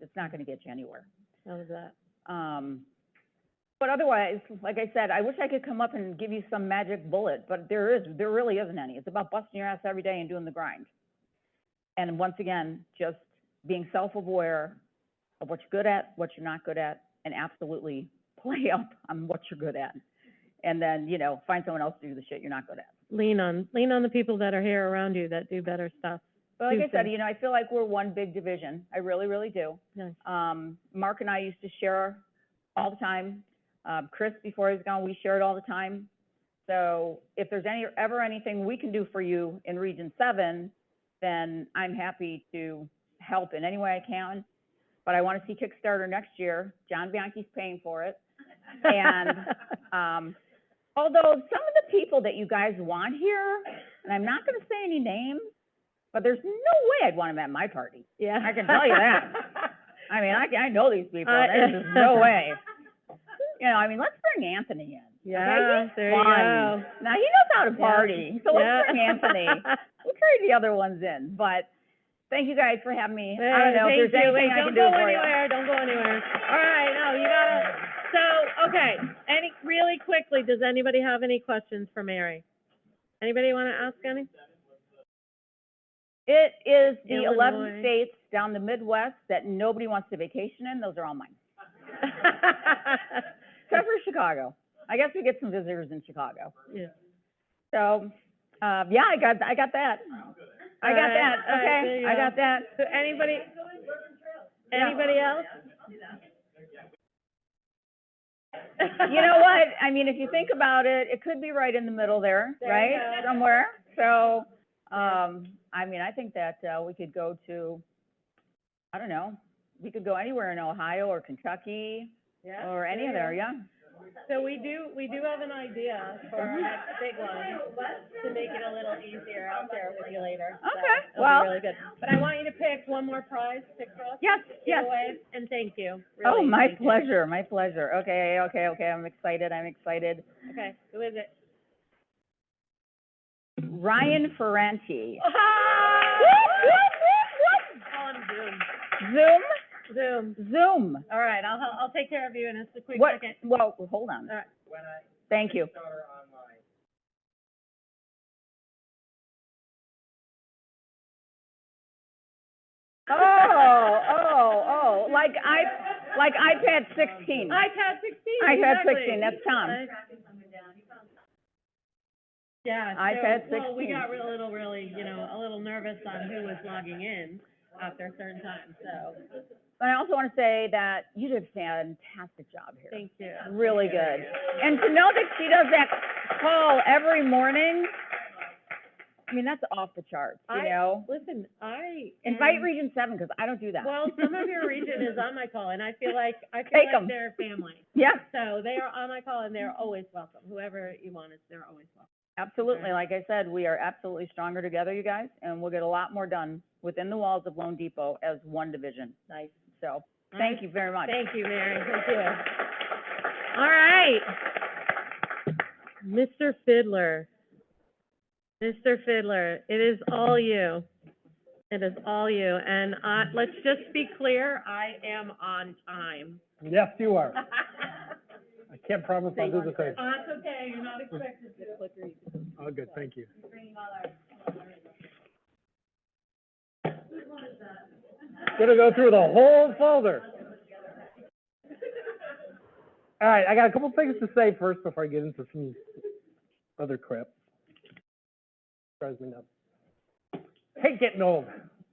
Speaker 7: It's not gonna get you anywhere.
Speaker 2: How was that?
Speaker 7: But otherwise, like I said, I wish I could come up and give you some magic bullet, but there really isn't any. It's about busting your ass every day and doing the grind. And once again, just being self-aware of what you're good at, what you're not good at, and absolutely play up on what you're good at. And then, you know, find someone else to do the shit you're not good at.
Speaker 2: Lean on the people that are here around you that do better stuff.
Speaker 7: But like
Speaker 2: Do
Speaker 7: I said,
Speaker 2: things.
Speaker 7: you know, I feel like we're one big division. I really, really do.
Speaker 2: Nice.
Speaker 7: Mark and I used to share all the time. Chris, before he was gone, we shared all the time. So if there's ever anything we can do for you in Region 7, then I'm happy to help in any way I can. But I want to see KickStarter next year. John Bianchi's paying for it. And although some of the people that you guys want here, and I'm not going to say any names, but there's no way I'd want them at my party.
Speaker 2: Yeah.
Speaker 7: I can tell you that. I mean, I know these people. There's just no way. You know, I mean, let's bring Anthony in.
Speaker 2: Yeah,
Speaker 7: okay?
Speaker 2: there you go.
Speaker 7: Now, he knows how to party, so let's
Speaker 2: Yeah.
Speaker 7: bring Anthony. We'll trade the other ones in, but thank you guys for having me. I don't know if there's anything I can do for you.
Speaker 2: Don't go anywhere. All right, no, you gotta, so, okay, really quickly, does anybody have any questions for Mary? Anybody wanna ask any?
Speaker 7: It is the
Speaker 2: Illinois.
Speaker 7: 11 states down the Midwest that nobody wants to vacation in. Those are all mine. Except for Chicago. I guess we get some visitors in Chicago.
Speaker 2: Yeah.
Speaker 7: So, yeah, I got that. I got that. Okay, I got that.
Speaker 2: So anybody else?
Speaker 7: You know what? I mean, if you think about it, it could be right in the middle there, right? Somewhere. So, I mean, I think that we could go to, I don't know, we could go anywhere in Ohio or Kentucky or any of there, yeah.
Speaker 2: So we do have an idea for our next big one, to make it a little easier. I'll share it with you later.
Speaker 7: Okay,
Speaker 2: So,
Speaker 7: well.
Speaker 2: it'll be really good. But I want you to pick one more prize, pick for us.
Speaker 7: Yes, yes.
Speaker 2: Giveaway, and thank you.
Speaker 7: Oh,
Speaker 2: Really,
Speaker 7: my
Speaker 2: thank you.
Speaker 7: pleasure, my pleasure. Okay, I'm excited.
Speaker 2: Okay, who is it?
Speaker 7: Ryan Ferranti.
Speaker 2: Call him Zoom.
Speaker 7: Zoom?
Speaker 2: Zoom. All right, I'll take care of you in just a quick second.
Speaker 7: Well, hold on.
Speaker 2: All right.
Speaker 7: Thank you. Oh, like iPad 16.
Speaker 2: iPad 16,
Speaker 7: iPad
Speaker 2: exactly.
Speaker 7: 16, that's Tom.
Speaker 2: Yeah,
Speaker 7: iPad
Speaker 2: so, well, we
Speaker 7: 16.
Speaker 2: got a little nervous on who was logging in after a certain time, so.
Speaker 7: But I also want to say that you did a fantastic job here.
Speaker 2: Thank you.
Speaker 7: Really good. And to know that she does that call every morning, I mean, that's off the charts, you know?
Speaker 2: Listen,
Speaker 7: Invite Region 7, because I don't do that.
Speaker 2: Well, some of your region is on my call, and I feel like
Speaker 7: Take 'em.
Speaker 2: they're family.
Speaker 7: Yeah.
Speaker 2: So they are on my call, and they're always welcome. Whoever you want, they're always welcome.
Speaker 7: Absolutely. Like I said, we are absolutely stronger together, you guys, and we'll get a lot more done within the walls of Loan Depot as one division.
Speaker 2: Nice.
Speaker 7: So, thank you very much.
Speaker 2: Thank you, Mary. Thank you. All right. Mr. Fiddler. Mr. Fiddler, it is all you. It is all you. And let's just be clear, I am on time.
Speaker 5: Yes, you are. I can't promise I'll do the same.
Speaker 2: That's okay, you're not expected to.
Speaker 5: Oh, good, thank you. Gonna go through the whole folder. All right, I got a couple things to say first before I get into some other crap. Drives me nuts. Hate getting old.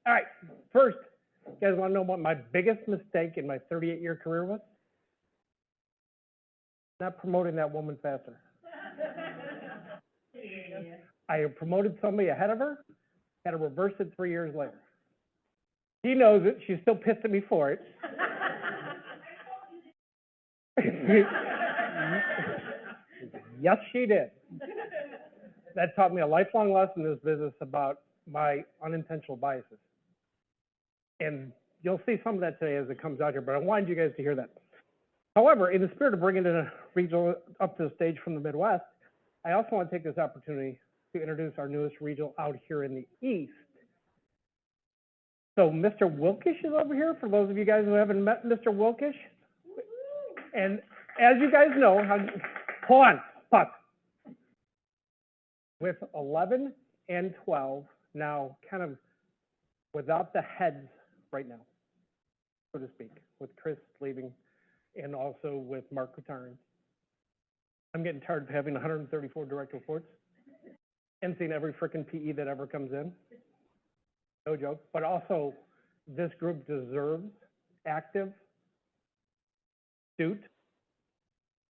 Speaker 5: All right, first, you guys want to know what my biggest mistake in my 38-year career was? Not promoting that woman faster. I promoted somebody ahead of her, had to reverse it 3 years later. She knows it. She's still pissed at me for it. Yes, she did. That taught me a lifelong lesson in this business about my unintentional biases. And you'll see some of that today as it comes out here, but I wanted you guys to hear that. However, in the spirit of bringing in a regional up to the stage from the Midwest, I also want to take this opportunity to introduce our newest regional out here in the East. So Mr. Wilkish is over here, for those of you guys who haven't met Mr. Wilkish. And as you guys know, hold on, pause. With 11 and 12, now kind of without the heads right now, so to speak, with Chris leaving and also with Mark retiring. I'm getting tired of having 134 direct reports and seeing every frickin' PE that ever comes in. No joke. But also, this group deserves active, astute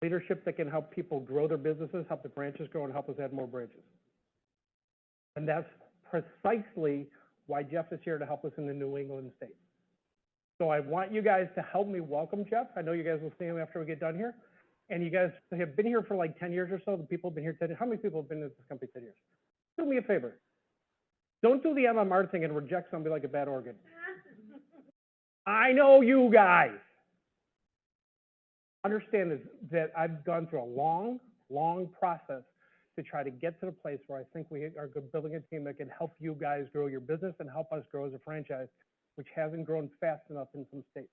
Speaker 5: leadership that can help people grow their businesses, help the branches grow, and help us add more branches. And that's precisely why Jeff is here to help us in the New England state. So I want you guys to help me welcome Jeff. I know you guys will see him after we get done here. And you guys have been here for like 10 years or so. The people have been here 10 years. How many people have been in this company 10 years? Do me a favor. Don't do the MMR thing and reject somebody like a bad organ. I know you guys. Understand that I've gone through a long, long process to try to get to the place where I think we are building a team that can help you guys grow your business and help us grow as a franchise, which hasn't grown fast enough in some states.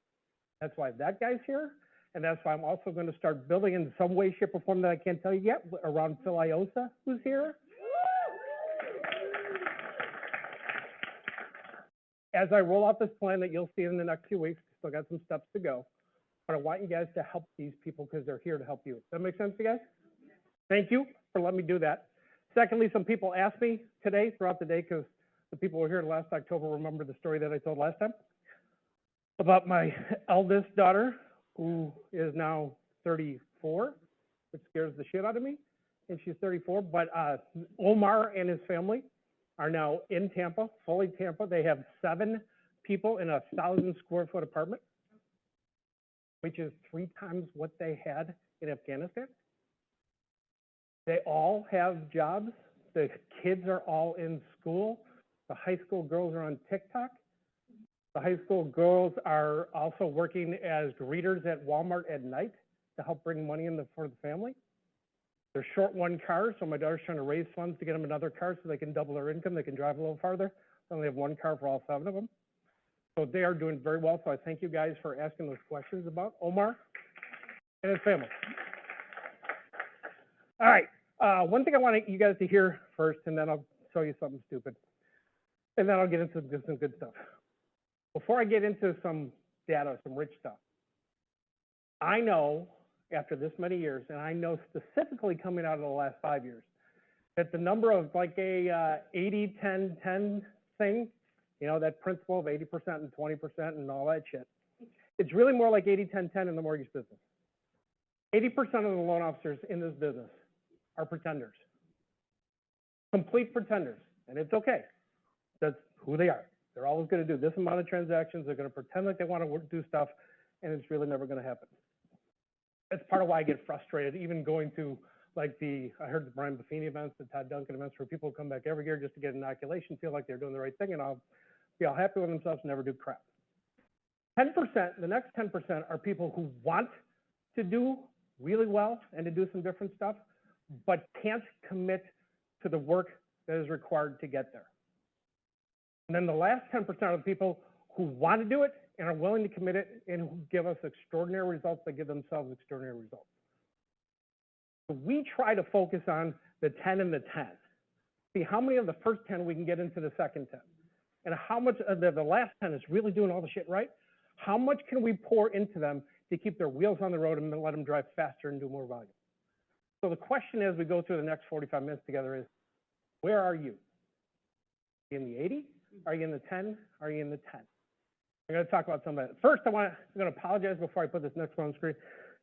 Speaker 5: That's why that guy's here, and that's why I'm also going to start building in some way, shape, or form that I can't tell you yet around Phil Iosa, who's here. As I roll out this plan that you'll see in the next few weeks, still got some steps to go, but I want you guys to help these people because they're here to help you. Does that make sense to you guys? Thank you for letting me do that. Secondly, some people asked me today, throughout the day, because the people who were here last October remember the story that I told last time about my eldest daughter, who is now 34, which scares the shit out of me, and she's 34. But Omar and his family are now in Tampa, fully Tampa. They have 7 people in a 1,000-square-foot apartment, which is 3 times what they had in Afghanistan. They all have jobs. The kids are all in school. The high school girls are on TikTok. The high school girls are also working as greeters at Walmart at night to help bring money in for the family. They're short 1 car, so my daughter's trying to raise funds to get them another car so they can double their income. They can drive a little farther. They only have 1 car for all 7 of them. So they are doing very well. So I thank you guys for asking those questions about Omar and his family. All right. One thing I want you guys to hear first, and then I'll show you something stupid. And then I'll get into some good stuff. Before I get into some data, some rich stuff, I know after this many years, and I know specifically coming out of the last 5 years, that the number of like a 80-10-10 thing, you know, that principle of 80% and 20% and all that shit, it's really more like 80-10-10 in the mortgage business. 80% of the loan officers in this business are pretenders, complete pretenders, and it's okay. That's who they are. They're always going to do this amount of transactions. They're going to pretend like they want to do stuff, and it's really never going to happen. That's part of why I get frustrated, even going to like I heard the Brian Buffini events, the Todd Duncan events, where people come back every year just to get an inoculation, feel like they're doing the right thing, and I'll be all happy with themselves and never do crap. 10%, the next 10% are people who want to do really well and to do some different stuff, but can't commit to the work that is required to get there. And then the last 10% are the people who want to do it and are willing to commit it and who give us extraordinary results. They give themselves extraordinary results. So we try to focus on the 10 and the 10. See how many of the first 10 we can get into the second 10. And how much of the last 10 is really doing all the shit right. How much can we pour into them to keep their wheels on the road and let them drive faster and do more volume? So the question as we go through the next 45 minutes together is, where are you? Are you in the 80? Are you in the 10? Are you in the 10? I'm going to talk about some of that. First, I'm going to apologize before I put this next one on screen.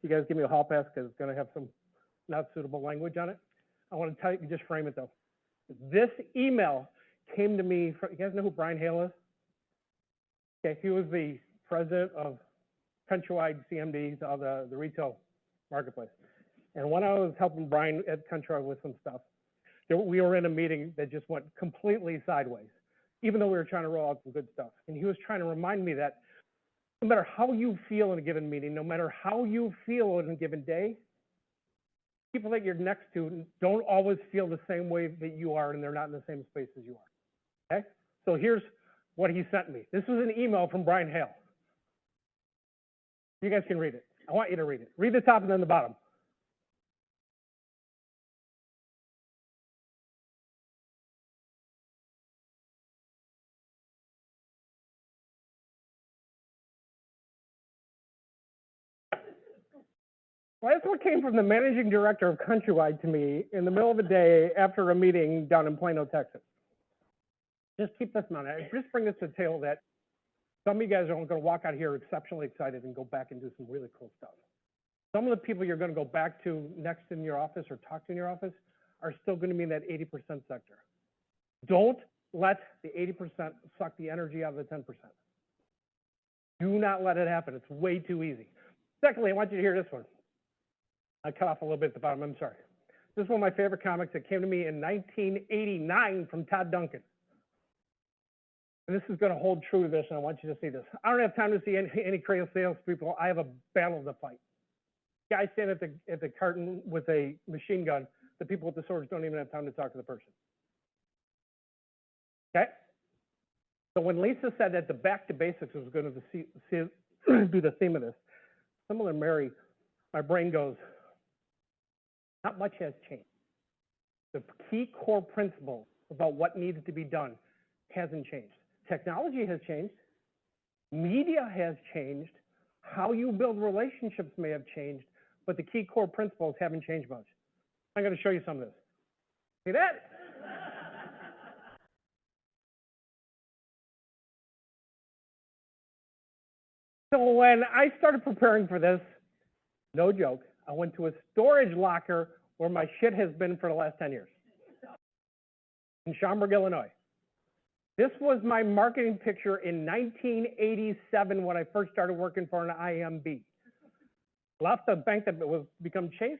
Speaker 5: You guys give me a hall pass because it's going to have some not suitable language on it. I want to tell you, just frame it though. This email came to me from, you guys know who Brian Hale is? Okay, he was the president of Countrywide CMD, of the retail marketplace. And when I was helping Brian at Countrywide with some stuff, we were in a meeting that just went completely sideways, even though we were trying to roll out some good stuff. And he was trying to remind me that no matter how you feel in a given meeting, no matter how you feel in a given day, people that you're next to don't always feel the same way that you are, and they're not in the same space as you are. Okay? So here's
Speaker 13: what he sent me. This was an email from Brian Hale. You guys can read it. I want you to read it. Read the top and then the bottom. Well, that's what came from the managing director of Countrywide to me in the middle of the day after a meeting down in Plano, Texas. Just keep this in mind. I just bring this to the table that some of you guys are going to walk out here exceptionally excited and go back and do some really cool stuff. Some of the people you're going to go back to next in your office or talk to in your office are still going to be in that 80% sector. Don't let the 80% suck the energy out of the 10%. Do not let it happen. It's way too easy. Secondly, I want you to hear this one. I cut off a little bit at the bottom, I'm sorry. This is one of my favorite comics that came to me in 1989 from Todd Duncan. And this is going to hold true to this, and I want you to see this. I don't have time to see any crazy salespeople. I have a battle to fight. Guy standing at the carton with a machine gun. The people with the swords don't even have time to talk to the person. Okay? So when Lisa said that the back to basics was going to be the theme of this, similar to Mary, my brain goes, not much has changed. The key core principle about what needed to be done hasn't changed. Technology has changed. Media has changed. How you build relationships may have changed, but the key core principles haven't changed much. I'm going to show you some of this. See that? So when I started preparing for this, no joke, I went to a storage locker where my shit has been for the last 10 years in Schaumburg, Illinois. This was my marketing picture in 1987 when I first started working for an IMB. Left a bank that was become Chase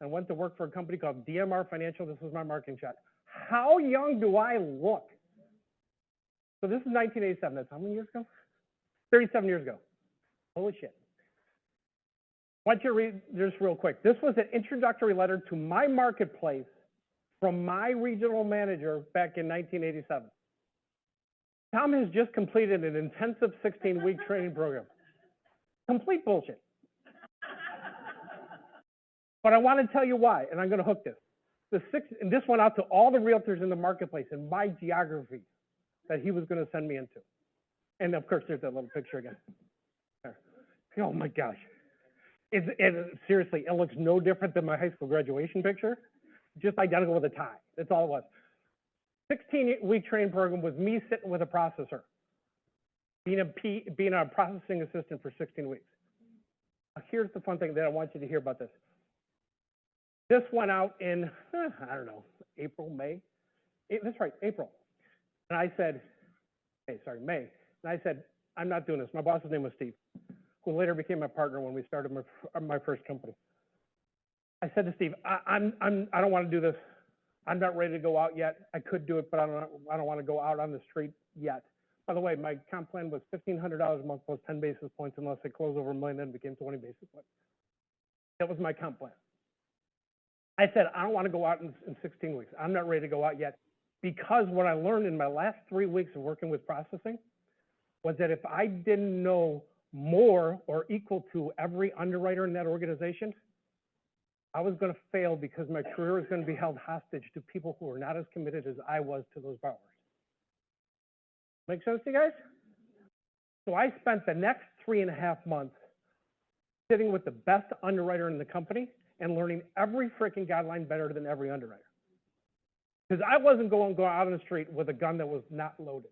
Speaker 13: and went to work for a company called DMR Financial. This was my marketing shot. How young do I look? So this is 1987. That's how many years ago? 37 years ago. Holy shit. I want you to read this real quick. This was an introductory letter to my marketplace from my regional manager back in 1987. Tom has just completed an intensive 16-week training program. Complete bullshit. But I want to tell you why, and I'm going to hook this. And this went out to all the realtors in the marketplace in my geography that he was going to send me into. And of course, there's that little picture again. There. Oh my gosh. Seriously, it looks no different than my high school graduation picture. Just identical with a tie. That's all it was. 16-week training program was me sitting with a processor, being a processing assistant for 16 weeks. Now, here's the fun thing that I want you to hear about this. This went out in, I don't know, April, May. That's right, April. And I said, May. And I said, I'm not doing this. My boss's name was Steve, who later became my partner when we started my first company. I said to Steve, I don't want to do this. I'm not ready to go out yet. I could do it, but I don't want to go out on the street yet. By the way, my comp plan was $1,500 a month plus 10 basis points unless I closed over $1 million and became 20 basis points. That was my comp plan. I said, I don't want to go out in 16 weeks. I'm not ready to go out yet, because what I learned in my last 3 weeks of working with processing was that if I didn't know more or equal to every underwriter in that organization, I was going to fail because my career was going to be held hostage to people who were not as committed as I was to those borrowers. Make sense to you guys? So I spent the next 3.5 months sitting with the best underwriter in the company and learning every freaking guideline better than every underwriter. Because I wasn't going to go out on the street with a gun that was not loaded.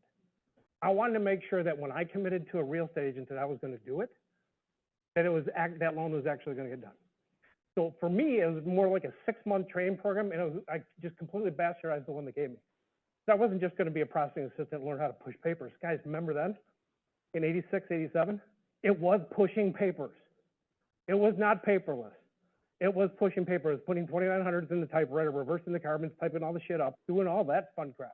Speaker 13: I wanted to make sure that when I committed to a real estate agent that I was going to do it, that that loan was actually going to get done. So for me, it was more like a 6-month training program, and I just completely bastardized the one they gave me. So I wasn't just going to be a processing assistant and learn how to push papers. Guys, remember then, in 86, 87, it was pushing papers. It was not paperless. It was pushing papers, putting 2900s in the typewriter, reversing the carbons, typing all the shit up, doing all that fun crap.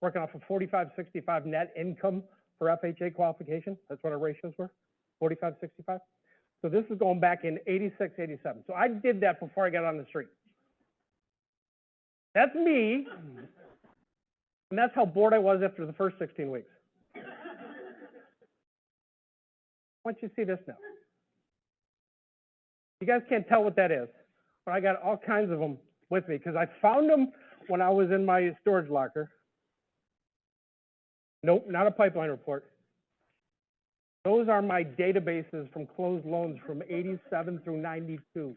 Speaker 13: Working off of 45, 65 net income for FHA qualification. That's what our ratios were, 45, 65. So this is going back in 86, 87. So I did that before I got on the street. That's me. And that's how bored I was after the first 16 weeks. want you to see this now. You guys can't tell what that is, but I got all kinds of them with me because I found them when I was in my storage locker. Nope, not a pipeline report. Those are my databases from closed loans from 87 through 92.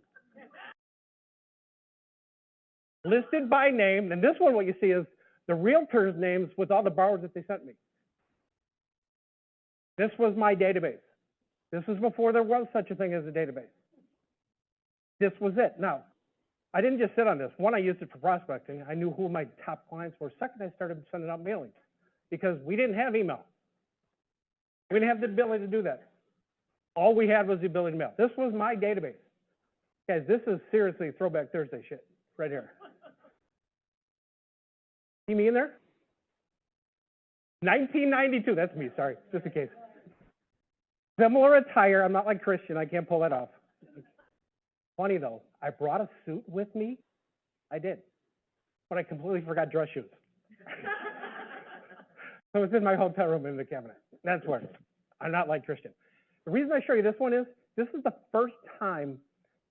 Speaker 13: Listed by name, and this one, what you see is the realtors' names with all the borrowers that they sent me. This was my database. This was before there was such a thing as a database. This was it. Now, I didn't just sit on this. One, I used it for prospecting. I knew who my top clients were. Second, I started sending out mailings because we didn't have email. We didn't have the ability to do that. All we had was the ability to mail. This was my database. Guys, this is seriously Throwback Thursday shit right here. See me in there? 1992, that's me, sorry, just in case. Similar attire, I'm not like Christian, I can't pull that off. Funny though, I brought a suit with me. I did, but I completely forgot dress shoes. So it's in my hotel room in the cabinet. That's where. I'm not like Christian. The reason I show you this one is, this is the first time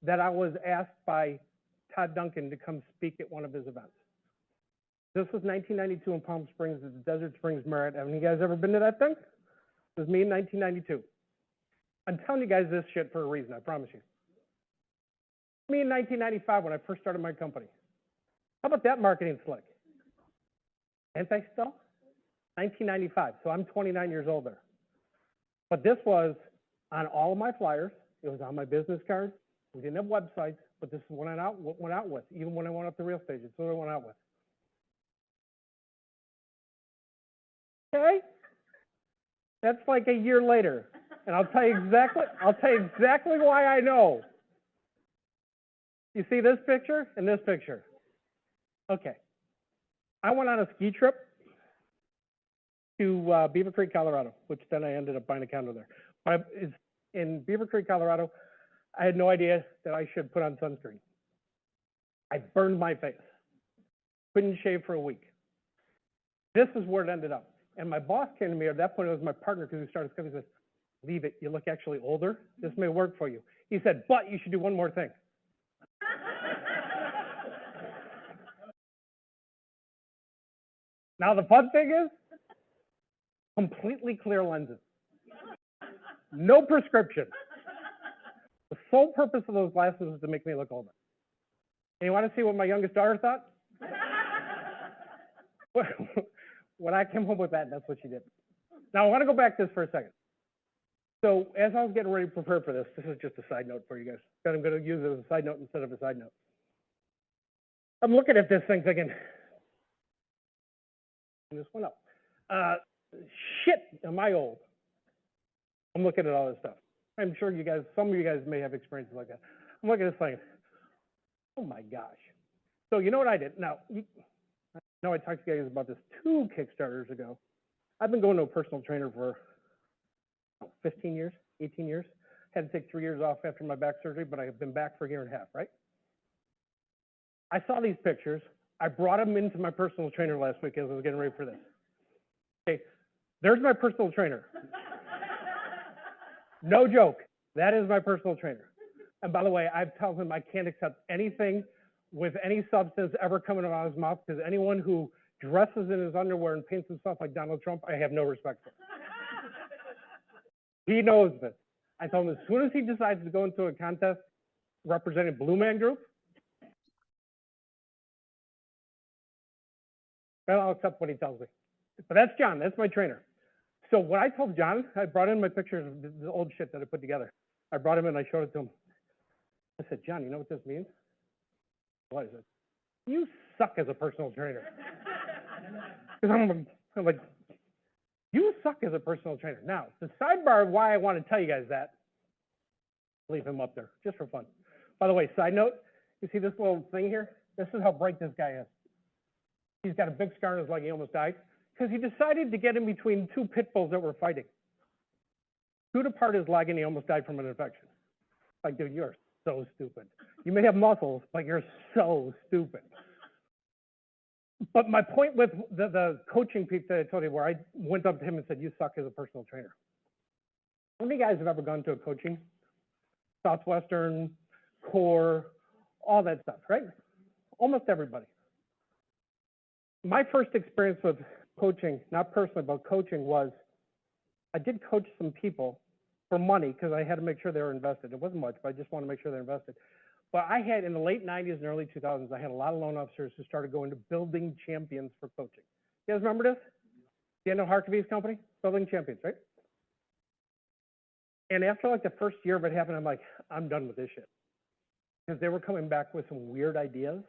Speaker 13: that I was asked by Todd Duncan to come speak at one of his events. This was 1992 in Palm Springs at the Desert Springs Marriott. Haven't you guys ever been to that thing? It was me in 1992. I'm telling you guys this shit for a reason, I promise you. Me in 1995 when I first started my company. How about that marketing slick? Anti-still? 1995, so I'm 29 years older. But this was on all of my flyers. It was on my business cards. We didn't have websites, but this is what I went out with. Even when I went up to real estate, it's what I went out with. Okay? That's like a year later. And I'll tell you exactly why I know. You see this picture and this picture? Okay. I went on a ski trip to Beaver Creek, Colorado, which then I ended up buying a condo there. But in Beaver Creek, Colorado, I had no idea that I should put on sunscreen. I burned my face. Couldn't shave for a week. This is where it ended up. And my boss came to me at that point. It was my partner because we started this company. He says, "Leave it. You look actually older. This may work for you." He said, "But you should do one more thing." Now the fun thing is, completely clear lenses. No prescription. The sole purpose of those glasses is to make me look older. And you want to see what my youngest daughter thought? When I came home with that, that's what she did. Now I want to go back to this for a second. So as I was getting ready to prepare for this, this is just a side note for you guys. But I'm going to use it as a side note instead of a side note. I'm looking at this thing thinking, this went up. Shit, am I old? I'm looking at all this stuff. I'm sure you guys, some of you guys may have experiences like that. I'm looking at this thing. Oh my gosh. So you know what I did? Now, I know I talked to you guys about this 2 Kickstarters ago. I've been going to a personal trainer for 15 years, 18 years. Had to take 3 years off after my back surgery, but I've been back for a year and a half, right? I saw these pictures. I brought them into my personal trainer last week as I was getting ready for this. Okay, there's my personal trainer. No joke. That is my personal trainer. And by the way, I've told him I can't accept anything with any substance ever coming out of his mouth because anyone who dresses in his underwear and paints himself like Donald Trump, I have no respect for. He knows this. I told him as soon as he decides to go into a contest representing Blue Man Group, then I'll accept what he tells me. But that's John. That's my trainer. So what I told John, I brought in my pictures of the old shit that I put together. I brought him in, I showed it to him. I said, "John, you know what this means?" What is it? "You suck as a personal trainer." Because I'm like, you suck as a personal trainer. Now, the sidebar of why I want to tell you guys that, leave him up there, just for fun. By the way, side note, you see this little thing here? This is how bright this guy is. He's got a big scar on his leg, he almost died, because he decided to get in between 2 pit bulls that were fighting. Chewed apart his leg and he almost died from an infection. Like, dude, you're so stupid. You may have muscles, but you're so stupid. But my point with the coaching piece that I told you, where I went up to him and said, "You suck as a personal trainer." How many guys have ever gone to a coaching? Southwestern, Core, all that stuff, right? Almost everybody. My first experience with coaching, not personally, but coaching was, I did coach some people for money because I had to make sure they were invested. It wasn't much, but I just wanted to make sure they're invested. But I had, in the late 90s and early 2000s, I had a lot of loan officers who started going to Building Champions for coaching. You guys remember this? Daniel Harkavy's company, Building Champions, right? And after like the first year of it happened, I'm like, I'm done with this shit. Because they were coming back with some weird ideas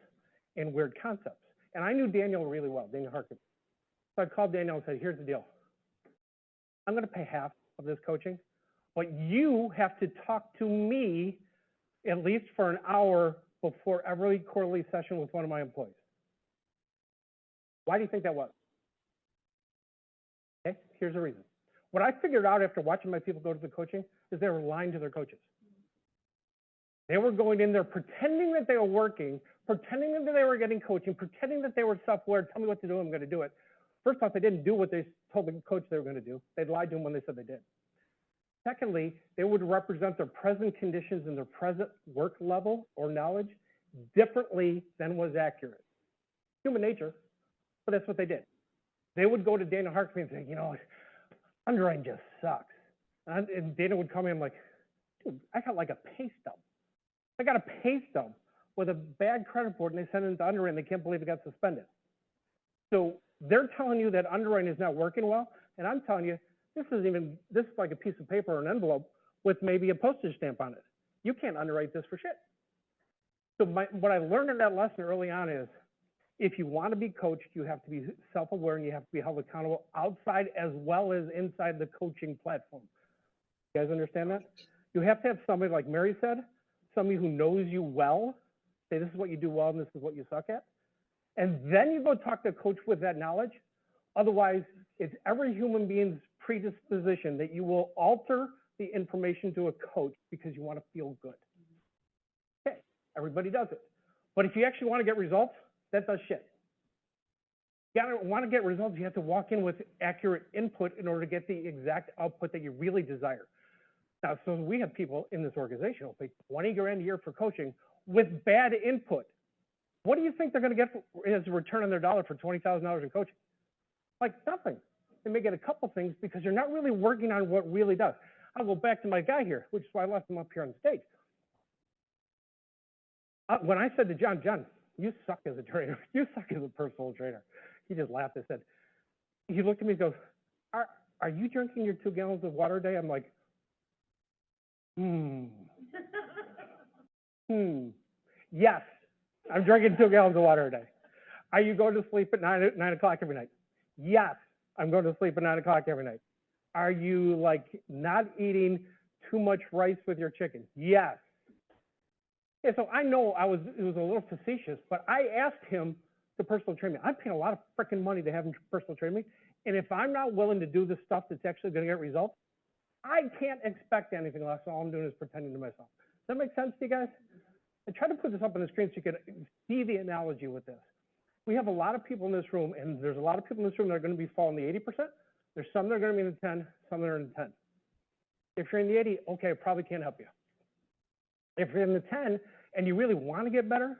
Speaker 13: and weird concepts. And I knew Daniel really well, Daniel Harkavy. So I called Daniel and said, here's the deal. I'm going to pay half of this coaching, but you have to talk to me at least for an hour before every quarterly session with one of my employees. Why do you think that was? Okay, here's the reason. What I figured out after watching my people go to the coaching is they were lying to their coaches. They were going in there pretending that they were working, pretending that they were getting coaching, pretending that they were self-aware, tell me what to do, I'm going to do it. First off, they didn't do what they told the coach they were going to do. They lied to him when they said they did. Secondly, they would represent their present conditions and their present work level or knowledge differently than was accurate. Human nature, but that's what they did. They would go to Dana Harkavy and say, you know, underwriting just sucks. And Dana would call me, I'm like, dude, I got like a pay stub. I got a pay stub with a bad credit report and they sent it into underwriting and they can't believe it got suspended. So they're telling you that underwriting is not working well, and I'm telling you, this is like a piece of paper or an envelope with maybe a postage stamp on it. You can't underwrite this for shit. So what I learned in that lesson early on is, if you want to be coached, you have to be self-aware and you have to be held accountable outside as well as inside the coaching platform. You guys understand that? You have to have somebody, like Mary said, somebody who knows you well, say this is what you do well and this is what you suck at. And then you go talk to a coach with that knowledge. Otherwise, it's every human being's predisposition that you will alter the information to a coach because you want to feel good. Okay, everybody does it. But if you actually want to get results, that does shit. You want to get results, you have to walk in with accurate input in order to get the exact output that you really desire. Now, so we have people in this organization who pay 20 grand a year for coaching with bad input. What do you think they're going to get as a return on their dollar for $20,000 in coaching? Like nothing. They may get a couple things because you're not really working on what really does. I'll go back to my guy here, which is why I left him up here on the stage. When I said to John, you suck as a trainer. You suck as a personal trainer. He just laughed and said, he looked at me and goes, are you drinking your 2 gallons of water a day? I'm like, Yes, I'm drinking 2 gallons of water a day. Are you going to sleep at 9 o'clock every night? Yes, I'm going to sleep at 9 o'clock every night. Are you like not eating too much rice with your chicken? Yes. Yeah, so I know it was a little facetious, but I asked him to personal train me. I'm paying a lot of freaking money to have him personal train me. And if I'm not willing to do the stuff that's actually going to get results, I can't expect anything less. All I'm doing is pretending to myself. Does that make sense to you guys? I tried to put this up on the screen so you could see the analogy with this. We have a lot of people in this room, and there's a lot of people in this room that are going to be falling the 80%. There's some that are going to be in the 10, some that are in the 10. If you're in the 80, okay, I probably can't help you. If you're in the 10 and you really want to get better,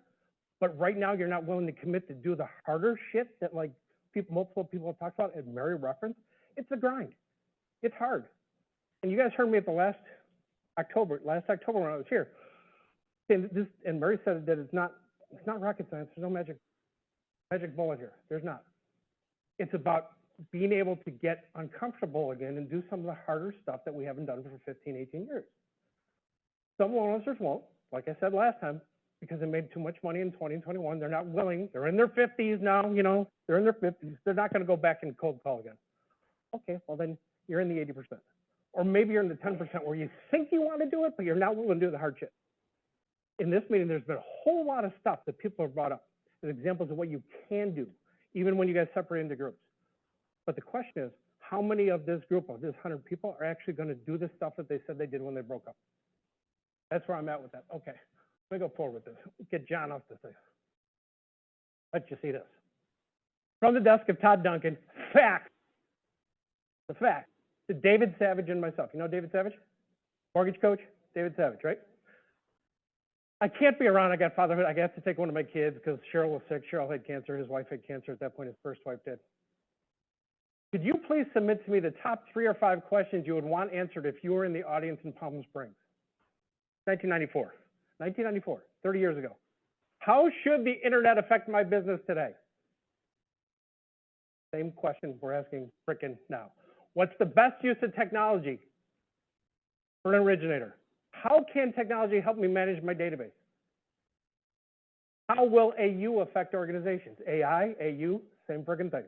Speaker 13: but right now you're not willing to commit to do the harder shit that like multiple people have talked about, and Mary referenced, it's a grind. It's hard. And you guys heard me at the last October when I was here. And Mary said that it's not rocket science. There's no magic bullet here. There's not. It's about being able to get uncomfortable again and do some of the harder stuff that we haven't done for 15, 18 years. Some loan officers won't, like I said last time, because they made too much money in 2021. They're not willing. They're in their 50s now, you know. They're in their 50s. They're not going to go back and cold call again. Okay, well then you're in the 80%. Or maybe you're in the 10% where you think you want to do it, but you're not willing to do the hard shit. In this meeting, there's been a whole lot of stuff that people have brought up as examples of what you can do, even when you guys separate into groups. But the question is, how many of this group, of this 100 people, are actually going to do the stuff that they said they did when they broke up? That's where I'm at with that. Okay, let me go forward with this. Get John off the thing. Let you see this. From the desk of Todd Duncan, fact. The fact. to David Savage and myself. You know David Savage? Mortgage coach, David Savage, right? I can't be around. I got fatherhood. I got to take one of my kids because Cheryl was sick. Cheryl had cancer. His wife had cancer at that point. His first wife did. Could you please submit to me the top 3 or 5 questions you would want answered if you were in the audience in Palm Springs? 1994. 1994, 30 years ago. How should the internet affect my business today? Same question we're asking frickin' now. What's the best use of technology for an originator? How can technology help me manage my database? How will AU affect organizations? AI, AU, same frickin' thing.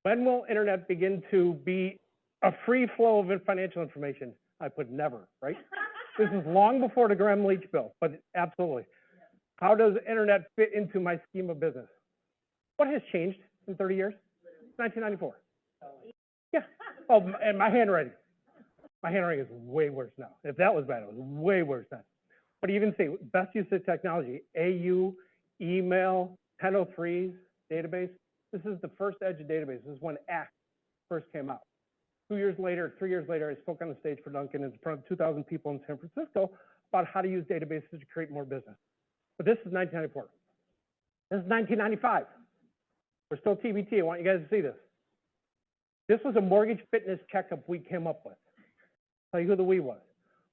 Speaker 13: When will internet begin to be a free flow of financial information? I put never, right? This is long before the Graham-Leach bill, but absolutely. How does internet fit into my scheme of business? What has changed in 30 years? 1994. Yeah. Oh, and my handwriting. My handwriting is way worse now. If that was bad, it was way worse then. But even see, best use of technology, AU, email, 1003s, database. This is the first edge of database. This is when ACT first came out. 3 years later, I spoke on the stage for Duncan in front of 2,000 people in San Francisco about how to use databases to create more business. But this is 1994. This is 1995. We're still TBT. I want you guys to see this. This was a mortgage fitness checkup we came up with. I'll tell you who the we was.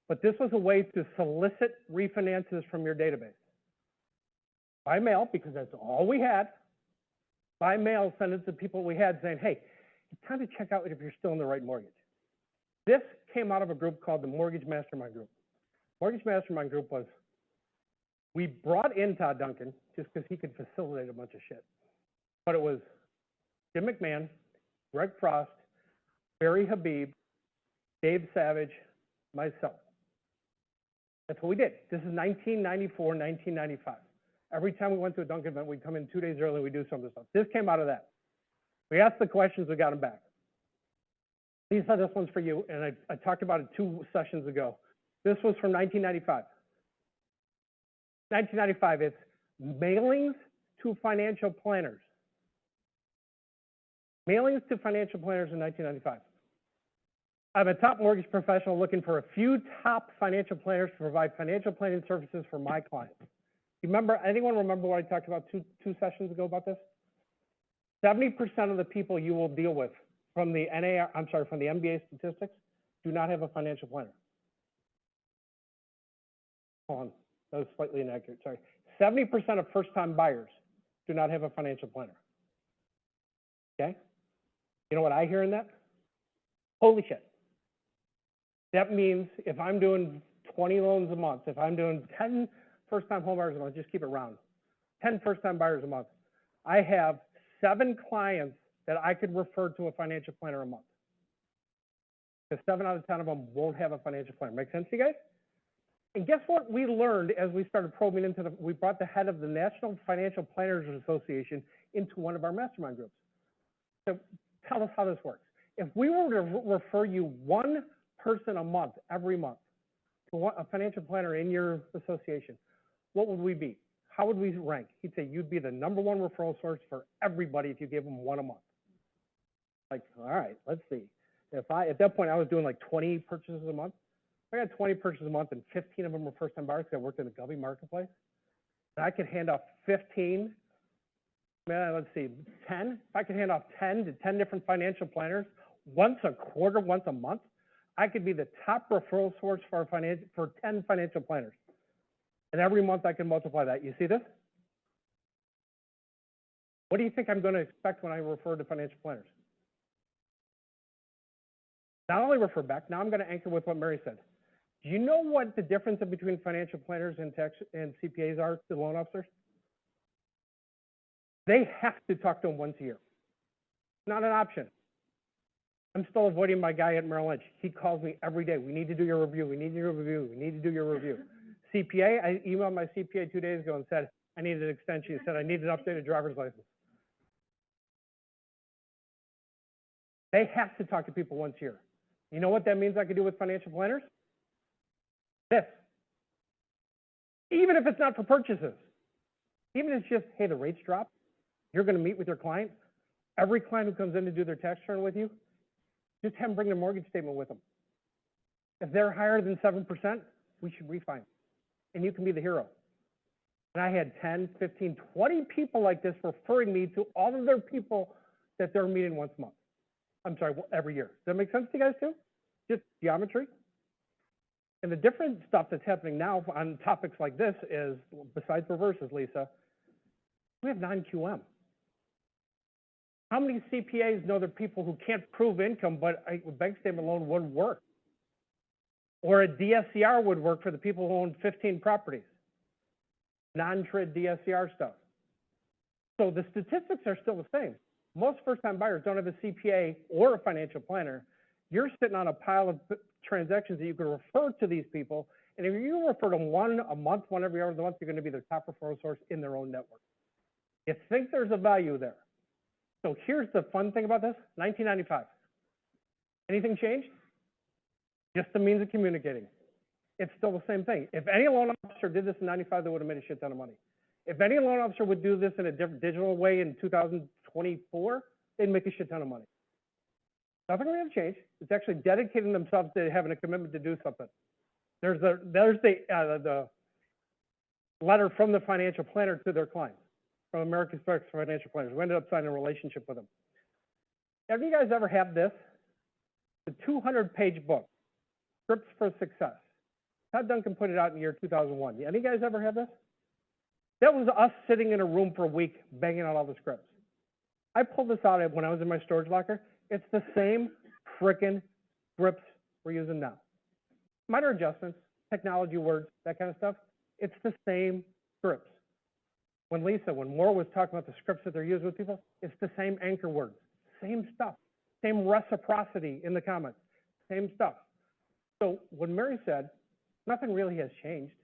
Speaker 13: But this was a way to solicit refinances from your database. By mail, because that's all we had. By mail, send it to people we had saying, hey, it's time to check out if you're still in the right mortgage. This came out of a group called the Mortgage Mastermind Group. Mortgage Mastermind Group was, we brought in Todd Duncan just because he could facilitate a bunch of shit. But it was Jim McMahon, Greg Frost, Barry Habib, Dave Savage, myself. That's what we did. This is 1994, 1995. Every time we went to a Duncan event, we'd come in 2 days early, we'd do some of this stuff. This came out of that. We asked the questions, we got them back. Lisa, this one's for you, and I talked about it 2 sessions ago. This was from 1995. 1995, it's mailings to financial planners. Mailings to financial planners in 1995. I'm a top mortgage professional looking for a few top financial planners to provide financial planning services for my clients. Anyone remember what I talked about two sessions ago about this? 70% of the people you will deal with from the from the MBA statistics do not have a financial planner. Hold on, that was slightly inaccurate, sorry. 70% of first-time buyers do not have a financial planner. Okay? You know what I hear in that? Holy shit. That means if I'm doing 20 loans a month, if I'm doing 10 first-time home buyers a month, just keep it round, 10 first-time buyers a month, I have 7 clients that I could refer to a financial planner a month. Because 7 out of 10 of them won't have a financial planner. Make sense to you guys? And guess what we learned as we started probing into we brought the head of the National Financial Planners Association into one of our mastermind groups. So tell us how this works. If we were to refer you 1 person a month, every month, to a financial planner in your association, what would we be? How would we rank? He'd say you'd be the #1 referral source for everybody if you gave them 1 a month. Like, all right, let's see. At that point, I was doing like 20 purchases a month. I got 20 purchases a month and 15 of them were first-time buyers because I worked in the Govy marketplace. And I could hand off 15, let's see, 10. If I could hand off 10 to 10 different financial planners once a quarter, once a month, I could be the top referral source for 10 financial planners. And every month I can multiply that. You see this? What do you think I'm going to expect when I refer to financial planners? Not only refer back, now I'm going to anchor with what Mary said. Do you know what the difference between financial planners and CPAs are to loan officers? They have to talk to them once a year. Not an option. I'm still avoiding my guy at Merrill Lynch. He calls me every day. We need to do your review. We need to do your review. We need to do your review. CPA, I emailed my CPA 2 days ago and said, I need an extension. He said, I need an updated driver's license. They have to talk to people once a year. You know what that means I could do with financial planners? This. Even if it's not for purchases. Even if it's just, hey, the rates dropped. You're going to meet with your client. Every client who comes in to do their tax return with you, just have them bring their mortgage statement with them. If they're higher than 7%, we should refinance, and you can be the hero. And I had 10, 15, 20 people like this referring me to all of their people that they're meeting once a month. I'm sorry, every year. Does that make sense to you guys too? Just geometry? And the different stuff that's happening now on topics like this is, besides reverses, Lisa, we have non-QM. How many CPAs know there are people who can't prove income, but a bank statement loan would work? Or a DSCR would work for the people who own 15 properties. Non-TRID DSCR stuff. So the statistics are still the same. Most first-time buyers don't have a CPA or a financial planner. You're sitting on a pile of transactions that you can refer to these people, and if you refer to one a month, one every other month, you're going to be their top referral source in their own network. You think there's a value there. So here's the fun thing about this, 1995. Anything changed? Just the means of communicating. It's still the same thing. If any loan officer did this in 95, they would have made a shit ton of money. If any loan officer would do this in a different digital way in 2024, they'd make a shit ton of money. Nothing really changed. It's actually dedicating themselves to having a commitment to do something. There's the letter from the financial planner to their clients, from American Express Financial Planners. We ended up signing a relationship with them. Have you guys ever had this? The 200-page book, Scripts for Success. Todd Duncan put it out in the year 2001. Any guys ever have this? That was us sitting in a room for a week, banging out all the scripts. I pulled this out when I was in my storage locker. It's the same frickin' scripts we're using now. Minor adjustments, technology words, that kind of stuff. It's the same scripts. When Moore was talking about the scripts that they're using with people, it's the same anchor words, same stuff, same reciprocity in the comments, same stuff. So when Mary said, nothing really has changed,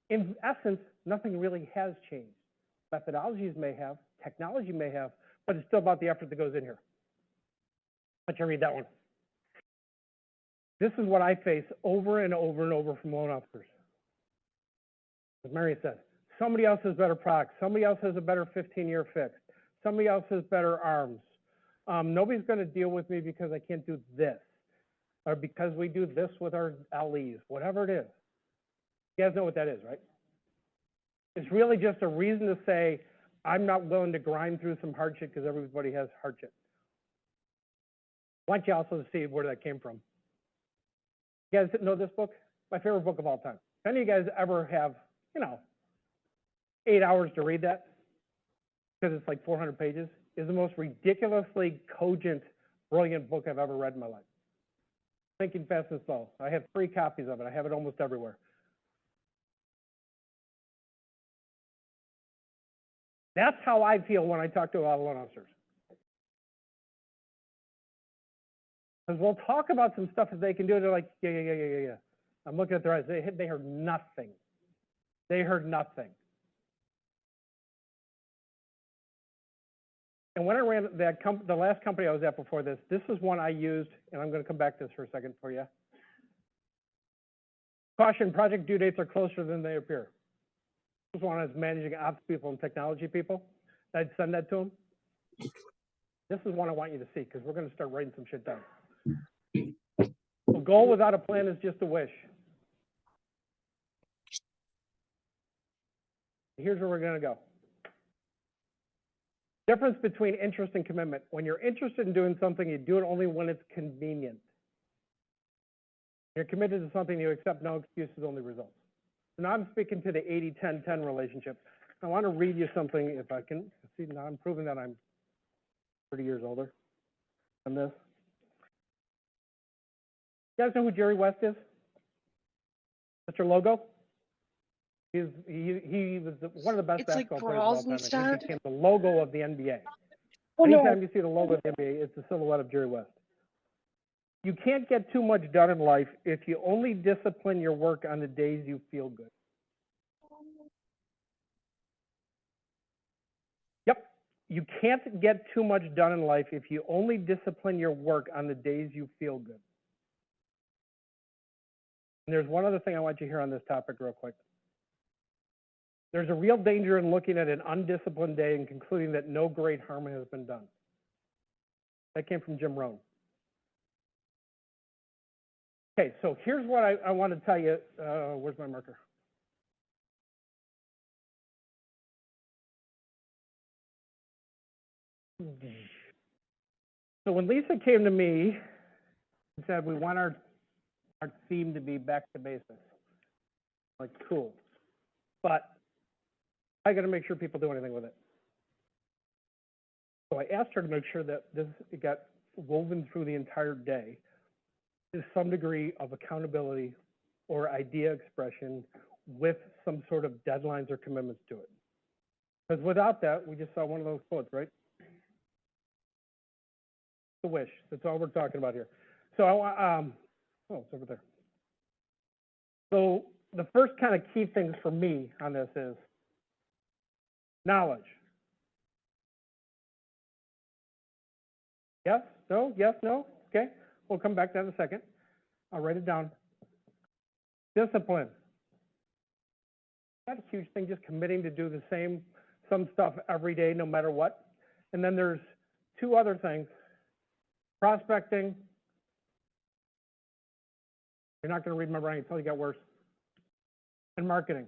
Speaker 13: in essence, nothing really has changed. Methodologies may have, technology may have, but it's still about the effort that goes in here. Let you read that one. This is what I face over and over and over from loan officers. As Mary said, somebody else has better products. Somebody else has a better 15-year fix. Somebody else has better arms. Nobody's going to deal with me because I can't do this, or because we do this with our LEs, whatever it is. You guys know what that is, right? It's really just a reason to say, I'm not willing to grind through some hardship because everybody has hardship. I want you also to see where that came from. You guys know this book? My favorite book of all time. If any of you guys ever have, 8 hours to read that, because it's like 400 pages, is the most ridiculously cogent, brilliant book I've ever read in my life. Thinking Fast and Slow. I have 3 copies of it. I have it almost everywhere. That's how I feel when I talk to a lot of loan officers. Because we'll talk about some stuff that they can do. They're like, yeah. I'm looking at their eyes. They heard nothing. They heard nothing. And when I ran the last company I was at before this, this is one I used, and I'm going to come back to this for a second for you. Caution, project due dates are closer than they appear. This is one I was managing ops people and technology people. I'd send that to them. This is one I want you to see, because we're going to start writing some shit down. A goal without a plan is just a wish. Here's where we're going to go. Difference between interest and commitment. When you're interested in doing something, you do it only when it's convenient. You're committed to something, you accept no excuses, only results. So now I'm speaking to the 80-10-10 relationship. I want to read you something, if I can. See, now I'm proving that I'm 30 years older than this. You guys know who Jerry West is? Mr. Logo? He was one of the best basketball players of all time. He became the logo of the NBA. Anytime you see the logo of the NBA, it's the silhouette of Jerry West. You can't get too much done in life if you only discipline your work on the days you feel good. Yep. You can't get too much done in life if you only discipline your work on the days you feel good. And there's one other thing I want you to hear on this topic real quick. There's a real danger in looking at an undisciplined day and concluding that no great harm has been done. That came from Jim Rohn. Okay, so here's what I want to tell you. Where's my marker? So when Lisa came to me and said, we want our theme to be back to basics, like, cool. But I got to make sure people do anything with it. So I asked her to make sure that it got woven through the entire day to some degree of accountability or idea expression with some sort of deadlines or commitments to it. Because without that, we just saw one of those quotes, right? The wish. That's all we're talking about here. So oh, it's over there. So the first kind of key things for me on this is knowledge. Yes, no, yes, no. Okay, we'll come back to that in a second. I'll write it down. Discipline. That's a huge thing, just committing to do some stuff every day, no matter what. And then there's two other things. Prospecting. You're not going to read my writing until you get worse. And marketing.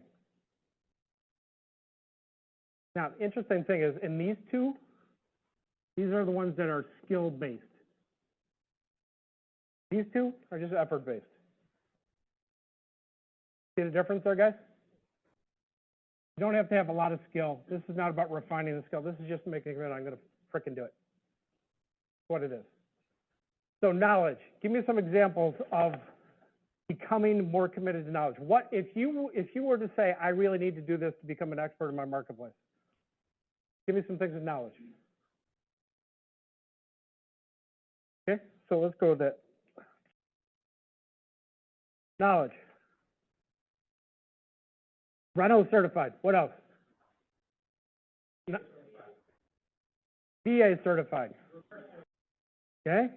Speaker 13: Now, the interesting thing is, in these two, these are the ones that are skill-based. These two are just effort-based. See the difference there, guys? You don't have to have a lot of skill. This is not about refining the skill. This is just making it, I'm going to frickin' do it. What it is. So knowledge. Give me some examples of becoming more committed to knowledge. What if you were to say, I really need to do this to become an expert in my marketplace? Give me some things with knowledge. Okay, so let's go with that. Knowledge. Reno certified. What else? VA certified. Okay.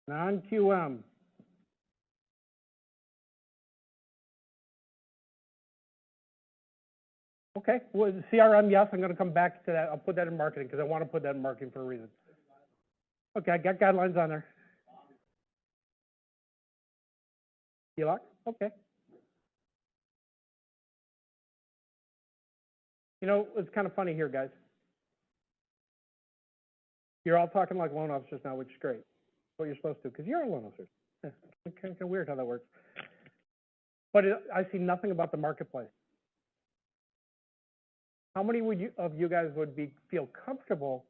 Speaker 13: Non-QM. Okay, well, CRM, yes, I'm going to come back to that. I'll put that in marketing because I want to put that in marketing for a reason. Okay, I got guidelines on there. HELOC, okay. You know, it's kind of funny here, guys. You're all talking like loan officers now, which is great. What you're supposed to, because you're a loan officer. It's kind of weird how that works. But I see nothing about the marketplace. How many of you guys would feel comfortable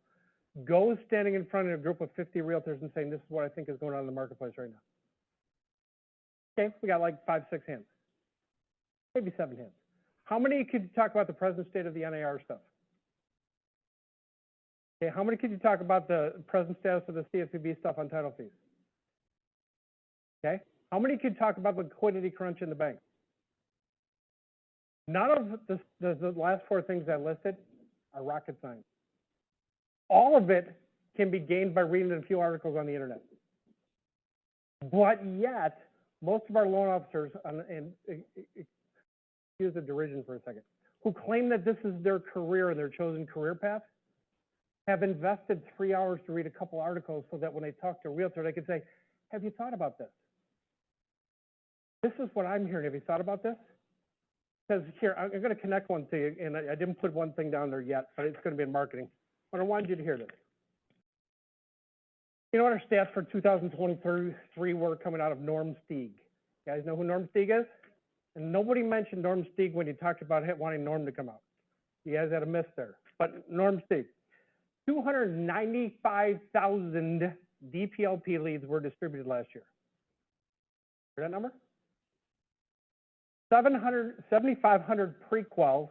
Speaker 13: standing in front of a group of 50 realtors and saying, this is what I think is going on in the marketplace right now? Okay, we got like 5, 6 hands, maybe 7 hands. How many could you talk about the present state of the NAR stuff? Okay, how many could you talk about the present status of the CFPB stuff on title fees? Okay, how many could talk about the liquidity crunch in the bank? None of the last 4 things I listed are rocket science. All of it can be gained by reading a few articles on the internet. But yet, most of our loan officers, and excuse the derision for a second, who claim that this is their career and their chosen career path, have invested 3 hours to read a couple articles so that when they talk to a realtor, they can say, have you thought about this? This is what I'm hearing. Have you thought about this? Because here, I'm going to connect one to you, and I didn't put one thing down there yet, but it's going to be in marketing. But I wanted you to hear this. You know what our stats for 2023 were coming out of Norm Steeg? You guys know who Norm Steeg is? And nobody mentioned Norm Steeg when you talked about wanting Norm to come out. You guys had a miss there. But Norm Steeg, 295,000 DPLP leads were distributed last year. Hear that number? 7,500 prequels,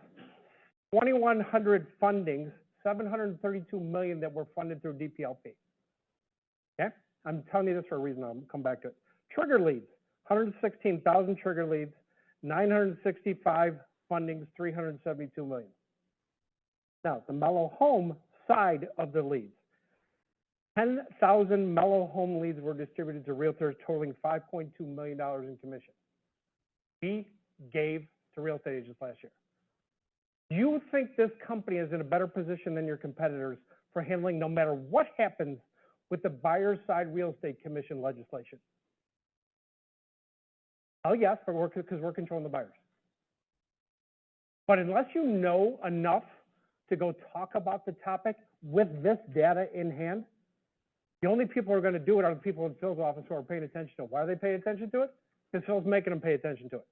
Speaker 13: 2,100 fundings, 732 million that were funded through DPLP. Okay, I'm telling you this for a reason. I'll come back to it. Trigger leads, 116,000 trigger leads, 965 fundings, 372 million. Now, the Mellow Home side of the leads, 10,000 Mellow Home leads were distributed to realtors, totaling $5.2 million in commission. We gave to real estate agents last year. You think this company is in a better position than your competitors for handling no matter what happens with the buyer's side real estate commission legislation? Oh, yes, but because we're controlling the buyers. But unless you know enough to go talk about the topic with this data in hand, the only people who are going to do it are the people in Phil's office who are paying attention to it. Why are they paying attention to it? Because Phil's making them pay attention to it.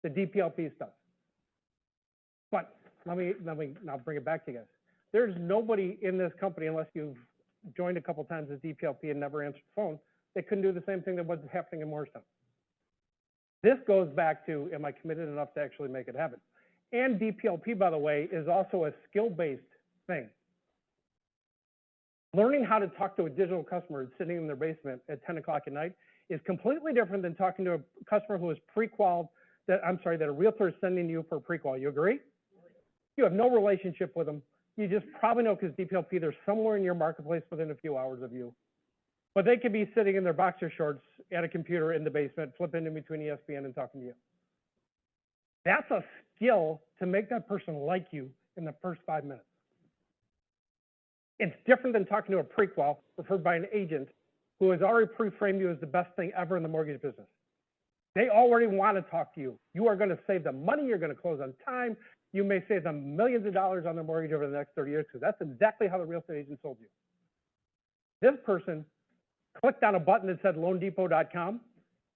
Speaker 13: The DPLP stuff. But let me now bring it back to you guys. There's nobody in this company, unless you've joined a couple times as DPLP and never answered the phone, that couldn't do the same thing that was happening in Morristown. This goes back to, am I committed enough to actually make it happen? And DPLP, by the way, is also a skill-based thing. Learning how to talk to a digital customer sitting in their basement at 10 o'clock at night is completely different than talking to a customer who is pre-qualified, that a realtor is sending you for a pre-qual. You agree? You have no relationship with them. You just probably know because DPLP, they're somewhere in your marketplace within a few hours of you. But they could be sitting in their boxer shorts at a computer in the basement, flipping in between ESPN and talking to you. That's a skill to make that person like you in the first 5 minutes. It's different than talking to a pre-qual referred by an agent who has already pre-framed you as the best thing ever in the mortgage business. They already want to talk to you. You are going to save them money. You're going to close on time. You may save them millions of dollars on their mortgage over the next 30 years because that's exactly how the real estate agent sold you. This person clicked on a button that said loandepot.com,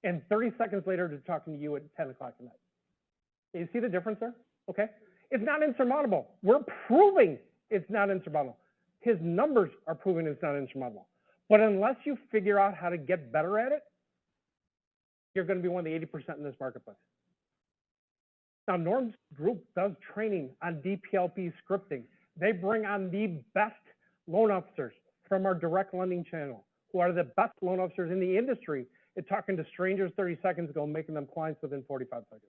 Speaker 13: and 30 seconds later they're talking to you at 10 o'clock at night. You see the difference there? Okay? It's not insurmountable. We're proving it's not insurmountable. His numbers are proving it's not insurmountable. But unless you figure out how to get better at it, you're going to be one of the 80% in this marketplace. Now, Norm's group does training on DPLP scripting. They bring on the best loan officers from our direct lending channel, who are the best loan officers in the industry at talking to strangers 30 seconds ago and making them clients within 45 seconds.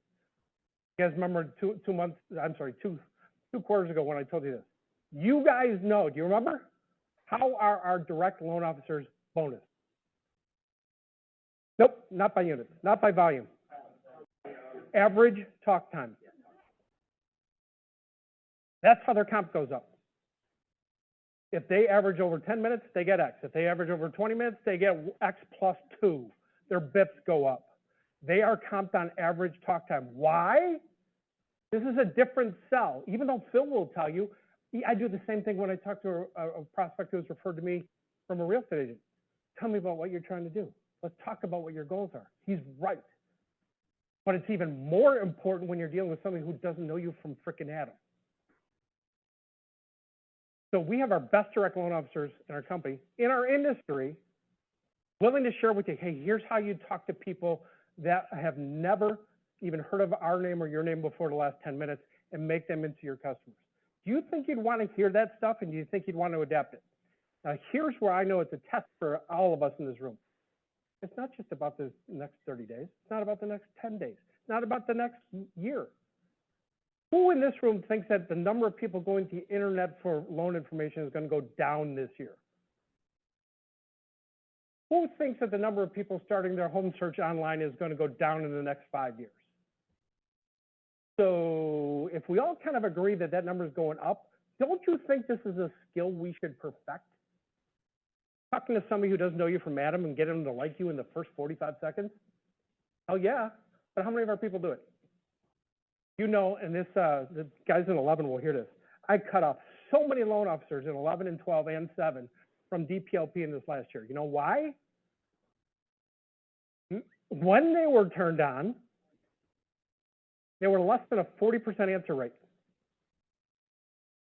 Speaker 13: You guys remember two quarters ago when I told you this? You guys know, do you remember? How are our direct loan officers bonus? Nope, not by units, not by volume. Average talk time. That's how their comp goes up. If they average over 10 minutes, they get X. If they average over 20 minutes, they get X plus 2. Their BIPs go up. They are comped on average talk time. Why? This is a different sell. Even though Phil will tell you, I do the same thing when I talk to a prospect who's referred to me from a real estate agent. Tell me about what you're trying to do. Let's talk about what your goals are. He's right. But it's even more important when you're dealing with somebody who doesn't know you from frickin' Adam. So we have our best direct loan officers in our company, in our industry, willing to share with you, hey, here's how you talk to people that have never even heard of our name or your name before the last 10 minutes and make them into your customers. Do you think you'd want to hear that stuff, and do you think you'd want to adapt it? Now, here's where I know it's a test for all of us in this room. It's not just about the next 30 days. It's not about the next 10 days. It's not about the next year. Who in this room thinks that the number of people going to the internet for loan information is going to go down this year? Who thinks that the number of people starting their home search online is going to go down in the next 5 years? So if we all kind of agree that that number is going up, don't you think this is a skill we should perfect? Talking to somebody who doesn't know you from Adam and getting them to like you in the first 45 seconds? Oh yeah, but how many of our people do it? You know, and this, the guys in 11 will hear this. I cut off so many loan officers in 11 and 12 and 7 from DPLP in this last year. You know why? When they were turned on, they were less than a 40% answer rate.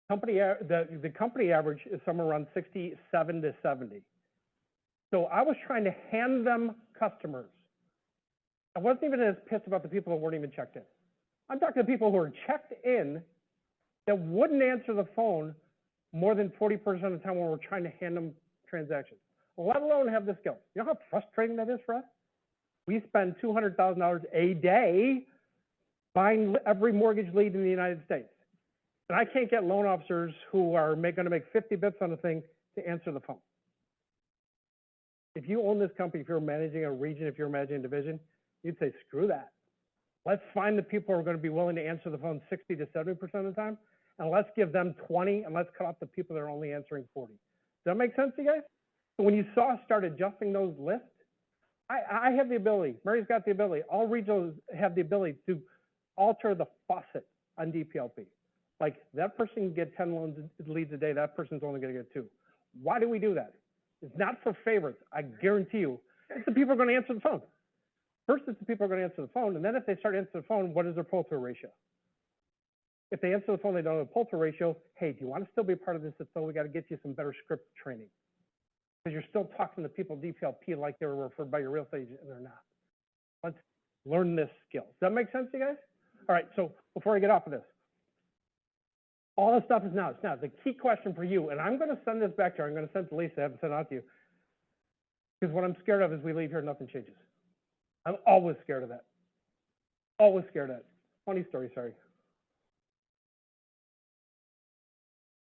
Speaker 13: The company average is somewhere around 67 to 70. So I was trying to hand them customers. I wasn't even as pissed about the people that weren't even checked in. I'm talking to people who are checked in that wouldn't answer the phone more than 40% of the time when we're trying to hand them transactions, let alone have the skill. You know how frustrating that is for us? We spend $200,000 a day buying every mortgage lead in the United States. And I can't get loan officers who are going to make 50 bips on the thing to answer the phone. If you own this company, if you're managing a region, if you're managing a division, you'd say, screw that. Let's find the people who are going to be willing to answer the phone 60 to 70% of the time, and let's give them 20, and let's cut off the people that are only answering 40. that make sense to you guys? So when you saw us start adjusting those lists, I have the ability, Mary's got the ability, all regionals have the ability to alter the faucet on DPLP. Like that person can get 10 leads a day, that person's only gonna get 2. Why do we do that? It's not for favorites, I guarantee you. It's the people who are gonna answer the phone. First, it's the people who are gonna answer the phone, and then if they start answering the phone, what is their pull-through ratio? If they answer the phone, they don't have a pull-through ratio, hey, do you wanna still be a part of this? If so, we gotta get you some better script training. Because you're still talking to people DPLP like they were referred by your real estate agent, and they're not. Let's learn this skill. Does that make sense to you guys? All right, so before I get off of this, all this stuff is now. It's now. The key question for you, and I'm going to send this back to her. I'm going to send it to Lisa. I haven't sent it out to you. Because what I'm scared of is we leave here and nothing changes. I'm always scared of that. Always scared of that. Funny story, sorry.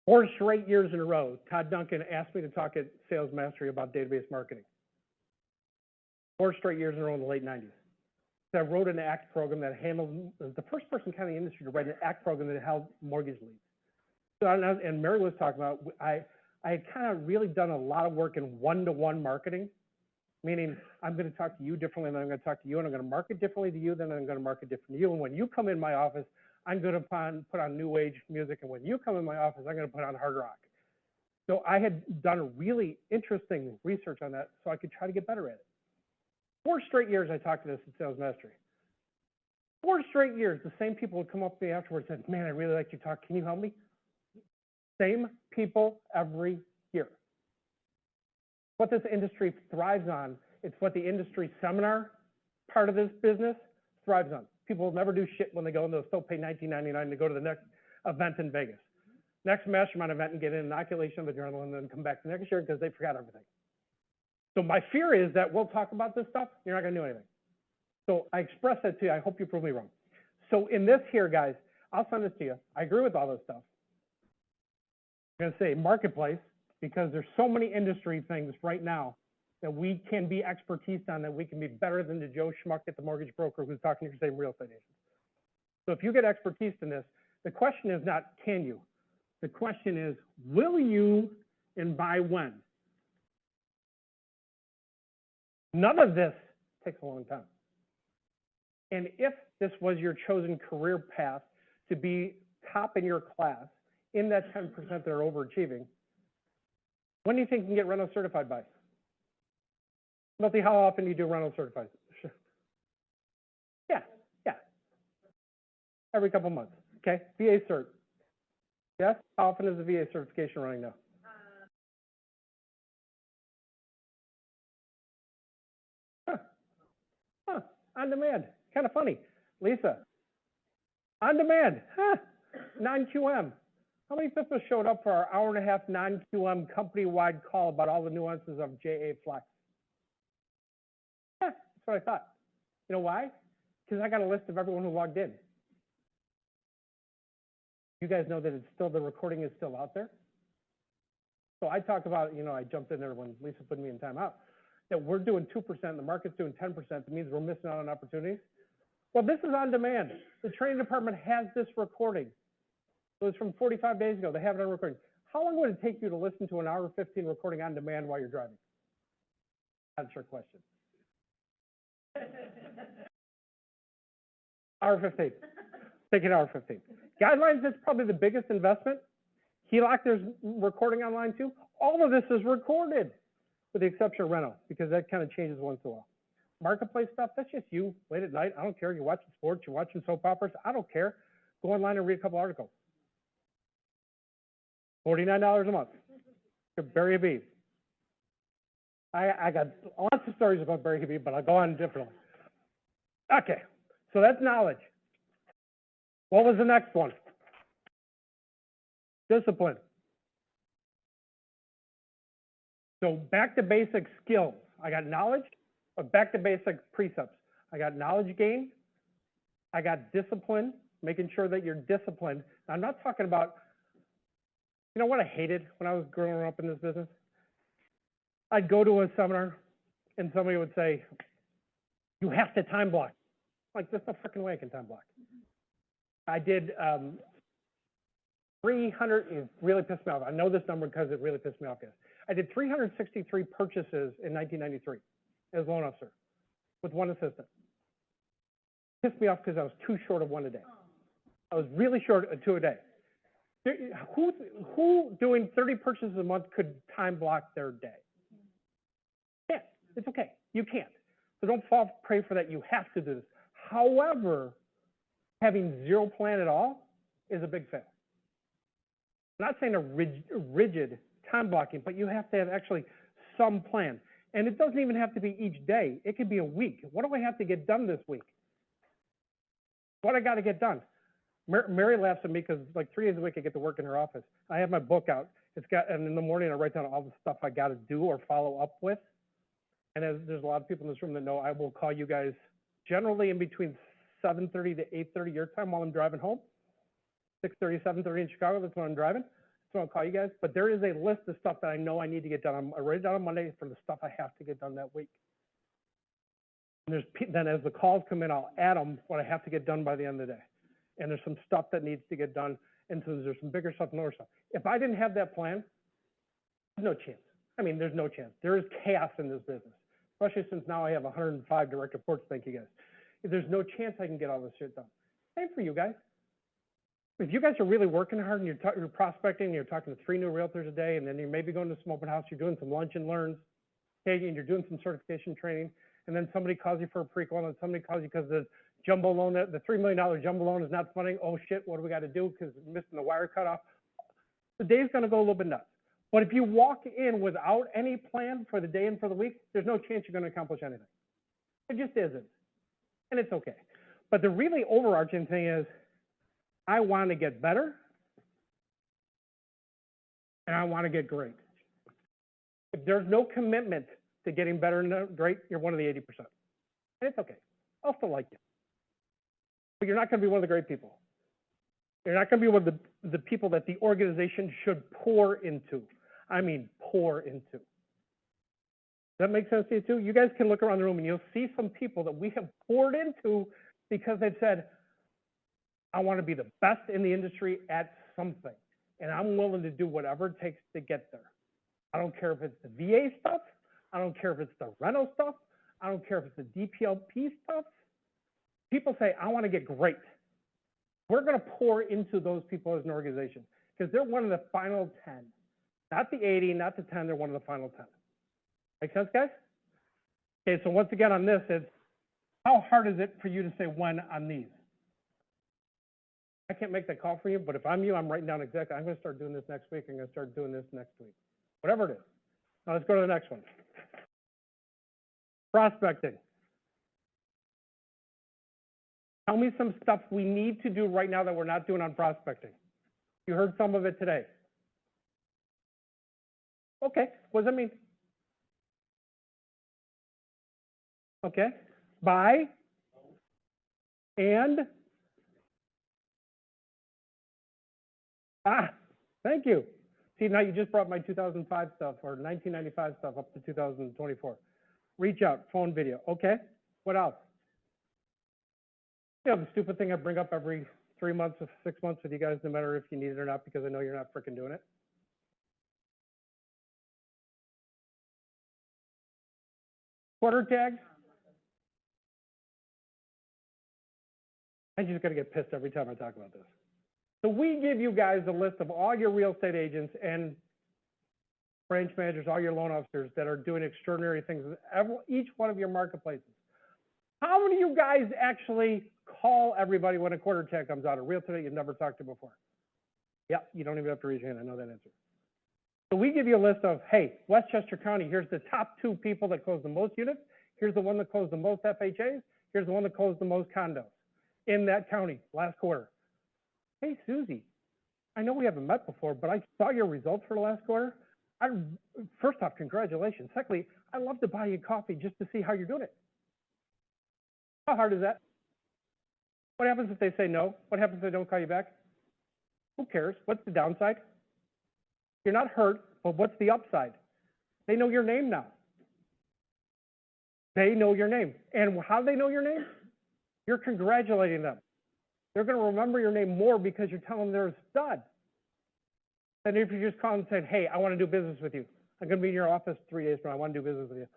Speaker 13: 4 straight years in a row, Todd Duncan asked me to talk at Sales Mastery about database marketing. 4 straight years in a row in the late 90s. So I wrote an ACT program that handled, the first person kind of in the industry to write an ACT program that held mortgage leads. So, and Mary was talking about, I had kind of really done a lot of work in one-to-one marketing, meaning I'm going to talk to you differently than I'm going to talk to you, and I'm going to market differently to you than I'm going to market differently to you. And when you come in my office, I'm going to put on new age music, and when you come in my office, I'm going to put on hard rock. So I had done a really interesting research on that so I could try to get better at it. 4 straight years I talked to this at Sales Mastery. 4 straight years, the same people would come up to me afterwards and said, man, I really like your talk. Can you help me? Same people every year. What this industry thrives on, it's what the industry seminar part of this business thrives on. People will never do shit when they go and they'll still pay $19.99 to go to the next event in Vegas. Next mastermind event and get an inoculation of adrenaline and then come back the next year because they forgot everything. So my fear is that we'll talk about this stuff, you're not gonna do anything. So I express that to you, I hope you prove me wrong. So in this here, guys, I'll send this to you. I agree with all this stuff. I'm gonna say marketplace, because there's so many industry things right now that we can be expertise on, that we can be better than the Joe Schmuck at the mortgage broker who's talking to your same real estate agent. So if you get expertise in this, the question is not can you, the question is will you and by when? None of this takes a long time. And if this was your chosen career path to be top in your class, in that 10% that are overachieving, when do you think you can get rental certified by? Melty, how often do you do rental certified? Sure. Yeah. Every couple months. Okay, VA cert. Yes? How often is the VA certification running now? On demand. Kind of funny. Lisa, on demand. Non-QM. How many people showed up for our hour-and-a-half non-QM company-wide call about all the nuances of JA Flex? That's what I thought. You know why? Because I got a list of everyone who logged in. You guys know that it's still, the recording is still out there. So I talk about, I jumped in there when Lisa put me in timeout, that we're doing 2%, the market's doing 10%. That means we're missing out on opportunities. Well, this is on demand. The training department has this recording. It was from 45 days ago. They have it on recording. How long would it take you to listen to an hour 15 recording on demand while you're driving? That's your question. Hour 15. Take an hour 15. Guidelines, that's probably the biggest investment. HELOC, there's recording online too. All of this is recorded, with the exception of rental, because that kind of changes once in a while. Marketplace stuff, that's just you, late at night. I don't care. You're watching sports, you're watching soap operas. I don't care. Go online and read a couple articles. $49 a month. Barry Habib. I got lots of stories about Barry Habib, but I'll go on differently. Okay, so that's knowledge. What was the next one? Discipline. So back to basic skills. I got knowledge, but back to basic precepts. I got knowledge gain. I got discipline, making sure that you're disciplined. Now, I'm not talking about, you know what I hated when I was growing up in this business? I'd go to a seminar and somebody would say, you have to time block. Like, there's no freaking way I can time block. I did 300, it really pissed me off. I know this number because it really pissed me off, guys. I did 363 purchases in 1993 as loan officer with one assistant. Pissed me off because I was too short of one a day. I was really short of two a day. Who doing 30 purchases a month could time block their day? Yeah, it's okay. You can't. So don't fall prey for that. You have to do this. However, having zero plan at all is a big fail. I'm not saying a rigid time blocking, but you have to have actually some plan. And it doesn't even have to be each day. It could be a week. What do I have to get done this week? What I got to get done? Mary laughs at me because like 3 days a week I get to work in her office. I have my book out. And in the morning I write down all the stuff I got to do or follow up with. And as there's a lot of people in this room that know, I will call you guys generally in between 7:30 to 8:30 your time while I'm driving home. 6:30, 7:30 in Chicago, that's when I'm driving. So I'll call you guys. But there is a list of stuff that I know I need to get done. I write it down on Monday for the stuff I have to get done that week. And then as the calls come in, I'll add them what I have to get done by the end of the day. And there's some stuff that needs to get done. And so there's some bigger stuff and lower stuff. If I didn't have that plan, there's no chance. I mean, there's no chance. There is chaos in this business, especially since now I have 105 direct reports. Thank you guys. There's no chance I can get all this shit done. Same for you guys. If you guys are really working hard and you're prospecting, you're talking to 3 new realtors a day, and then you're maybe going to some open house, you're doing some lunch and learns, okay, and you're doing some certification training, and then somebody calls you for a pre-qual, and somebody calls you because the jumbo loan, the $3 million jumbo loan is not funding. Oh shit, what do we got to do because we're missing the wire cutoff? The day's going to go a little bit nuts. But if you walk in without any plan for the day and for the week, there's no chance you're going to accomplish anything. It just isn't. And it's okay. But the really overarching thing is, I want to get better, and I want to get great. If there's no commitment to getting better and great, you're one of the 80%. And it's okay. I'll still like you. But you're not going to be one of the great people. You're not going to be one of the people that the organization should pour into. I mean, pour into. Does that make sense to you too? You guys can look around the room and you'll see some people that we have poured into because they've said, I want to be the best in the industry at something, and I'm willing to do whatever it takes to get there. I don't care if it's the VA stuff. I don't care if it's the rental stuff. I don't care if it's the DPLP stuff. People say, I want to get great. We're going to pour into those people as an organization because they're one of the final 10. Not the 80, not the 10, they're one of the final 10. Make sense, guys? Okay, so once again on this, it's how hard is it for you to say when on these? I can't make that call for you, but if I'm you, I'm writing down exactly, I'm going to start doing this next week, I'm going to start doing this next week. Whatever it is. Now let's go to the next one. Prospecting. Tell me some stuff we need to do right now that we're not doing on prospecting. You heard some of it today. Okay, what does that mean? Okay, buy and thank you. See, now you just brought my 2005 stuff or 1995 stuff up to 2024. Reach out, phone, video. Okay, what else? Yeah, the stupid thing I bring up every 3 months or 6 months with you guys, no matter if you need it or not, because I know you're not freaking doing it. Quarter tags. I just got to get pissed every time I talk about this. So we give you guys a list of all your real estate agents and branch managers, all your loan officers that are doing extraordinary things in each one of your marketplaces. How many of you guys actually call everybody when a quarter tag comes out, a realtor that you've never talked to before? Yeah, you don't even have to raise your hand. I know that answer. So we give you a list of, hey, Westchester County, here's the top 2 people that closed the most units. Here's the one that closed the most FHAs. Here's the one that closed the most condos in that county last quarter. Hey, Susie, I know we haven't met before, but I saw your results for the last quarter. First off, congratulations. Secondly, I'd love to buy you coffee just to see how you're doing it. How hard is that? What happens if they say no? What happens if they don't call you back? Who cares? What's the downside? You're not hurt, but what's the upside? They know your name now. They know your name. And how do they know your name? You're congratulating them. They're going to remember your name more because you're telling them they're a stud. And if you just call and say, hey, I want to do business with you. I'm going to be in your office 3 days from now. I want to do business with you.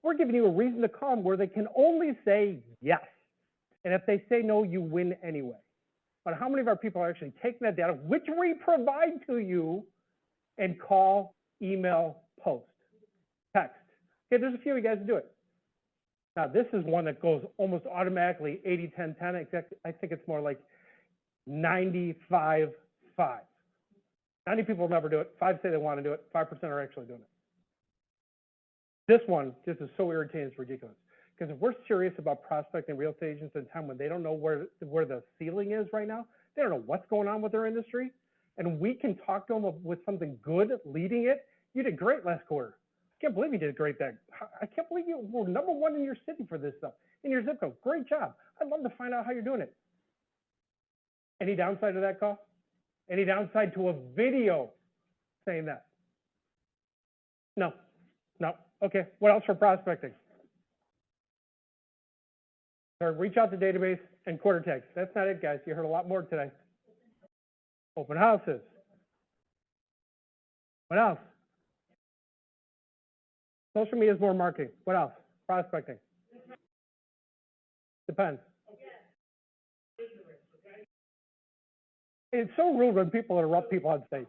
Speaker 13: We're giving you a reason to call them where they can only say yes. And if they say no, you win anyway. But how many of our people are actually taking that data, which we provide to you, and call, email, post, text? Okay, there's a few of you guys who do it. Now, this is one that goes almost automatically 80-10-10. I think it's more like 95-5. 90 people never do it. 5 say they want to do it. 5% are actually doing it. This one just is so irritating, it's ridiculous. Because if we're serious about prospecting real estate agents in a time when they don't know where the ceiling is right now, they don't know what's going on with their industry, and we can talk to them with something good leading it. You did great last quarter. I can't believe you did great there. I can't believe you were #1 in your city for this stuff, in your zip code. Great job. I'd love to find out how you're doing it. Any downside to that call? Any downside to a video saying that? No. Okay, what else for prospecting? Or reach out to database and quarter tags. That's not it, guys. You heard a lot more today. Open houses. What else? Social media is more marketing. What else? Prospecting. Depends. It's so rude when people interrupt people on stage.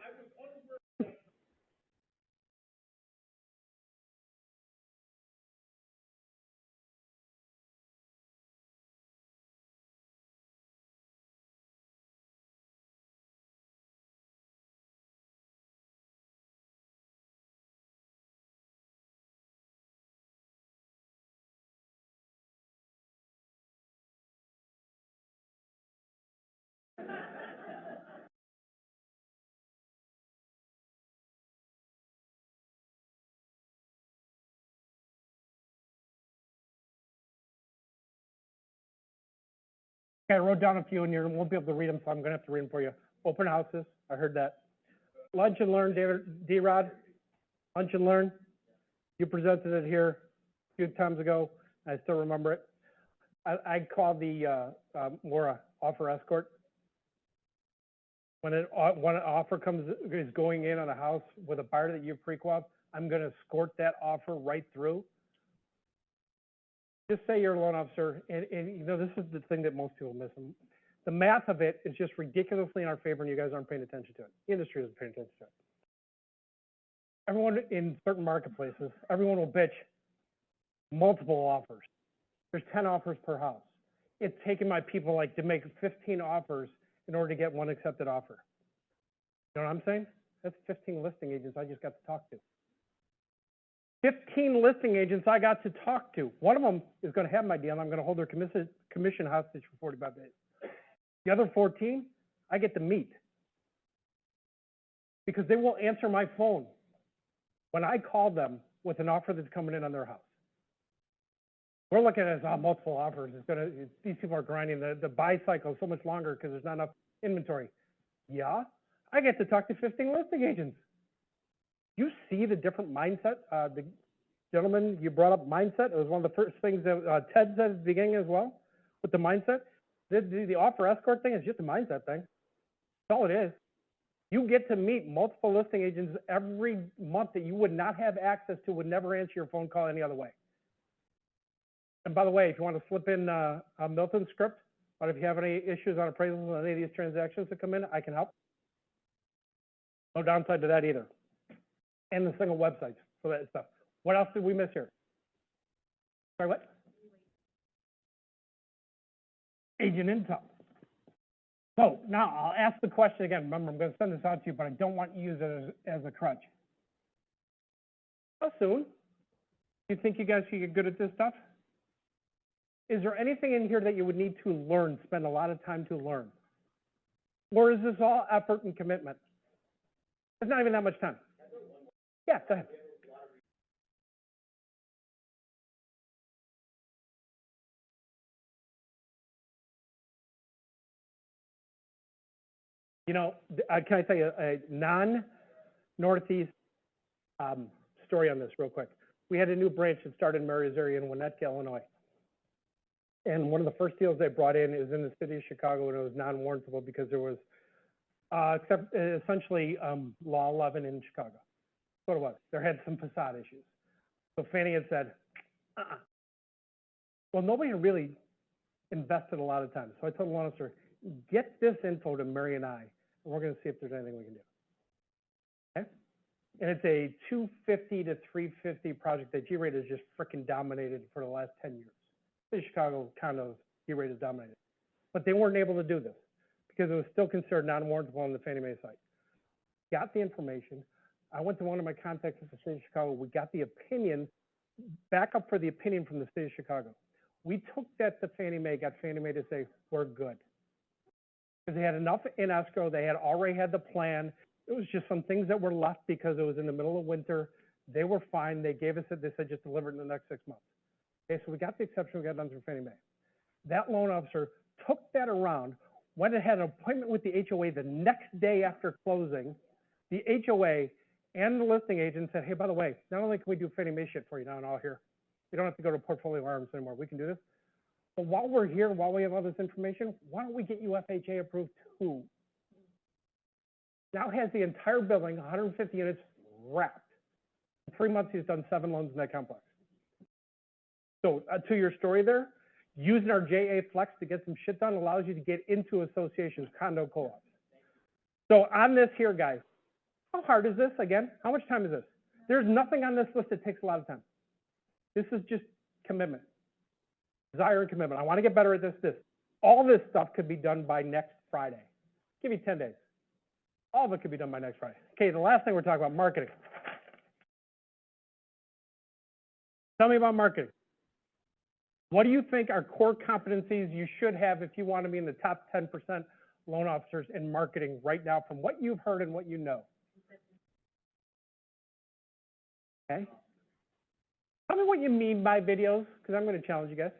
Speaker 13: Okay, I wrote down a few and you won't be able to read them, so I'm going to have to read them for you. Open houses, I heard that. Lunch and learn, D-Rod. Lunch and learn. You presented it here a few times ago. I still remember it. I call the more offer escort. When an offer is going in on a house with a buyer that you've pre-qualified, I'm going to escort that offer right through. Just say you're a loan officer, and you know, this is the thing that most people miss. The math of it is just ridiculously in our favor, and you guys aren't paying attention to it. The industry isn't paying attention to it. Everyone in certain marketplaces, everyone will bitch multiple offers. There's 10 offers per house. It's taken my people like to make 15 offers in order to get one accepted offer. You know what I'm saying? That's 15 listing agents I just got to talk to. 15 listing agents I got to talk to. One of them is going to have my deal, and I'm going to hold their commission hostage for 45 days. The other 14, I get to meet because they will answer my phone when I call them with an offer that's coming in on their house. We're looking at it as multiple offers. These people are grinding. The buy cycle is so much longer because there's not enough inventory. Yeah, I get to talk to 15 listing agents. You see the different mindset. The gentleman, you brought up mindset. It was one of the first things that Ted said at the beginning as well, with the mindset. The offer escort thing is just a mindset thing. That's all it is. You get to meet multiple listing agents every month that you would not have access to, would never answer your phone call any other way. And by the way, if you want to slip in a Milton script, but if you have any issues on appraisals on any of these transactions that come in, I can help. No downside to that either. And the single websites for that stuff. What else did we miss here? Sorry, what? Agent intel. So now I'll ask the question again. Remember, I'm going to send this out to you, but I don't want you to use it as a crutch. How soon do you think you guys can get good at this stuff? Is there anything in here that you would need to learn, spend a lot of time to learn? Or is this all effort and commitment? It's not even that much time. Yeah, go ahead. You know, can I tell you a non-Northeast story on this real quick? We had a new branch that started in Mary's area in Winnetka, Illinois. And one of the first deals they brought in is in the city of Chicago, and it was non-warrantable because there was except essentially, Law 11 in Chicago. That's what it was. There had some facade issues. So Fannie had said, well, nobody had really invested a lot of time. So I told the loan officer, get this info to Mary and I, and we're going to see if there's anything we can do. Okay? And it's a 250 to 350 project that G-Rate has just freaking dominated for the last 10 years. In Chicago, kind of, G-Rate has dominated. But they weren't able to do this because it was still considered non-warrantable on the Fannie Mae site. Got the information. I went to one of my contacts at the state of Chicago. We got the opinion, backup for the opinion from the state of Chicago. We took that to Fannie Mae, got Fannie Mae to say, we're good. Because they had enough in escrow, they had already had the plan. It was just some things that were left because it was in the middle of winter. They were fine. They gave us it. They said just deliver it in the next 6 months. Okay, so we got the exception. We got done through Fannie Mae. That loan officer took that around, went and had an appointment with the HOA the next day after closing. The HOA and the listing agent said, hey, by the way, not only can we do Fannie Mae shit for you now and all here, you don't have to go to Portfolio Arms anymore. We can do this. But while we're here, while we have all this information, why don't we get you FHA approved too? Now has the entire building, 150 units, wrapped. In 3 months, he's done 7 loans in that complex. So to your story there, using our JA Flex to get some shit done allows you to get into associations, condo co-ops. So on this here, guys, how hard is this again? How much time is this? There's nothing on this list that takes a lot of time. This is just commitment, desire and commitment. I want to get better at this. All this stuff could be done by next Friday. Give me 10 days. All of it could be done by next Friday. Okay, the last thing we're talking about, marketing. Tell me about marketing. What do you think are core competencies you should have if you want to be in the top 10% loan officers in marketing right now from what you've heard and what you know? Okay. Tell me what you mean by videos, because I'm going to challenge you guys.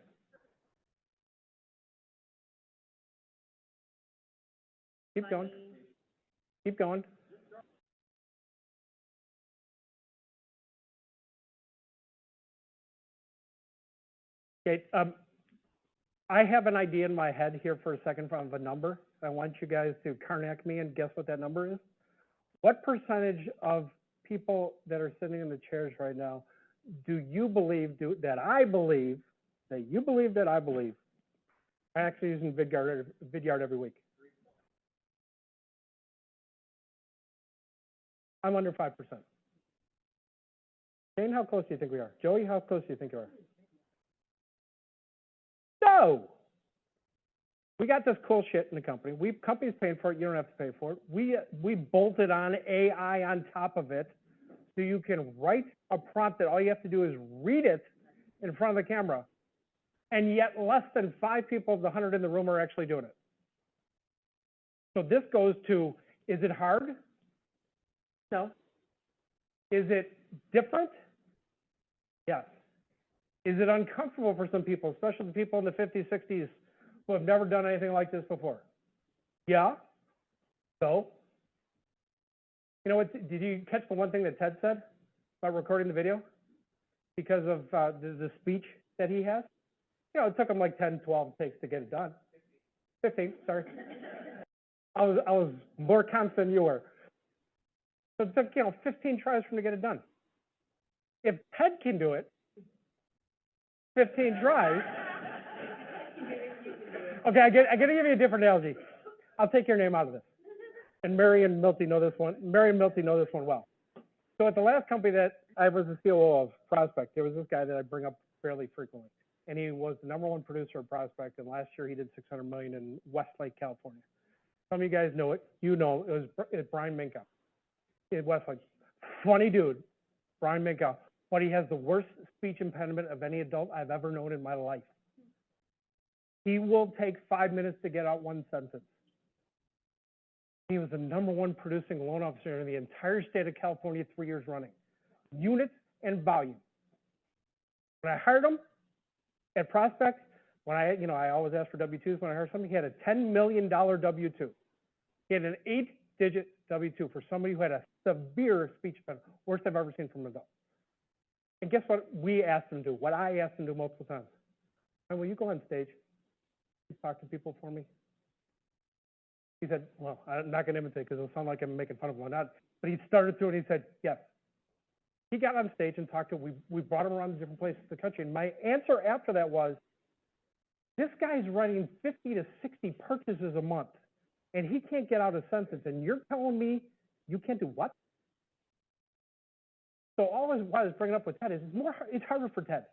Speaker 13: Keep going. Keep going. Okay, I have an idea in my head here for a second of a number. I want you guys to Karnak me and guess what that number is. What percentage of people that are sitting in the chairs right now do you believe, that I believe, I actually using Vidyard every week? I'm under 5%. Shane, how close do you think we are? Joey, how close do you think you are? No! We got this cool shit in the company. Company's paying for it. You don't have to pay for it. We bolted on AI on top of it, so you can write a prompt that all you have to do is read it in front of the camera, and yet less than 5 people of the 100 in the room are actually doing it. So this goes to, is it hard? No. Is it different? Yes. Is it uncomfortable for some people, especially the people in the 50s, 60s who have never done anything like this before? Yeah. So, you know what, did you catch the one thing that Ted said about recording the video? Because of the speech that he has? You know, it took him like 10, 12 takes to get it done. 15, sorry. I was more confident than you were. So it took, 15 tries for him to get it done. If Ted can do it, 15 tries. Okay, I got to give you a different analogy. I'll take your name out of this. And Mary and Milty know this one. Mary and Milty know this one well. So at the last company that I was the COO of, Prospect, there was this guy that I bring up fairly frequently. And he was the #1 producer of Prospect. And last year he did $600 million in Westlake, California. Some of you guys know it. You know it was Brian Minkow. In Westlake. Funny dude, Brian Minkow. But he has the worst speech impediment of any adult I've ever known in my life. He will take 5 minutes to get out one sentence. He was the #1 producing loan officer in the entire state of California 3 years running. Units and volume. When I hired him at Prospect, when I always ask for W-2s when I hire somebody, he had a $10 million W-2. He had an 8-digit W-2 for somebody who had a severe speech impediment, worst I've ever seen from an adult. And guess what we asked him to do? What I asked him to do multiple times. And will you go on stage? Talk to people for me. He said, well, I'm not gonna imitate because it'll sound like I'm making fun of him or not, but he started through it and he said, yes. He got on stage and talked to, we brought him around the different places in the country, and my answer after that was, this guy's running 50 to 60 purchases a month, and he can't get out a sentence, and you're telling me you can't do what? So all I was bringing up with Ted is it's harder for Ted.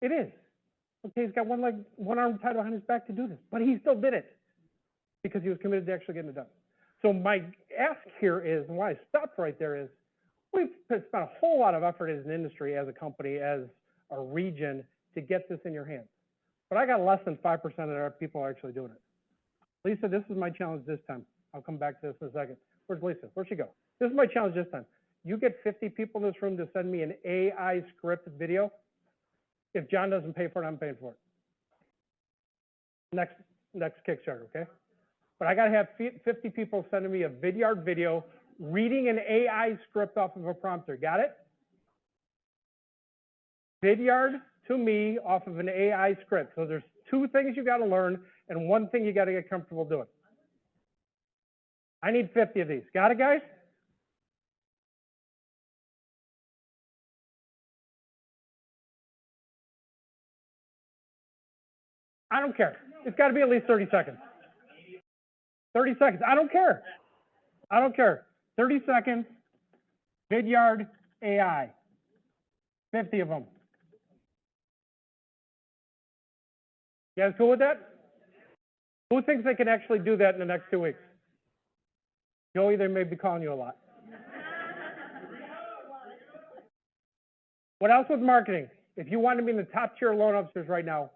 Speaker 13: It is. Okay, he's got one arm tied behind his back to do this, but he still did it because he was committed to actually getting it done. So my ask here is, and why I stopped right there is, we've spent a whole lot of effort as an industry, as a company, as a region to get this in your hands. But I got less than 5% of our people are actually doing it. Lisa, this is my challenge this time. I'll come back to this in a second. Where's Lisa? Where'd she go? This is my challenge this time. You get 50 people in this room to send me an AI scripted video. If John doesn't pay for it, I'm paying for it. Next Kickstarter, okay? But I gotta have 50 people sending me a Vidyard video reading an AI script off of a prompter. Got it? Vidyard to me off of an AI script. So there's 2 things you gotta learn and 1 thing you gotta get comfortable doing. I need 50 of these. Got it, guys? I don't care. It's got to be at least 30 seconds. 30 seconds. I don't care. I don't care. 30 seconds. Vidyard AI. 50 of them. You guys cool with that? Who thinks they can actually do that in the next 2 weeks? Joey, they may be calling you a lot. What else with marketing? If you want to be in the top tier loan officers right now,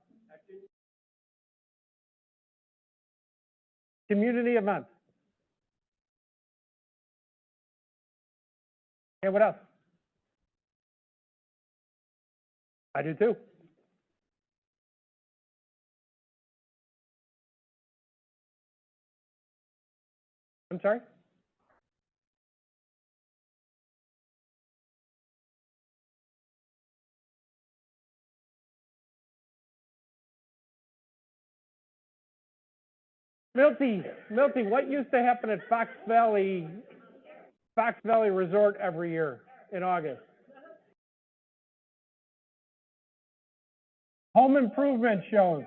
Speaker 13: community events. And what else? I do too. I'm sorry? Milty, what used to happen at Fox Valley Resort every year in August? Home improvement shows.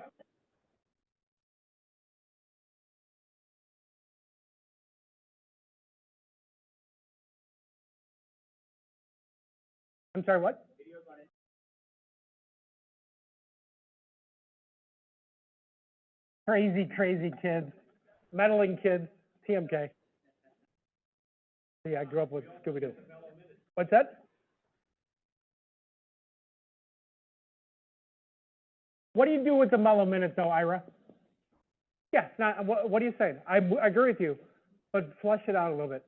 Speaker 13: I'm sorry, what? Crazy kids, meddling kids, TMK. Yeah, I grew up with Scooby-Doo. What's that? What do you do with the mellow minute though, Ira? Yeah, it's not, what are you saying? I agree with you, but flesh it out a little bit.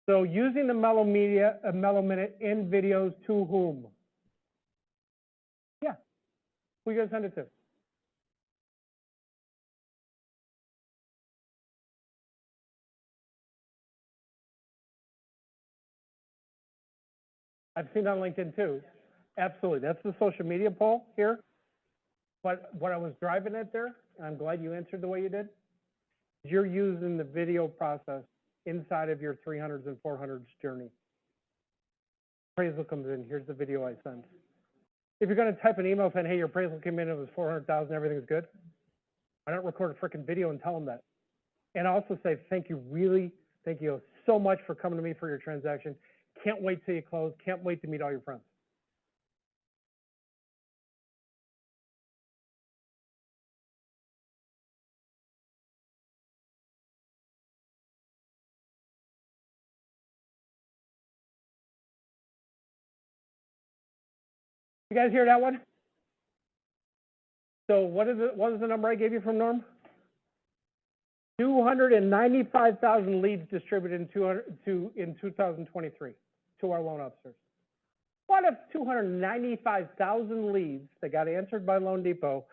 Speaker 13: So using the mellow minute in videos to whom? Yeah, who are you gonna send it to? I've seen on LinkedIn too. Absolutely, that's the social media poll here. But what I was driving at there, and I'm glad you answered the way you did, you're using the video process inside of your 300s and 400s journey. Appraisal comes in, here's the video I sent. If you're gonna type an email saying, hey, your appraisal came in, it was 400,000, everything's good, why not record a freaking video and tell them that? And also say, thank you so much for coming to me for your transaction. Can't wait till you close, can't wait to meet all your friends. You guys hear that one? So what is the number I gave you from Norm? 295,000 leads distributed in 2023 to our loan officers. What if 295,000 leads that got answered by Loan Depot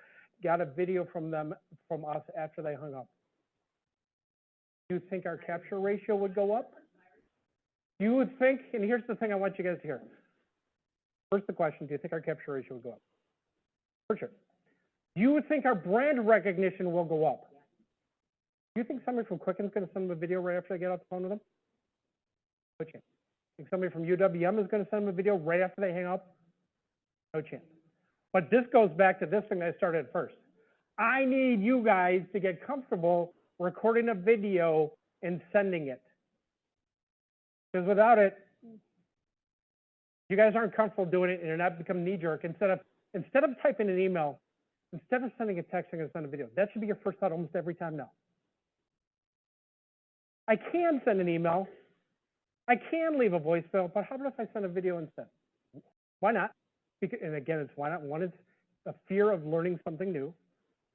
Speaker 13: got a video from us after they hung up? Do you think our capture ratio would go up? You would think, and here's the thing I want you guys to hear. First the question, do you think our capture ratio would go up? For sure. You would think our brand recognition will go up. Do you think somebody from Quicken's going to send them a video right after I get off the phone with them? No chance. Think somebody from UWM is going to send them a video right after they hang up? No chance. But this goes back to this thing I started at first. I need you guys to get comfortable recording a video and sending it. Because without it, you guys aren't comfortable doing it and you're not becoming knee-jerk. Instead of typing an email, instead of sending a text, I'm going to send a video. That should be your first thought almost every time now. I can send an email. I can leave a voicemail, but how about if I send a video instead? Why not? Because, and again, it's why not. One is the fear of learning something new.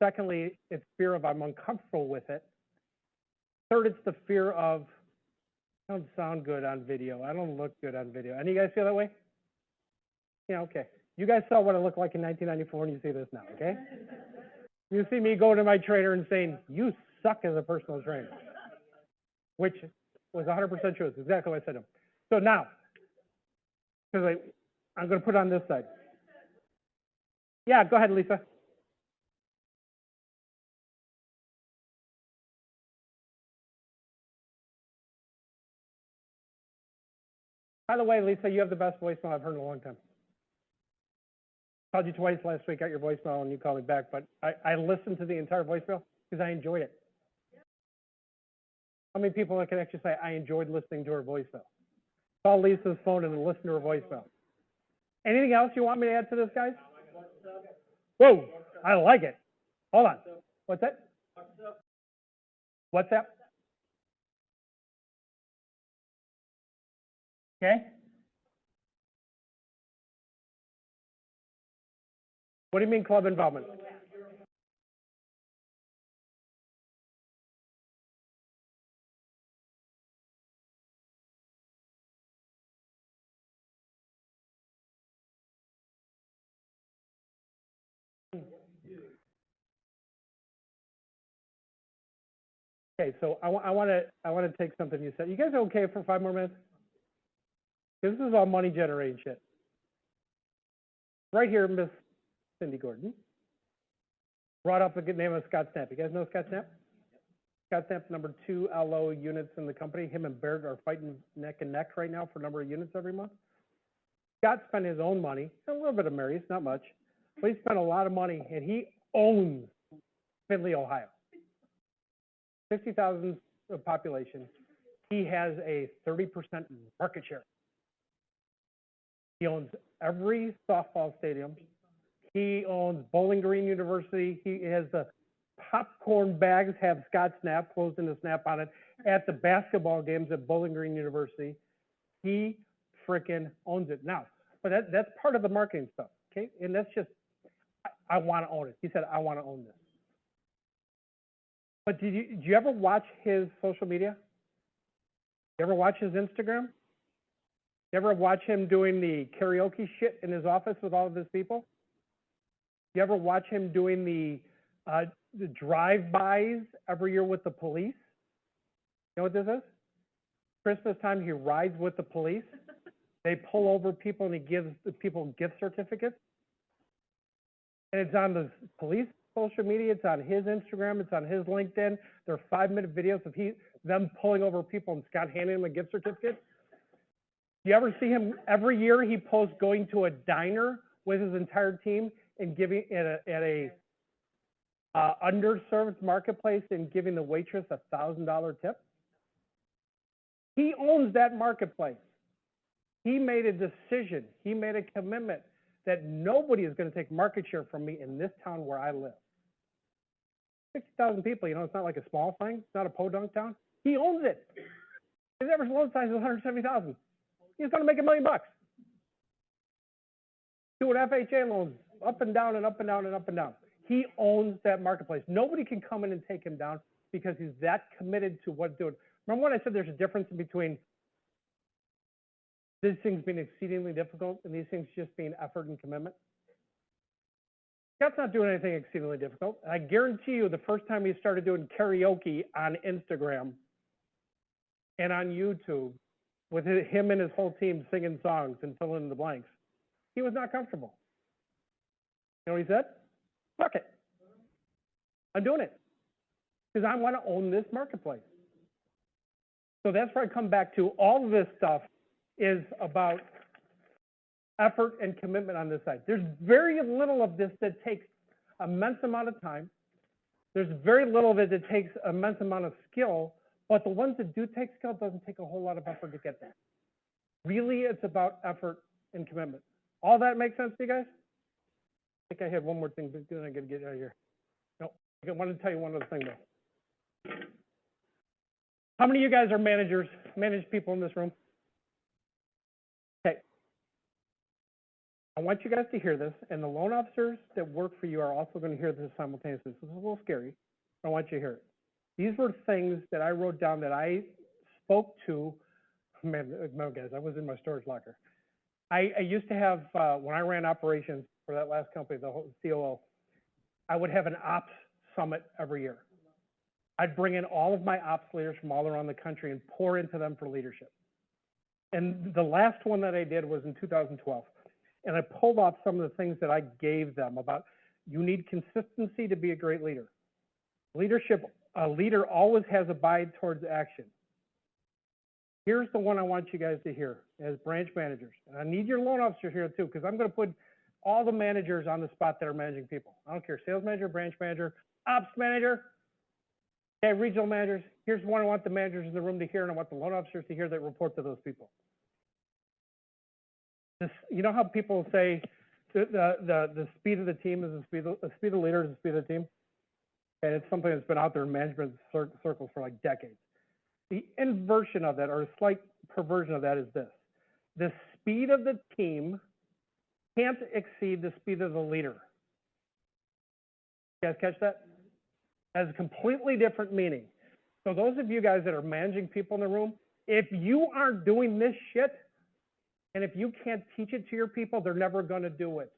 Speaker 13: Secondly, it's fear of I'm uncomfortable with it. Third, it's the fear of I don't sound good on video. I don't look good on video. Any of you guys feel that way? Yeah, okay. You guys saw what I looked like in 1994 and you see this now, okay? You see me going to my trainer and saying, you suck as a personal trainer, which was 100% true. It's exactly what I said to him. So now, because I'm going to put it on this side. Yeah, go ahead, Lisa. By the way, Lisa, you have the best voicemail I've heard in a long time. Called you twice last week, got your voicemail, and you called me back, but I listened to the entire voicemail because I enjoyed it. How many people can actually say, I enjoyed listening to her voicemail? Call Lisa's phone and listen to her voicemail. Anything else you want me to add to this, guys? Whoa, I like it. Hold on. What's that? What's that? Okay. What do you mean club involvement? Okay, so I want to take something you said. You guys okay for 5 more minutes? This is all money generating shit. Right here, Miss Cindy Gordon brought up the good name of Scott Snap. You guys know Scott Snap? Scott Snap's number 2 LO units in the company. Him and Baird are fighting neck and neck right now for number of units every month. Scott spent his own money, a little bit of Mary's, not much, but he spent a lot of money, and he owns Findlay, Ohio. 50,000 of population. He has a 30% market share. He owns every softball stadium. He owns Bowling Green University. He has the popcorn bags have Scott Snap, closed in the snap on it, at the basketball games at Bowling Green University. He freaking owns it now. But that's part of the marketing stuff, okay? And that's just, I want to own it. He said, I want to own this. But did you ever watch his social media? You ever watch his Instagram? You ever watch him doing the karaoke shit in his office with all of his people? You ever watch him doing the drive-bys every year with the police? You know what this is? Christmas time, he rides with the police. They pull over people and he gives the people gift certificates. And it's on the police social media, it's on his Instagram, it's on his LinkedIn. There are 5-minute videos of them pulling over people and Scott handing them a gift certificate. You ever see him, every year he posts going to a diner with his entire team and giving at a underserved marketplace and giving the waitress a $1,000 tip? He owns that marketplace. He made a decision, he made a commitment that nobody is going to take market share from me in this town where I live. 60,000 people, you know, it's not like a small thing. It's not a podunk town. He owns it. His average loan size is 170,000. He's going to make $1 million. Doing FHA loans up and down and up and down and up and down. He owns that marketplace. Nobody can come in and take him down because he's that committed to what doing. Remember when I said there's a difference between these things being exceedingly difficult and these things just being effort and commitment? Scott's not doing anything exceedingly difficult. I guarantee you the first time he started doing karaoke on Instagram and on YouTube with him and his whole team singing songs and filling in the blanks, he was not comfortable. You know what he said? Fuck it. I'm doing it because I want to own this marketplace. So that's where I come back to. All of this stuff is about effort and commitment on this side. There's very little of this that takes immense amount of time. There's very little of it that takes immense amount of skill, but the ones that do take skill doesn't take a whole lot of effort to get there. Really, it's about effort and commitment. All that makes sense to you guys? I think I had one more thing, but then I gotta get out of here. No, I wanted to tell you one other thing though. How many of you guys are managers, manage people in this room? Okay. I want you guys to hear this, and the loan officers that work for you are also going to hear this simultaneously. So it's a little scary, but I want you to hear it. These were things that I wrote down that I spoke to. Man, no, guys, I was in my storage locker. I used to have, when I ran operations for that last company, the whole COO, I would have an ops summit every year. I'd bring in all of my ops leaders from all around the country and pour into them for leadership. And the last one that I did was in 2012. And I pulled off some of the things that I gave them about you need consistency to be a great leader. Leadership, a leader always has a bias towards action. Here's the one I want you guys to hear as branch managers. And I need your loan officer here too, because I'm going to put all the managers on the spot that are managing people. I don't care, sales manager, branch manager, ops manager, okay, regional managers. Here's one I want the managers in the room to hear, and I want the loan officers to hear that report to those people. This, you know how people say the speed of the team is the speed of the leader is the speed of the team? And it's something that's been out there in management circles for like decades. The inversion of that, or a slight perversion of that, is this. The speed of the team can't exceed the speed of the leader. You guys catch that? That has a completely different meaning. So those of you guys that are managing people in the room, if you aren't doing this shit, and if you can't teach it to your people, they're never going to do it.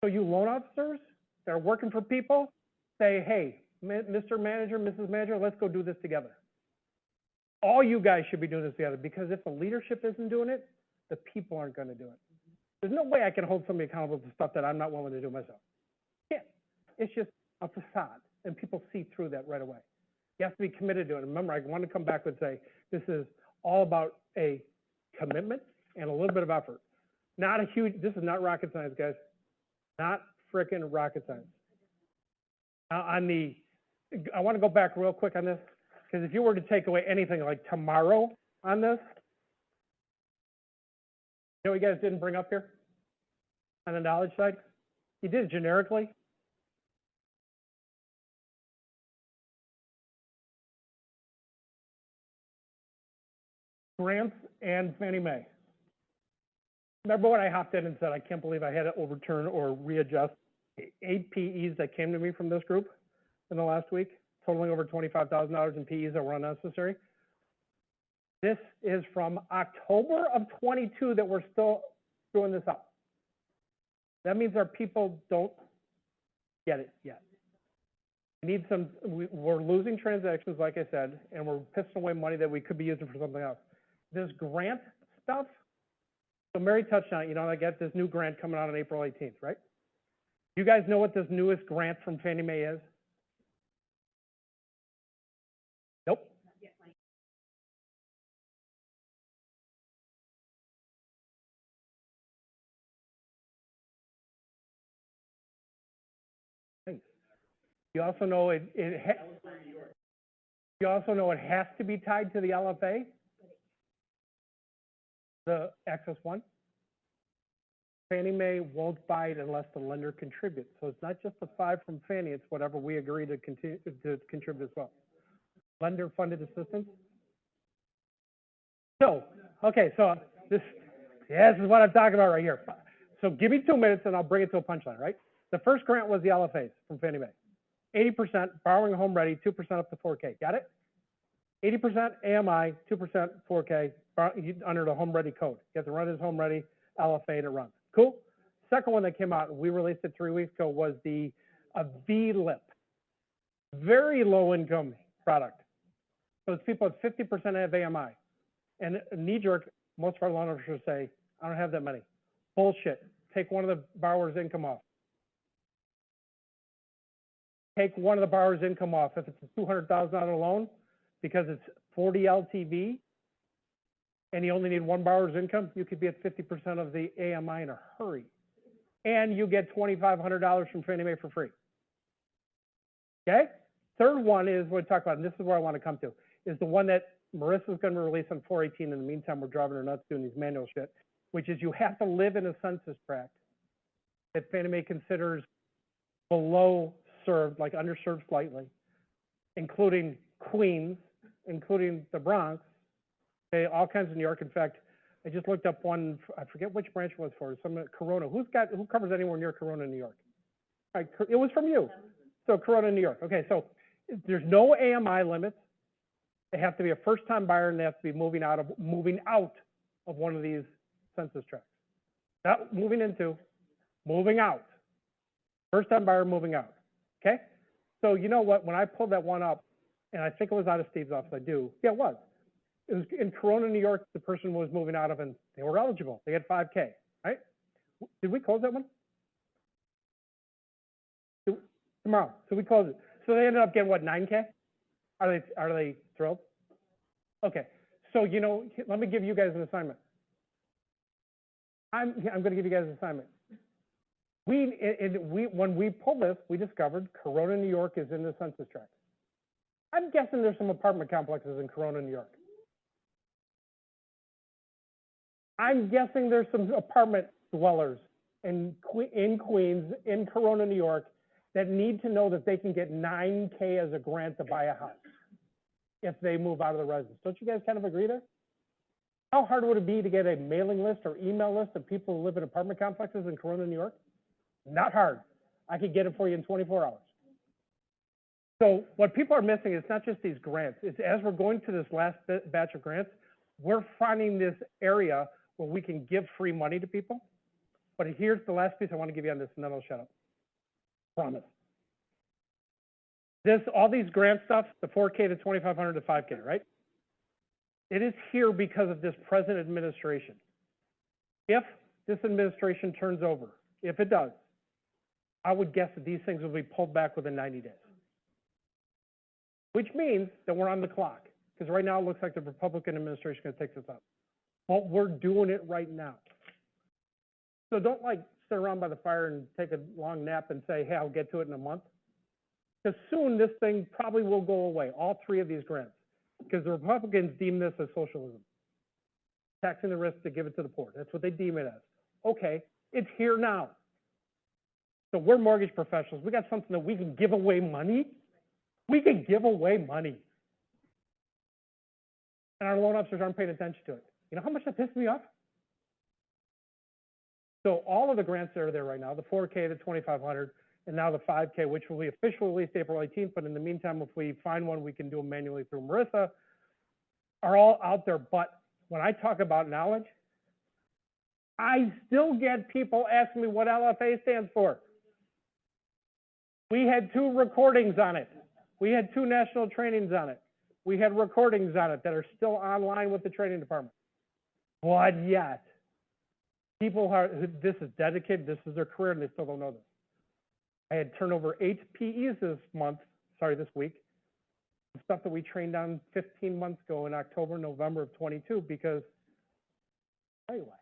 Speaker 13: So you loan officers that are working for people, say, hey, Mr. Manager, Mrs. Manager, let's go do this together. All you guys should be doing this together, because if the leadership isn't doing it, the people aren't going to do it. There's no way I can hold somebody accountable for stuff that I'm not willing to do myself. Can't. It's just a facade, and people see through that right away. You have to be committed to it. Remember, I want to come back and say, this is all about a commitment and a little bit of effort. Not a huge, this is not rocket science, guys. Not frickin' rocket science. Now, I want to go back real quick on this, because if you were to take away anything like tomorrow on this, you know what you guys didn't bring up here on the knowledge side? You did it generically. Grants and Fannie Mae. Remember when I hopped in and said, I can't believe I had to overturn or readjust 8 PEs that came to me from this group in the last week, totaling over $25,000 in PEs that were unnecessary? This is from October of 22 that we're still screwing this up. That means our people don't get it yet. We need some, we're losing transactions, like I said, and we're pissing away money that we could be using for something else. This grant stuff, so Mary touched on it, you know, I got this new grant coming out on April 18th, right? You guys know what this newest grant from Fannie Mae is? Nope. You also know you also know it has to be tied to the LFA, the Access One. Fannie Mae won't buy it unless the lender contributes. So it's not just the 5 from Fannie, it's whatever we agree to continue to contribute as well. Lender funded assistance. So, okay, so this is what I'm talking about right here. So give me 2 minutes and I'll bring it to a punchline, right? The first grant was the LFAs from Fannie Mae. 80% borrowing home ready, 2% up to 4K. Got it? 80% AMI, 2% 4K under the home ready code. You have to run his home ready LFA to run. Cool? Second one that came out, and we released it 3 weeks ago, was the VLIP. Very low income product. So it's people at 50% have AMI. And knee jerk, most of our loan officers say, I don't have that many. Bullshit. Take one of the borrower's income off. take one of the borrower's income off. If it's a $200,000 loan, because it's 40 LTV, and you only need one borrower's income, you could be at 50% of the AMI in a hurry. And you get $2,500 from Fannie Mae for free. Okay? Third one is what we talked about, and this is where I want to come to, is the one that Marissa's going to release on 418. In the meantime, we're driving her nuts doing these manual shit, which is you have to live in a census tract that Fannie Mae considers below served, like underserved slightly, including Queens, including the Bronx, okay, all kinds of New York. In fact, I just looked up one, I forget which branch it was for, some Corona. Who covers anywhere near Corona, New York? All right, it was from you. So Corona, New York. Okay, so there's no AMI limits. They have to be a first-time buyer, and they have to be moving out of one of these census tracts. Not moving into, moving out. First-time buyer moving out. Okay? So you know what? When I pulled that one up, and I think it was out of Steve's office, I do. Yeah, it was. It was in Corona, New York. The person was moving out of, and they were eligible. They had 5K. Right? Did we close that one? Tomorrow. So we closed it. So they ended up getting what, 9K? Are they thrilled? Okay. So you know, let me give you guys an assignment. I'm going to give you guys an assignment. When we pulled this, we discovered Corona, New York is in the census tract. I'm guessing there's some apartment complexes in Corona, New York. I'm guessing there's some apartment dwellers in Queens, in Corona, New York, that need to know that they can get 9K as a grant to buy a house if they move out of the residence. Don't you guys kind of agree there? How hard would it be to get a mailing list or email list of people who live in apartment complexes in Corona, New York? Not hard. I could get it for you in 24 hours. So what people are missing is not just these grants. It's as we're going to this last batch of grants, we're finding this area where we can give free money to people. But here's the last piece I want to give you on this, and then I'll shut up. Promise. All these grant stuff, the 4K to 2,500 to 5K, right? It is here because of this present administration. If this administration turns over, if it does, I would guess that these things will be pulled back within 90 days. Which means that we're on the clock, because right now it looks like the Republican administration is going to take this up. But we're doing it right now. So don't like sit around by the fire and take a long nap and say, hey, I'll get to it in a month. Because soon this thing probably will go away, all three of these grants, because the Republicans deem this as socialism, taxing the rich to give it to the poor. That's what they deem it as. Okay, it's here now. So we're mortgage professionals. We got something that we can give away money. We can give away money. And our loan officers aren't paying attention to it. You know how much that pissed me off? So all of the grants that are there right now, the 4K, the 2,500, and now the 5K, which will be officially released April 18th, but in the meantime, if we find one, we can do them manually through Marissa, are all out there. But when I talk about knowledge, I still get people asking me what LFA stands for. We had 2 recordings on it. We had 2 national trainings on it. We had recordings on it that are still online with the training department. But yet, people are, this is dedicated, this is their career, and they still don't know this. I had turned over 8 PEs this week, stuff that we trained on 15 months ago in October, November of 22, because, I'll tell you why.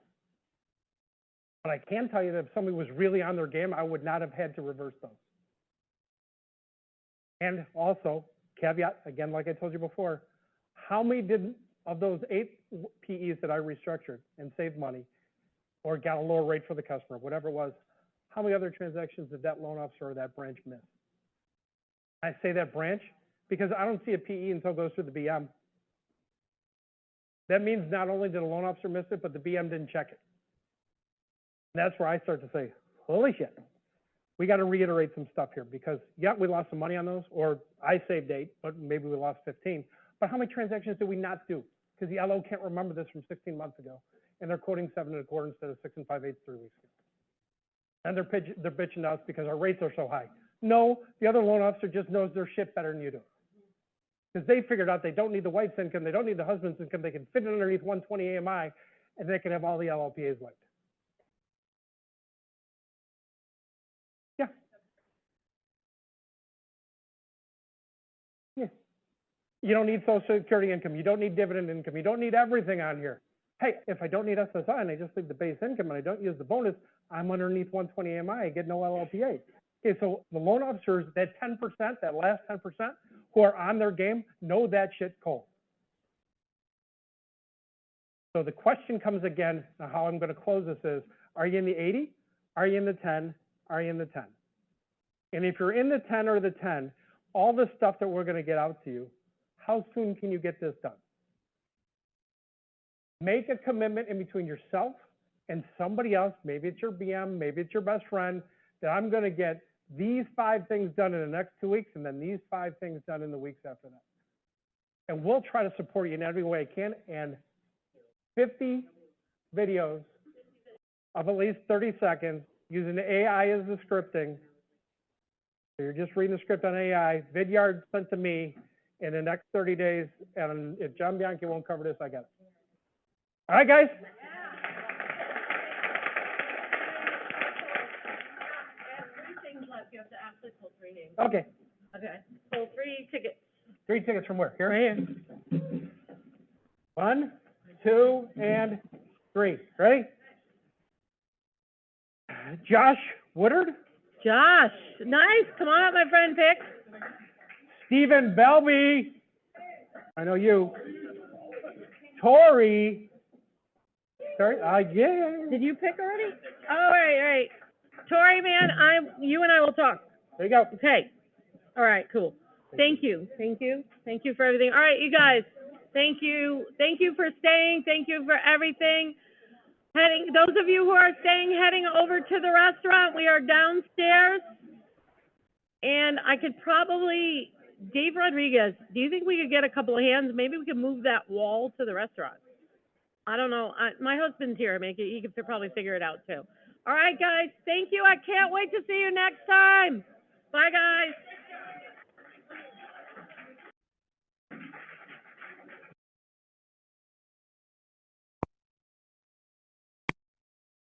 Speaker 13: But I can tell you that if somebody was really on their game, I would not have had to reverse those. And also, caveat, again, like I told you before, how many of those 8 PEs that I restructured and saved money or got a lower rate for the customer, whatever it was, how many other transactions did that loan officer or that branch miss? I say that branch because I don't see a PE until it goes through the BM. That means not only did a loan officer miss it, but the BM didn't check it. And that's where I start to say, holy shit, we got to reiterate some stuff here because, yeah, we lost some money on those, or I saved 8, but maybe we lost 15. But how many transactions did we not do? Because the LO can't remember this from 16 months ago, and they're quoting 7 1/4 instead of 6 5/8 3 weeks ago. And they're bitching to us because our rates are so high. No, the other loan officer just knows their shit better than you do. Because they figured out they don't need the wife's income, they don't need the husband's income, they can fit it underneath 120 AMI, and they can have all the LLPAs linked. Yeah. Yeah. You don't need social security income, you don't need dividend income, you don't need everything on here. Hey, if I don't need SSI and I just leave the base income and I don't use the bonus, I'm underneath 120 AMI, I get no LLPA. Okay, so the loan officers, that 10%, that last 10% who are on their game, know that shit cold. So the question comes again, now how I'm gonna close this is, are you in the 80? Are you in the 10? Are you in the 10? And if you're in the 10 or the 10, all the stuff that we're gonna get out to you, how soon can you get this done? Make a commitment in between yourself and somebody else, maybe it's your BM, maybe it's your best friend, that I'm gonna get these 5 things done in the next 2 weeks and then these 5 things done in the weeks after that. And we'll try to support you in every way I can. And 50 videos of at least 30 seconds using the AI as the scripting. So you're just reading the script on AI, Vidyard sent to me in the next 30 days. And if John Bianchi won't cover this, I got it. All right, guys?
Speaker 2: You have to actually pull 3 names.
Speaker 13: Okay.
Speaker 2: Okay, pull 3 tickets.
Speaker 13: 3 tickets from where? Here?
Speaker 2: Right here.
Speaker 13: 1, 2, and 3. Ready? Josh Woodard.
Speaker 2: Josh, nice. Come on up, my friend. Pick.
Speaker 13: Stephen Belby. I know you. Tori. Sorry. Yeah.
Speaker 2: Did you pick already? All right. Tori, man, you and I will talk.
Speaker 13: There you go.
Speaker 2: Okay. All right, cool. Thank you for everything. All right, you guys. Thank you for staying. Thank you for everything. Those of you who are staying, heading over to the restaurant. We are downstairs. And I could probably, Dave Rodriguez, do you think we could get a couple of hands? Maybe we could move that wall to the restaurant. I don't know. My husband's here. He could probably figure it out too. All right, guys. Thank you. I can't wait to see you next time. Bye, guys.